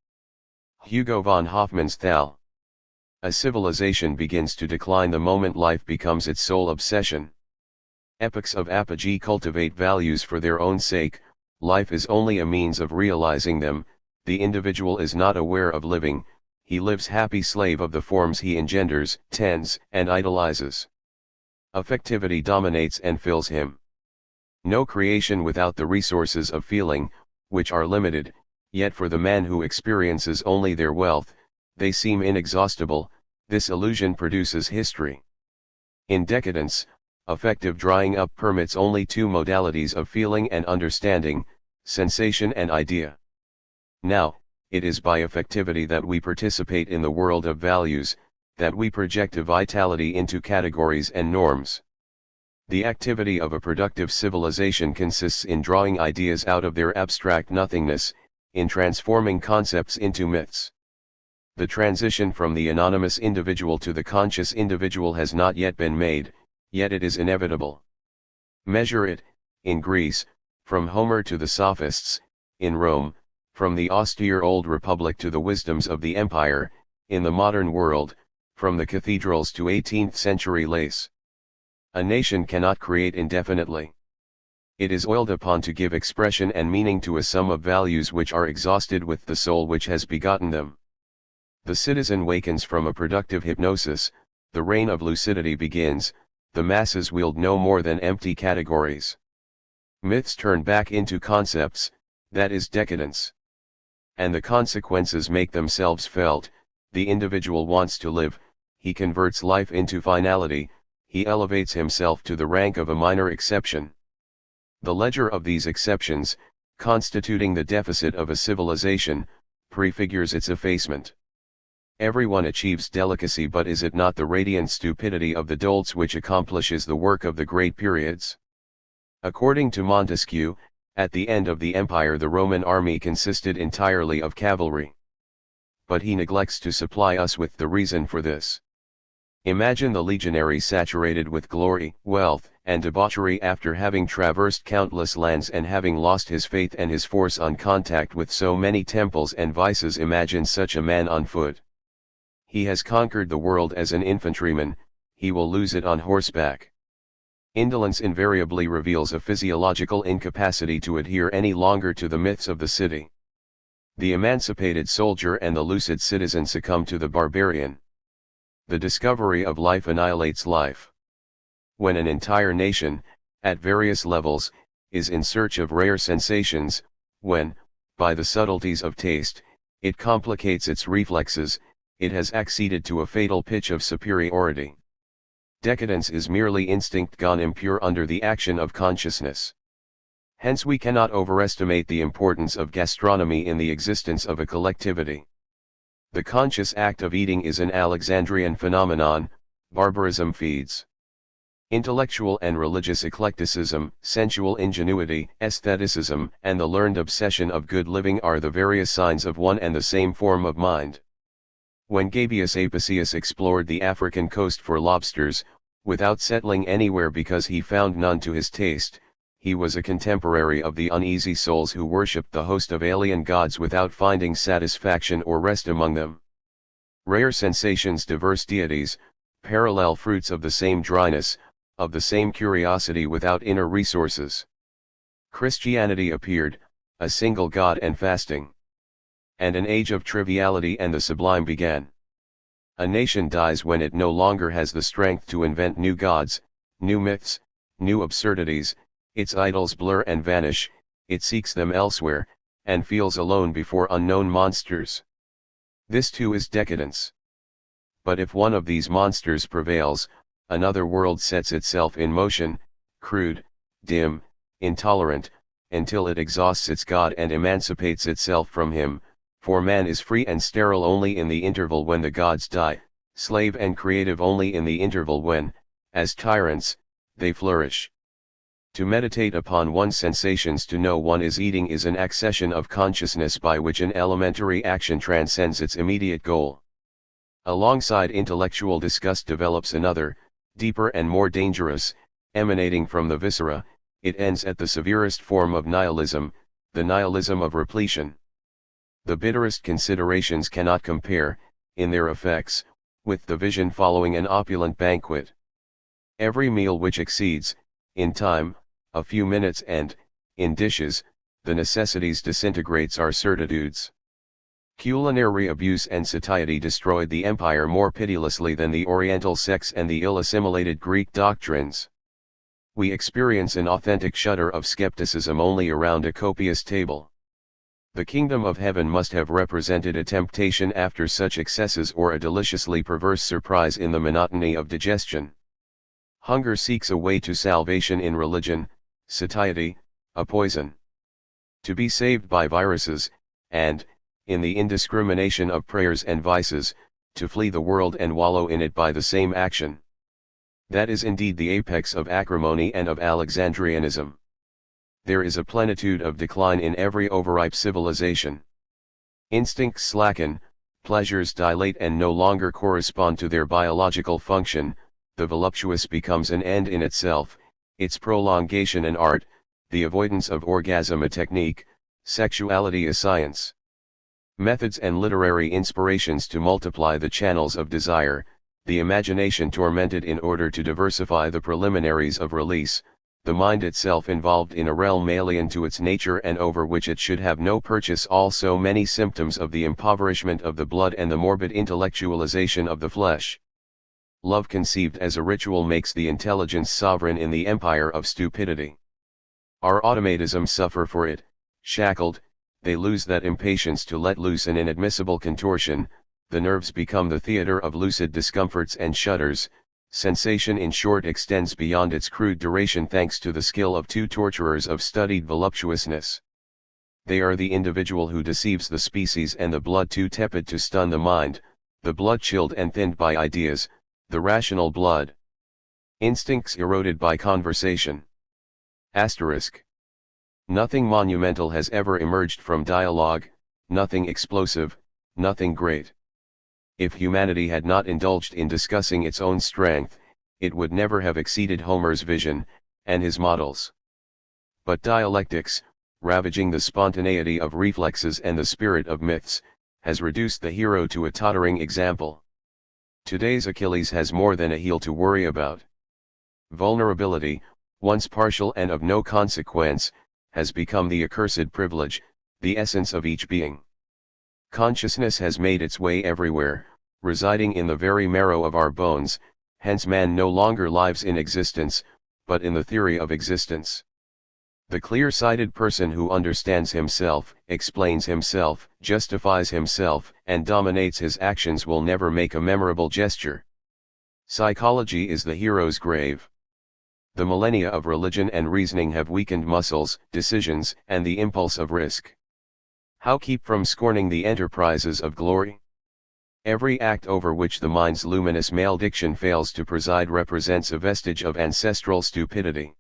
Hugo von Hofmann's Thal. A civilization begins to decline the moment life becomes its sole obsession. Epochs of apogee cultivate values for their own sake, life is only a means of realizing them, the individual is not aware of living, he lives happy slave of the forms he engenders, tends, and idolizes. Affectivity dominates and fills him. No creation without the resources of feeling, which are limited, yet for the man who experiences only their wealth, they seem inexhaustible. This illusion produces history. In decadence, affective drying up permits only two modalities of feeling and understanding, sensation and idea. Now, it is by affectivity that we participate in the world of values, that we project a vitality into categories and norms. The activity of a productive civilization consists in drawing ideas out of their abstract nothingness, in transforming concepts into myths. The transition from the anonymous individual to the conscious individual has not yet been made, yet it is inevitable. Measure it, in Greece, from Homer to the Sophists, in Rome, from the austere old republic to the wisdoms of the empire, in the modern world, from the cathedrals to 18th century lace. A nation cannot create indefinitely. It is oiled upon to give expression and meaning to a sum of values which are exhausted with the soul which has begotten them. The citizen wakens from a productive hypnosis, the reign of lucidity begins, the masses wield no more than empty categories. Myths turn back into concepts, that is decadence. And the consequences make themselves felt. The individual wants to live, he converts life into finality, he elevates himself to the rank of a minor exception. The ledger of these exceptions, constituting the deficit of a civilization, prefigures its effacement. Everyone achieves delicacy, but is it not the radiant stupidity of the dolts which accomplishes the work of the great periods? According to Montesquieu, at the end of the empire the Roman army consisted entirely of cavalry. But he neglects to supply us with the reason for this. Imagine the legionary saturated with glory, wealth, and debauchery after having traversed countless lands and having lost his faith and his force on contact with so many temples and vices. Imagine such a man on foot. He has conquered the world as an infantryman, he will lose it on horseback. Indolence invariably reveals a physiological incapacity to adhere any longer to the myths of the city. The emancipated soldier and the lucid citizen succumb to the barbarian. The discovery of life annihilates life. When an entire nation, at various levels, is in search of rare sensations, when, by the subtleties of taste, it complicates its reflexes, it has acceded to a fatal pitch of superiority. Decadence is merely instinct gone impure under the action of consciousness. Hence we cannot overestimate the importance of gastronomy in the existence of a collectivity. The conscious act of eating is an Alexandrian phenomenon, barbarism feeds. Intellectual and religious eclecticism, sensual ingenuity, aestheticism, and the learned obsession of good living are the various signs of one and the same form of mind. When Gabius Apicius explored the African coast for lobsters, without settling anywhere because he found none to his taste, he was a contemporary of the uneasy souls who worshipped the host of alien gods without finding satisfaction or rest among them. Rare sensations, diverse deities, parallel fruits of the same dryness, of the same curiosity without inner resources. Christianity appeared, a single God and fasting. And an age of triviality and the sublime began. A nation dies when it no longer has the strength to invent new gods, new myths, new absurdities, its idols blur and vanish, it seeks them elsewhere, and feels alone before unknown monsters. This too is decadence. But if one of these monsters prevails, another world sets itself in motion, crude, dim, intolerant, until it exhausts its God and emancipates itself from him, for man is free and sterile only in the interval when the gods die, slave and creative only in the interval when, as tyrants, they flourish. To meditate upon one's sensations to know one is eating is an accession of consciousness by which an elementary action transcends its immediate goal. Alongside intellectual disgust develops another, deeper and more dangerous, emanating from the viscera. It ends at the severest form of nihilism, the nihilism of repletion. The bitterest considerations cannot compare, in their effects, with the vision following an opulent banquet. Every meal which exceeds, in time, a few minutes and, in dishes, the necessities disintegrates our certitudes. Culinary abuse and satiety destroyed the empire more pitilessly than the Oriental sects and the ill-assimilated Greek doctrines. We experience an authentic shudder of skepticism only around a copious table. The kingdom of heaven must have represented a temptation after such excesses or a deliciously perverse surprise in the monotony of digestion. Hunger seeks a way to salvation in religion, satiety, a poison. To be saved by viruses, and, in the indiscrimination of prayers and vices, to flee the world and wallow in it by the same action. That is indeed the apex of acrimony and of Alexandrianism. There is a plenitude of decline in every overripe civilization. Instincts slacken, pleasures dilate and no longer correspond to their biological function, the voluptuous becomes an end in itself, its prolongation an art, the avoidance of orgasm a technique, sexuality a science. Methods and literary inspirations to multiply the channels of desire, the imagination tormented in order to diversify the preliminaries of release, the mind itself involved in a realm alien to its nature and over which it should have no purchase, also many symptoms of the impoverishment of the blood and the morbid intellectualization of the flesh. Love conceived as a ritual makes the intelligence sovereign in the empire of stupidity. Our automatisms suffer for it, shackled, they lose that impatience to let loose an inadmissible contortion, the nerves become the theater of lucid discomforts and shudders, sensation in short extends beyond its crude duration thanks to the skill of two torturers of studied voluptuousness. They are the individual who deceives the species and the blood too tepid to stun the mind, the blood chilled and thinned by ideas, the rational blood. Instincts eroded by conversation. Asterisk. Nothing monumental has ever emerged from dialogue, nothing explosive, nothing great. If humanity had not indulged in discussing its own strength, it would never have exceeded Homer's vision, and his models. But dialectics, ravaging the spontaneity of reflexes and the spirit of myths, has reduced the hero to a tottering example. Today's Achilles has more than a heel to worry about. Vulnerability, once partial and of no consequence, has become the accursed privilege, the essence of each being. Consciousness has made its way everywhere, residing in the very marrow of our bones, hence man no longer lives in existence, but in the theory of existence. The clear-sighted person who understands himself, explains himself, justifies himself, and dominates his actions will never make a memorable gesture. Psychology is the hero's grave. The millennia of religion and reasoning have weakened muscles, decisions, and the impulse of risk. How keep from scorning the enterprises of glory? Every act over which the mind's luminous malediction fails to preside represents a vestige of ancestral stupidity.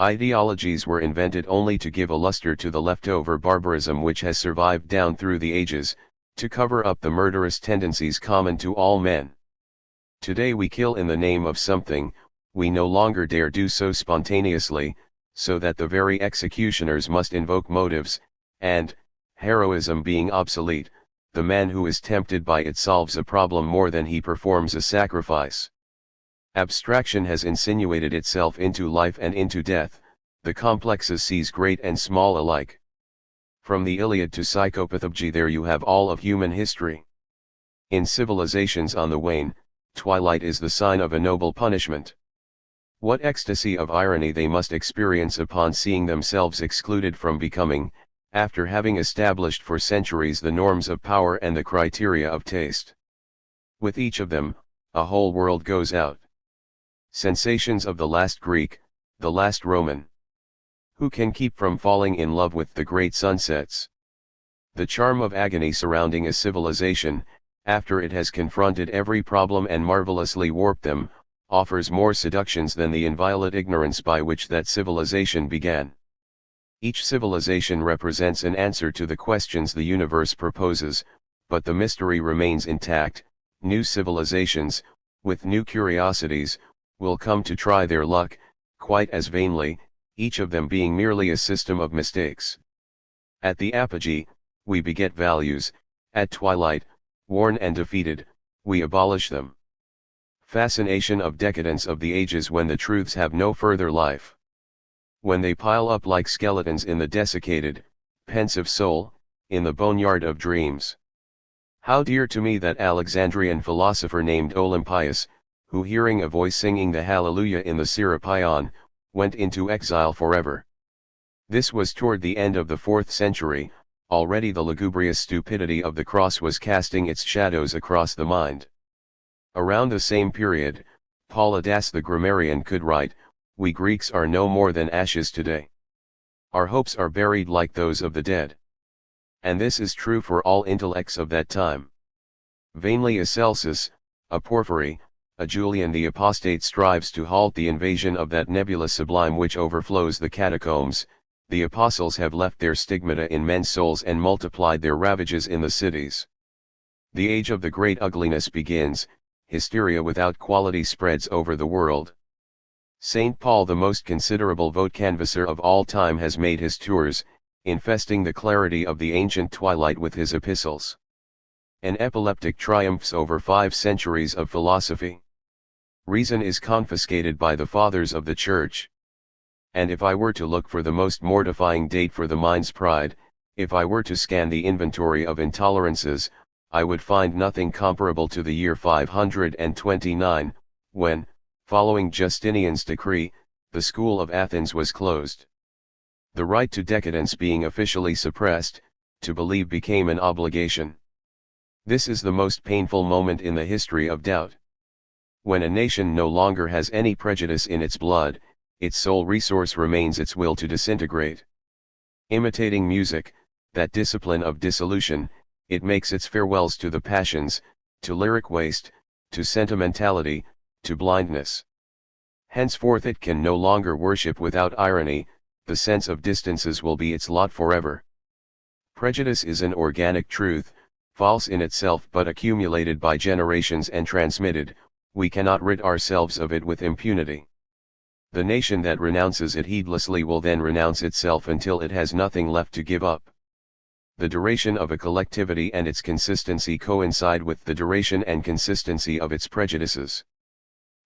Ideologies were invented only to give a luster to the leftover barbarism which has survived down through the ages, to cover up the murderous tendencies common to all men. Today we kill in the name of something, we no longer dare do so spontaneously, so that the very executioners must invoke motives, and, heroism being obsolete, the man who is tempted by it solves a problem more than he performs a sacrifice. Abstraction has insinuated itself into life and into death, the complexes seize great and small alike. From the Iliad to psychopathology there you have all of human history. In civilizations on the wane, twilight is the sign of a noble punishment. What ecstasy of irony they must experience upon seeing themselves excluded from becoming, after having established for centuries the norms of power and the criteria of taste. With each of them, a whole world goes out. Sensations of the last Greek, the last Roman. Who can keep from falling in love with the great sunsets? The charm of agony surrounding a civilization, after it has confronted every problem and marvelously warped them, offers more seductions than the inviolate ignorance by which that civilization began. Each civilization represents an answer to the questions the universe proposes, but the mystery remains intact. New civilizations, with new curiosities, will come to try their luck, quite as vainly, each of them being merely a system of mistakes. At the apogee, we beget values; at twilight, worn and defeated, we abolish them. Fascination of decadence of the ages when the truths have no further life. When they pile up like skeletons in the desiccated, pensive soul, in the boneyard of dreams. How dear to me that Alexandrian philosopher named Olympius, who hearing a voice singing the Hallelujah in the Serapeon, went into exile forever. This was toward the end of the 4th century, already the lugubrious stupidity of the cross was casting its shadows across the mind. Around the same period, Paulidas the grammarian could write, "We Greeks are no more than ashes today. Our hopes are buried like those of the dead." And this is true for all intellects of that time. Vainly a Celsus, a Porphyry, a Julian the Apostate strives to halt the invasion of that nebula sublime which overflows the catacombs. The apostles have left their stigmata in men's souls and multiplied their ravages in the cities. The age of the great ugliness begins, hysteria without quality spreads over the world. St. Paul, the most considerable vote canvasser of all time, has made his tours, infesting the clarity of the ancient twilight with his epistles. An epileptic triumphs over 5 centuries of philosophy. Reason is confiscated by the fathers of the Church. And if I were to look for the most mortifying date for the mind's pride, if I were to scan the inventory of intolerances, I would find nothing comparable to the year 529, when, following Justinian's decree, the school of Athens was closed. The right to decadence being officially suppressed, to believe became an obligation. This is the most painful moment in the history of doubt. When a nation no longer has any prejudice in its blood, its sole resource remains its will to disintegrate. Imitating music, that discipline of dissolution, it makes its farewells to the passions, to lyric waste, to sentimentality, to blindness. Henceforth it can no longer worship without irony, the sense of distances will be its lot forever. Prejudice is an organic truth, false in itself but accumulated by generations and transmitted. We cannot rid ourselves of it with impunity. The nation that renounces it heedlessly will then renounce itself until it has nothing left to give up. The duration of a collectivity and its consistency coincide with the duration and consistency of its prejudices.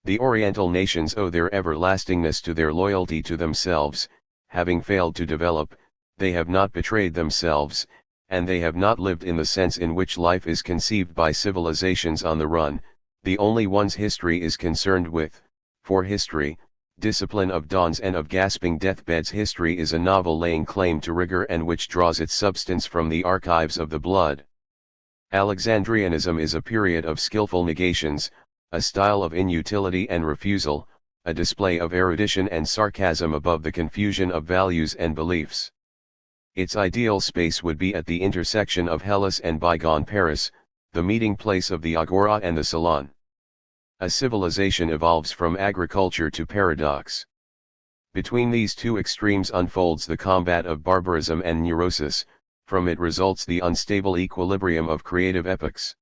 The Oriental nations owe their everlastingness to their loyalty to themselves. Having failed to develop, they have not betrayed themselves, and they have not lived in the sense in which life is conceived by civilizations on the run, the only ones history is concerned with. For history, discipline of dawns and of gasping deathbeds, history is a novel laying claim to rigor and which draws its substance from the archives of the blood. Alexandrianism is a period of skillful negations, a style of inutility and refusal, a display of erudition and sarcasm above the confusion of values and beliefs. Its ideal space would be at the intersection of Hellas and bygone Paris, the meeting place of the agora and the salon. A civilization evolves from agriculture to paradox. Between these two extremes unfolds the combat of barbarism and neurosis, from it results the unstable equilibrium of creative epochs.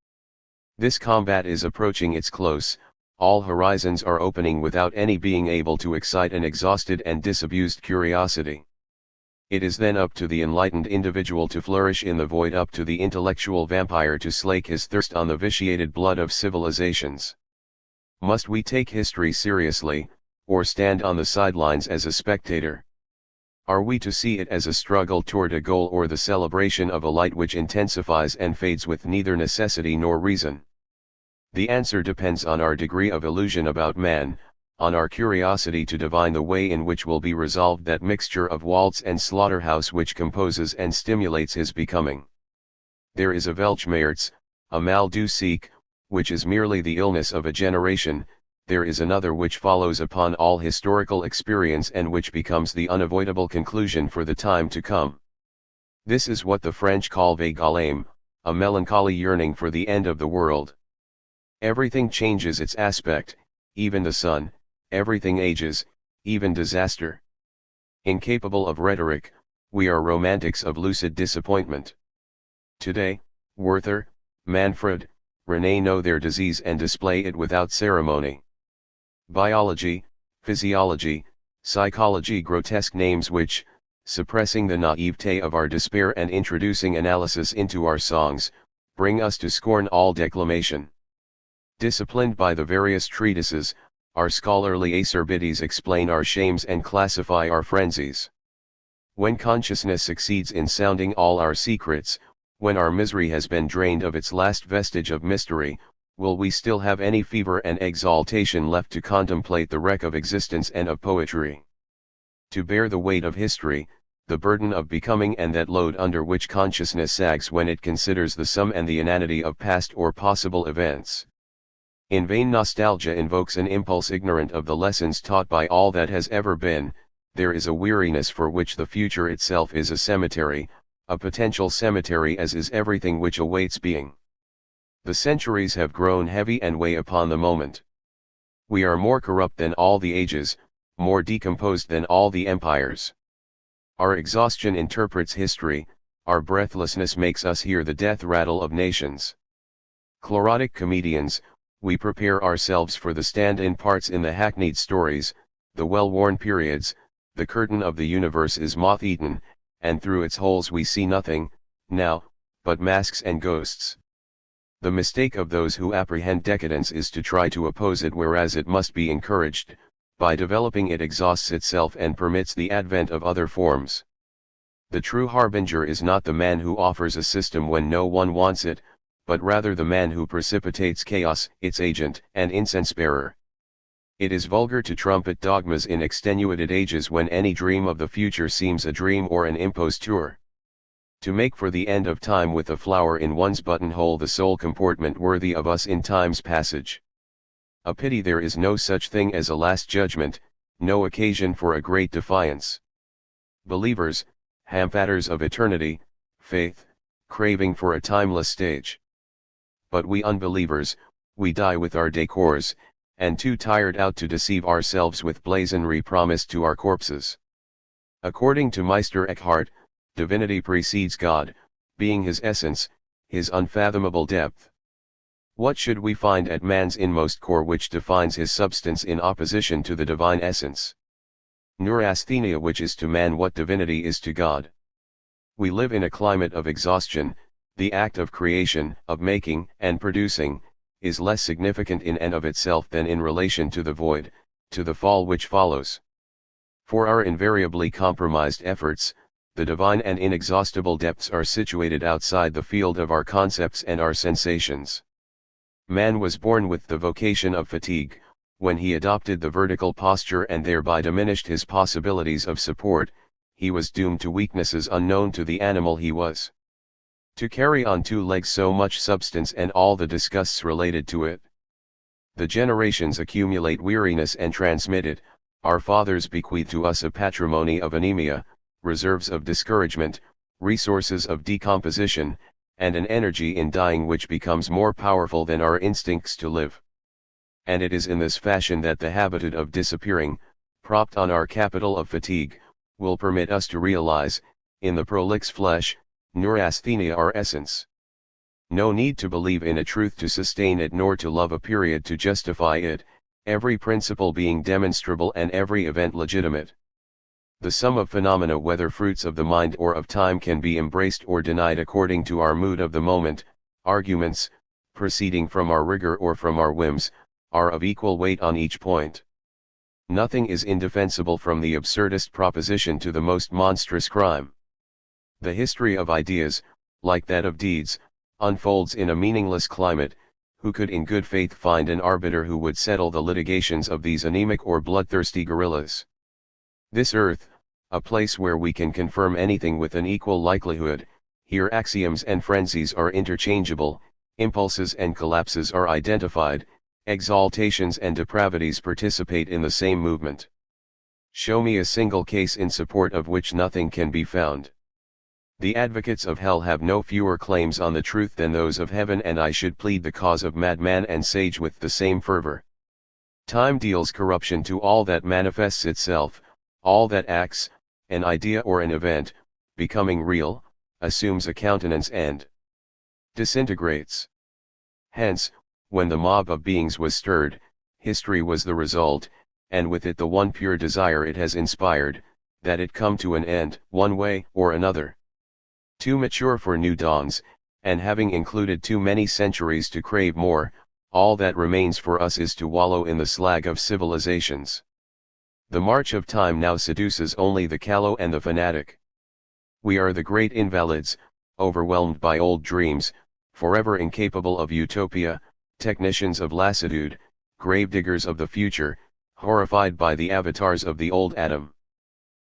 This combat is approaching its close, all horizons are opening without any being able to excite an exhausted and disabused curiosity. It is then up to the enlightened individual to flourish in the void, up to the intellectual vampire to slake his thirst on the vitiated blood of civilizations. Must we take history seriously, or stand on the sidelines as a spectator? Are we to see it as a struggle toward a goal or the celebration of a light which intensifies and fades with neither necessity nor reason? The answer depends on our degree of illusion about man, on our curiosity to divine the way in which will be resolved that mixture of waltz and slaughterhouse which composes and stimulates his becoming. There is a Weltschmerz, a mal du Siècle, which is merely the illness of a generation. There is another which follows upon all historical experience and which becomes the unavoidable conclusion for the time to come. This is what the French call vague aim, a melancholy yearning for the end of the world. Everything changes its aspect, even the sun, everything ages, even disaster. Incapable of rhetoric, we are romantics of lucid disappointment. Today, Werther, Manfred, René know their disease and display it without ceremony. Biology, physiology, psychology, grotesque names which, suppressing the naivete of our despair and introducing analysis into our songs, bring us to scorn all declamation. Disciplined by the various treatises, our scholarly acerbities explain our shames and classify our frenzies. When consciousness succeeds in sounding all our secrets, when our misery has been drained of its last vestige of mystery, will we still have any fever and exaltation left to contemplate the wreck of existence and of poetry? To bear the weight of history, the burden of becoming, and that load under which consciousness sags when it considers the sum and the inanity of past or possible events. In vain nostalgia invokes an impulse ignorant of the lessons taught by all that has ever been. There is a weariness for which the future itself is a cemetery, a potential cemetery, as is everything which awaits being. The centuries have grown heavy and weigh upon the moment. We are more corrupt than all the ages, more decomposed than all the empires. Our exhaustion interprets history, our breathlessness makes us hear the death rattle of nations. Chlorotic comedians, we prepare ourselves for the stand-in parts in the hackneyed stories, the well-worn periods. The curtain of the universe is moth-eaten, and through its holes we see nothing, now, but masks and ghosts. The mistake of those who apprehend decadence is to try to oppose it, whereas it must be encouraged. By developing it exhausts itself and permits the advent of other forms. The true harbinger is not the man who offers a system when no one wants it, but rather the man who precipitates chaos, its agent and incense-bearer. It is vulgar to trumpet dogmas in extenuated ages when any dream of the future seems a dream or an imposture. To make for the end of time with a flower in one's buttonhole the sole comportment worthy of us in time's passage. A pity there is no such thing as a last judgment, no occasion for a great defiance. Believers, hamfatters of eternity, faith, craving for a timeless stage. But we unbelievers, we die with our decors, and too tired out to deceive ourselves with blazonry promised to our corpses. According to Meister Eckhart, divinity precedes God, being his essence, his unfathomable depth. What should we find at man's inmost core which defines his substance in opposition to the divine essence? Neurasthenia, which is to man what divinity is to God. We live in a climate of exhaustion. The act of creation, of making and producing, is less significant in and of itself than in relation to the void, to the fall which follows. For our invariably compromised efforts, the divine and inexhaustible depths are situated outside the field of our concepts and our sensations. Man was born with the vocation of fatigue. When he adopted the vertical posture and thereby diminished his possibilities of support, he was doomed to weaknesses unknown to the animal he was. To carry on two legs so much substance and all the disgusts related to it. The generations accumulate weariness and transmit it. Our fathers bequeath to us a patrimony of anemia, reserves of discouragement, resources of decomposition, and an energy in dying which becomes more powerful than our instincts to live. And it is in this fashion that the habitude of disappearing, propped on our capital of fatigue, will permit us to realize, in the prolix flesh, neurasthenia our essence. No need to believe in a truth to sustain it, nor to love a period to justify it, every principle being demonstrable and every event legitimate. The sum of phenomena, whether fruits of the mind or of time, can be embraced or denied according to our mood of the moment. Arguments, proceeding from our rigor or from our whims, are of equal weight on each point. Nothing is indefensible from the absurdest proposition to the most monstrous crime. The history of ideas, like that of deeds, unfolds in a meaningless climate. Who could in good faith find an arbiter who would settle the litigations of these anemic or bloodthirsty guerrillas? This earth, a place where we can confirm anything with an equal likelihood, here axioms and frenzies are interchangeable, impulses and collapses are identified, exaltations and depravities participate in the same movement. Show me a single case in support of which nothing can be found. The advocates of hell have no fewer claims on the truth than those of heaven, and I should plead the cause of madman and sage with the same fervor. Time deals corruption to all that manifests itself, all that acts, an idea or an event, becoming real, assumes a countenance and disintegrates. Hence, when the mob of beings was stirred, history was the result, and with it the one pure desire it has inspired, that it come to an end, one way or another. Too mature for new dawns, and having included too many centuries to crave more, all that remains for us is to wallow in the slag of civilizations. The march of time now seduces only the callow and the fanatic. We are the great invalids, overwhelmed by old dreams, forever incapable of utopia, technicians of lassitude, gravediggers of the future, horrified by the avatars of the old Adam.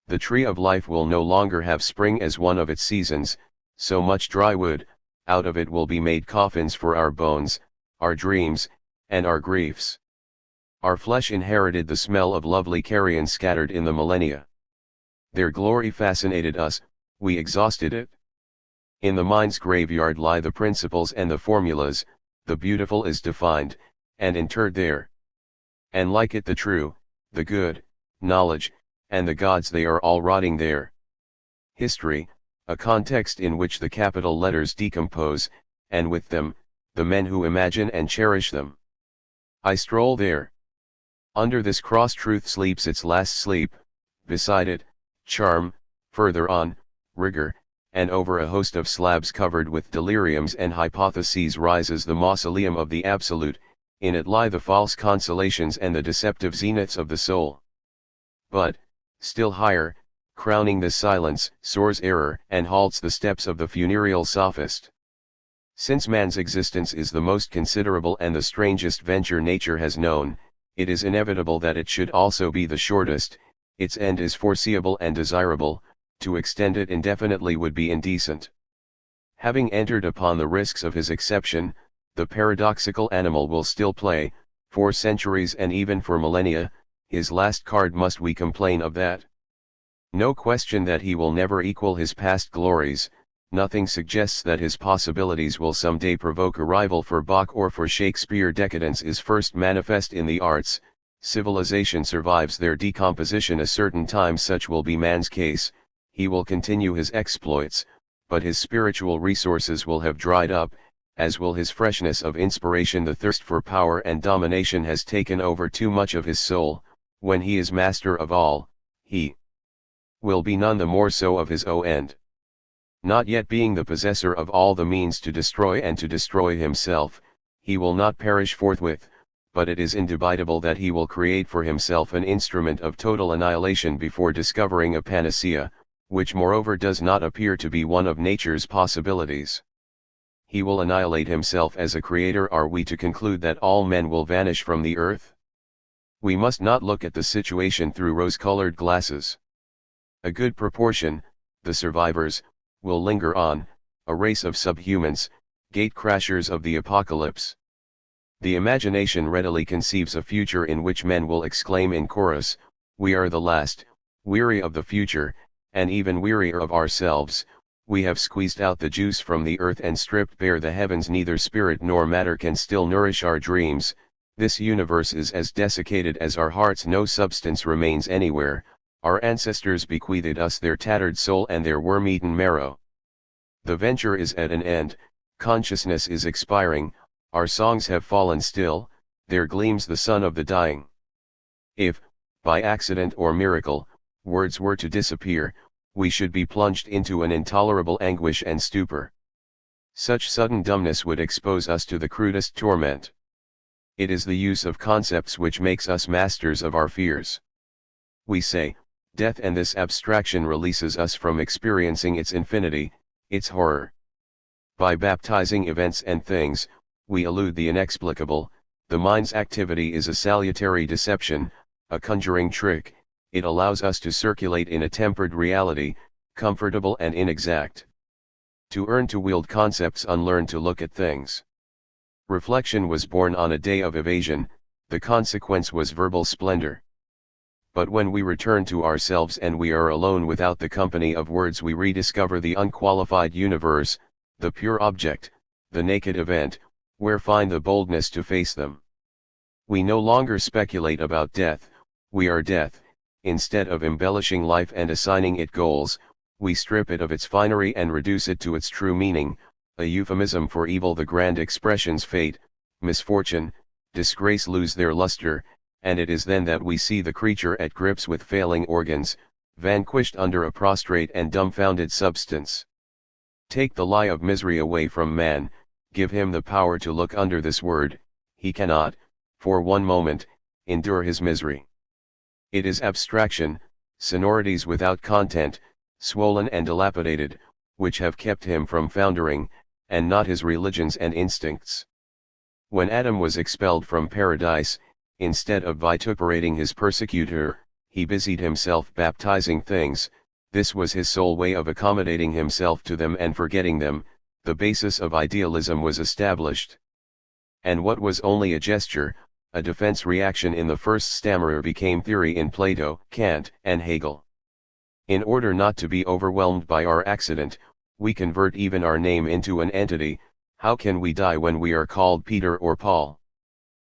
The tree of life will no longer have spring as one of its seasons, so much dry wood, out of it will be made coffins for our bones, our dreams, and our griefs. Our flesh inherited the smell of lovely carrion scattered in the millennia. Their glory fascinated us, we exhausted it. In the mind's graveyard lie the principles and the formulas, the beautiful is defined, and interred there. And like it the true, the good, knowledge, and the gods, they are all rotting there. History, a context in which the capital letters decompose, and with them, the men who imagine and cherish them. I stroll there. Under this cross truth sleeps its last sleep, beside it, charm, further on, rigor, and over a host of slabs covered with deliriums and hypotheses rises the mausoleum of the Absolute, in it lie the false consolations and the deceptive zeniths of the soul. But, still higher, crowning this silence, soars error and halts the steps of the funereal sophist. Since man's existence is the most considerable and the strangest venture nature has known, it is inevitable that it should also be the shortest. Its end is foreseeable and desirable, to extend it indefinitely would be indecent. Having entered upon the risks of his exception, the paradoxical animal will still play, for centuries and even for millennia, his last card. Must we complain of that? No question that he will never equal his past glories. Nothing suggests that his possibilities will someday provoke a rival. For Bach or for Shakespeare, decadence is first manifest in the arts, civilization survives their decomposition a certain time. Such will be man's case. He will continue his exploits, but his spiritual resources will have dried up, as will his freshness of inspiration. The thirst for power and domination has taken over too much of his soul. When he is master of all, he will be none the more so of his own end. Not yet being the possessor of all the means to destroy and to destroy himself, he will not perish forthwith, but it is indubitable that he will create for himself an instrument of total annihilation before discovering a panacea, which moreover does not appear to be one of nature's possibilities. He will annihilate himself as a creator. Are we to conclude that all men will vanish from the earth? We must not look at the situation through rose-colored glasses. A good proportion, the survivors, will linger on, a race of subhumans, gate-crashers of the apocalypse. The imagination readily conceives a future in which men will exclaim in chorus, "We are the last," weary of the future, and even wearier of ourselves, We have squeezed out the juice from the earth and stripped bare the heavens. Neither spirit nor matter can still nourish our dreams. This universe is as desiccated as our hearts. No substance remains anywhere. Our ancestors bequeathed us their tattered soul and their worm-eaten marrow. The venture is at an end, consciousness is expiring, our songs have fallen still, there gleams the sun of the dying. If, by accident or miracle, words were to disappear, we should be plunged into an intolerable anguish and stupor. Such sudden dumbness would expose us to the crudest torment. It is the use of concepts which makes us masters of our fears. We say, death, and this abstraction releases us from experiencing its infinity, its horror. By baptizing events and things, we elude the inexplicable. The mind's activity is a salutary deception, a conjuring trick. It allows us to circulate in a tempered reality, comfortable and inexact. To wield concepts, unlearn to look at things. Reflection was born on a day of evasion, the consequence was verbal splendor. But when we return to ourselves and we are alone without the company of words, we rediscover the unqualified universe, the pure object, the naked event, where find the boldness to face them. We no longer speculate about death, we are death. Instead of embellishing life and assigning it goals, we strip it of its finery and reduce it to its true meaning, a euphemism for evil. The grand expressions fate, misfortune, disgrace lose their luster, and it is then that we see the creature at grips with failing organs, vanquished under a prostrate and dumbfounded substance. Take the lie of misery away from man, give him the power to look under this word, he cannot, for one moment, endure his misery. It is abstraction, sonorities without content, swollen and dilapidated, which have kept him from foundering, and not his religions and instincts. When Adam was expelled from paradise, instead of vituperating his persecutor, he busied himself baptizing things. This was his sole way of accommodating himself to them and forgetting them. The basis of idealism was established. And what was only a gesture, a defense reaction in the first stammerer, became theory in Plato, Kant, and Hegel. In order not to be overwhelmed by our accident, we convert even our name into an entity. How can we die when we are called Peter or Paul?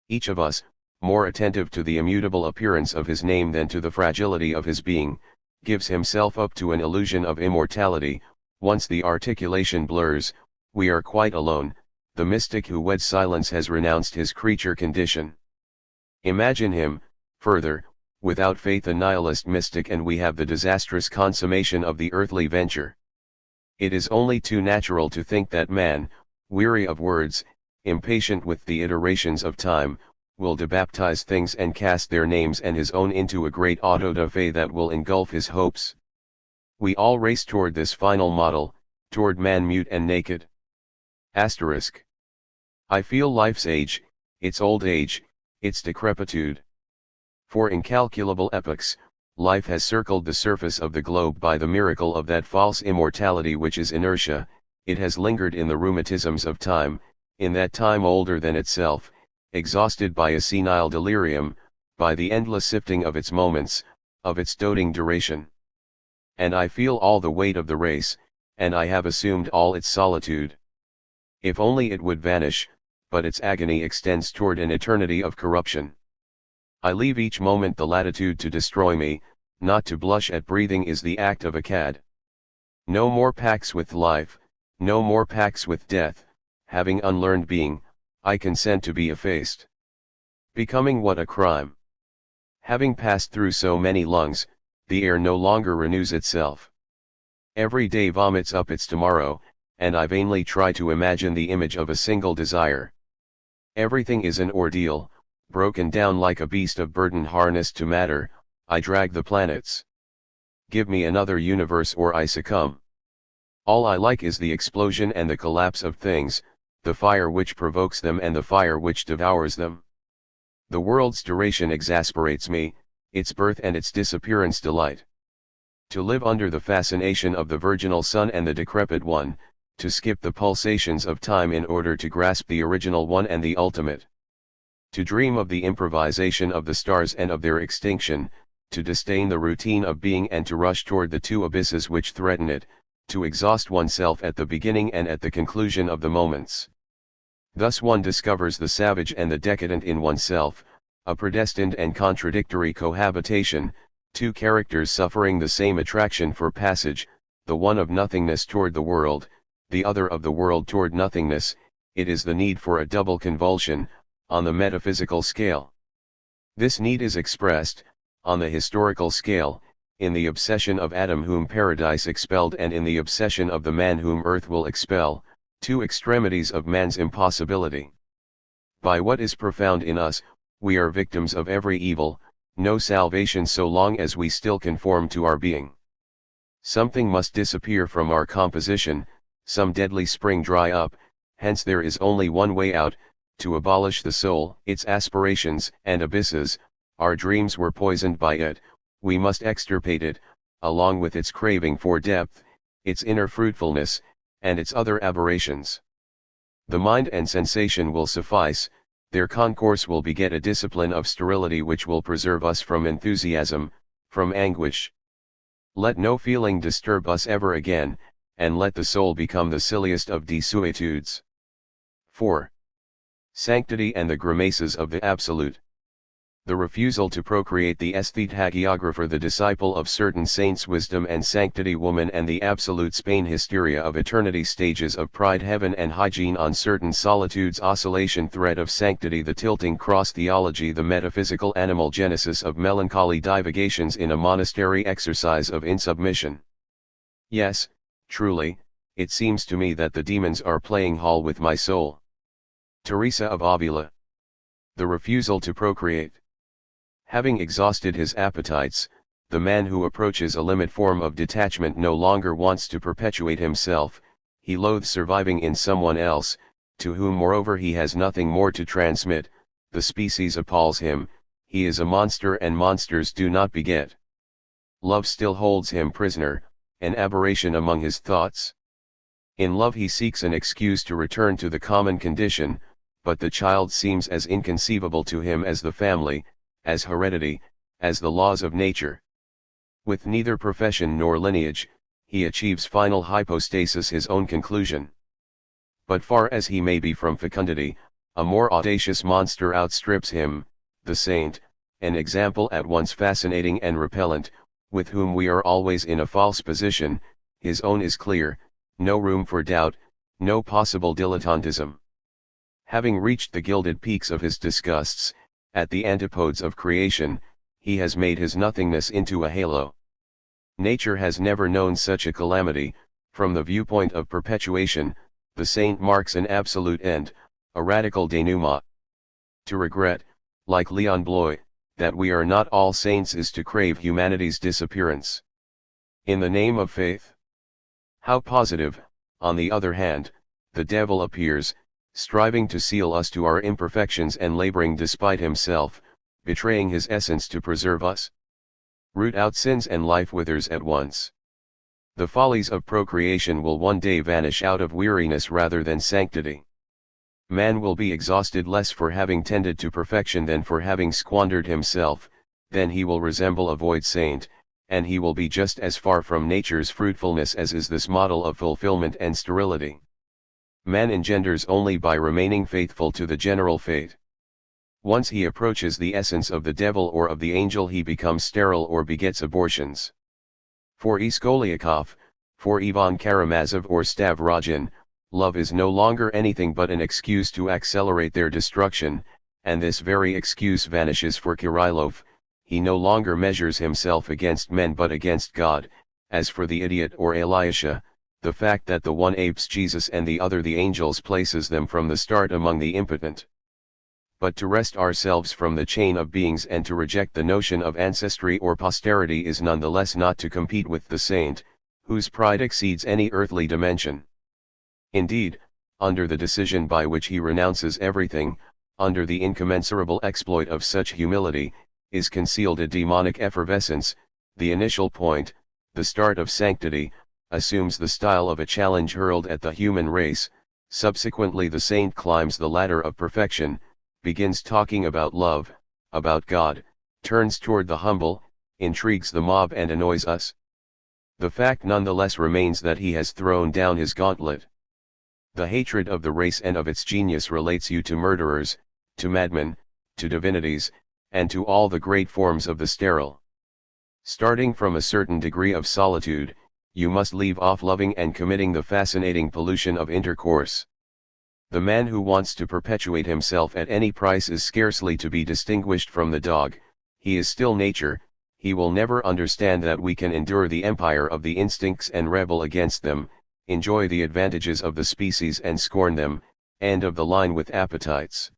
Each of us, more attentive to the immutable appearance of his name than to the fragility of his being, gives himself up to an illusion of immortality. Once the articulation blurs, we are quite alone. The mystic who weds silence has renounced his creature condition. Imagine him, further, without faith, a nihilist mystic, and we have the disastrous consummation of the earthly venture. It is only too natural to think that man, weary of words, impatient with the iterations of time, will debaptize things and cast their names and his own into a great auto-da-fe that will engulf his hopes. We all race toward this final model, toward man mute and naked. Asterisk. I feel life's age, its old age, its decrepitude. For incalculable epochs, life has circled the surface of the globe by the miracle of that false immortality which is inertia. It has lingered in the rheumatisms of time, in that time older than itself, exhausted by a senile delirium, by the endless sifting of its moments, of its doting duration. And I feel all the weight of the race, and I have assumed all its solitude. If only it would vanish, but its agony extends toward an eternity of corruption. I leave each moment the latitude to destroy me. Not to blush at breathing is the act of a cad. No more pacts with life, no more pacts with death. Having unlearned being, I consent to be effaced. Becoming what a crime. Having passed through so many lungs, the air no longer renews itself. Every day vomits up its tomorrow, and I vainly try to imagine the image of a single desire. Everything is an ordeal, broken down like a beast of burden harnessed to matter. I drag the planets. Give me another universe or I succumb. All I like is the explosion and the collapse of things, the fire which provokes them and the fire which devours them. The world's duration exasperates me, its birth and its disappearance delight. To live under the fascination of the virginal sun and the decrepit one, to skip the pulsations of time in order to grasp the original one and the ultimate. To dream of the improvisation of the stars and of their extinction, to disdain the routine of being and to rush toward the two abysses which threaten it, to exhaust oneself at the beginning and at the conclusion of the moments. Thus one discovers the savage and the decadent in oneself, a predestined and contradictory cohabitation, two characters suffering the same attraction for passage, the one of nothingness toward the world, the other of the world toward nothingness. It is the need for a double convulsion, on the metaphysical scale. This need is expressed, on the historical scale, in the obsession of Adam whom paradise expelled and in the obsession of the man whom earth will expel, two extremities of man's impossibility. By what is profound in us, we are victims of every evil, no salvation so long as we still conform to our being. Something must disappear from our composition, some deadly spring dry up, hence there is only one way out, to abolish the soul, its aspirations and abysses. Our dreams were poisoned by it, we must extirpate it, along with its craving for depth, its inner fruitfulness, and its other aberrations. The mind and sensation will suffice, their concourse will beget a discipline of sterility which will preserve us from enthusiasm, from anguish. Let no feeling disturb us ever again, and let the soul become the silliest of desuetudes. 4. Sanctity and the grimaces of the Absolute. The refusal to procreate, the aesthete hagiographer, the disciple of certain saints, wisdom and sanctity woman, and the absolute Spain hysteria of eternity, stages of pride, heaven and hygiene on certain solitudes, oscillation thread of sanctity, the tilting cross theology, the metaphysical animal genesis of melancholy divagations in a monastery, exercise of insubmission. Yes, truly, it seems to me that the demons are playing hall with my soul. Teresa of Avila. The refusal to procreate. Having exhausted his appetites, the man who approaches a limit form of detachment no longer wants to perpetuate himself, he loathes surviving in someone else, to whom moreover he has nothing more to transmit. The species appalls him, he is a monster and monsters do not beget. Love still holds him prisoner, an aberration among his thoughts. In love he seeks an excuse to return to the common condition, but the child seems as inconceivable to him as the family, as heredity, as the laws of nature. With neither profession nor lineage, he achieves final hypostasis, his own conclusion. But far as he may be from fecundity, a more audacious monster outstrips him, the saint, an example at once fascinating and repellent, with whom we are always in a false position. His own is clear, no room for doubt, no possible dilettantism. Having reached the gilded peaks of his disgusts, at the antipodes of creation, he has made his nothingness into a halo. Nature has never known such a calamity. From the viewpoint of perpetuation, the saint marks an absolute end, a radical denouement. To regret, like Leon Bloy, that we are not all saints is to crave humanity's disappearance. In the name of faith. How positive, on the other hand, the devil appears, striving to seal us to our imperfections and laboring despite himself, betraying his essence to preserve us. Root out sins and life withers at once. The follies of procreation will one day vanish out of weariness rather than sanctity. Man will be exhausted less for having tended to perfection than for having squandered himself, then he will resemble a void saint, and he will be just as far from nature's fruitfulness as is this model of fulfillment and sterility. Man engenders only by remaining faithful to the general fate. Once he approaches the essence of the devil or of the angel, he becomes sterile or begets abortions. For Iskolyakov, for Ivan Karamazov or Stavrogin, love is no longer anything but an excuse to accelerate their destruction, and this very excuse vanishes for Kirillov. He no longer measures himself against men but against God. As for the idiot or Elisha, the fact that the one apes Jesus and the other the angels places them from the start among the impotent. But to wrest ourselves from the chain of beings and to reject the notion of ancestry or posterity is none the less not to compete with the saint, whose pride exceeds any earthly dimension. Indeed, under the decision by which he renounces everything, under the incommensurable exploit of such humility, is concealed a demonic effervescence. The initial point, the start of sanctity, assumes the style of a challenge hurled at the human race. Subsequently the saint climbs the ladder of perfection, begins talking about love, about God, turns toward the humble, intrigues the mob and annoys us. The fact nonetheless remains that he has thrown down his gauntlet. The hatred of the race and of its genius relates you to murderers, to madmen, to divinities, and to all the great forms of the sterile. Starting from a certain degree of solitude, you must leave off loving and committing the fascinating pollution of intercourse. The man who wants to perpetuate himself at any price is scarcely to be distinguished from the dog. He is still nature. He will never understand that we can endure the empire of the instincts and rebel against them, enjoy the advantages of the species and scorn them, and of the line with appetites.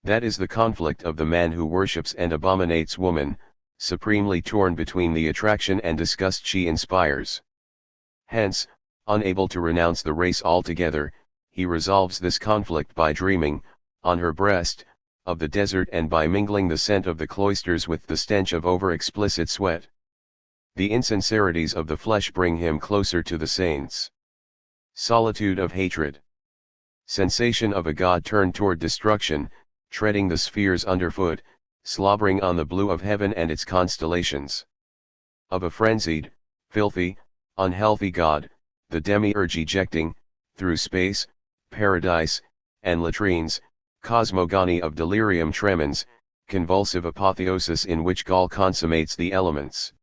That is the conflict of the man who worships and abominates woman, supremely torn between the attraction and disgust she inspires. Hence, unable to renounce the race altogether, he resolves this conflict by dreaming, on her breast, of the desert and by mingling the scent of the cloisters with the stench of over-explicit sweat. The insincerities of the flesh bring him closer to the saints. Solitude of hatred. Sensation of a god turned toward destruction, treading the spheres underfoot, slobbering on the blue of heaven and its constellations. Of a frenzied, filthy, unhealthy god, the demiurge ejecting, through space, paradise, and latrines, cosmogony of delirium tremens, convulsive apotheosis in which Gaul consummates the elements.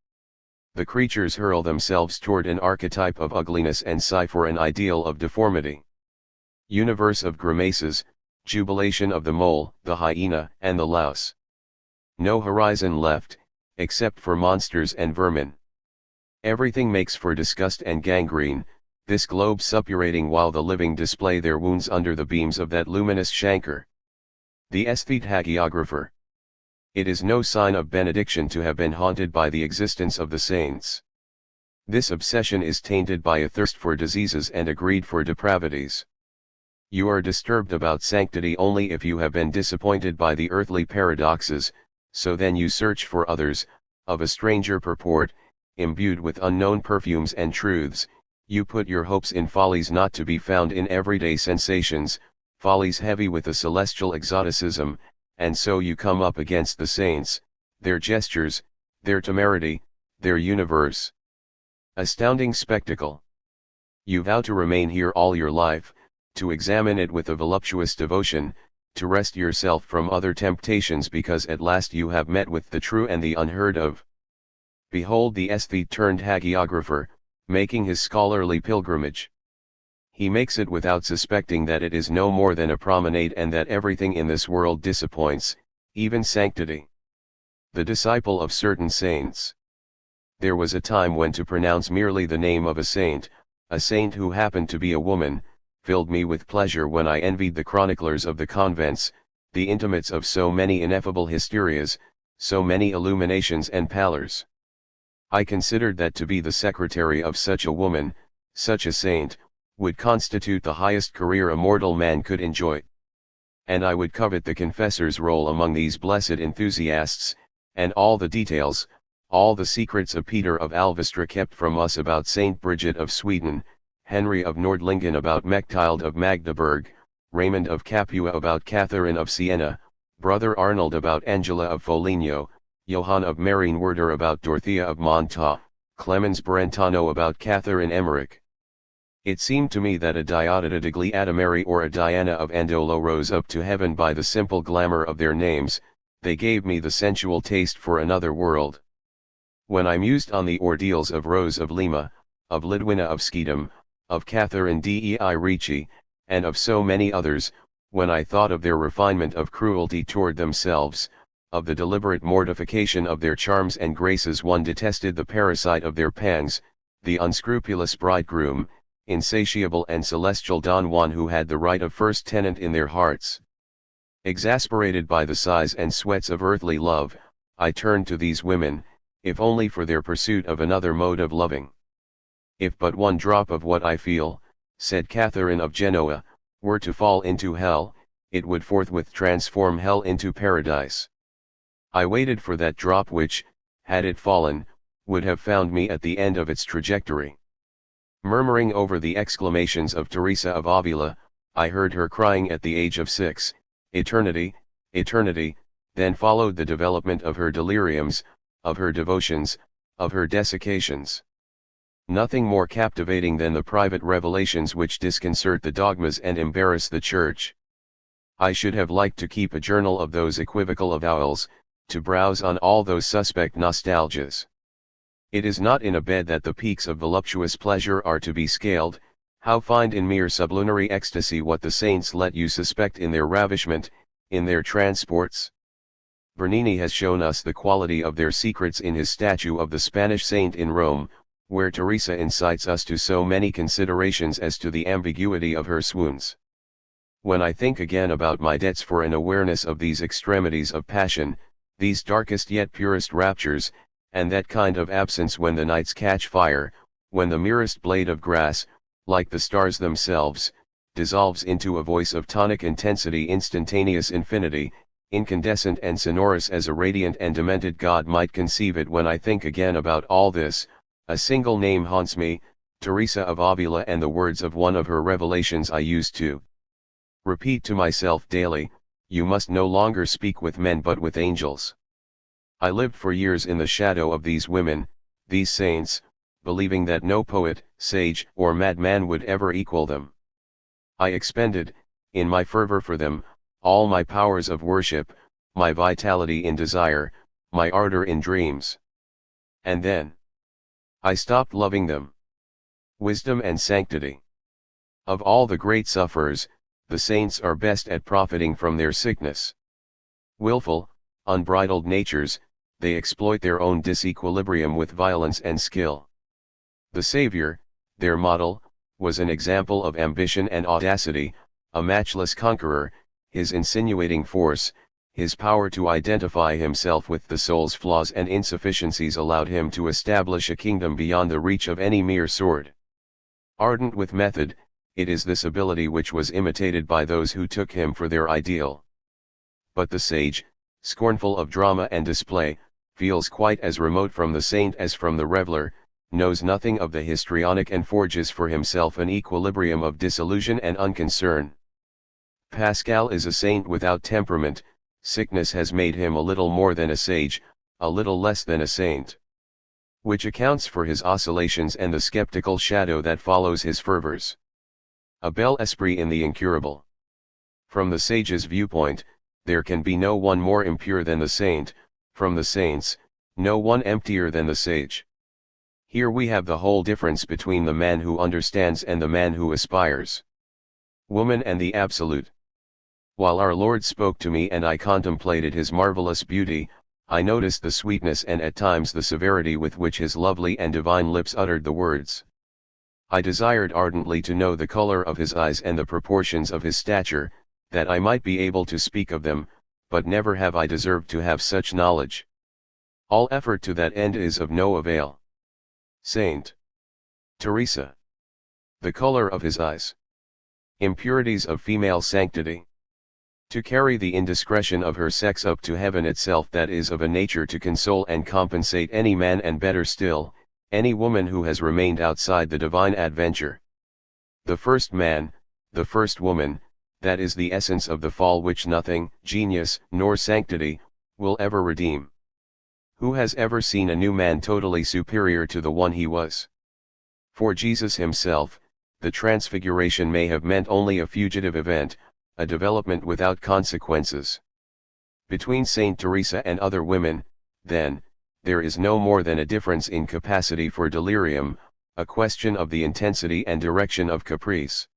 The creatures hurl themselves toward an archetype of ugliness and sigh for an ideal of deformity. Universe of grimaces, jubilation of the mole, the hyena, and the louse. No horizon left, except for monsters and vermin. Everything makes for disgust and gangrene, this globe suppurating while the living display their wounds under the beams of that luminous chancre. The aesthete hagiographer. It is no sign of benediction to have been haunted by the existence of the saints. This obsession is tainted by a thirst for diseases and a greed for depravities. You are disturbed about sanctity only if you have been disappointed by the earthly paradoxes, so then you search for others, of a stranger purport, imbued with unknown perfumes and truths. You put your hopes in follies not to be found in everyday sensations, follies heavy with a celestial exoticism, and so you come up against the saints, their gestures, their temerity, their universe. Astounding spectacle. You vow to remain here all your life, to examine it with a voluptuous devotion, to wrest yourself from other temptations because at last you have met with the true and the unheard of. Behold the aesthete turned hagiographer, making his scholarly pilgrimage. He makes it without suspecting that it is no more than a promenade and that everything in this world disappoints, even sanctity. The disciple of certain saints. There was a time when to pronounce merely the name of a saint who happened to be a woman, filled me with pleasure when I envied the chroniclers of the convents, the intimates of so many ineffable hysterias, so many illuminations and pallors. I considered that to be the secretary of such a woman, such a saint, would constitute the highest career a mortal man could enjoy. And I would covet the confessor's role among these blessed enthusiasts, and all the details, all the secrets of Peter of Alvestra kept from us about Saint Bridget of Sweden, Henry of Nordlingen about Mechtild of Magdeburg, Raymond of Capua about Catherine of Siena, Brother Arnold about Angela of Foligno, Johann of Marienwerder about Dorothea of Montaut, Clemens Brentano about Catherine Emmerich. It seemed to me that a Diodata degli Adamari or a Diana of Andolo rose up to heaven by the simple glamour of their names. They gave me the sensual taste for another world. When I mused on the ordeals of Rose of Lima, of Lidwina of Schiedam, of Catherine dei Ricci, and of so many others, when I thought of their refinement of cruelty toward themselves, of the deliberate mortification of their charms and graces, one detested the parasite of their pangs, the unscrupulous bridegroom, insatiable and celestial Don Juan who had the right of first tenant in their hearts. Exasperated by the sighs and sweats of earthly love, I turned to these women, if only for their pursuit of another mode of loving. If but one drop of what I feel, said Catherine of Genoa, were to fall into hell, it would forthwith transform hell into paradise. I waited for that drop which, had it fallen, would have found me at the end of its trajectory. Murmuring over the exclamations of Teresa of Avila, I heard her crying at the age of 6, "Eternity, eternity," then followed the development of her deliriums, of her devotions, of her desiccations. Nothing more captivating than the private revelations which disconcert the dogmas and embarrass the Church. I should have liked to keep a journal of those equivocal avowals, to browse on all those suspect nostalgias. It is not in a bed that the peaks of voluptuous pleasure are to be scaled. How find in mere sublunary ecstasy what the saints let you suspect in their ravishment, in their transports? Bernini has shown us the quality of their secrets in his statue of the Spanish saint in Rome, where Teresa incites us to so many considerations as to the ambiguity of her swoons. When I think again about my debts for an awareness of these extremities of passion, these darkest yet purest raptures, and that kind of absence when the nights catch fire, when the merest blade of grass, like the stars themselves, dissolves into a voice of tonic intensity, instantaneous infinity, incandescent and sonorous as a radiant and demented god might conceive it. When I think again about all this, a single name haunts me, Teresa of Avila, and the words of one of her revelations I used to repeat to myself daily: you must no longer speak with men but with angels. I lived for years in the shadow of these women, these saints, believing that no poet, sage, or madman would ever equal them. I expended, in my fervor for them, all my powers of worship, my vitality in desire, my ardor in dreams. And then I stopped loving them. Wisdom and sanctity. Of all the great sufferers, the saints are best at profiting from their sickness. Willful, unbridled natures, they exploit their own disequilibrium with violence and skill. The Savior, their model, was an example of ambition and audacity, a matchless conqueror. His insinuating force, his power to identify himself with the soul's flaws and insufficiencies allowed him to establish a kingdom beyond the reach of any mere sword. Ardent with method, it is this ability which was imitated by those who took him for their ideal. But the sage, scornful of drama and display, feels quite as remote from the saint as from the reveler, knows nothing of the histrionic, and forges for himself an equilibrium of disillusion and unconcern. Pascal is a saint without temperament. Sickness has made him a little more than a sage, a little less than a saint. Which accounts for his oscillations and the skeptical shadow that follows his fervors. A bel esprit in the incurable. From the sage's viewpoint, there can be no one more impure than the saint; from the saint's, no one emptier than the sage. Here we have the whole difference between the man who understands and the man who aspires. Woman and the absolute. While our Lord spoke to me and I contemplated his marvelous beauty, I noticed the sweetness and at times the severity with which his lovely and divine lips uttered the words. I desired ardently to know the color of his eyes and the proportions of his stature, that I might be able to speak of them, but never have I deserved to have such knowledge. All effort to that end is of no avail. Saint Teresa. The color of his eyes. Impurities of female sanctity. To carry the indiscretion of her sex up to heaven itself, that is of a nature to console and compensate any man, and better still, any woman who has remained outside the divine adventure. The first man, the first woman, that is the essence of the fall which nothing, genius, nor sanctity, will ever redeem. Who has ever seen a new man totally superior to the one he was? For Jesus himself, the transfiguration may have meant only a fugitive event, a development without consequences. Between Saint Teresa and other women, then, there is no more than a difference in capacity for delirium, a question of the intensity and direction of caprice.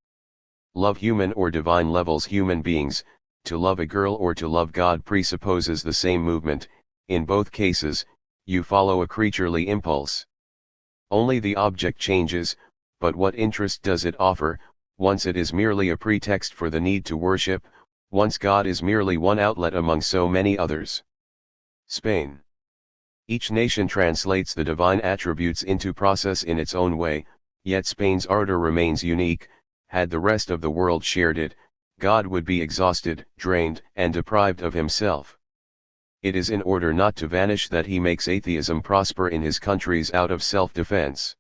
Love human or divine levels human beings; to love a girl or to love God presupposes the same movement. In both cases, you follow a creaturely impulse. Only the object changes, but what interest does it offer? Once it is merely a pretext for the need to worship, once God is merely one outlet among so many others. Spain. Each nation translates the divine attributes into process in its own way, yet Spain's ardor remains unique. Had the rest of the world shared it, God would be exhausted, drained, and deprived of himself. It is in order not to vanish that he makes atheism prosper in his countries out of self-defense.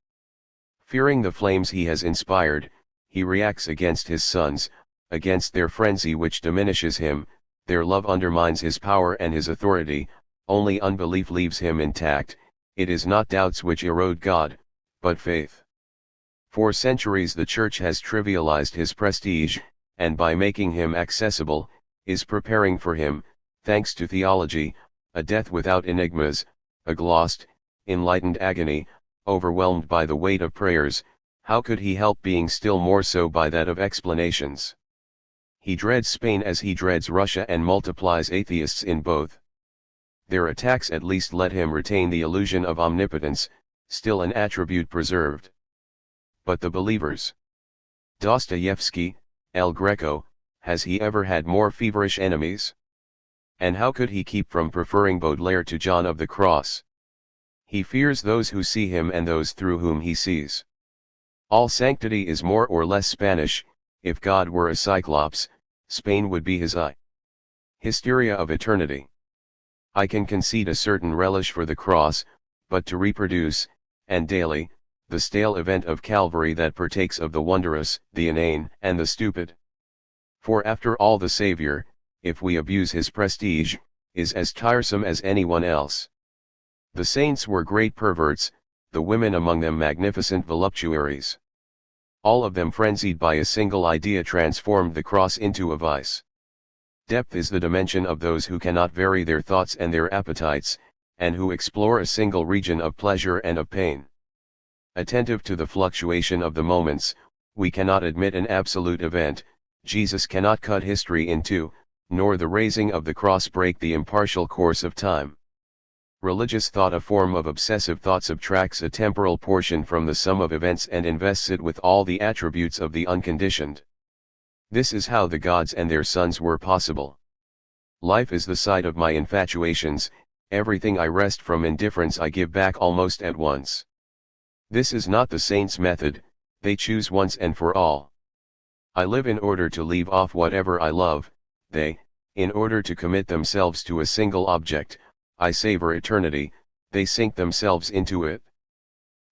Fearing the flames he has inspired, he reacts against his sons, against their frenzy which diminishes him. Their love undermines his power and his authority, only unbelief leaves him intact. It is not doubts which erode God, but faith. For centuries the Church has trivialized his prestige, and by making him accessible, is preparing for him, thanks to theology, a death without enigmas, a glossed, enlightened agony, overwhelmed by the weight of prayers. How could he help being still more so by that of explanations? He dreads Spain as he dreads Russia and multiplies atheists in both. Their attacks at least let him retain the illusion of omnipotence, still an attribute preserved. But the believers? Dostoevsky, El Greco, has he ever had more feverish enemies? And how could he keep from preferring Baudelaire to John of the Cross? He fears those who see him and those through whom he sees. All sanctity is more or less Spanish. If God were a cyclops, Spain would be his eye. Hysteria of eternity. I can concede a certain relish for the cross, but to reproduce, and daily, the stale event of Calvary that partakes of the wondrous, the inane, and the stupid. For after all the Savior, if we abuse his prestige, is as tiresome as anyone else. The saints were great perverts, the women among them magnificent voluptuaries. All of them frenzied by a single idea transformed the cross into a vice. Depth is the dimension of those who cannot vary their thoughts and their appetites, and who explore a single region of pleasure and of pain. Attentive to the fluctuation of the moments, we cannot admit an absolute event. Jesus cannot cut history in two, nor the raising of the cross break the impartial course of time. Religious thought, a form of obsessive thought, subtracts a temporal portion from the sum of events and invests it with all the attributes of the unconditioned. This is how the gods and their sons were possible. Life is the site of my infatuations, everything I wrest from indifference I give back almost at once. This is not the saints' method, they choose once and for all. I live in order to leave off whatever I love, they, in order to commit themselves to a single object. I savor eternity, they sink themselves into it.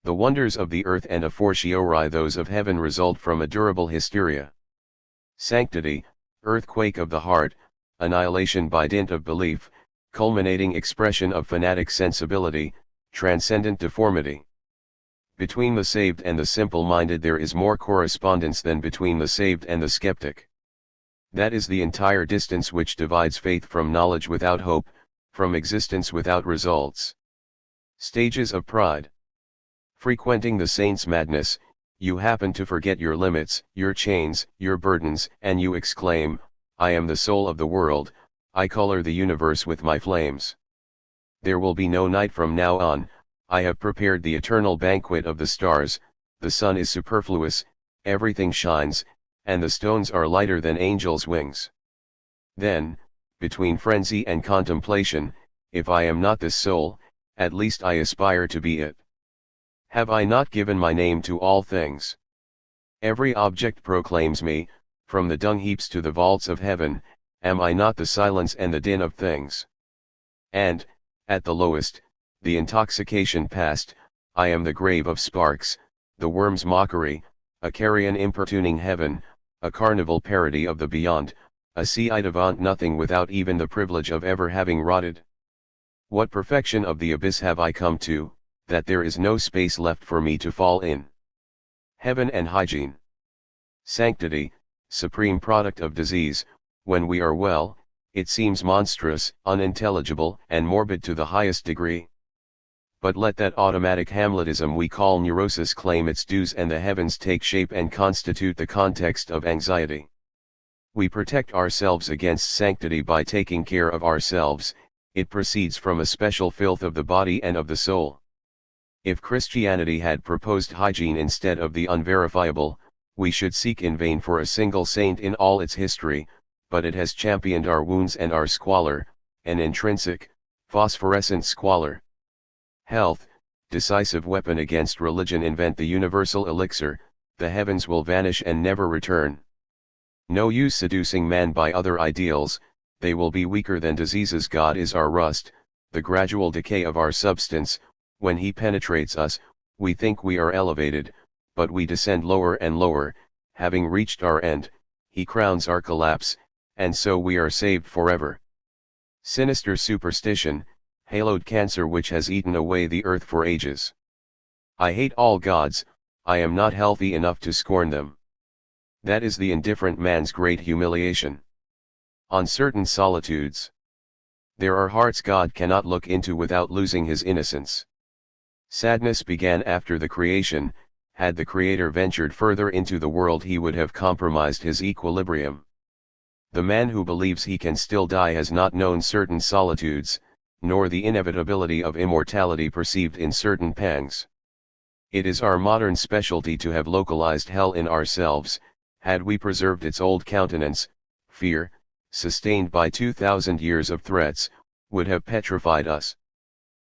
The wonders of the earth and a fortiori those of heaven result from a durable hysteria. Sanctity, earthquake of the heart, annihilation by dint of belief, culminating expression of fanatic sensibility, transcendent deformity. Between the saved and the simple-minded there is more correspondence than between the saved and the skeptic. That is the entire distance which divides faith from knowledge without hope, from existence without results. Stages of pride. Frequenting the saint's madness, you happen to forget your limits, your chains, your burdens, and you exclaim, I am the soul of the world, I color the universe with my flames. There will be no night from now on, I have prepared the eternal banquet of the stars, the sun is superfluous, everything shines, and the stones are lighter than angels' wings. Then, between frenzy and contemplation, if I am not this soul, at least I aspire to be it. Have I not given my name to all things? Every object proclaims me, from the dung heaps to the vaults of heaven, am I not the silence and the din of things? And, at the lowest, the intoxication past, I am the grave of sparks, the worm's mockery, a carrion importuning heaven, a carnival parody of the beyond, a ci devant nothing without even the privilege of ever having rotted. What perfection of the abyss have I come to, that there is no space left for me to fall in? Heaven and hygiene. Sanctity, supreme product of disease, when we are well, it seems monstrous, unintelligible, and morbid to the highest degree. But let that automatic Hamletism we call neurosis claim its dues and the heavens take shape and constitute the context of anxiety. We protect ourselves against sanctity by taking care of ourselves, it proceeds from a special filth of the body and of the soul. If Christianity had proposed hygiene instead of the unverifiable, we should seek in vain for a single saint in all its history, but it has championed our wounds and our squalor, an intrinsic, phosphorescent squalor. Health, decisive weapon against religion, invent the universal elixir, the heavens will vanish and never return. No use seducing man by other ideals, they will be weaker than diseases. God is our rust, the gradual decay of our substance. When he penetrates us, we think we are elevated, but we descend lower and lower. Having reached our end, he crowns our collapse, and so we are saved forever. Sinister superstition, haloed cancer which has eaten away the earth for ages. I hate all gods, I am not healthy enough to scorn them. That is the indifferent man's great humiliation. On certain solitudes, there are hearts God cannot look into without losing his innocence. Sadness began after the creation. Had the Creator ventured further into the world, he would have compromised his equilibrium. The man who believes he can still die has not known certain solitudes, nor the inevitability of immortality perceived in certain pangs. It is our modern specialty to have localized hell in ourselves. Had we preserved its old countenance, fear, sustained by 2,000 years of threats, would have petrified us.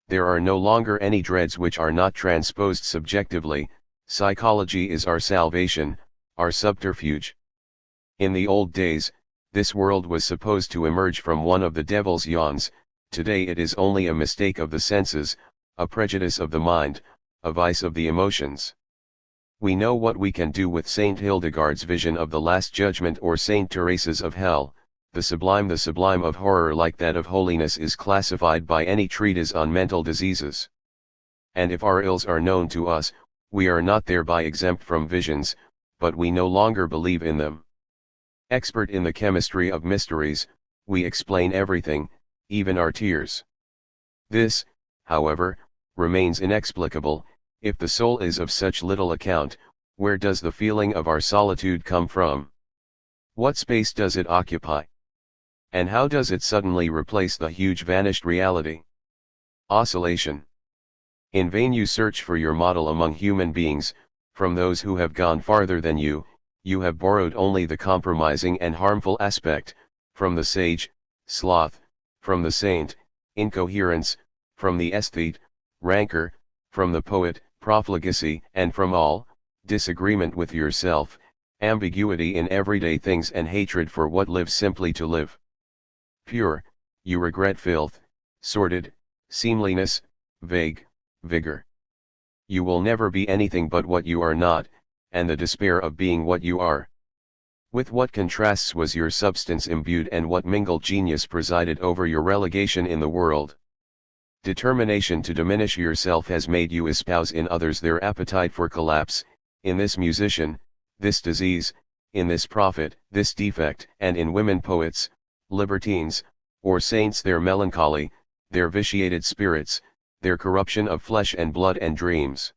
There are no longer any dreads which are not transposed subjectively. Psychology is our salvation, our subterfuge. In the old days, this world was supposed to emerge from one of the devil's yawns. Today it is only a mistake of the senses, a prejudice of the mind, a vice of the emotions. We know what we can do with Saint Hildegard's vision of the Last Judgment, or Saint Teresa's of hell. The sublime of horror, like that of holiness, is classified by any treatise on mental diseases. And if our ills are known to us, we are not thereby exempt from visions, but we no longer believe in them. Expert in the chemistry of mysteries, we explain everything, even our tears. This, however, remains inexplicable. If the soul is of such little account, where does the feeling of our solitude come from? What space does it occupy? And how does it suddenly replace the huge vanished reality? Oscillation. In vain you search for your model among human beings. From those who have gone farther than you, you have borrowed only the compromising and harmful aspect. From the sage, sloth; from the saint, incoherence; from the aesthete, rancor; from the poet, profligacy; and from all, disagreement with yourself, ambiguity in everyday things, and hatred for what lives simply to live. Pure, you regret filth, sordid, seemliness, vague, vigor. You will never be anything but what you are not, and the despair of being what you are. With what contrasts was your substance imbued, and what mingled genius presided over your relegation in the world. Determination to diminish yourself has made you espouse in others their appetite for collapse, in this musician, this disease; in this prophet, this defect; and in women poets, libertines, or saints, their melancholy, their vitiated spirits, their corruption of flesh and blood and dreams.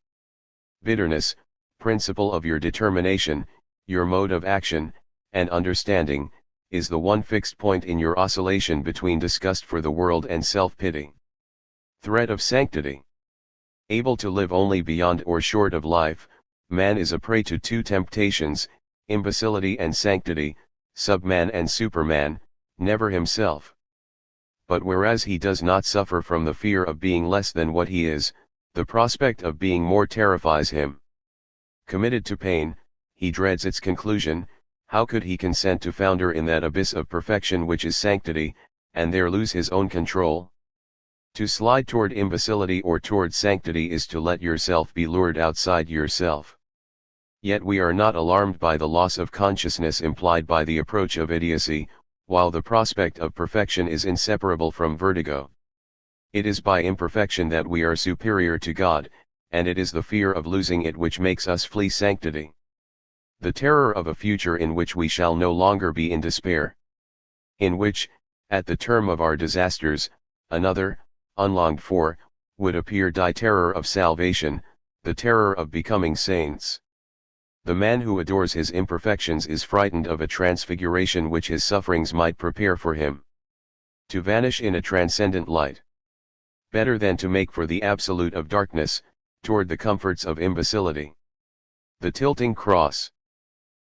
Bitterness, principle of your determination, your mode of action, and understanding, is the one fixed point in your oscillation between disgust for the world and self-pity. Thread of sanctity. Able to live only beyond or short of life, man is a prey to two temptations, imbecility and sanctity, subman and superman, never himself. But whereas he does not suffer from the fear of being less than what he is, the prospect of being more terrifies him. Committed to pain, he dreads its conclusion. How could he consent to founder in that abyss of perfection which is sanctity, and there lose his own control? To slide toward imbecility or toward sanctity is to let yourself be lured outside yourself. Yet we are not alarmed by the loss of consciousness implied by the approach of idiocy, while the prospect of perfection is inseparable from vertigo. It is by imperfection that we are superior to God, and it is the fear of losing it which makes us flee sanctity. The terror of a future in which we shall no longer be in despair. In which, at the term of our disasters, another, unlonged for, would appear. Terror of salvation, the terror of becoming saints. The man who adores his imperfections is frightened of a transfiguration which his sufferings might prepare for him. To vanish in a transcendent light. Better than to make for the absolute of darkness, toward the comforts of imbecility. The tilting cross.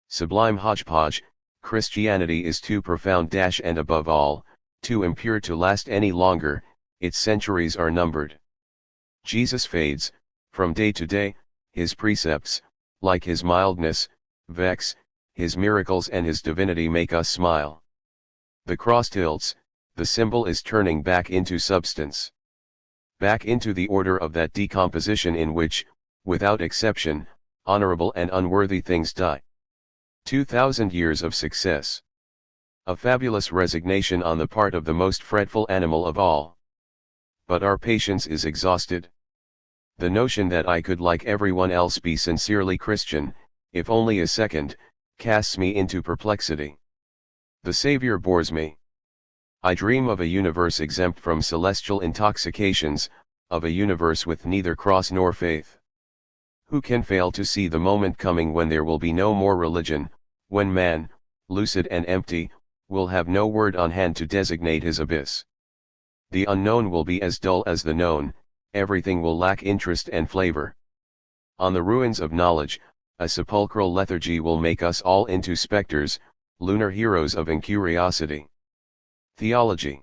Sublime hodgepodge, Christianity is too profound and above all, too impure to last any longer. Its centuries are numbered. Jesus fades, from day to day; his precepts, like his mildness, vex; his miracles and his divinity make us smile. The cross tilts, the symbol is turning back into substance. Back into the order of that decomposition in which, without exception, honorable and unworthy things die. 2,000 years of success. A fabulous resignation on the part of the most fretful animal of all. But our patience is exhausted. The notion that I could like everyone else be sincerely Christian, if only a second, casts me into perplexity. The Savior bores me. I dream of a universe exempt from celestial intoxications, of a universe with neither cross nor faith. Who can fail to see the moment coming when there will be no more religion, when man, lucid and empty, will have no word on hand to designate his abyss? The unknown will be as dull as the known, everything will lack interest and flavor. On the ruins of knowledge, a sepulchral lethargy will make us all into specters, lunar heroes of incuriosity. Theology.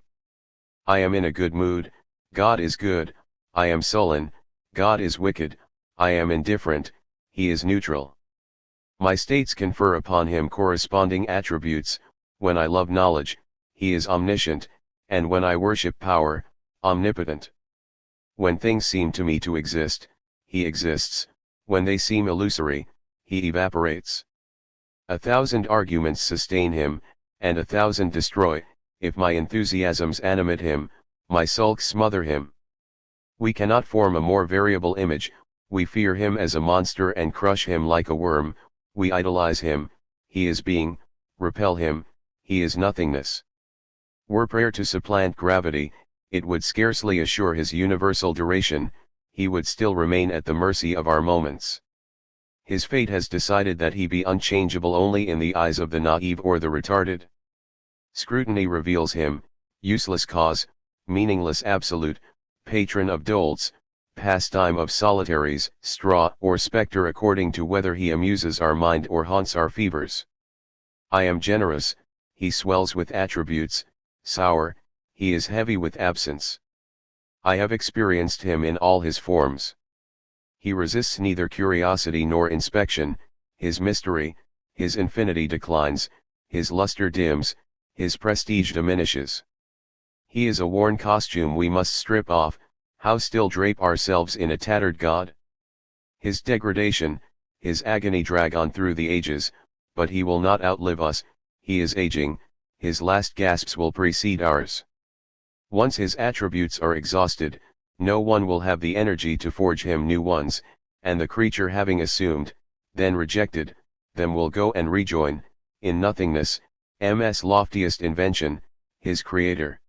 I am in a good mood, God is good; I am sullen, God is wicked; I am indifferent, he is neutral. My states confer upon him corresponding attributes. When I love knowledge, he is omniscient, and when I worship power, omnipotent. When things seem to me to exist, he exists; when they seem illusory, he evaporates. 1,000 arguments sustain him, and 1,000 destroy. If my enthusiasms animate him, my sulks smother him. We cannot form a more variable image. We fear him as a monster and crush him like a worm; we idolize him, he is being; repel him, he is nothingness. Were prayer to supplant gravity, it would scarcely assure his universal duration; he would still remain at the mercy of our moments. His fate has decided that he be unchangeable only in the eyes of the naive or the retarded. Scrutiny reveals him, useless cause, meaningless absolute, patron of dolts, pastime of solitaries, straw or spectre according to whether he amuses our mind or haunts our fevers. I am generous, he swells with attributes; sour, he is heavy with absence. I have experienced him in all his forms. He resists neither curiosity nor inspection; his mystery, his infinity declines, his luster dims, his prestige diminishes. He is a worn costume we must strip off; how still drape ourselves in a tattered God? His degradation, his agony drag on through the ages, but he will not outlive us; he is aging, his last gasps will precede ours. Once his attributes are exhausted, no one will have the energy to forge him new ones, and the creature having assumed, then rejected, them will go and rejoin, in nothingness, M's loftiest invention, his creator.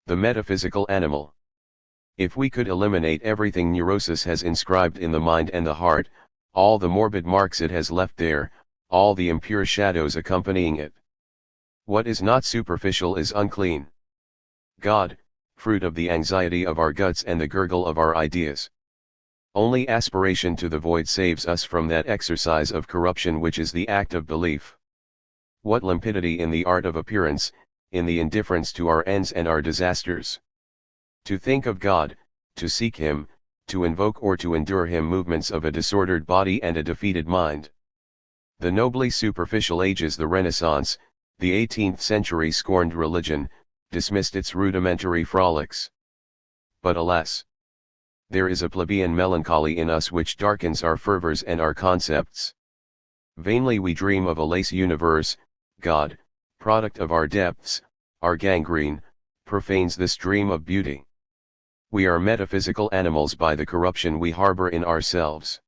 The metaphysical animal. If we could eliminate everything neurosis has inscribed in the mind and the heart, all the morbid marks it has left there, all the impure shadows accompanying it. What is not superficial is unclean. God, fruit of the anxiety of our guts and the gurgle of our ideas. Only aspiration to the void saves us from that exercise of corruption which is the act of belief. What limpidity in the art of appearance, in the indifference to our ends and our disasters! To think of God, to seek him, to invoke or to endure him, movements of a disordered body and a defeated mind. The nobly superficial ages, the Renaissance, the 18th century scorned religion, dismissed its rudimentary frolics. But alas! There is a plebeian melancholy in us which darkens our fervors and our concepts. Vainly we dream of a lace universe; God, product of our depths, our gangrene, profanes this dream of beauty. We are metaphysical animals by the corruption we harbor in ourselves.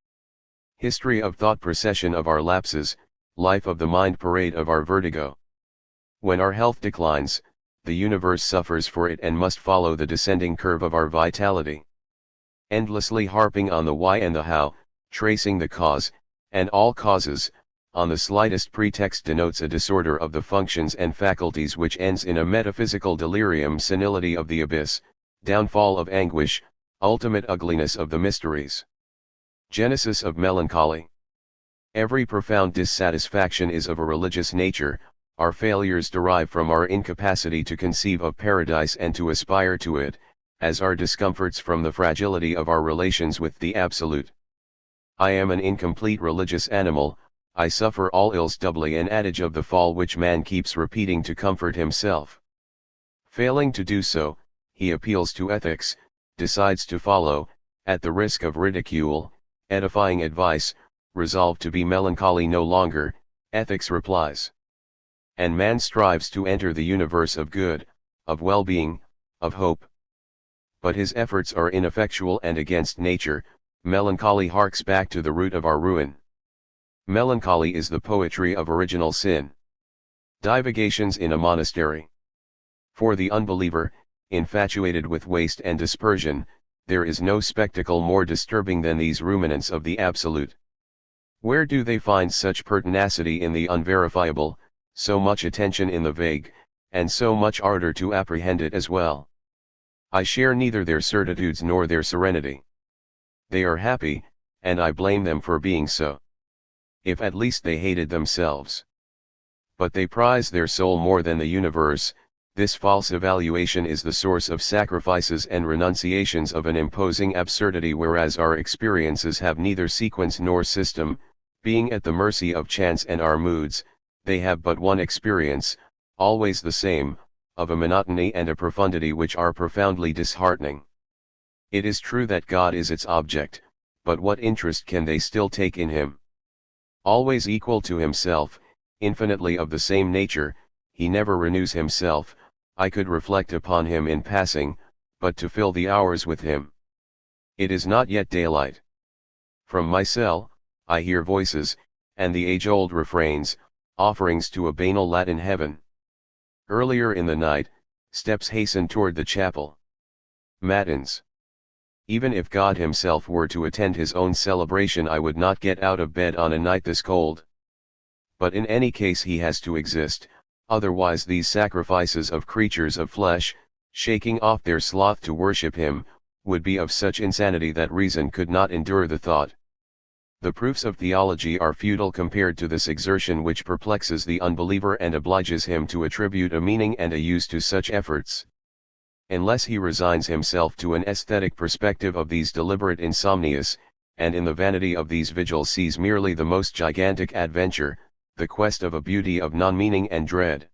History of thought, procession of our lapses, life of the mind, parade of our vertigo. When our health declines, the universe suffers for it and must follow the descending curve of our vitality. Endlessly harping on the why and the how, tracing the cause, and all causes, on the slightest pretext denotes a disorder of the functions and faculties which ends in a metaphysical delirium, senility of the abyss, downfall of anguish, ultimate ugliness of the mysteries. Genesis of melancholy. Every profound dissatisfaction is of a religious nature; our failures derive from our incapacity to conceive of paradise and to aspire to it, as our discomforts from the fragility of our relations with the Absolute. I am an incomplete religious animal, I suffer all ills doubly, an adage of the fall which man keeps repeating to comfort himself. Failing to do so, he appeals to ethics, decides to follow, at the risk of ridicule, edifying advice, resolved to be melancholy no longer. Ethics replies. And man strives to enter the universe of good, of well-being, of hope. But his efforts are ineffectual and against nature, Melancholy harks back to the root of our ruin. Melancholy is the poetry of original sin. Divagations in a monastery. For the unbeliever, infatuated with waste and dispersion, there is no spectacle more disturbing than these ruminants of the absolute. Where do they find such pertinacity in the unverifiable, so much attention in the vague, and so much ardor to apprehend it as well? I share neither their certitudes nor their serenity. They are happy, and I blame them for being so. If at least they hated themselves. But they prize their soul more than the universe. This false evaluation is the source of sacrifices and renunciations of an imposing absurdity, whereas our experiences have neither sequence nor system. Being at the mercy of chance and our moods, they have but one experience, always the same, of a monotony and a profundity which are profoundly disheartening. It is true that God is its object, but what interest can they still take in him? Always equal to himself, infinitely of the same nature, he never renews himself. I could reflect upon him in passing, but to fill the hours with him. It is not yet daylight. From my cell, I hear voices, and the age-old refrains, offerings to a banal Latin heaven. Earlier in the night, steps hasten toward the chapel. Matins. Even if God himself were to attend his own celebration, I would not get out of bed on a night this cold. But in any case he has to exist, otherwise these sacrifices of creatures of flesh, shaking off their sloth to worship him, would be of such insanity that reason could not endure the thought. The proofs of theology are futile compared to this exertion which perplexes the unbeliever and obliges him to attribute a meaning and a use to such efforts. Unless he resigns himself to an aesthetic perspective of these deliberate insomnias, and in the vanity of these vigils sees merely the most gigantic adventure, the quest of a beauty of non-meaning and dread.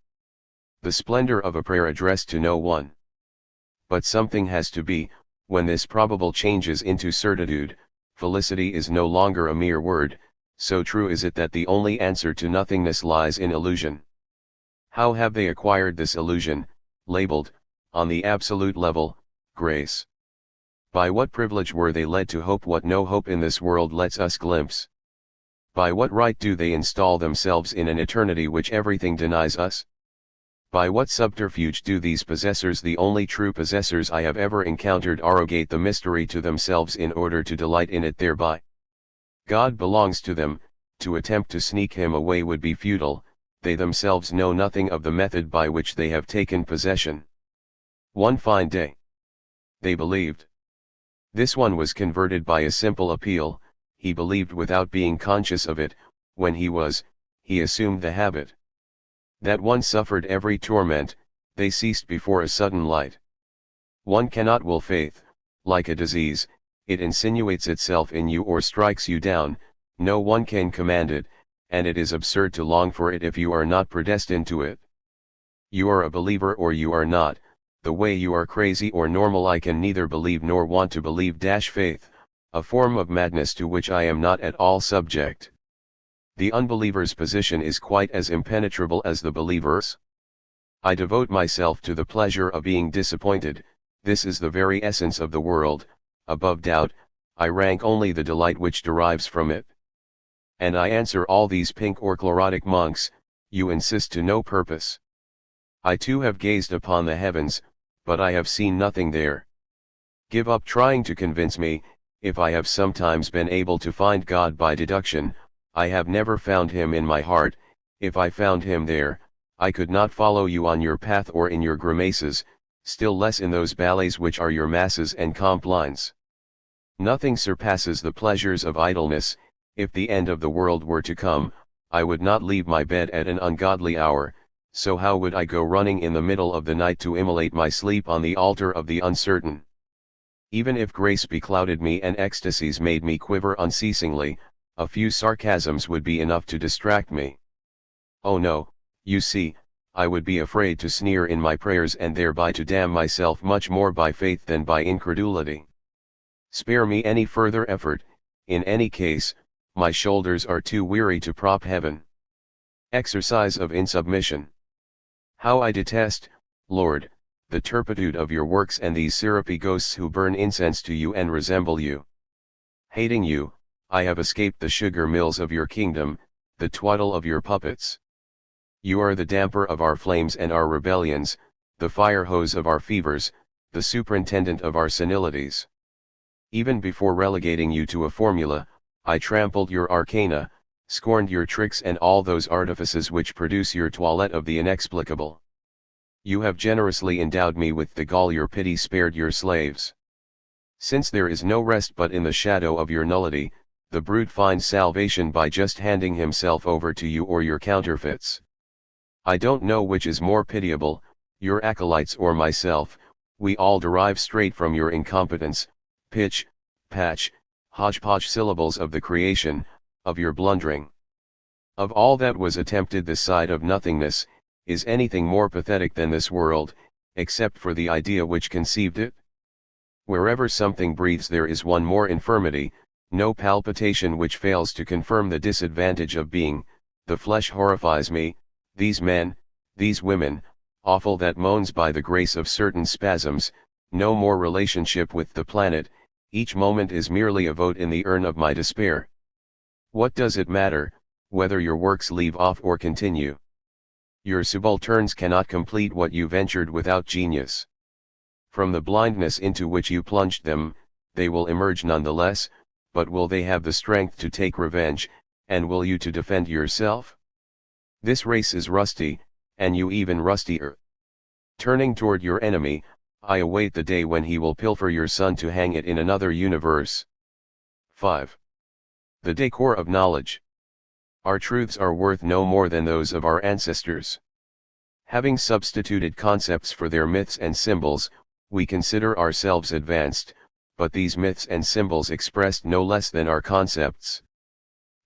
The splendor of a prayer addressed to no one. But something has to be, when this probable changes into certitude. Felicity is no longer a mere word, so true is it that the only answer to nothingness lies in illusion. How have they acquired this illusion, labeled, on the absolute level, grace? By what privilege were they led to hope what no hope in this world lets us glimpse? By what right do they install themselves in an eternity which everything denies us? By what subterfuge do these possessors, the only true possessors I have ever encountered, arrogate the mystery to themselves in order to delight in it thereby? God belongs to them. To attempt to sneak him away would be futile. They themselves know nothing of the method by which they have taken possession. One fine day, they believed. This one was converted by a simple appeal. He believed without being conscious of it. When he assumed the habit. That one suffered every torment. They ceased before a sudden light. One cannot will faith. Like a disease, it insinuates itself in you or strikes you down. No one can command it, and it is absurd to long for it if you are not predestined to it. You are a believer or you are not. The way you are crazy or normal, I can neither believe nor want to believe. Faith, a form of madness to which I am not at all subject. The unbeliever's position is quite as impenetrable as the believer's. I devote myself to the pleasure of being disappointed. This is the very essence of the world. Above doubt, I rank only the delight which derives from it. And I answer all these pink or chlorotic monks, you insist to no purpose. I too have gazed upon the heavens, but I have seen nothing there. Give up trying to convince me. If I have sometimes been able to find God by deduction, I have never found him in my heart. If I found him there, I could not follow you on your path or in your grimaces, still less in those ballets which are your masses and complines. Nothing surpasses the pleasures of idleness. If the end of the world were to come, I would not leave my bed at an ungodly hour, so how would I go running in the middle of the night to immolate my sleep on the altar of the uncertain? Even if grace beclouded me and ecstasies made me quiver unceasingly, a few sarcasms would be enough to distract me. Oh no, you see, I would be afraid to sneer in my prayers and thereby to damn myself much more by faith than by incredulity. Spare me any further effort. In any case, my shoulders are too weary to prop heaven. Exercise of insubmission. How I detest, Lord, the turpitude of your works and these syrupy ghosts who burn incense to you and resemble you. Hating you, I have escaped the sugar mills of your kingdom, the twaddle of your puppets. You are the damper of our flames and our rebellions, the fire hose of our fevers, the superintendent of our senilities. Even before relegating you to a formula, I trampled your arcana, scorned your tricks and all those artifices which produce your toilette of the inexplicable. You have generously endowed me with the gall your pity spared your slaves. Since there is no rest but in the shadow of your nullity, the brute finds salvation by just handing himself over to you or your counterfeits. I don't know which is more pitiable, your acolytes or myself, we all derive straight from your incompetence, pitch, patch, hodgepodge syllables of the creation, of your blundering. Of all that was attempted this side of nothingness, is anything more pathetic than this world, except for the idea which conceived it? Wherever something breathes there is one more infirmity, no palpitation which fails to confirm the disadvantage of being. The flesh horrifies me, these men, these women, awful that moans by the grace of certain spasms, no more relationship with the planet, each moment is merely a vote in the urn of my despair. What does it matter, whether your works leave off or continue? Your subalterns cannot complete what you ventured without genius. From the blindness into which you plunged them, they will emerge nonetheless, but will they have the strength to take revenge, and will you to defend yourself? This race is rusty, and you even rustier. Turning toward your enemy, I await the day when he will pilfer your son to hang it in another universe. 5. The decor of knowledge. Our truths are worth no more than those of our ancestors. Having substituted concepts for their myths and symbols, we consider ourselves advanced, but these myths and symbols expressed no less than our concepts.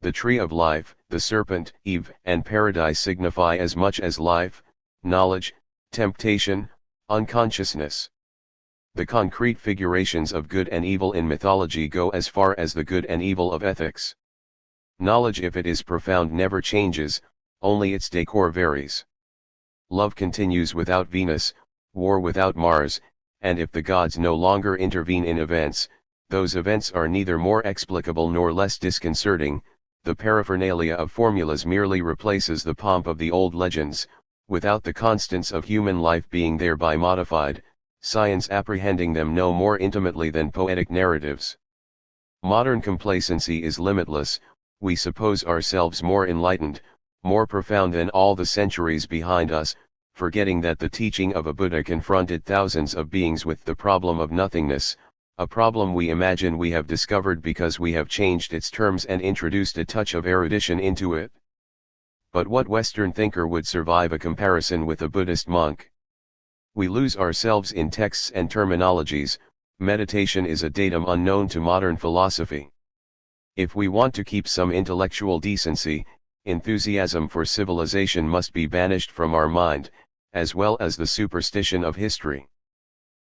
The tree of life, the serpent, Eve, and paradise signify as much as life, knowledge, temptation, unconsciousness. The concrete figurations of good and evil in mythology go as far as the good and evil of ethics. Knowledge, if it is profound, never changes, only its decor varies. Love continues without Venus, war without Mars, and if the gods no longer intervene in events, those events are neither more explicable nor less disconcerting. The paraphernalia of formulas merely replaces the pomp of the old legends, without the constants of human life being thereby modified, science apprehending them no more intimately than poetic narratives. Modern complacency is limitless, we suppose ourselves more enlightened, more profound than all the centuries behind us, forgetting that the teaching of a Buddha confronted thousands of beings with the problem of nothingness, a problem we imagine we have discovered because we have changed its terms and introduced a touch of erudition into it. But what Western thinker would survive a comparison with a Buddhist monk? We lose ourselves in texts and terminologies. Meditation is a datum unknown to modern philosophy. If we want to keep some intellectual decency, enthusiasm for civilization must be banished from our mind, as well as the superstition of history.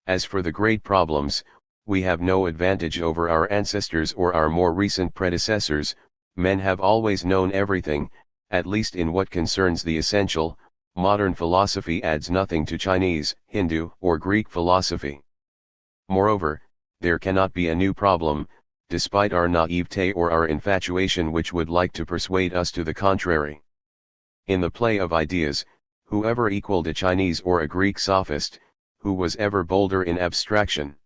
As for the great problems, we have no advantage over our ancestors or our more recent predecessors. Men have always known everything, at least in what concerns the essential. Modern philosophy adds nothing to Chinese, Hindu, or Greek philosophy. Moreover, there cannot be a new problem, despite our naivete or our infatuation which would like to persuade us to the contrary. In the play of ideas, whoever equaled a Chinese or a Greek sophist, who was ever bolder in abstraction?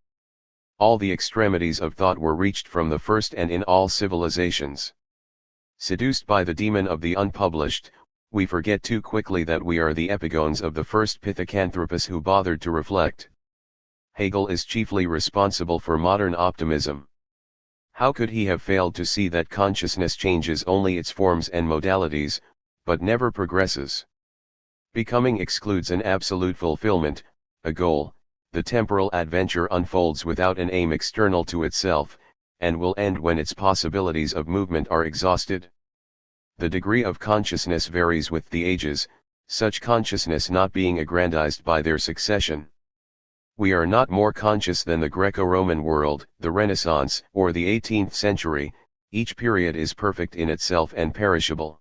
All the extremities of thought were reached from the first and in all civilizations. Seduced by the demon of the unpublished, we forget too quickly that we are the epigones of the first pithecanthropus who bothered to reflect. Hegel is chiefly responsible for modern optimism. How could he have failed to see that consciousness changes only its forms and modalities, but never progresses? Becoming excludes an absolute fulfillment, a goal. The temporal adventure unfolds without an aim external to itself, and will end when its possibilities of movement are exhausted. The degree of consciousness varies with the ages, such consciousness not being aggrandized by their succession. We are not more conscious than the Greco-Roman world, the Renaissance, or the 18th century. Each period is perfect in itself and perishable.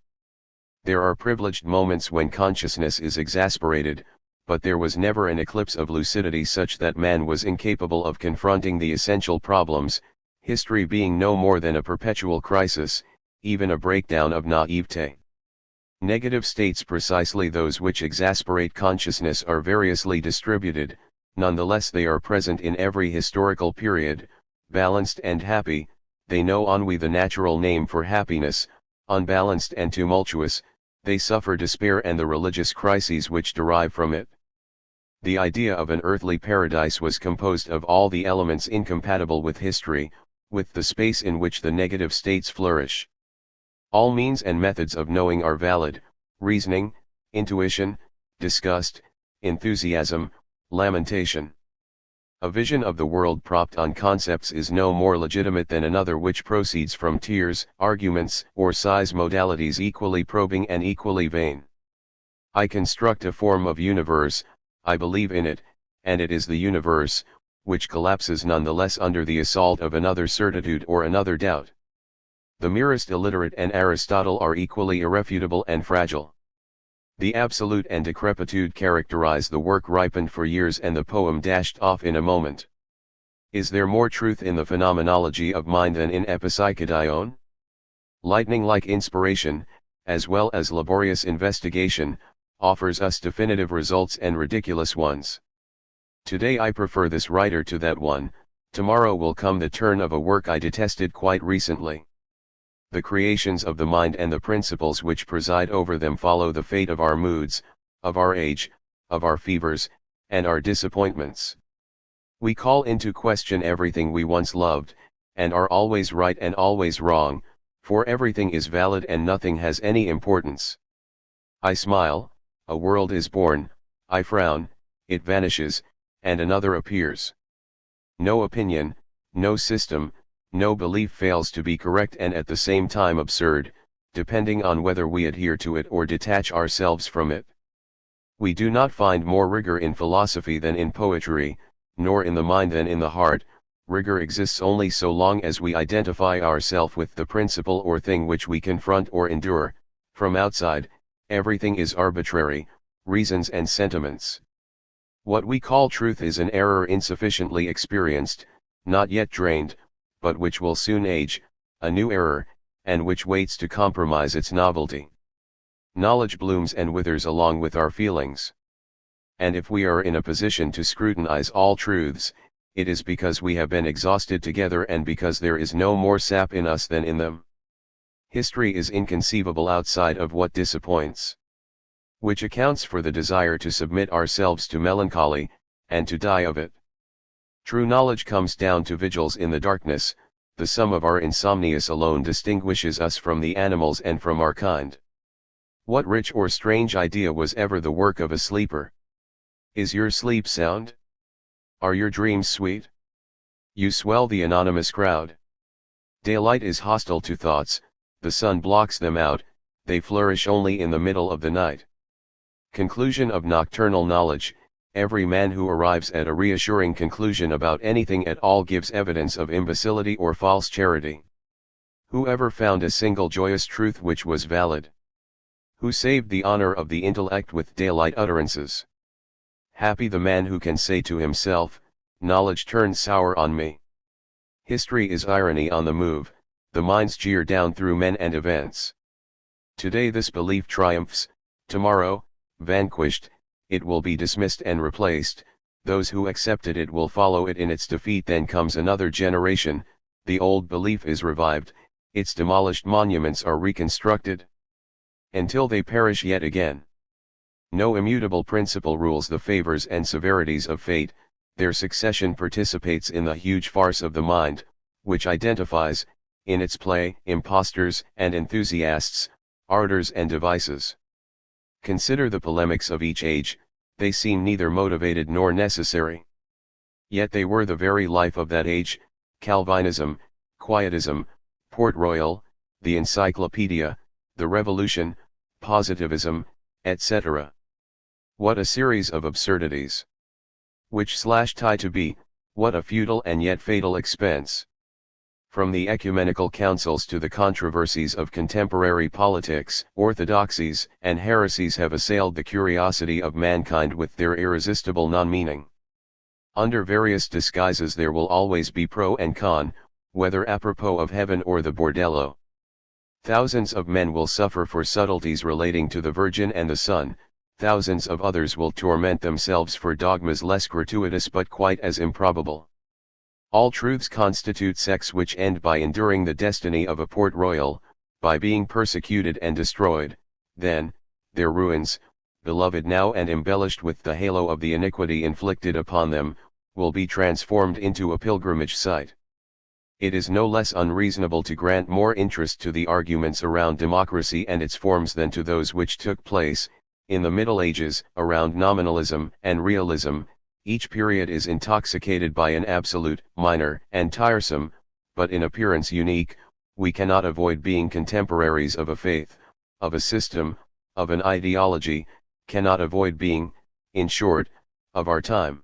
There are privileged moments when consciousness is exasperated, but there was never an eclipse of lucidity such that man was incapable of confronting the essential problems. history being no more than a perpetual crisis, even a breakdown of naivete. Negative states, precisely those which exasperate consciousness, are variously distributed, nonetheless they are present in every historical period, balanced and happy. They know ennui, the natural name for happiness; unbalanced and tumultuous, they suffer despair and the religious crises which derive from it. The idea of an earthly paradise was composed of all the elements incompatible with history, with the space in which the negative states flourish. All means and methods of knowing are valid: reasoning, intuition, disgust, enthusiasm, lamentation. A vision of the world propped on concepts is no more legitimate than another which proceeds from tears, arguments, or sighs, modalities equally probing and equally vain. I construct a form of universe, I believe in it, and it is the universe, which collapses nonetheless under the assault of another certitude or another doubt. The merest illiterate and Aristotle are equally irrefutable and fragile. The absolute and decrepitude characterize the work ripened for years and the poem dashed off in a moment. Is there more truth in the phenomenology of mind than in epipsychedion? Lightning-like inspiration, as well as laborious investigation, offers us definitive results and ridiculous ones. Today I prefer this writer to that one, tomorrow will come the turn of a work I detested quite recently. The creations of the mind and the principles which preside over them follow the fate of our moods, of our age, of our fevers, and our disappointments. We call into question everything we once loved, and are always right and always wrong, for everything is valid and nothing has any importance. I smile, a world is born; I frown, it vanishes, and another appears. No opinion, no system, no belief fails to be correct and at the same time absurd, depending on whether we adhere to it or detach ourselves from it. We do not find more rigor in philosophy than in poetry, nor in the mind than in the heart. Rigor exists only so long as we identify ourselves with the principle or thing which we confront or endure. From outside, everything is arbitrary, reasons and sentiments. What we call truth is an error insufficiently experienced, not yet drained, but which will soon age, a new error, and which waits to compromise its novelty. Knowledge blooms and withers along with our feelings. And if we are in a position to scrutinize all truths, it is because we have been exhausted together and because there is no more sap in us than in them. History is inconceivable outside of what disappoints. Which accounts for the desire to submit ourselves to melancholy, and to die of it. True knowledge comes down to vigils in the darkness. The sum of our insomnias alone distinguishes us from the animals and from our kind. What rich or strange idea was ever the work of a sleeper? Is your sleep sound? Are your dreams sweet? You swell the anonymous crowd. Daylight is hostile to thoughts, the sun blocks them out, they flourish only in the middle of the night. Conclusion of nocturnal knowledge: every man who arrives at a reassuring conclusion about anything at all gives evidence of imbecility or false charity. Who ever found a single joyous truth which was valid? Who saved the honor of the intellect with daylight utterances? Happy the man who can say to himself, knowledge turned sour on me. History is irony on the move, the minds jeer down through men and events. Today this belief triumphs, tomorrow, vanquished, it will be dismissed and replaced. Those who accepted it will follow it in its defeat. Then comes another generation, the old belief is revived, its demolished monuments are reconstructed. Until they perish yet again. No immutable principle rules the favors and severities of fate, their succession participates in the huge farce of the mind, which identifies, in its play, impostors and enthusiasts, ardors and devices. Consider the polemics of each age, they seem neither motivated nor necessary. Yet they were the very life of that age: Calvinism, Quietism, Port Royal, the Encyclopedia, the Revolution, Positivism, etc. What a series of absurdities! Which/tie to be, what a futile and yet fatal expense! From the ecumenical councils to the controversies of contemporary politics, orthodoxies and heresies have assailed the curiosity of mankind with their irresistible non-meaning. Under various disguises there will always be pro and con, whether apropos of heaven or the bordello. Thousands of men will suffer for subtleties relating to the Virgin and the Son, thousands of others will torment themselves for dogmas less gratuitous but quite as improbable. All truths constitute sects which end by enduring the destiny of a Port Royal, by being persecuted and destroyed, then, their ruins, beloved now and embellished with the halo of the iniquity inflicted upon them, will be transformed into a pilgrimage site. It is no less unreasonable to grant more interest to the arguments around democracy and its forms than to those which took place, in the Middle Ages, around nominalism and realism. Each period is intoxicated by an absolute, minor, and tiresome, but in appearance unique. We cannot avoid being contemporaries of a faith, of a system, of an ideology, cannot avoid being, in short, of our time.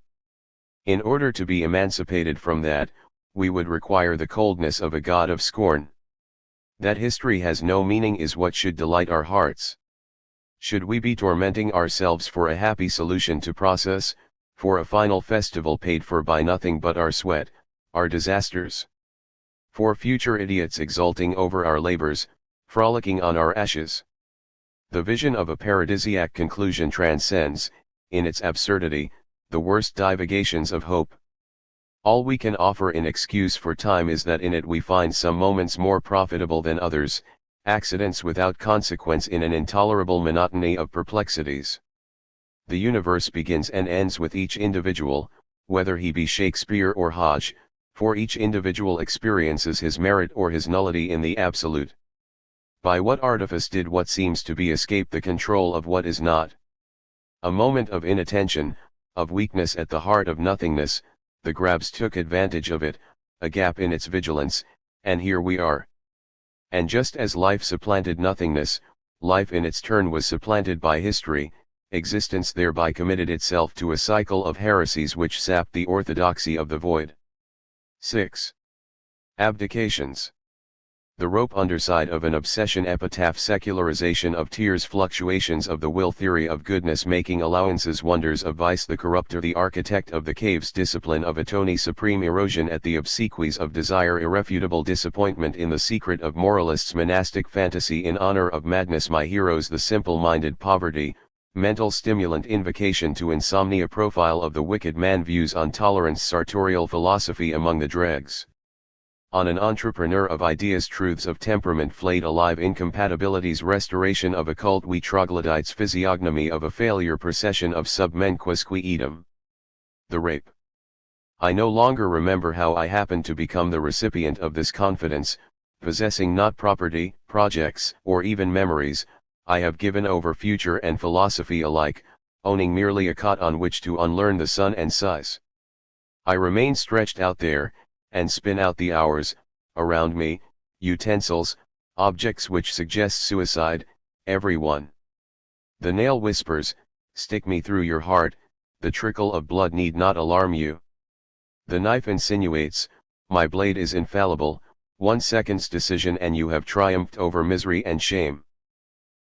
In order to be emancipated from that, we would require the coldness of a God of scorn. That history has no meaning is what should delight our hearts. Should we be tormenting ourselves for a happy solution to process, for a final festival paid for by nothing but our sweat, our disasters? For future idiots exulting over our labors, frolicking on our ashes? The vision of a paradisiac conclusion transcends, in its absurdity, the worst divagations of hope. All we can offer in excuse for time is that in it we find some moments more profitable than others, accidents without consequence in an intolerable monotony of perplexities. The universe begins and ends with each individual, whether he be Shakespeare or Hodge, for each individual experiences his merit or his nullity in the absolute. By what artifice did what seems to be escape the control of what is not? A moment of inattention, of weakness at the heart of nothingness, the grabs took advantage of it, a gap in its vigilance, and here we are. And just as life supplanted nothingness, life in its turn was supplanted by history, existence thereby committed itself to a cycle of heresies which sapped the orthodoxy of the void. 6. Abdications. The rope underside of an obsession epitaph secularization of tears fluctuations of the will theory of goodness making allowances wonders of vice the corrupter the architect of the caves discipline of atone supreme erosion at the obsequies of desire irrefutable disappointment in the secret of moralists monastic fantasy in honor of madness my heroes the simple-minded poverty, mental stimulant invocation to insomnia profile of the wicked man views on tolerance sartorial philosophy among the dregs. On an entrepreneur of ideas truths of temperament flayed alive incompatibilities restoration of occult we troglodytes physiognomy of a failure procession of sub menquisque idem. The rape. I no longer remember how I happened to become the recipient of this confidence, possessing not property, projects, or even memories, I have given over future and philosophy alike, owning merely a cot on which to unlearn the sun and size. I remain stretched out there, and spin out the hours, around me, utensils, objects which suggest suicide, every one. The nail whispers, stick me through your heart, the trickle of blood need not alarm you. The knife insinuates, my blade is infallible, 1 second's decision and you have triumphed over misery and shame.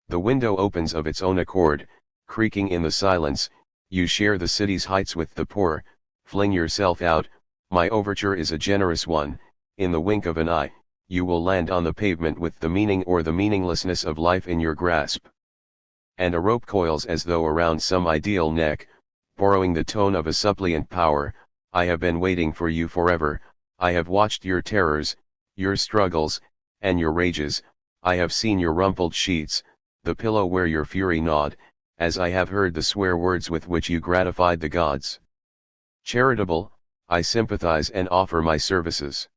The window opens of its own accord, creaking in the silence, you share the city's heights with the poor, fling yourself out, my overture is a generous one, in the wink of an eye, you will land on the pavement with the meaning or the meaninglessness of life in your grasp. And a rope coils as though around some ideal neck, borrowing the tone of a suppliant power, I have been waiting for you forever, I have watched your terrors, your struggles, and your rages, I have seen your rumpled sheets, the pillow where your fury gnawed, as I have heard the swear words with which you gratified the gods. Charitable, I sympathize and offer my services.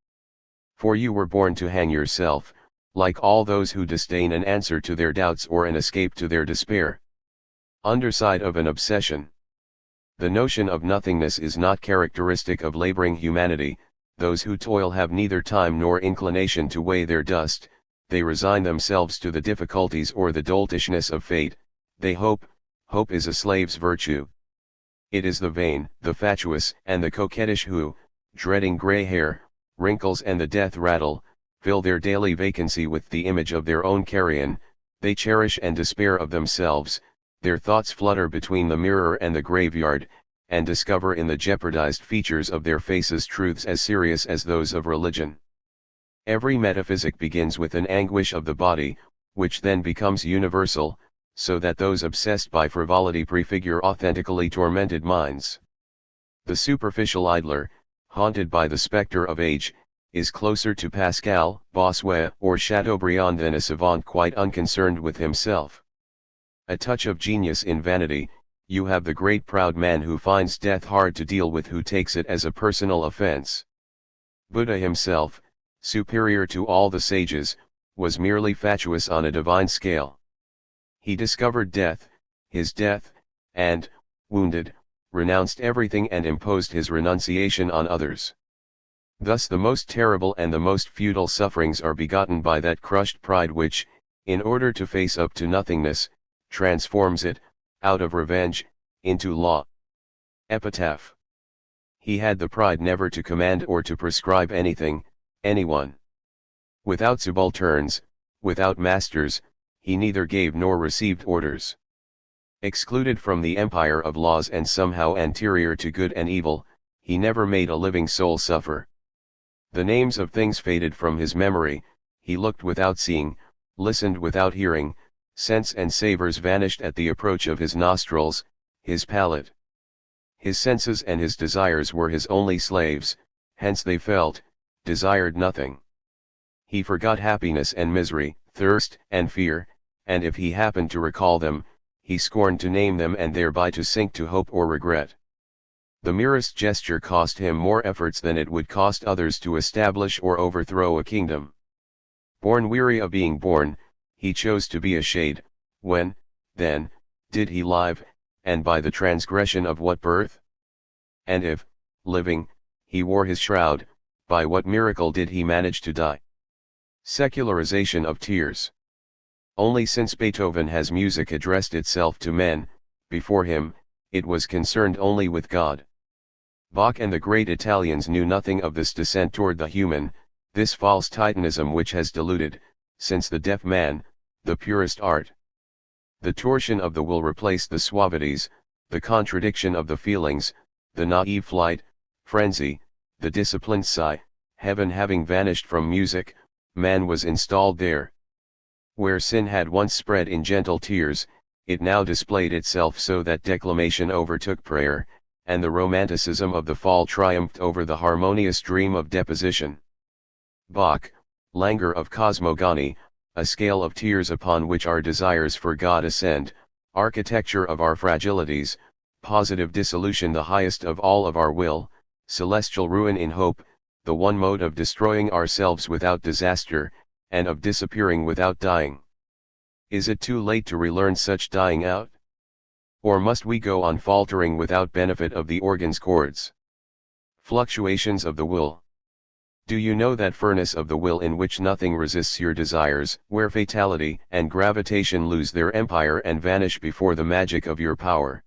For you were born to hang yourself, like all those who disdain an answer to their doubts or an escape to their despair. Underside of an obsession. The notion of nothingness is not characteristic of laboring humanity, those who toil have neither time nor inclination to weigh their dust, they resign themselves to the difficulties or the doltishness of fate, they hope, hope is a slave's virtue. It is the vain, the fatuous, and the coquettish who, dreading grey hair, wrinkles and the death rattle, fill their daily vacancy with the image of their own carrion, they cherish and despair of themselves, their thoughts flutter between the mirror and the graveyard, and discover in the jeopardized features of their faces truths as serious as those of religion. Every metaphysic begins with an anguish of the body, which then becomes universal, so that those obsessed by frivolity prefigure authentically tormented minds. The superficial idler, haunted by the spectre of age, is closer to Pascal, Bossuet, or Chateaubriand than a savant quite unconcerned with himself. A touch of genius in vanity, you have the great proud man who finds death hard to deal with, who takes it as a personal offense. Buddha himself, superior to all the sages, was merely fatuous on a divine scale. He discovered death, his death, and, wounded, renounced everything and imposed his renunciation on others. Thus the most terrible and the most futile sufferings are begotten by that crushed pride which, in order to face up to nothingness, transforms it, out of revenge, into law. Epitaph. He had the pride never to command or to prescribe anything, anyone. Without subalterns, without masters, he neither gave nor received orders. Excluded from the empire of laws and somehow anterior to good and evil, he never made a living soul suffer. The names of things faded from his memory, he looked without seeing, listened without hearing, scents and savors vanished at the approach of his nostrils, his palate. His senses and his desires were his only slaves, hence they felt, desired nothing. He forgot happiness and misery, thirst and fear, and if he happened to recall them, he scorned to name them and thereby to sink to hope or regret. The merest gesture cost him more efforts than it would cost others to establish or overthrow a kingdom. Born weary of being born, he chose to be a shade. When, then, did he live, and by the transgression of what birth? And if, living, he wore his shroud, by what miracle did he manage to die? Secularization of tears. Only since Beethoven has music addressed itself to men, before him, it was concerned only with God. Bach and the great Italians knew nothing of this descent toward the human, this false titanism which has deluded, since the deaf man, the purest art. The torsion of the will replaced the suavities, the contradiction of the feelings, the naive flight, frenzy, the disciplined sigh. Heaven having vanished from music, man was installed there. Where sin had once spread in gentle tears, it now displayed itself so that declamation overtook prayer, and the romanticism of the fall triumphed over the harmonious dream of deposition. Bach, languor of cosmogony, a scale of tears upon which our desires for God ascend, architecture of our fragilities, positive dissolution the highest of all of our will, celestial ruin in hope, the one mode of destroying ourselves without disaster, and of disappearing without dying. Is it too late to relearn such dying out? Or must we go on faltering without benefit of the organ's chords? Fluctuations of the will. Do you know that furnace of the will in which nothing resists your desires, where fatality and gravitation lose their empire and vanish before the magic of your power?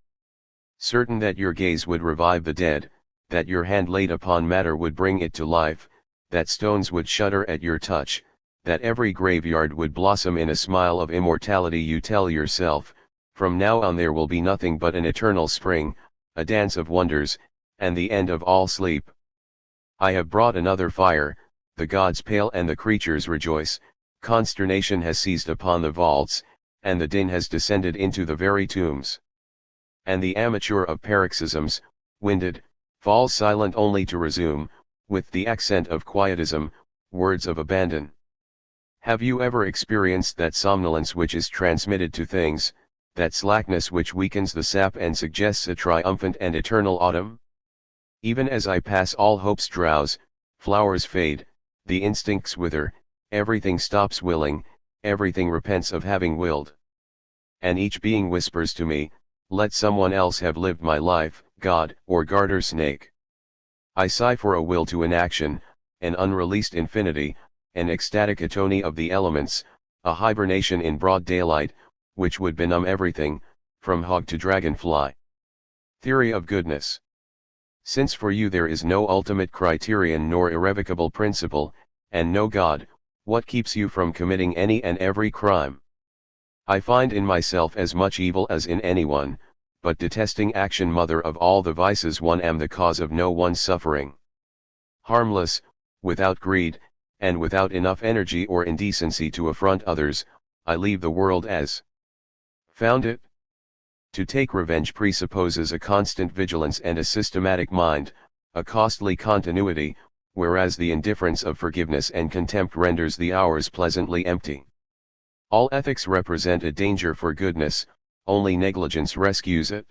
Certain that your gaze would revive the dead, that your hand laid upon matter would bring it to life, that stones would shudder at your touch, that every graveyard would blossom in a smile of immortality, you tell yourself, from now on there will be nothing but an eternal spring, a dance of wonders, and the end of all sleep. I have brought another fire, the gods pale and the creatures rejoice, consternation has seized upon the vaults, and the din has descended into the very tombs. And the amateur of paroxysms, winded, falls silent only to resume, with the accent of quietism, words of abandon. Have you ever experienced that somnolence which is transmitted to things, that slackness which weakens the sap and suggests a triumphant and eternal autumn? Even as I pass all hopes drowse, flowers fade, the instincts wither, everything stops willing, everything repents of having willed. And each being whispers to me, let someone else have lived my life, God, or garter snake. I sigh for a will to inaction, an unreleased infinity, an ecstatic atony of the elements, a hibernation in broad daylight, which would benumb everything, from hog to dragonfly. Theory of goodness. Since for you there is no ultimate criterion nor irrevocable principle, and no God, what keeps you from committing any and every crime? I find in myself as much evil as in anyone, but detesting action mother of all the vices one am the cause of no one's suffering. Harmless, without greed, and without enough energy or indecency to affront others, I leave the world as found it. To take revenge presupposes a constant vigilance and a systematic mind, a costly continuity, whereas the indifference of forgiveness and contempt renders the hours pleasantly empty. All ethics represent a danger for goodness, only negligence rescues it.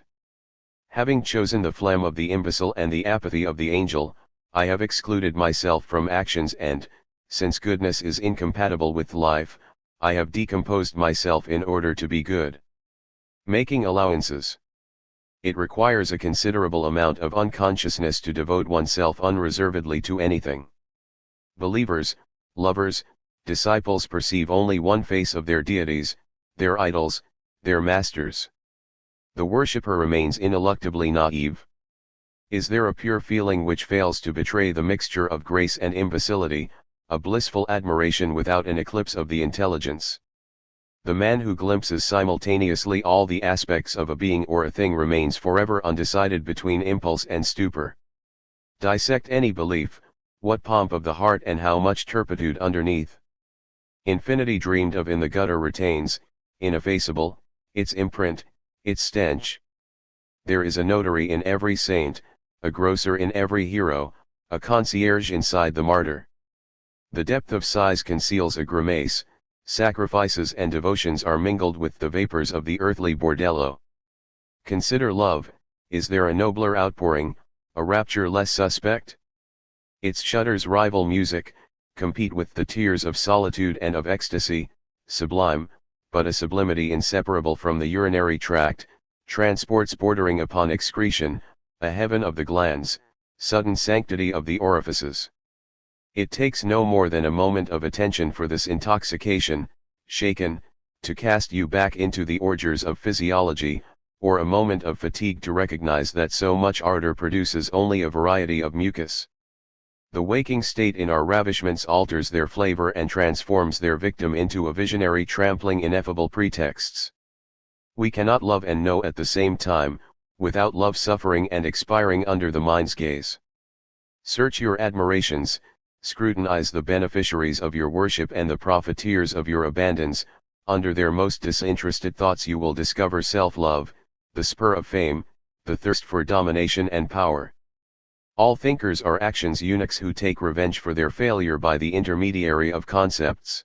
Having chosen the phlegm of the imbecile and the apathy of the angel, I have excluded myself from actions and, since goodness is incompatible with life, I have decomposed myself in order to be good. Making allowances. It requires a considerable amount of unconsciousness to devote oneself unreservedly to anything. Believers, lovers, disciples perceive only one face of their deities, their idols, their masters. The worshipper remains ineluctably naive. Is there a pure feeling which fails to betray the mixture of grace and imbecility, a blissful admiration without an eclipse of the intelligence? The man who glimpses simultaneously all the aspects of a being or a thing remains forever undecided between impulse and stupor. Dissect any belief, what pomp of the heart and how much turpitude underneath. Infinity dreamed of in the gutter retains, ineffaceable, its imprint, its stench. There is a notary in every saint, a grocer in every hero, a concierge inside the martyr. The depth of sighs conceals a grimace, sacrifices and devotions are mingled with the vapors of the earthly bordello. Consider love, is there a nobler outpouring, a rapture less suspect? Its shudders rival music, compete with the tears of solitude and of ecstasy, sublime, but a sublimity inseparable from the urinary tract, transports bordering upon excretion, a heaven of the glands, sudden sanctity of the orifices. It takes no more than a moment of attention for this intoxication, shaken, to cast you back into the ordures of physiology, or a moment of fatigue to recognize that so much ardor produces only a variety of mucus. The waking state in our ravishments alters their flavor and transforms their victim into a visionary trampling ineffable pretexts. We cannot love and know at the same time, without love suffering and expiring under the mind's gaze. Search your admirations, scrutinize the beneficiaries of your worship and the profiteers of your abandons, under their most disinterested thoughts you will discover self-love, the spur of fame, the thirst for domination and power. All thinkers are actions eunuchs who take revenge for their failure by the intermediary of concepts.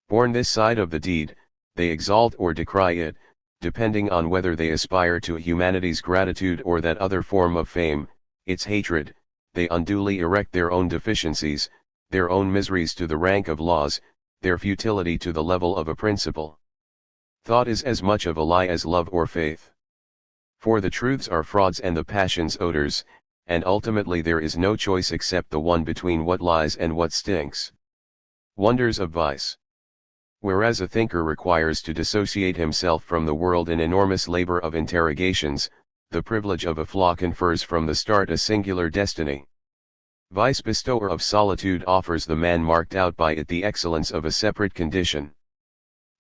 Born this side of the deed, they exalt or decry it, depending on whether they aspire to humanity's gratitude or that other form of fame, its hatred. They unduly erect their own deficiencies, their own miseries to the rank of laws, their futility to the level of a principle. Thought is as much of a lie as love or faith. For the truths are frauds and the passions odors, and ultimately there is no choice except the one between what lies and what stinks. Wonders of vice. Whereas a thinker requires to dissociate himself from the world an enormous labor of interrogations, the privilege of a flaw confers from the start a singular destiny. Vice bestower of solitude offers the man marked out by it the excellence of a separate condition.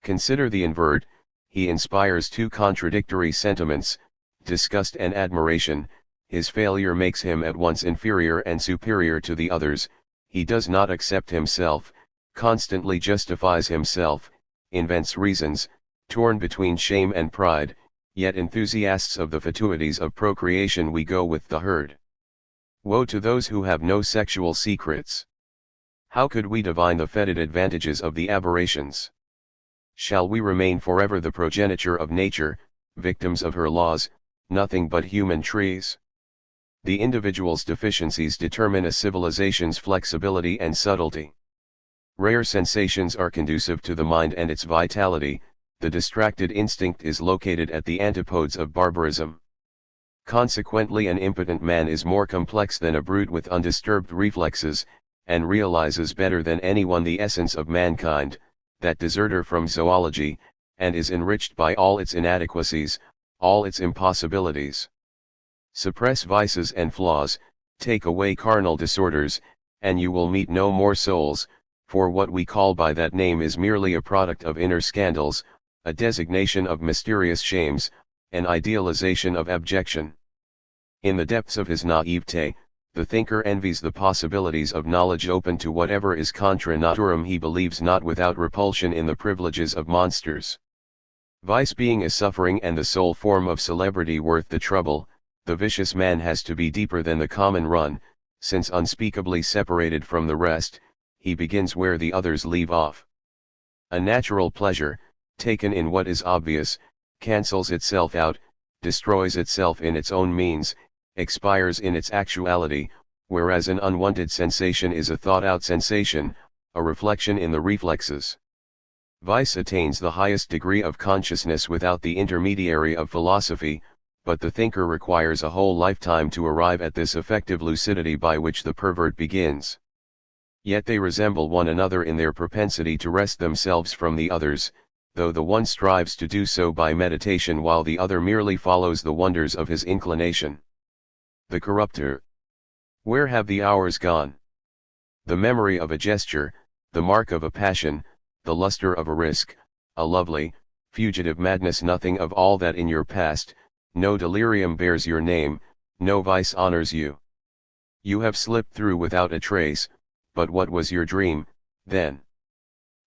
Consider the invert, he inspires two contradictory sentiments, disgust and admiration. His failure makes him at once inferior and superior to the others, he does not accept himself, constantly justifies himself, invents reasons, torn between shame and pride, yet enthusiasts of the fatuities of procreation we go with the herd. Woe to those who have no sexual secrets. How could we divine the fetid advantages of the aberrations? Shall we remain forever the progeniture of nature, victims of her laws, nothing but human trees? The individual's deficiencies determine a civilization's flexibility and subtlety. Rare sensations are conducive to the mind and its vitality, the distracted instinct is located at the antipodes of barbarism. Consequently an impotent man is more complex than a brute with undisturbed reflexes, and realizes better than anyone the essence of mankind, that deserter from zoology, and is enriched by all its inadequacies, all its impossibilities. Suppress vices and flaws, take away carnal disorders, and you will meet no more souls, for what we call by that name is merely a product of inner scandals, a designation of mysterious shames, an idealization of abjection. In the depths of his naivete, The thinker envies the possibilities of knowledge open to whatever is contra naturam. He believes not without repulsion in the privileges of monsters. Vice being a suffering and the sole form of celebrity worth the trouble, the vicious man has to be deeper than the common run, since unspeakably separated from the rest, he begins where the others leave off. A natural pleasure, taken in what is obvious, cancels itself out, destroys itself in its own means, expires in its actuality, whereas an unwanted sensation is a thought-out sensation, a reflection in the reflexes. Vice attains the highest degree of consciousness without the intermediary of philosophy, but the thinker requires a whole lifetime to arrive at this effective lucidity by which the pervert begins. Yet they resemble one another in their propensity to wrest themselves from the others, though the one strives to do so by meditation while the other merely follows the wonders of his inclination. The corrupter. Where have the hours gone? The memory of a gesture, the mark of a passion, the luster of a risk, a lovely, fugitive madness. Nothing of all that in your past, no delirium bears your name, no vice honors you. You have slipped through without a trace, but what was your dream, then?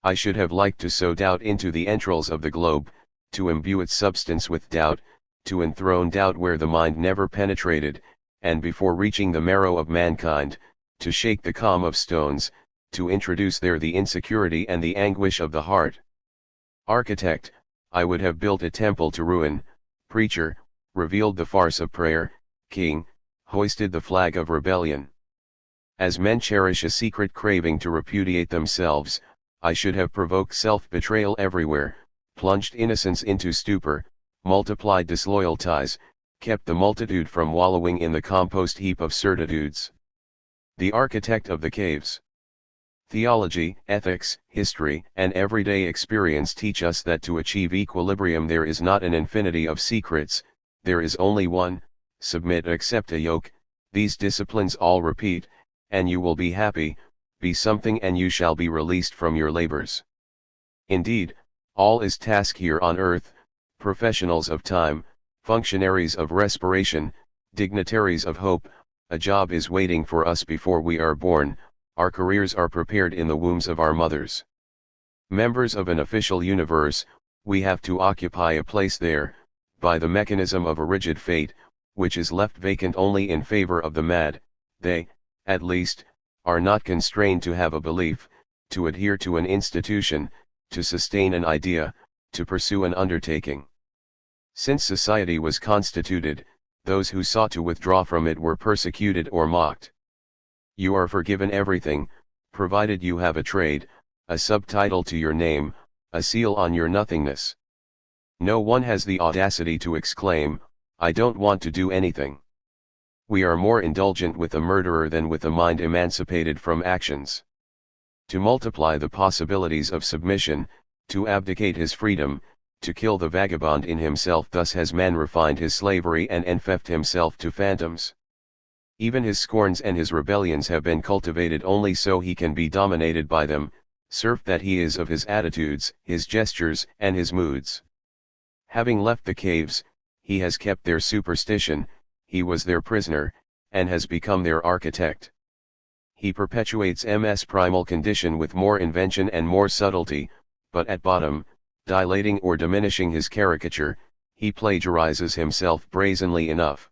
I should have liked to sow doubt into the entrails of the globe, to imbue its substance with doubt, to enthrone doubt where the mind never penetrated, and before reaching the marrow of mankind, to shake the calm of stones, to introduce there the insecurity and the anguish of the heart. Architect, I would have built a temple to ruin. Preacher, revealed the farce of prayer. King, hoisted the flag of rebellion. As men cherish a secret craving to repudiate themselves, I should have provoked self-betrayal everywhere, plunged innocence into stupor, multiplied disloyal ties, kept the multitude from wallowing in the compost heap of certitudes. The architect of the caves. Theology, ethics, history, and everyday experience teach us that to achieve equilibrium there is not an infinity of secrets, there is only one: submit, accept a yoke. These disciplines all repeat, and you will be happy. Be something and you shall be released from your labors. Indeed, all is task here on earth: professionals of time, functionaries of respiration, dignitaries of hope. A job is waiting for us before we are born, our careers are prepared in the wombs of our mothers. Members of an official universe, we have to occupy a place there, by the mechanism of a rigid fate, which is left vacant only in favor of the mad. They, at least, are not constrained to have a belief, to adhere to an institution, to sustain an idea, to pursue an undertaking. Since society was constituted, those who sought to withdraw from it were persecuted or mocked. You are forgiven everything, provided you have a trade, a subtitle to your name, a seal on your nothingness. No one has the audacity to exclaim, I don't want to do anything. We are more indulgent with a murderer than with a mind emancipated from actions. To multiply the possibilities of submission, to abdicate his freedom, to kill the vagabond in himself, thus has man refined his slavery and enfeoffed himself to phantoms. Even his scorns and his rebellions have been cultivated only so he can be dominated by them, serf that he is of his attitudes, his gestures, and his moods. Having left the caves, he has kept their superstition, he was their prisoner, and has become their architect. He perpetuates MS primal condition with more invention and more subtlety, but at bottom, dilating or diminishing his caricature, he plagiarizes himself brazenly enough.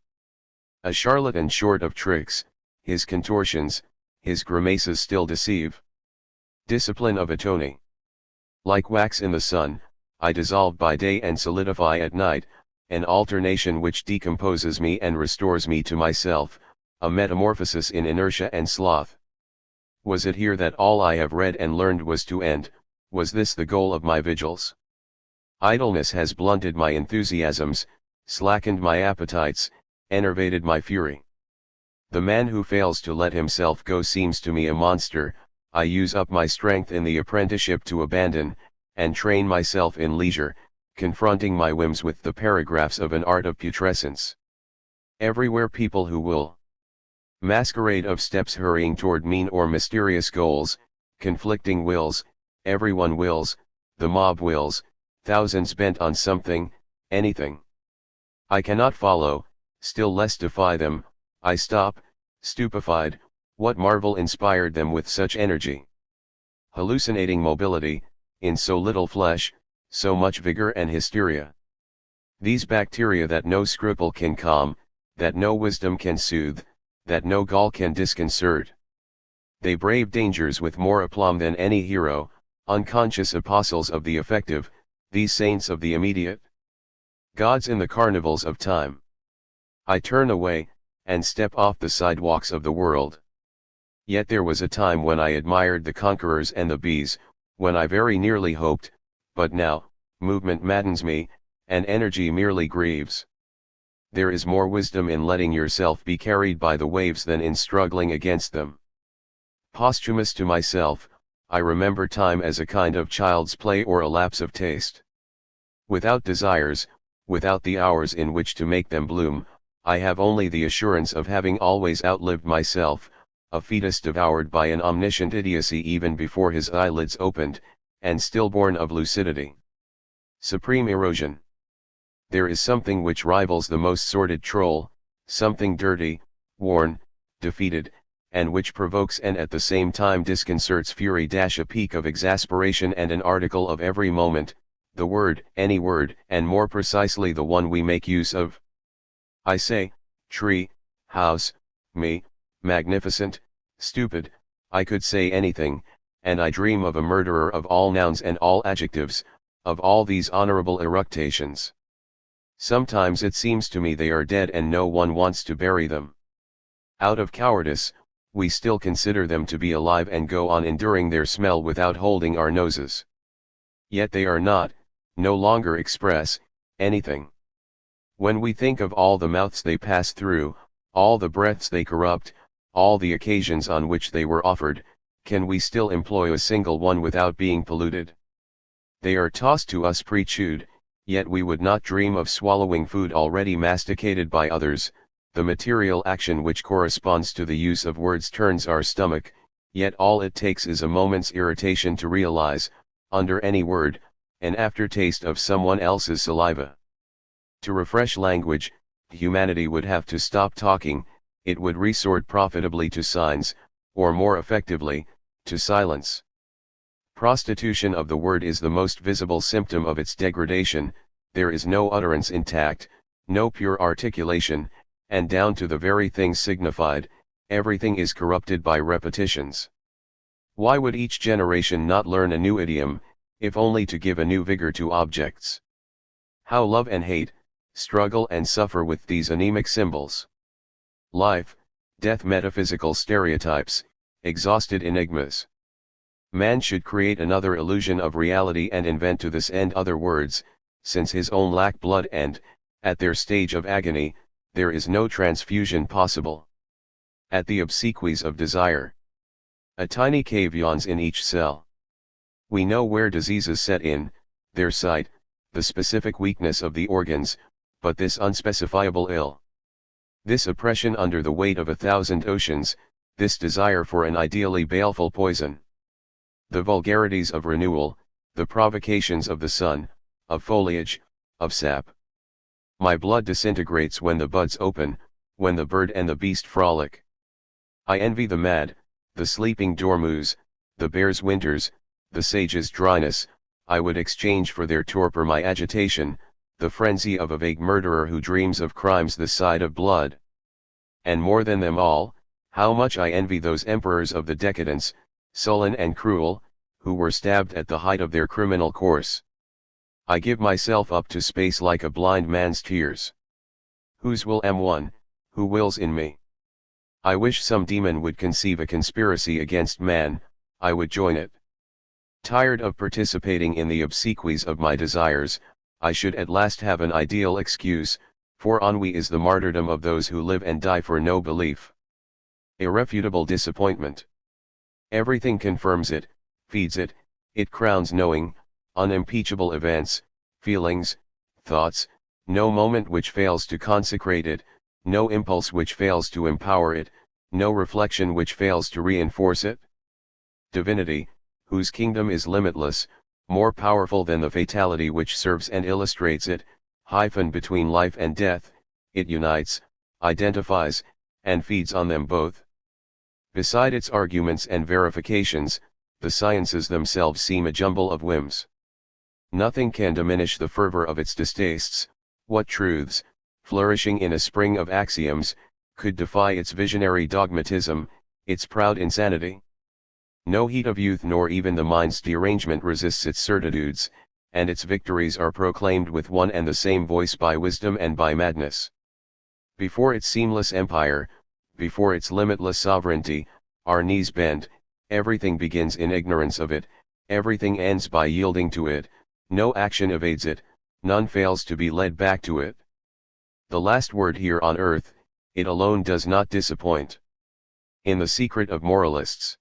A charlatan short of tricks, his contortions, his grimaces still deceive. Discipline of atone. Like wax in the sun, I dissolve by day and solidify at night, an alternation which decomposes me and restores me to myself, a metamorphosis in inertia and sloth. Was it here that all I have read and learned was to end? Was this the goal of my vigils? Idleness has blunted my enthusiasms, slackened my appetites, enervated my fury. The man who fails to let himself go seems to me a monster. I use up my strength in the apprenticeship to abandon, and train myself in leisure, confronting my whims with the paragraphs of an art of putrescence. Everywhere people who will masquerade of steps hurrying toward mean or mysterious goals, conflicting wills, everyone wills, the mob wills, thousands bent on something, anything. I cannot follow, still less defy them. I stop, Stupefied, what marvel inspired them with such energy? Hallucinating mobility, in so little flesh, so much vigor and hysteria. These bacteria that no scruple can calm, that no wisdom can soothe, that no gall can disconcert. They brave dangers with more aplomb than any hero, unconscious apostles of the effective, these saints of the immediate. Gods in the carnivals of time. I turn away, and step off the sidewalks of the world. Yet there was a time when I admired the conquerors and the bees, when I very nearly hoped, but now, movement maddens me, and energy merely grieves. There is more wisdom in letting yourself be carried by the waves than in struggling against them. Posthumous to myself, I remember time as a kind of child's play or a lapse of taste. Without desires, without the hours in which to make them bloom, I have only the assurance of having always outlived myself, a fetus devoured by an omniscient idiocy even before his eyelids opened, and stillborn of lucidity. Supreme erosion. There is something which rivals the most sordid troll, something dirty, worn, defeated, and which provokes and at the same time disconcerts fury. A peak of exasperation and an article of every moment, the word, any word, and more precisely the one we make use of. I say, tree, house, me, magnificent, stupid, I could say anything, and I dream of a murderer of all nouns and all adjectives, of all these honorable eructations. Sometimes it seems to me they are dead and no one wants to bury them. Out of cowardice, we still consider them to be alive and go on enduring their smell without holding our noses. Yet they are not, no longer express, anything. When we think of all the mouths they pass through, all the breaths they corrupt, all the occasions on which they were offered, can we still employ a single one without being polluted? They are tossed to us pre-chewed, yet we would not dream of swallowing food already masticated by others. The material action which corresponds to the use of words turns our stomach, yet all it takes is a moment's irritation to realize, under any word, an aftertaste of someone else's saliva. To refresh language, humanity would have to stop talking, it would resort profitably to signs, or more effectively, to silence. Prostitution of the word is the most visible symptom of its degradation. There is no utterance intact, no pure articulation, and down to the very things signified, everything is corrupted by repetitions. Why would each generation not learn a new idiom, if only to give a new vigor to objects? How love and hate, struggle and suffer with these anemic symbols. Life, death, metaphysical stereotypes, exhausted enigmas. Man should create another illusion of reality and invent to this end other words, since his own lack blood and, at their stage of agony, there is no transfusion possible. At the obsequies of desire. A tiny cave yawns in each cell. We know where diseases set in, their site, the specific weakness of the organs, but this unspecifiable ill. This oppression under the weight of 1,000 oceans, this desire for an ideally baleful poison. The vulgarities of renewal, the provocations of the sun, of foliage, of sap. My blood disintegrates when the buds open, when the bird and the beast frolic. I envy the mad, the sleeping dormouse, the bear's winters, the sage's dryness. I would exchange for their torpor my agitation, the frenzy of a vague murderer who dreams of crimes the side of blood. And more than them all, how much I envy those emperors of the decadence, sullen and cruel, who were stabbed at the height of their criminal course. I give myself up to space like a blind man's tears. Whose will am one, who wills in me? I wish some demon would conceive a conspiracy against man, I would join it. Tired of participating in the obsequies of my desires, I should at last have an ideal excuse, for ennui is the martyrdom of those who live and die for no belief. Irrefutable disappointment. Everything confirms it, feeds it, it crowns knowing, unimpeachable events, feelings, thoughts, no moment which fails to consecrate it, no impulse which fails to empower it, no reflection which fails to reinforce it. Divinity, whose kingdom is limitless, more powerful than the fatality which serves and illustrates it, hyphen between life and death, it unites, identifies, and feeds on them both. Beside its arguments and verifications, the sciences themselves seem a jumble of whims. Nothing can diminish the fervor of its distastes. What truths, flourishing in a spring of axioms, could defy its visionary dogmatism, its proud insanity? No heat of youth nor even the mind's derangement resists its certitudes, and its victories are proclaimed with one and the same voice by wisdom and by madness. Before its seamless empire, before its limitless sovereignty, our knees bend. Everything begins in ignorance of it, everything ends by yielding to it, no action evades it, none fails to be led back to it. The last word here on earth, it alone does not disappoint. In the secret of moralists,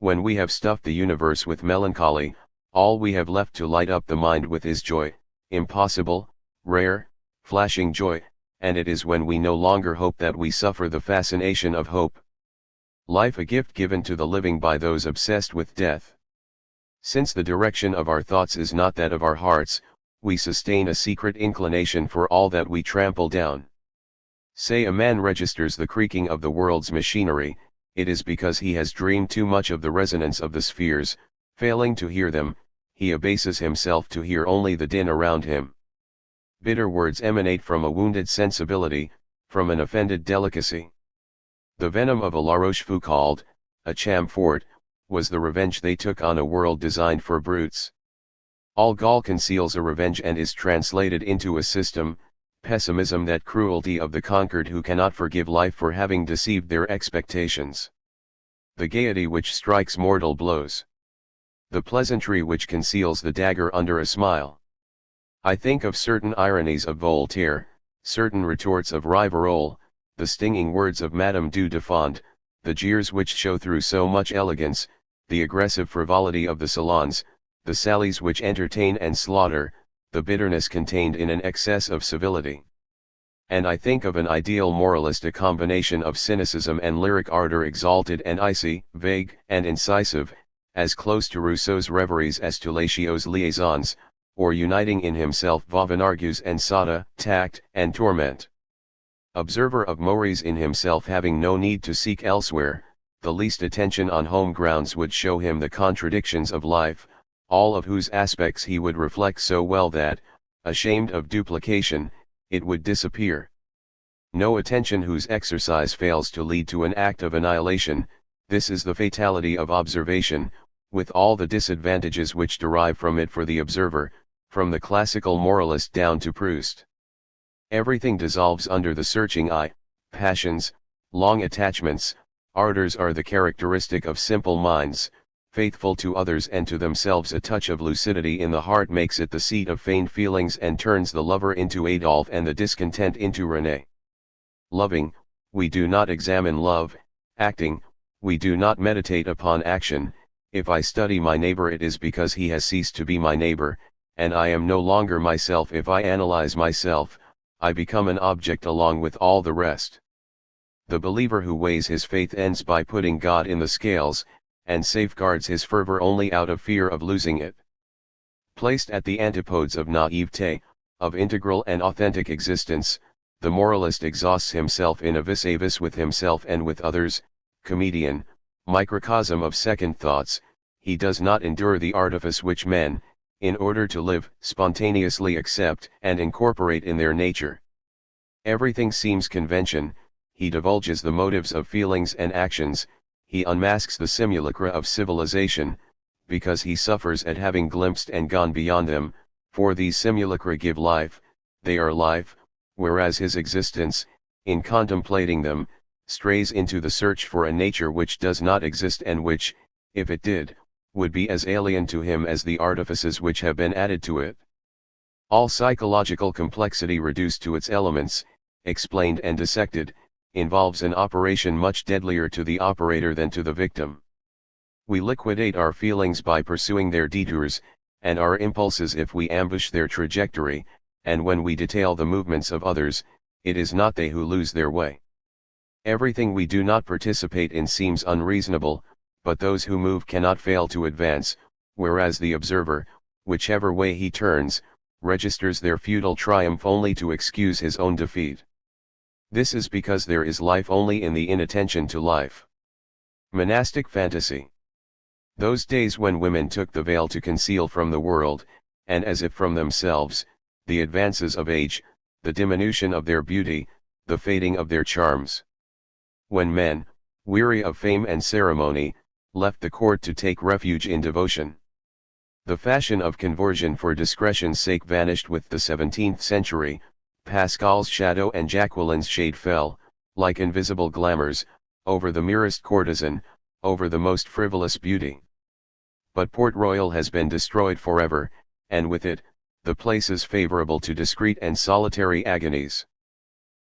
when we have stuffed the universe with melancholy, all we have left to light up the mind with is joy, impossible, rare, flashing joy, and it is when we no longer hope that we suffer the fascination of hope. Life a gift given to the living by those obsessed with death. Since the direction of our thoughts is not that of our hearts, we sustain a secret inclination for all that we trample down. Say a man registers the creaking of the world's machinery, it is because he has dreamed too much of the resonance of the spheres. Failing to hear them, he abases himself to hear only the din around him. Bitter words emanate from a wounded sensibility, from an offended delicacy. The venom of a La Rochefoucauld, a Chamfort, was the revenge they took on a world designed for brutes. All gall conceals a revenge and is translated into a system, pessimism, that cruelty of the conquered who cannot forgive life for having deceived their expectations. The gaiety which strikes mortal blows. The pleasantry which conceals the dagger under a smile. I think of certain ironies of Voltaire, certain retorts of Rivarol, the stinging words of Madame du Deffand, the jeers which show through so much elegance, the aggressive frivolity of the salons, the sallies which entertain and slaughter, the bitterness contained in an excess of civility. And I think of an ideal moralist, a combination of cynicism and lyric ardor, exalted and icy, vague and incisive, as close to Rousseau's reveries as to Lacio's liaisons, or uniting in himself Vauvenargues and Sada, tact and torment. Observer of mores in himself, having no need to seek elsewhere, the least attention on home grounds would show him the contradictions of life, all of whose aspects he would reflect so well that, ashamed of duplication, it would disappear. No attention whose exercise fails to lead to an act of annihilation. This is the fatality of observation, with all the disadvantages which derive from it for the observer, from the classical moralist down to Proust. Everything dissolves under the searching eye. Passions, long attachments, ardors are the characteristic of simple minds. Faithful to others and to themselves, a touch of lucidity in the heart makes it the seat of feigned feelings and turns the lover into Adolphe and the discontent into René. Loving, we do not examine love; acting, we do not meditate upon action. If I study my neighbor, it is because he has ceased to be my neighbor, and I am no longer myself. If I analyze myself, I become an object along with all the rest. The believer who weighs his faith ends by putting God in the scales, and safeguards his fervor only out of fear of losing it. Placed at the antipodes of naivete, of integral and authentic existence, the moralist exhausts himself in a vis-a-vis with himself and with others. Comedian, microcosm of second thoughts, he does not endure the artifice which men, in order to live, spontaneously accept and incorporate in their nature. Everything seems convention. He divulges the motives of feelings and actions. He unmasks the simulacra of civilization, because he suffers at having glimpsed and gone beyond them, for these simulacra give life, they are life, whereas his existence, in contemplating them, strays into the search for a nature which does not exist and which, if it did, would be as alien to him as the artifices which have been added to it. All psychological complexity reduced to its elements, explained and dissected, involves an operation much deadlier to the operator than to the victim. We liquidate our feelings by pursuing their detours, and our impulses if we ambush their trajectory, and when we detail the movements of others, it is not they who lose their way. Everything we do not participate in seems unreasonable, but those who move cannot fail to advance, whereas the observer, whichever way he turns, registers their futile triumph only to excuse his own defeat. This is because there is life only in the inattention to life. Monastic fantasy. Those days when women took the veil to conceal from the world, and as if from themselves, the advances of age, the diminution of their beauty, the fading of their charms. When men, weary of fame and ceremony, left the court to take refuge in devotion. The fashion of conversion for discretion's sake vanished with the 17th century, Pascal's shadow and Jacqueline's shade fell, like invisible glamours, over the merest courtesan, over the most frivolous beauty. But Port Royal has been destroyed forever, and with it, the places favorable to discreet and solitary agonies.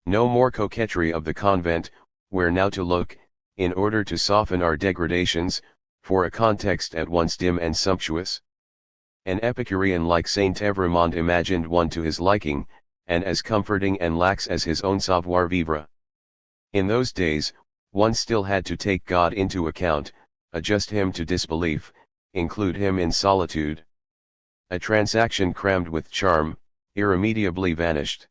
No more coquetry of the convent, where now to look, in order to soften our degradations, for a context at once dim and sumptuous. An Epicurean like Saint Evremond imagined one to his liking, and as comforting and lax as his own savoir-vivre. In those days, one still had to take God into account, adjust him to disbelief, include him in solitude. A transaction crammed with charm, irremediably vanished.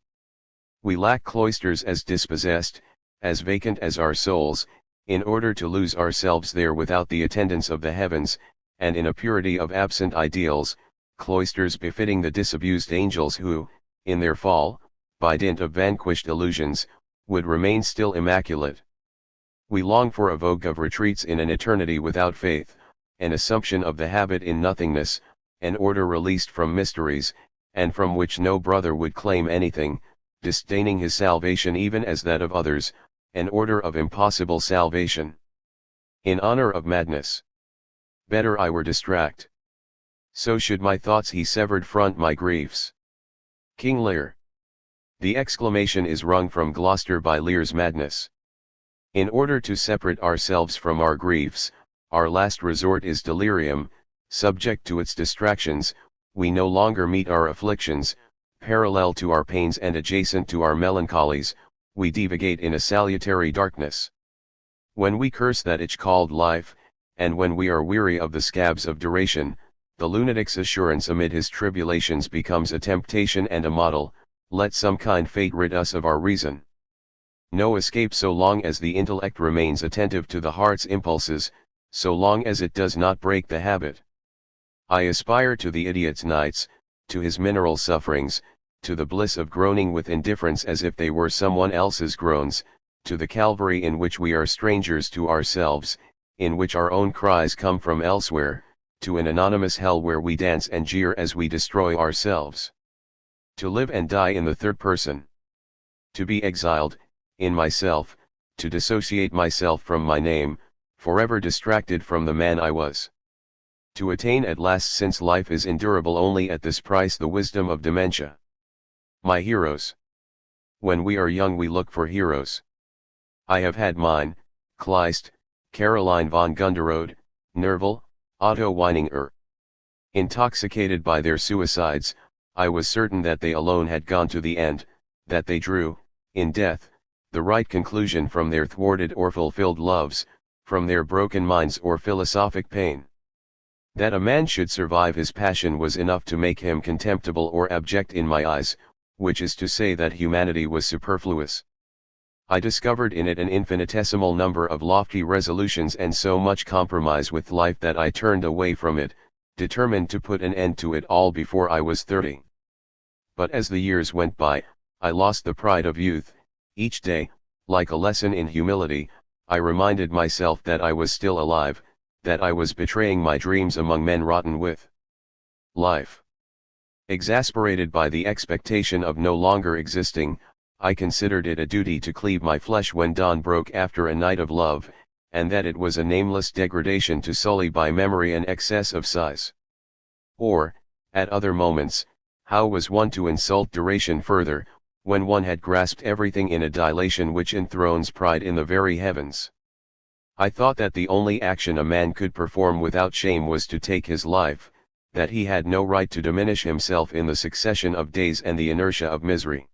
We lack cloisters as dispossessed, as vacant as our souls, in order to lose ourselves there without the attendance of the heavens, and in a purity of absent ideals, cloisters befitting the disabused angels who, in their fall, by dint of vanquished illusions, would remain still immaculate. We long for a vogue of retreats in an eternity without faith, an assumption of the habit in nothingness, an order released from mysteries, and from which no brother would claim anything, disdaining his salvation even as that of others, an order of impossible salvation. In honor of madness. Better I were distract. So should my thoughts he severed front my griefs. King Lear. The exclamation is wrung from Gloucester by Lear's madness. In order to separate ourselves from our griefs, our last resort is delirium, subject to its distractions, we no longer meet our afflictions, parallel to our pains and adjacent to our melancholies, we divagate in a salutary darkness. When we curse that itch called life, and when we are weary of the scabs of duration, the lunatic's assurance amid his tribulations becomes a temptation and a model, let some kind fate rid us of our reason. No escape so long as the intellect remains attentive to the heart's impulses, so long as it does not break the habit. I aspire to the idiot's nights, to his mineral sufferings, to the bliss of groaning with indifference as if they were someone else's groans, to the Calvary in which we are strangers to ourselves, in which our own cries come from elsewhere, to an anonymous hell where we dance and jeer as we destroy ourselves. To live and die in the third person. To be exiled, in myself, to dissociate myself from my name, forever distracted from the man I was. To attain at last, since life is endurable only at this price, the wisdom of dementia. My heroes. When we are young we look for heroes. I have had mine, Kleist, Caroline von Gunderode, Nerval, Otto Weininger. Intoxicated by their suicides, I was certain that they alone had gone to the end, that they drew, in death, the right conclusion from their thwarted or fulfilled loves, from their broken minds or philosophic pain. That a man should survive his passion was enough to make him contemptible or abject in my eyes, which is to say that humanity was superfluous. I discovered in it an infinitesimal number of lofty resolutions and so much compromise with life that I turned away from it, determined to put an end to it all before I was 30. But as the years went by, I lost the pride of youth. Each day, like a lesson in humility, I reminded myself that I was still alive, that I was betraying my dreams among men rotten with life. Exasperated by the expectation of no longer existing, I considered it a duty to cleave my flesh when dawn broke after a night of love, and that it was a nameless degradation to sully by memory an excess of size. Or, at other moments, how was one to insult duration further, when one had grasped everything in a dilation which enthrones pride in the very heavens? I thought that the only action a man could perform without shame was to take his life, that he had no right to diminish himself in the succession of days and the inertia of misery.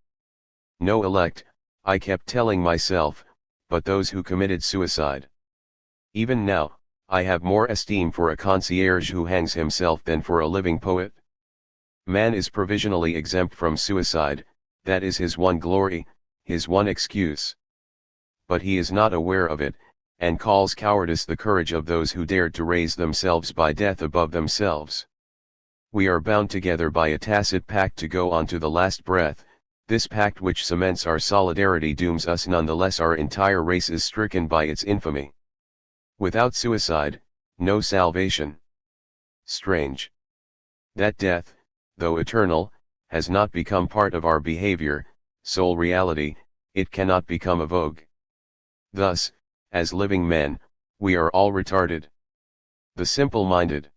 No elect, I kept telling myself, but those who committed suicide. Even now, I have more esteem for a concierge who hangs himself than for a living poet. Man is provisionally exempt from suicide, that is his one glory, his one excuse. But he is not aware of it, and calls cowardice the courage of those who dared to raise themselves by death above themselves. We are bound together by a tacit pact to go on to the last breath. This pact which cements our solidarity dooms us nonetheless. Our entire race is stricken by its infamy. Without suicide, no salvation. Strange that death, though eternal, has not become part of our behavior, sole reality. It cannot become a vogue. Thus, as living men, we are all retarded. The simple-minded.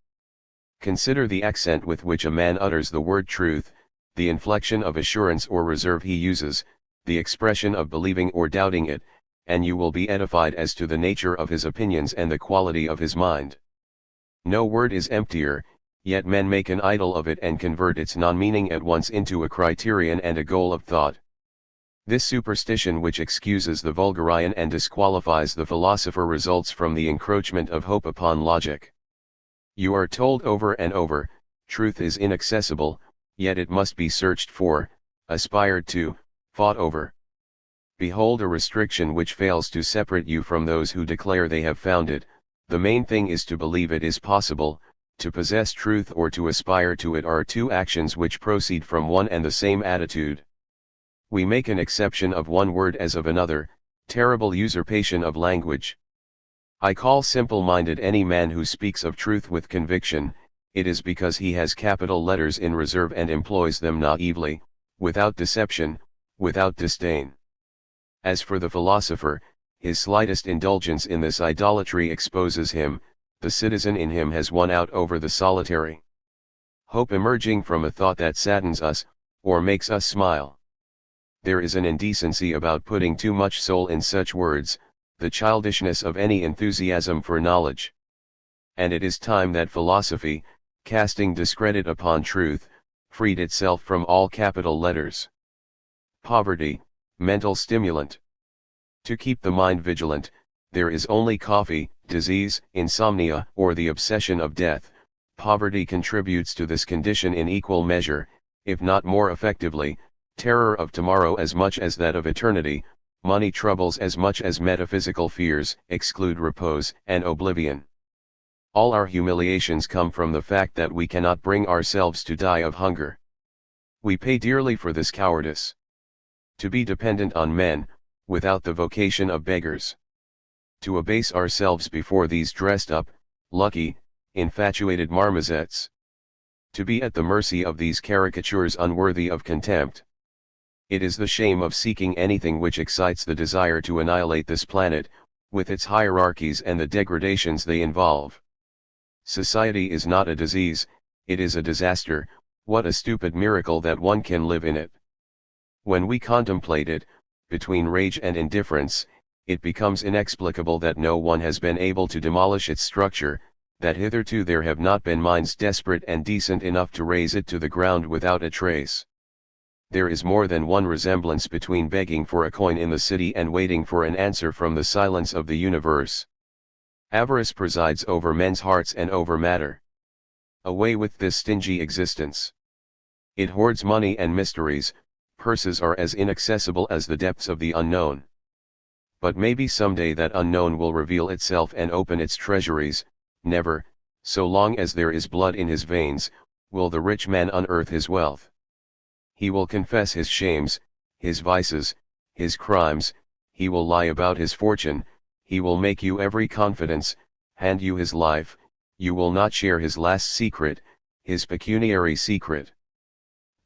Consider the accent with which a man utters the word truth, the inflection of assurance or reserve he uses, the expression of believing or doubting it, and you will be edified as to the nature of his opinions and the quality of his mind. No word is emptier, yet men make an idol of it and convert its non-meaning at once into a criterion and a goal of thought. This superstition which excuses the vulgarian and disqualifies the philosopher results from the encroachment of hope upon logic. You are told over and over, truth is inaccessible, yet it must be searched for, aspired to, fought over. Behold a restriction which fails to separate you from those who declare they have found it. The main thing is to believe it is possible. To possess truth or to aspire to it are two actions which proceed from one and the same attitude. We make an exception of one word as of another, terrible usurpation of language. I call simple-minded any man who speaks of truth with conviction. It is because he has capital letters in reserve and employs them naively, without deception, without disdain. As for the philosopher, his slightest indulgence in this idolatry exposes him. The citizen in him has won out over the solitary. Hope emerging from a thought that saddens us, or makes us smile. There is an indecency about putting too much soul in such words, the childishness of any enthusiasm for knowledge. And it is time that philosophy, casting discredit upon truth, freed itself from all capital letters. Poverty, mental stimulant. To keep the mind vigilant, there is only coffee, disease, insomnia, or the obsession of death. Poverty contributes to this condition in equal measure, if not more effectively. Terror of tomorrow as much as that of eternity, money troubles as much as metaphysical fears exclude repose and oblivion. All our humiliations come from the fact that we cannot bring ourselves to die of hunger. We pay dearly for this cowardice. To be dependent on men, without the vocation of beggars. To abase ourselves before these dressed up, lucky, infatuated marmozets. To be at the mercy of these caricatures unworthy of contempt. It is the shame of seeking anything which excites the desire to annihilate this planet, with its hierarchies and the degradations they involve. Society is not a disease, it is a disaster. What a stupid miracle that one can live in it. When we contemplate it, between rage and indifference, it becomes inexplicable that no one has been able to demolish its structure, that hitherto there have not been minds desperate and decent enough to raze it to the ground without a trace. There is more than one resemblance between begging for a coin in the city and waiting for an answer from the silence of the universe. Avarice presides over men's hearts and over matter. Away with this stingy existence. It hoards money and mysteries. Purses are as inaccessible as the depths of the unknown. But maybe someday that unknown will reveal itself and open its treasuries. Never, so long as there is blood in his veins, will the rich man unearth his wealth. He will confess his shames, his vices, his crimes. He will lie about his fortune. He will make you every confidence, hand you his life. You will not share his last secret, his pecuniary secret.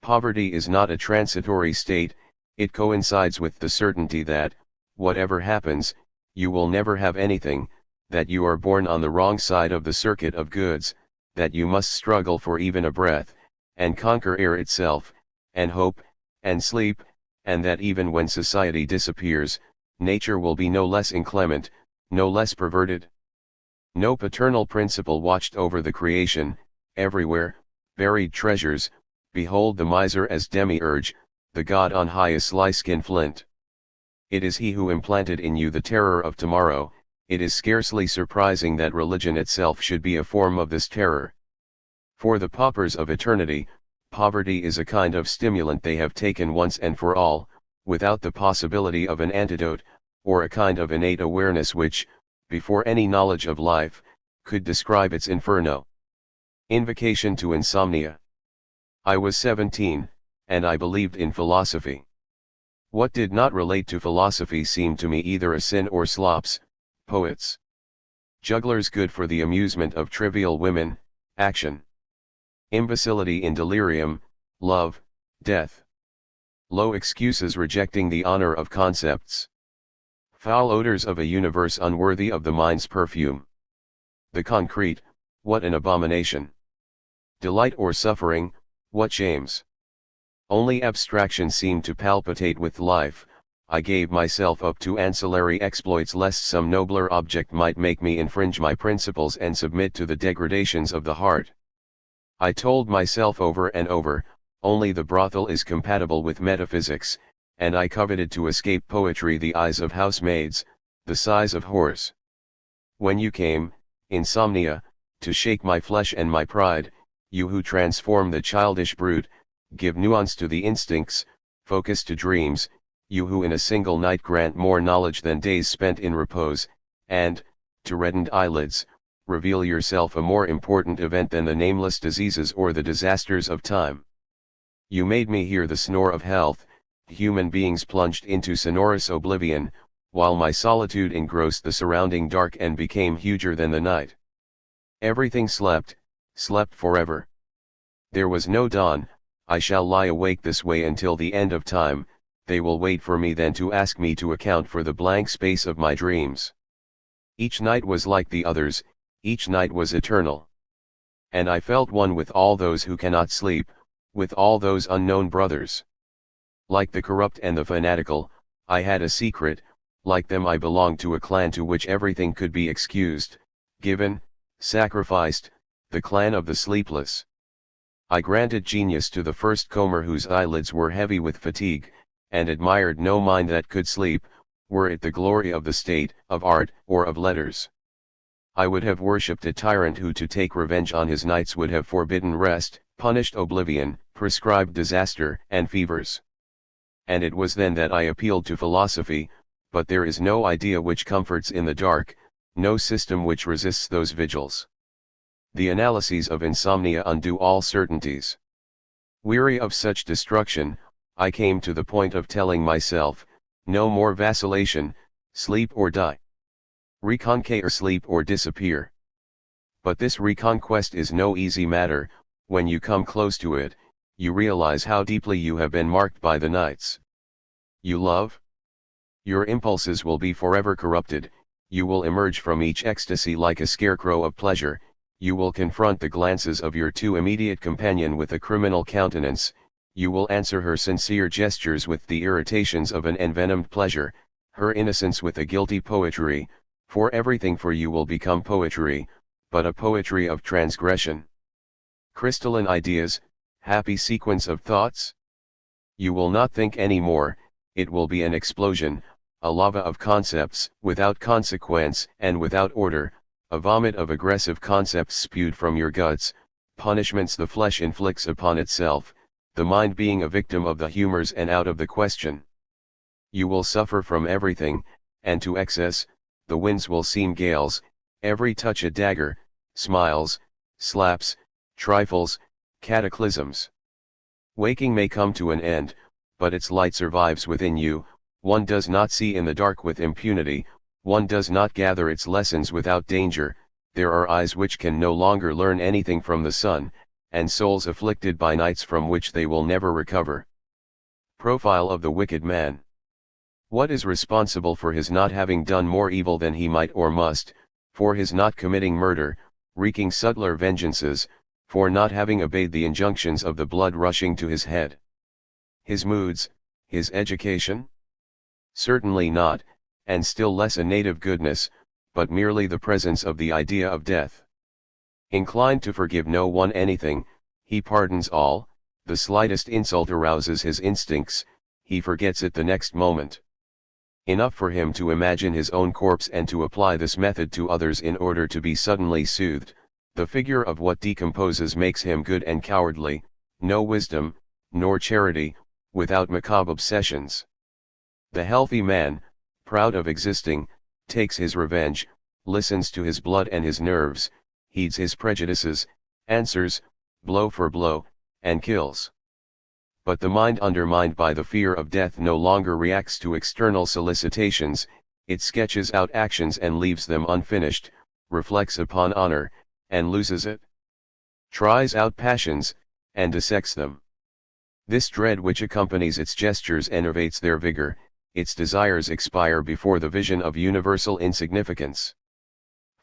Poverty is not a transitory state. It coincides with the certainty that, whatever happens, you will never have anything, that you are born on the wrong side of the circuit of goods, that you must struggle for even a breath, and conquer air itself, and hope, and sleep, and that even when society disappears, nature will be no less inclement, no less perverted. No paternal principle watched over the creation. Everywhere, buried treasures. Behold the miser as demiurge, the god on high as sly-skin-flint. It is he who implanted in you the terror of tomorrow. It is scarcely surprising that religion itself should be a form of this terror. For the paupers of eternity, poverty is a kind of stimulant they have taken once and for all. without the possibility of an antidote, or a kind of innate awareness which, before any knowledge of life, could describe its inferno. Invocation to insomnia. I was 17, and I believed in philosophy. What did not relate to philosophy seemed to me either a sin or slops, poets. Jugglers good for the amusement of trivial women, action. Imbecility in delirium, love, death. Low excuses rejecting the honor of concepts. Foul odors of a universe unworthy of the mind's perfume. The concrete, what an abomination. Delight or suffering, what shames. Only abstraction seemed to palpitate with life. I gave myself up to ancillary exploits lest some nobler object might make me infringe my principles and submit to the degradations of the heart. I told myself over and over, only the brothel is compatible with metaphysics, and I coveted to escape poetry the eyes of housemaids, the sighs of whores. When you came, insomnia, to shake my flesh and my pride, you who transform the childish brute, give nuance to the instincts, focus to dreams, you who in a single night grant more knowledge than days spent in repose, and, to reddened eyelids, reveal yourself a more important event than the nameless diseases or the disasters of time. You made me hear the snore of health, human beings plunged into sonorous oblivion, while my solitude engrossed the surrounding dark and became huger than the night. Everything slept, slept forever. There was no dawn. I shall lie awake this way until the end of time. They will wait for me then to ask me to account for the blank space of my dreams. Each night was like the others, each night was eternal. And I felt one with all those who cannot sleep, with all those unknown brothers. Like the corrupt and the fanatical, I had a secret. Like them I belonged to a clan to which everything could be excused, given, sacrificed, the clan of the sleepless. I granted genius to the first comer whose eyelids were heavy with fatigue, and admired no mind that could sleep, were it the glory of the state, of art, or of letters. I would have worshipped a tyrant who to take revenge on his knights would have forbidden rest, punished oblivion, prescribed disaster and fevers. And it was then that I appealed to philosophy, but there is no idea which comforts in the dark, no system which resists those vigils. The analyses of insomnia undo all certainties. Weary of such destruction, I came to the point of telling myself, no more vacillation, sleep or die. Reconquer sleep or disappear. But this reconquest is no easy matter. When you come close to it, you realize how deeply you have been marked by the nights you love. Your impulses will be forever corrupted. You will emerge from each ecstasy like a scarecrow of pleasure. You will confront the glances of your too immediate companion with a criminal countenance. You will answer her sincere gestures with the irritations of an envenomed pleasure, her innocence with a guilty poetry, for everything for you will become poetry, but a poetry of transgression. Crystalline ideas, happy sequence of thoughts? You will not think any more, it will be an explosion, a lava of concepts, without consequence and without order, a vomit of aggressive concepts spewed from your guts, punishments the flesh inflicts upon itself, the mind being a victim of the humors and out of the question. You will suffer from everything, and to excess, the winds will seem gales, every touch a dagger, smiles, slaps, trifles, cataclysms. Waking may come to an end, but its light survives within you. One does not see in the dark with impunity, one does not gather its lessons without danger. There are eyes which can no longer learn anything from the sun, and souls afflicted by nights from which they will never recover. Profile of the wicked man. What is responsible for his not having done more evil than he might or must, for his not committing murder, wreaking subtler vengeances, for not having obeyed the injunctions of the blood rushing to his head? His moods, his education? Certainly not, and still less a native goodness, but merely the presence of the idea of death. Inclined to forgive no one anything, he pardons all. The slightest insult arouses his instincts, he forgets it the next moment. Enough for him to imagine his own corpse and to apply this method to others in order to be suddenly soothed. The figure of what decomposes makes him good and cowardly, no wisdom, nor charity, without macabre obsessions. The healthy man, proud of existing, takes his revenge, listens to his blood and his nerves, heeds his prejudices, answers, blow for blow, and kills. But the mind undermined by the fear of death no longer reacts to external solicitations, it sketches out actions and leaves them unfinished, reflects upon honor, and loses it. Tries out passions, and dissects them. This dread which accompanies its gestures enervates their vigor, its desires expire before the vision of universal insignificance.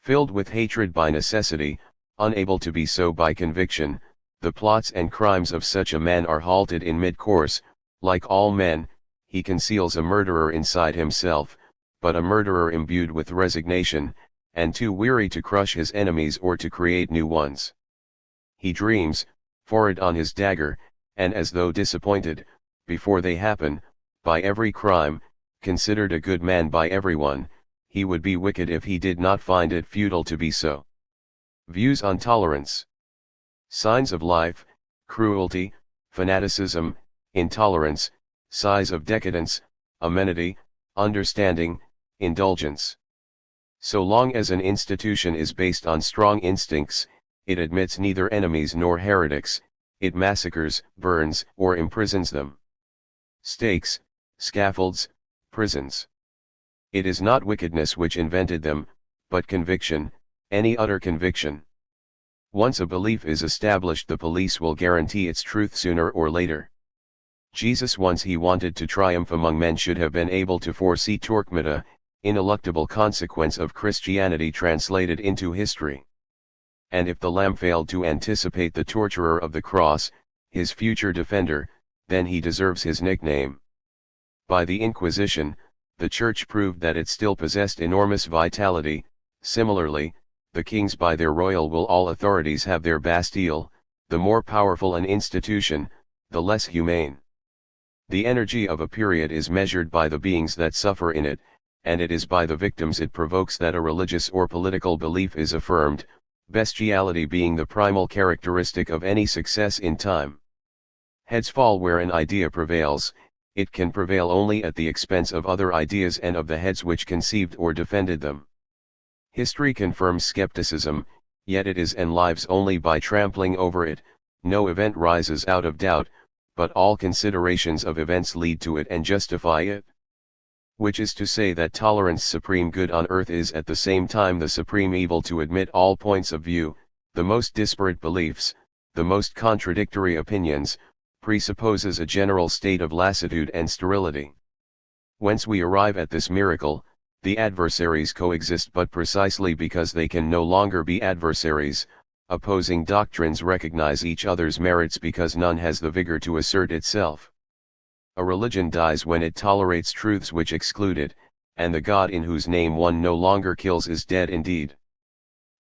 Filled with hatred by necessity, unable to be so by conviction, the plots and crimes of such a man are halted in mid-course. Like all men, he conceals a murderer inside himself, but a murderer imbued with resignation, and too weary to crush his enemies or to create new ones. He dreams, forehead on his dagger, and as though disappointed, before they happen, by every crime, considered a good man by everyone, he would be wicked if he did not find it futile to be so. Views on tolerance. Signs of life, cruelty, fanaticism, intolerance, size of decadence, amenity, understanding, indulgence. So long as an institution is based on strong instincts, it admits neither enemies nor heretics, it massacres, burns, or imprisons them. Stakes, scaffolds, prisons. It is not wickedness which invented them, but conviction, any utter conviction. Once a belief is established, the police will guarantee its truth sooner or later. Jesus, once he wanted to triumph among men, should have been able to foresee Torquemada, ineluctable consequence of Christianity translated into history. And if the Lamb failed to anticipate the torturer of the cross, his future defender, then he deserves his nickname. By the Inquisition, the Church proved that it still possessed enormous vitality. Similarly, the kings by their royal will, all authorities have their Bastille. The more powerful an institution, the less humane. The energy of a period is measured by the beings that suffer in it, and it is by the victims it provokes that a religious or political belief is affirmed, bestiality being the primal characteristic of any success in time. Heads fall where an idea prevails. It can prevail only at the expense of other ideas and of the heads which conceived or defended them. History confirms skepticism, yet it is and lives only by trampling over it. No event rises out of doubt, but all considerations of events lead to it and justify it. Which is to say that tolerance, supreme good on earth, is at the same time the supreme evil. To admit all points of view, the most disparate beliefs, the most contradictory opinions, presupposes a general state of lassitude and sterility. Whence we arrive at this miracle: the adversaries coexist but precisely because they can no longer be adversaries. Opposing doctrines recognize each other's merits because none has the vigor to assert itself. A religion dies when it tolerates truths which exclude it, and the God in whose name one no longer kills is dead indeed.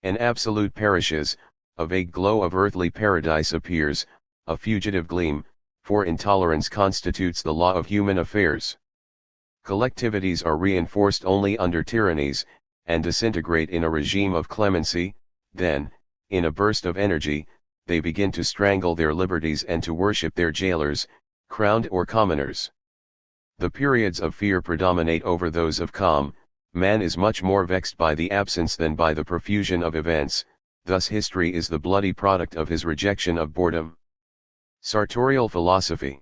An absolute perishes, a vague glow of earthly paradise appears, a fugitive gleam, for intolerance constitutes the law of human affairs. Collectivities are reinforced only under tyrannies, and disintegrate in a regime of clemency. Then, in a burst of energy, they begin to strangle their liberties and to worship their jailers, crowned or commoners. The periods of fear predominate over those of calm. Man is much more vexed by the absence than by the profusion of events. Thus history is the bloody product of his rejection of boredom. Sartorial philosophy.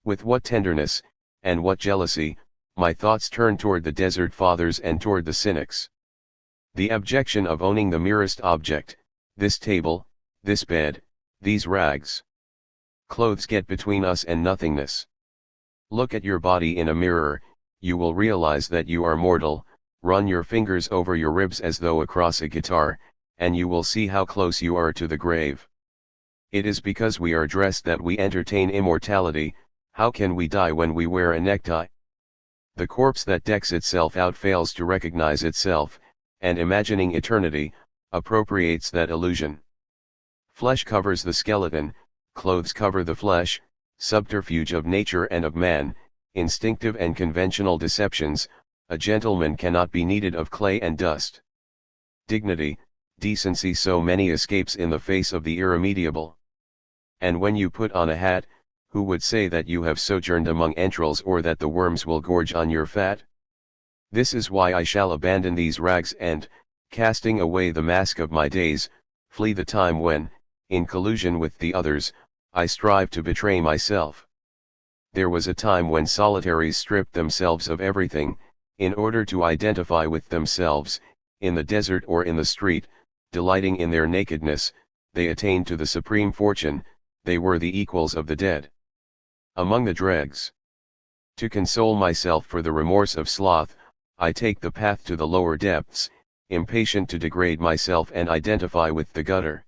With what tenderness, and what jealousy, my thoughts turn toward the desert fathers and toward the cynics. The abjection of owning the merest object, this table, this bed, these rags. Clothes get between us and nothingness. Look at your body in a mirror, you will realize that you are mortal. Run your fingers over your ribs as though across a guitar, and you will see how close you are to the grave. It is because we are dressed that we entertain immortality. How can we die when we wear a necktie? The corpse that decks itself out fails to recognize itself, and imagining eternity, appropriates that illusion. Flesh covers the skeleton, clothes cover the flesh, subterfuge of nature and of man, instinctive and conventional deceptions. A gentleman cannot be kneaded of clay and dust. Dignity, decency, so many escapes in the face of the irremediable. And when you put on a hat, who would say that you have sojourned among entrails or that the worms will gorge on your fat? This is why I shall abandon these rags and, casting away the mask of my days, flee the time when, in collusion with the others, I strive to betray myself. There was a time when solitaries stripped themselves of everything, in order to identify with themselves, in the desert or in the street, delighting in their nakedness, they attained to the supreme fortune, they were the equals of the dead. Among the dregs. To console myself for the remorse of sloth, I take the path to the lower depths, impatient to degrade myself and identify with the gutter.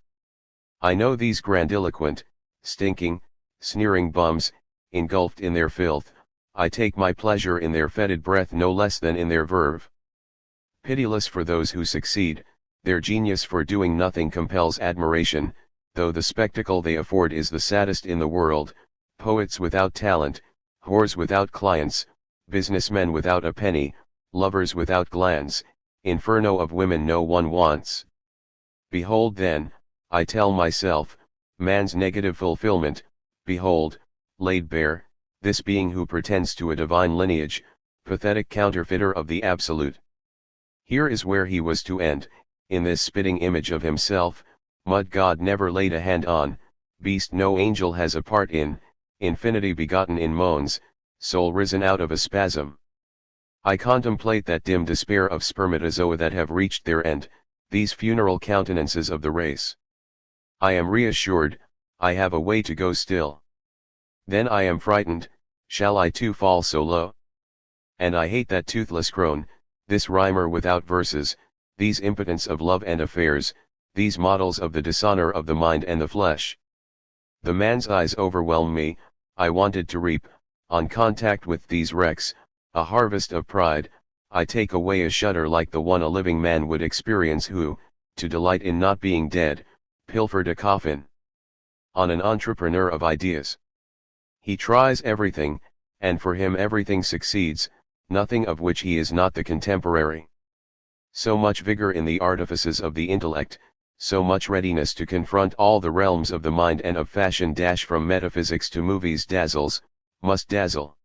I know these grandiloquent, stinking, sneering bums, engulfed in their filth, I take my pleasure in their fetid breath no less than in their verve. Pitiless for those who succeed, their genius for doing nothing compels admiration, though the spectacle they afford is the saddest in the world. Poets without talent, whores without clients, businessmen without a penny, lovers without glands, inferno of women no one wants. Behold then, I tell myself, man's negative fulfillment, behold, laid bare, this being who pretends to a divine lineage, pathetic counterfeiter of the absolute. Here is where he was to end, in this spitting image of himself, mud God never laid a hand on, beast no angel has a part in, infinity begotten in moans, soul risen out of a spasm. I contemplate that dim despair of spermatozoa that have reached their end, these funeral countenances of the race. I am reassured, I have a way to go still. Then I am frightened, shall I too fall so low? And I hate that toothless crone, this rhymer without verses, these impotents of love and affairs, these models of the dishonor of the mind and the flesh. The man's eyes overwhelm me, I wanted to reap, on contact with these wrecks, a harvest of pride. I take away a shudder like the one a living man would experience who, to delight in not being dead, pilfered a coffin. On an entrepreneur of ideas. He tries everything, and for him everything succeeds, nothing of which he is not the contemporary. So much vigor in the artifices of the intellect, so much readiness to confront all the realms of the mind and of fashion from metaphysics to movies must dazzle.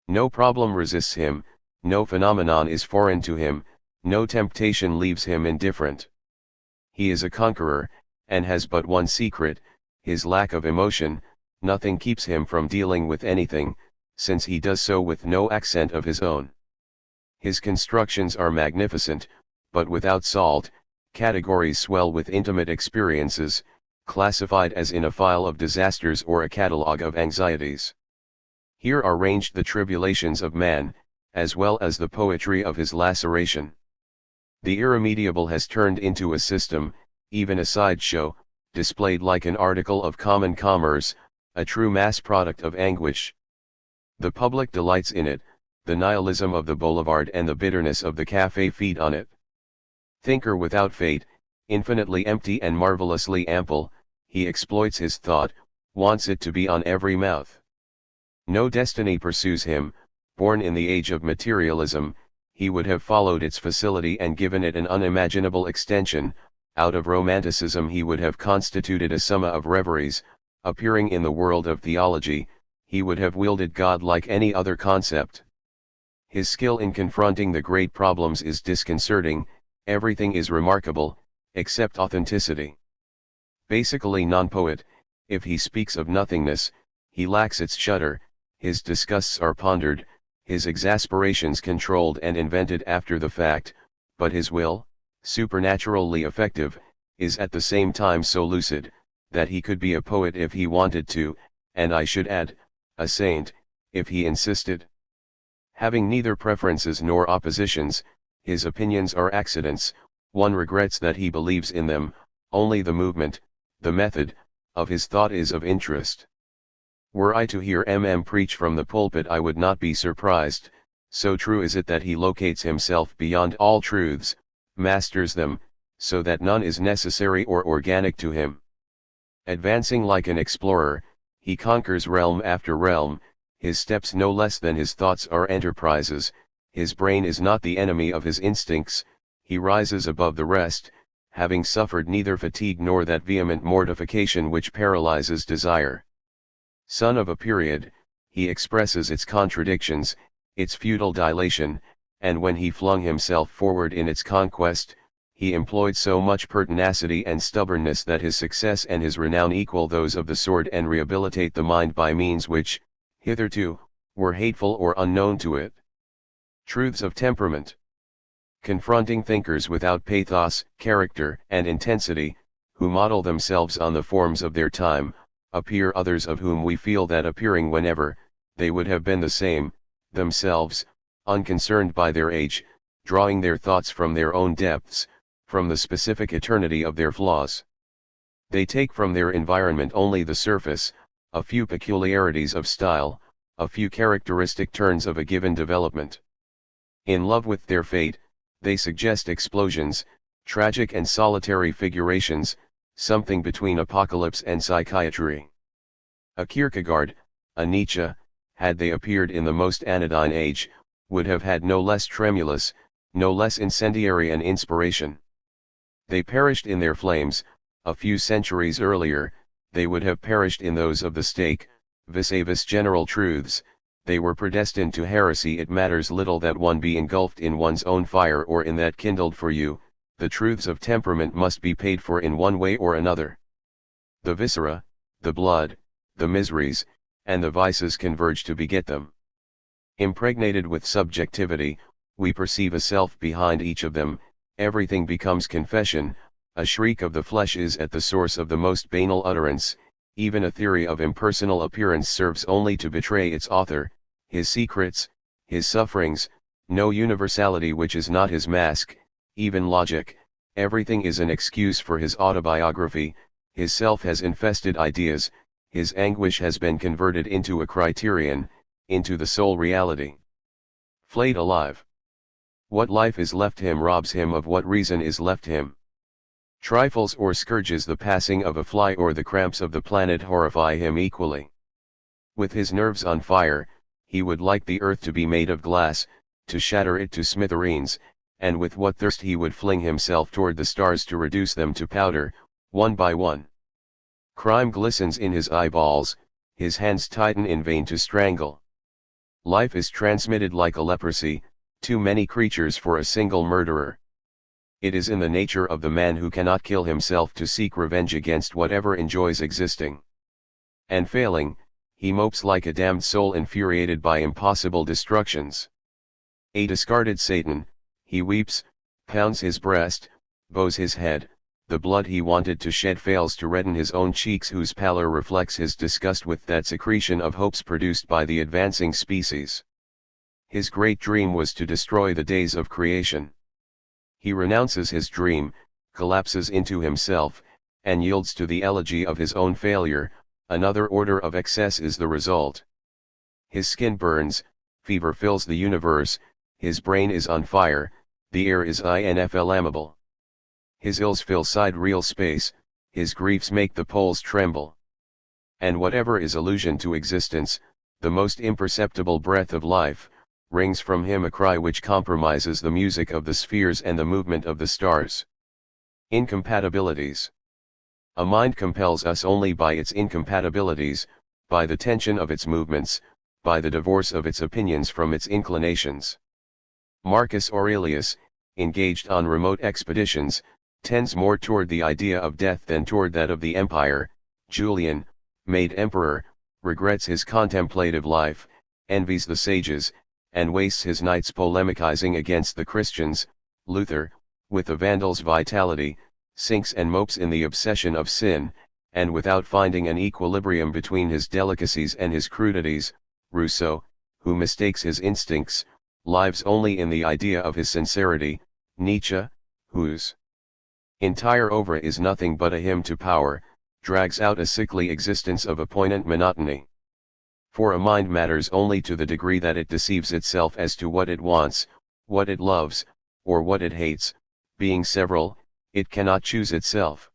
No problem resists him, no phenomenon is foreign to him, no temptation leaves him indifferent. He is a conqueror, and has but one secret, his lack of emotion. Nothing keeps him from dealing with anything, since he does so with no accent of his own. His constructions are magnificent, but without salt. Categories swell with intimate experiences, classified as in a file of disasters or a catalogue of anxieties. Here are ranged the tribulations of man, as well as the poetry of his laceration. The irremediable has turned into a system, even a sideshow, displayed like an article of common commerce, a true mass product of anguish. The public delights in it, the nihilism of the boulevard and the bitterness of the café feed on it. Thinker without fate, infinitely empty and marvelously ample, he exploits his thought, wants it to be on every mouth. No destiny pursues him, born in the age of materialism, he would have followed its facility and given it an unimaginable extension. Out of romanticism he would have constituted a summa of reveries. Appearing in the world of theology, he would have wielded God like any other concept. His skill in confronting the great problems is disconcerting, everything is remarkable, except authenticity. Basically non-poet, if he speaks of nothingness, he lacks its shudder, his disgusts are pondered, his exasperations controlled and invented after the fact, but his will, supernaturally effective, is at the same time so lucid, that he could be a poet if he wanted to, and I should add, a saint, if he insisted. Having neither preferences nor oppositions, his opinions are accidents, one regrets that he believes in them, only the movement, the method, of his thought is of interest. Were I to hear preach from the pulpit I would not be surprised, so true is it that he locates himself beyond all truths, masters them, so that none is necessary or organic to him. Advancing like an explorer, he conquers realm after realm, his steps no less than his thoughts are enterprises, his brain is not the enemy of his instincts, he rises above the rest, having suffered neither fatigue nor that vehement mortification which paralyzes desire. Son of a period, he expresses its contradictions, its futile dilation, and when he flung himself forward in its conquest, he employed so much pertinacity and stubbornness that his success and his renown equal those of the sword and rehabilitate the mind by means which, hitherto, were hateful or unknown to it. Truths of temperament. Confronting thinkers without pathos, character, and intensity, who model themselves on the forms of their time, appear others of whom we feel that appearing whenever, they would have been the same, themselves, unconcerned by their age, drawing their thoughts from their own depths, from the specific eternity of their flaws. They take from their environment only the surface, a few peculiarities of style, a few characteristic turns of a given development. In love with their fate, they suggest explosions, tragic and solitary figurations, something between apocalypse and psychiatry. A Kierkegaard, a Nietzsche, had they appeared in the most anodyne age, would have had no less tremulous, no less incendiary an inspiration. They perished in their flames, a few centuries earlier, they would have perished in those of the stake, vis-a-vis general truths. They were predestined to heresy. It matters little that one be engulfed in one's own fire or in that kindled for you, the truths of temperament must be paid for in one way or another. The viscera, the blood, the miseries, and the vices converge to beget them. Impregnated with subjectivity, we perceive a self behind each of them, everything becomes confession, a shriek of the flesh is at the source of the most banal utterance, even a theory of impersonal appearance serves only to betray its author, his secrets, his sufferings, no universality which is not his mask, even logic, everything is an excuse for his autobiography, his self has infested ideas, his anguish has been converted into a criterion, into the sole reality. Flayed alive. What life is left him robs him of what reason is left him. Trifles or scourges, the passing of a fly or the cramps of the planet, horrify him equally. With his nerves on fire, he would like the earth to be made of glass, to shatter it to smithereens, and with what thirst he would fling himself toward the stars to reduce them to powder, one by one. Crime glistens in his eyeballs, his hands tighten in vain to strangle. Life is transmitted like a leprosy, too many creatures for a single murderer. It is in the nature of the man who cannot kill himself to seek revenge against whatever enjoys existing. And failing, he mopes like a damned soul infuriated by impossible destructions. A discarded Satan, he weeps, pounds his breast, bows his head, the blood he wanted to shed fails to redden his own cheeks, whose pallor reflects his disgust with that secretion of hopes produced by the advancing species. His great dream was to destroy the days of creation. He renounces his dream, collapses into himself, and yields to the elegy of his own failure. Another order of excess is the result. His skin burns, fever fills the universe, his brain is on fire, the air is inflammable. His ills fill sidereal space, his griefs make the poles tremble. And whatever is allusion to existence, the most imperceptible breath of life, rings from him a cry which compromises the music of the spheres and the movement of the stars. Incompatibilities. A mind compels us only by its incompatibilities, by the tension of its movements, by the divorce of its opinions from its inclinations. Marcus Aurelius, engaged on remote expeditions, tends more toward the idea of death than toward that of the empire. Julian, made emperor, regrets his contemplative life, envies the sages, and wastes his nights polemicizing against the Christians. Luther, with the Vandal's vitality, sinks and mopes in the obsession of sin, and without finding an equilibrium between his delicacies and his crudities. Rousseau, who mistakes his instincts, lives only in the idea of his sincerity. Nietzsche, whose entire oeuvre is nothing but a hymn to power, drags out a sickly existence of a poignant monotony. For a mind matters only to the degree that it deceives itself as to what it wants, what it loves, or what it hates. Being several, it cannot choose itself.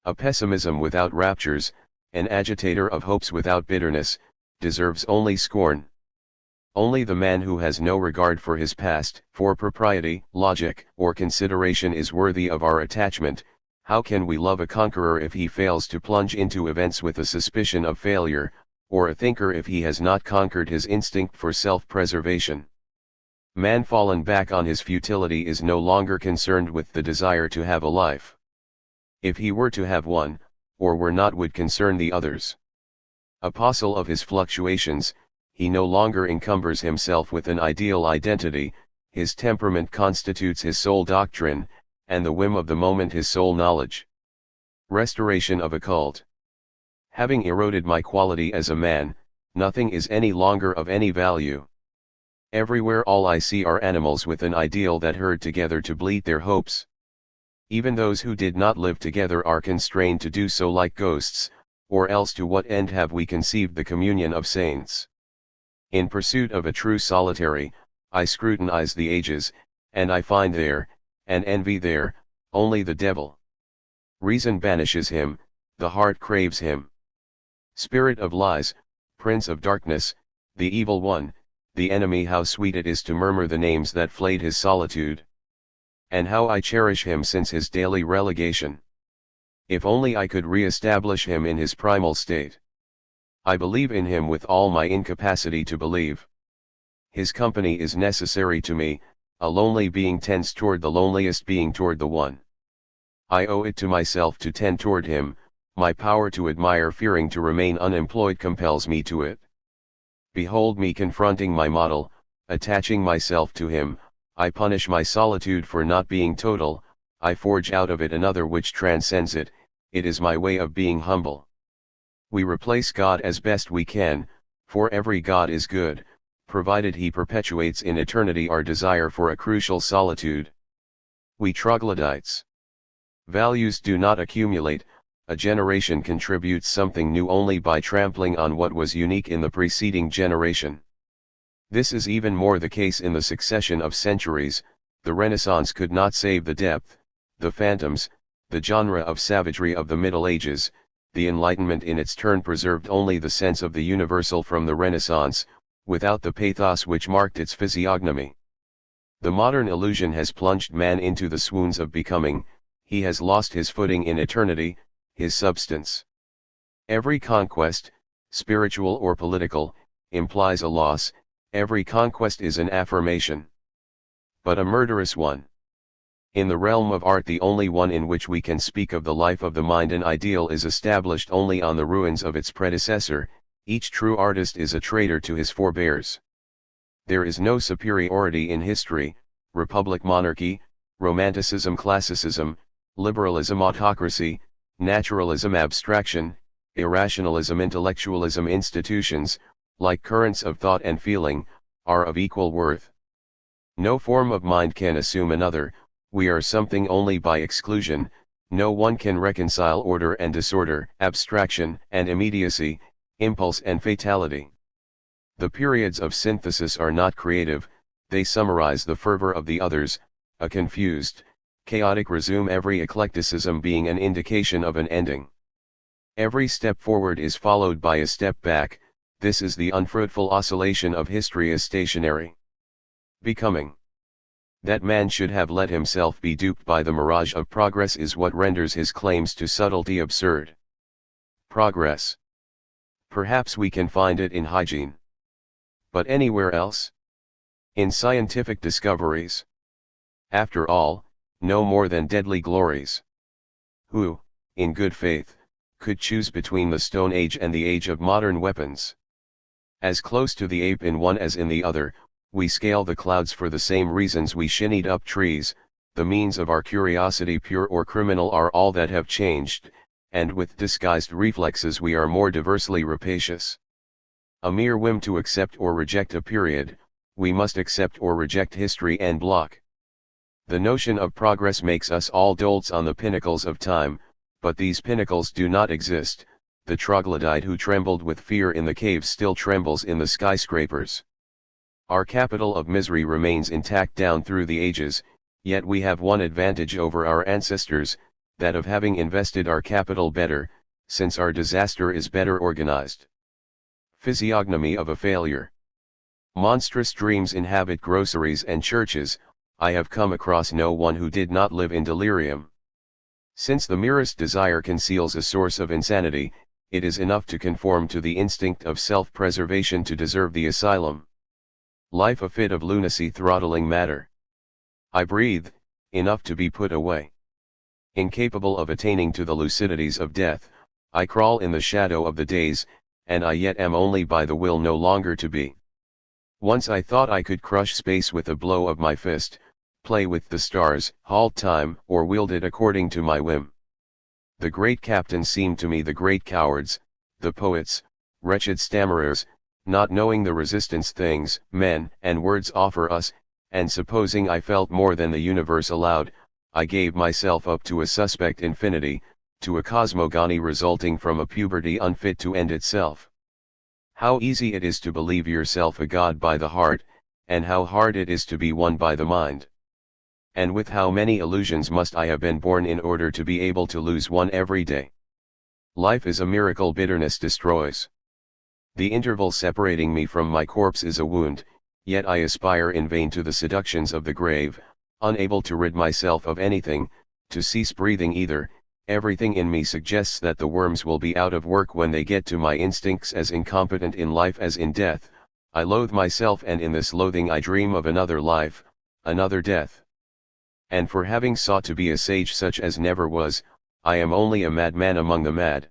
A pessimism without raptures, an agitator of hopes without bitterness, deserves only scorn. Only the man who has no regard for his past, for propriety, logic, or consideration is worthy of our attachment. How can we love a conqueror if he fails to plunge into events with a suspicion of failure, or a thinker if he has not conquered his instinct for self-preservation. Man fallen back on his futility is no longer concerned with the desire to have a life. If he were to have one, or were not, would concern the others. Apostle of his fluctuations, he no longer encumbers himself with an ideal identity, his temperament constitutes his sole doctrine, and the whim of the moment his sole knowledge. Restoration of a cult. Having eroded my quality as a man, nothing is any longer of any value. Everywhere all I see are animals with an ideal that herd together to bleat their hopes. Even those who did not live together are constrained to do so like ghosts, or else to what end have we conceived the communion of saints? In pursuit of a true solitary, I scrutinize the ages, and I find there, and envy there, only the devil. Reason banishes him, the heart craves him. Spirit of lies, prince of darkness, the evil one, the enemy, how sweet it is to murmur the names that flayed his solitude. And how I cherish him since his daily relegation. If only I could re-establish him in his primal state. I believe in him with all my incapacity to believe. His company is necessary to me, a lonely being tends toward the loneliest being toward the one. I owe it to myself to tend toward him, my power to admire fearing to remain unemployed compels me to it. Behold me confronting my model, attaching myself to him, I punish my solitude for not being total, I forge out of it another which transcends it, it is my way of being humble. We replace God as best we can, for every God is good, provided he perpetuates in eternity our desire for a crucial solitude. We troglodytes. Values do not accumulate, a generation contributes something new only by trampling on what was unique in the preceding generation. This is even more the case in the succession of centuries. The Renaissance could not save the depth, the phantoms, the genre of savagery of the Middle Ages. The Enlightenment in its turn preserved only the sense of the universal from the Renaissance, without the pathos which marked its physiognomy. The modern illusion has plunged man into the swoons of becoming, he has lost his footing in eternity, his substance. Every conquest, spiritual or political, implies a loss, every conquest is an affirmation. But a murderous one. In the realm of art, the only one in which we can speak of the life of the mind, an ideal is established only on the ruins of its predecessor. Each true artist is a traitor to his forebears. There is no superiority in history, republic, monarchy, romanticism, classicism, liberalism, autocracy, naturalism, abstraction, irrationalism, intellectualism. Institutions, like currents of thought and feeling, are of equal worth. No form of mind can assume another, we are something only by exclusion, no one can reconcile order and disorder, abstraction and immediacy, impulse and fatality. The periods of synthesis are not creative, they summarize the fervor of the others, a confused, chaotic resume, every eclecticism being an indication of an ending. Every step forward is followed by a step back, this is the unfruitful oscillation of history as stationary. Becoming. That man should have let himself be duped by the mirage of progress is what renders his claims to subtlety absurd. Progress. Perhaps we can find it in hygiene. But anywhere else? In scientific discoveries? After all, no more than deadly glories. Who, in good faith, could choose between the Stone Age and the age of modern weapons? As close to the ape in one as in the other, we scale the clouds for the same reasons we shinnied up trees, the means of our curiosity, pure or criminal, are all that have changed, and with disguised reflexes we are more diversely rapacious. A mere whim to accept or reject a period, we must accept or reject history en bloc. The notion of progress makes us all dolts on the pinnacles of time, but these pinnacles do not exist. The troglodyte who trembled with fear in the caves still trembles in the skyscrapers. Our capital of misery remains intact down through the ages, yet we have one advantage over our ancestors, that of having invested our capital better, since our disaster is better organized. Physiognomy of a failure. Monstrous dreams inhabit groceries and churches. I have come across no one who did not live in delirium. Since the merest desire conceals a source of insanity, it is enough to conform to the instinct of self-preservation to deserve the asylum. Life a fit of lunacy throttling matter. I breathe, enough to be put away. Incapable of attaining to the lucidities of death, I crawl in the shadow of the days, and I yet am only by the will no longer to be. Once I thought I could crush space with a blow of my fist, play with the stars, halt time, or wield it according to my whim. The great captains seemed to me the great cowards, the poets, wretched stammerers, not knowing the resistance things, men, and words offer us, and supposing I felt more than the universe allowed, I gave myself up to a suspect infinity, to a cosmogony resulting from a puberty unfit to end itself. How easy it is to believe yourself a god by the heart, and how hard it is to be won by the mind. And with how many illusions must I have been born in order to be able to lose one every day. Life is a miracle bitterness destroys. The interval separating me from my corpse is a wound, yet I aspire in vain to the seductions of the grave, unable to rid myself of anything, to cease breathing either. Everything in me suggests that the worms will be out of work when they get to my instincts as incompetent in life as in death. I loathe myself, and in this loathing I dream of another life, another death. And for having sought to be a sage such as never was, I am only a madman among the mad.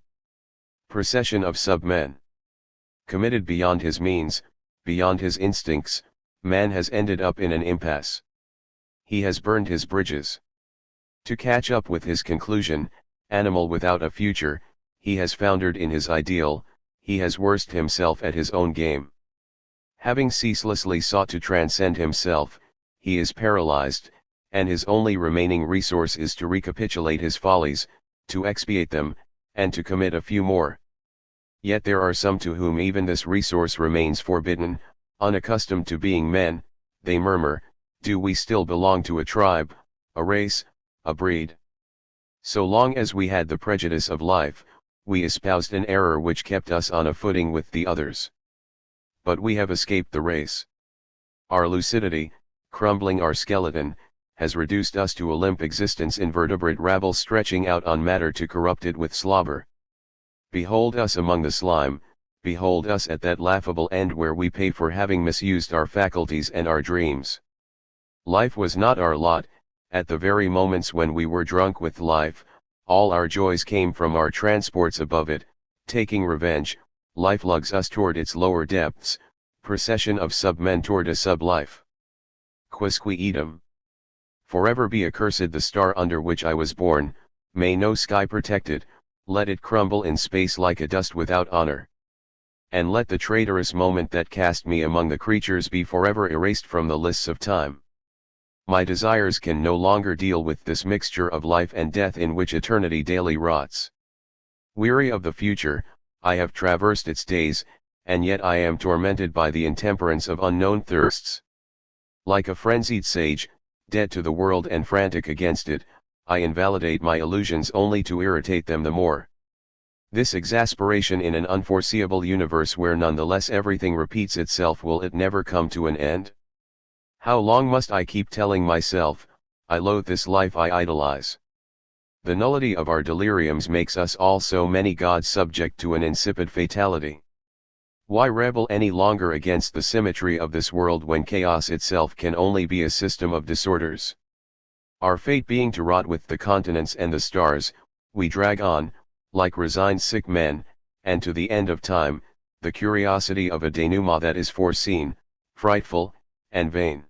Procession of sub-men. Committed beyond his means, beyond his instincts, man has ended up in an impasse. He has burned his bridges. To catch up with his conclusion, animal without a future, he has foundered in his ideal, he has worst himself at his own game. Having ceaselessly sought to transcend himself, he is paralyzed, and his only remaining resource is to recapitulate his follies, to expiate them, and to commit a few more. Yet there are some to whom even this resource remains forbidden. Unaccustomed to being men, they murmur, do we still belong to a tribe, a race, a breed? So long as we had the prejudice of life, we espoused an error which kept us on a footing with the others. But we have escaped the race. Our lucidity, crumbling our skeleton, has reduced us to a limp existence, invertebrate rabble stretching out on matter to corrupt it with slobber. Behold us among the slime, behold us at that laughable end where we pay for having misused our faculties and our dreams. Life was not our lot. At the very moments when we were drunk with life, all our joys came from our transports above it. Taking revenge, life lugs us toward its lower depths, procession of sub-men toward a sub-life. Quisque idem. Forever be accursed the star under which I was born, may no sky protect it, let it crumble in space like a dust without honor. And let the traitorous moment that cast me among the creatures be forever erased from the lists of time. My desires can no longer deal with this mixture of life and death in which eternity daily rots. Weary of the future, I have traversed its days, and yet I am tormented by the intemperance of unknown thirsts. Like a frenzied sage, dead to the world and frantic against it, I invalidate my illusions only to irritate them the more. This exasperation in an unforeseeable universe where nonetheless everything repeats itself, will it never come to an end? How long must I keep telling myself, I loathe this life I idolize? The nullity of our deliriums makes us all so many gods subject to an insipid fatality. Why rebel any longer against the symmetry of this world when chaos itself can only be a system of disorders? Our fate being to rot with the continents and the stars, we drag on, like resigned sick men, and to the end of time, the curiosity of a denouement that is foreseen, frightful, and vain.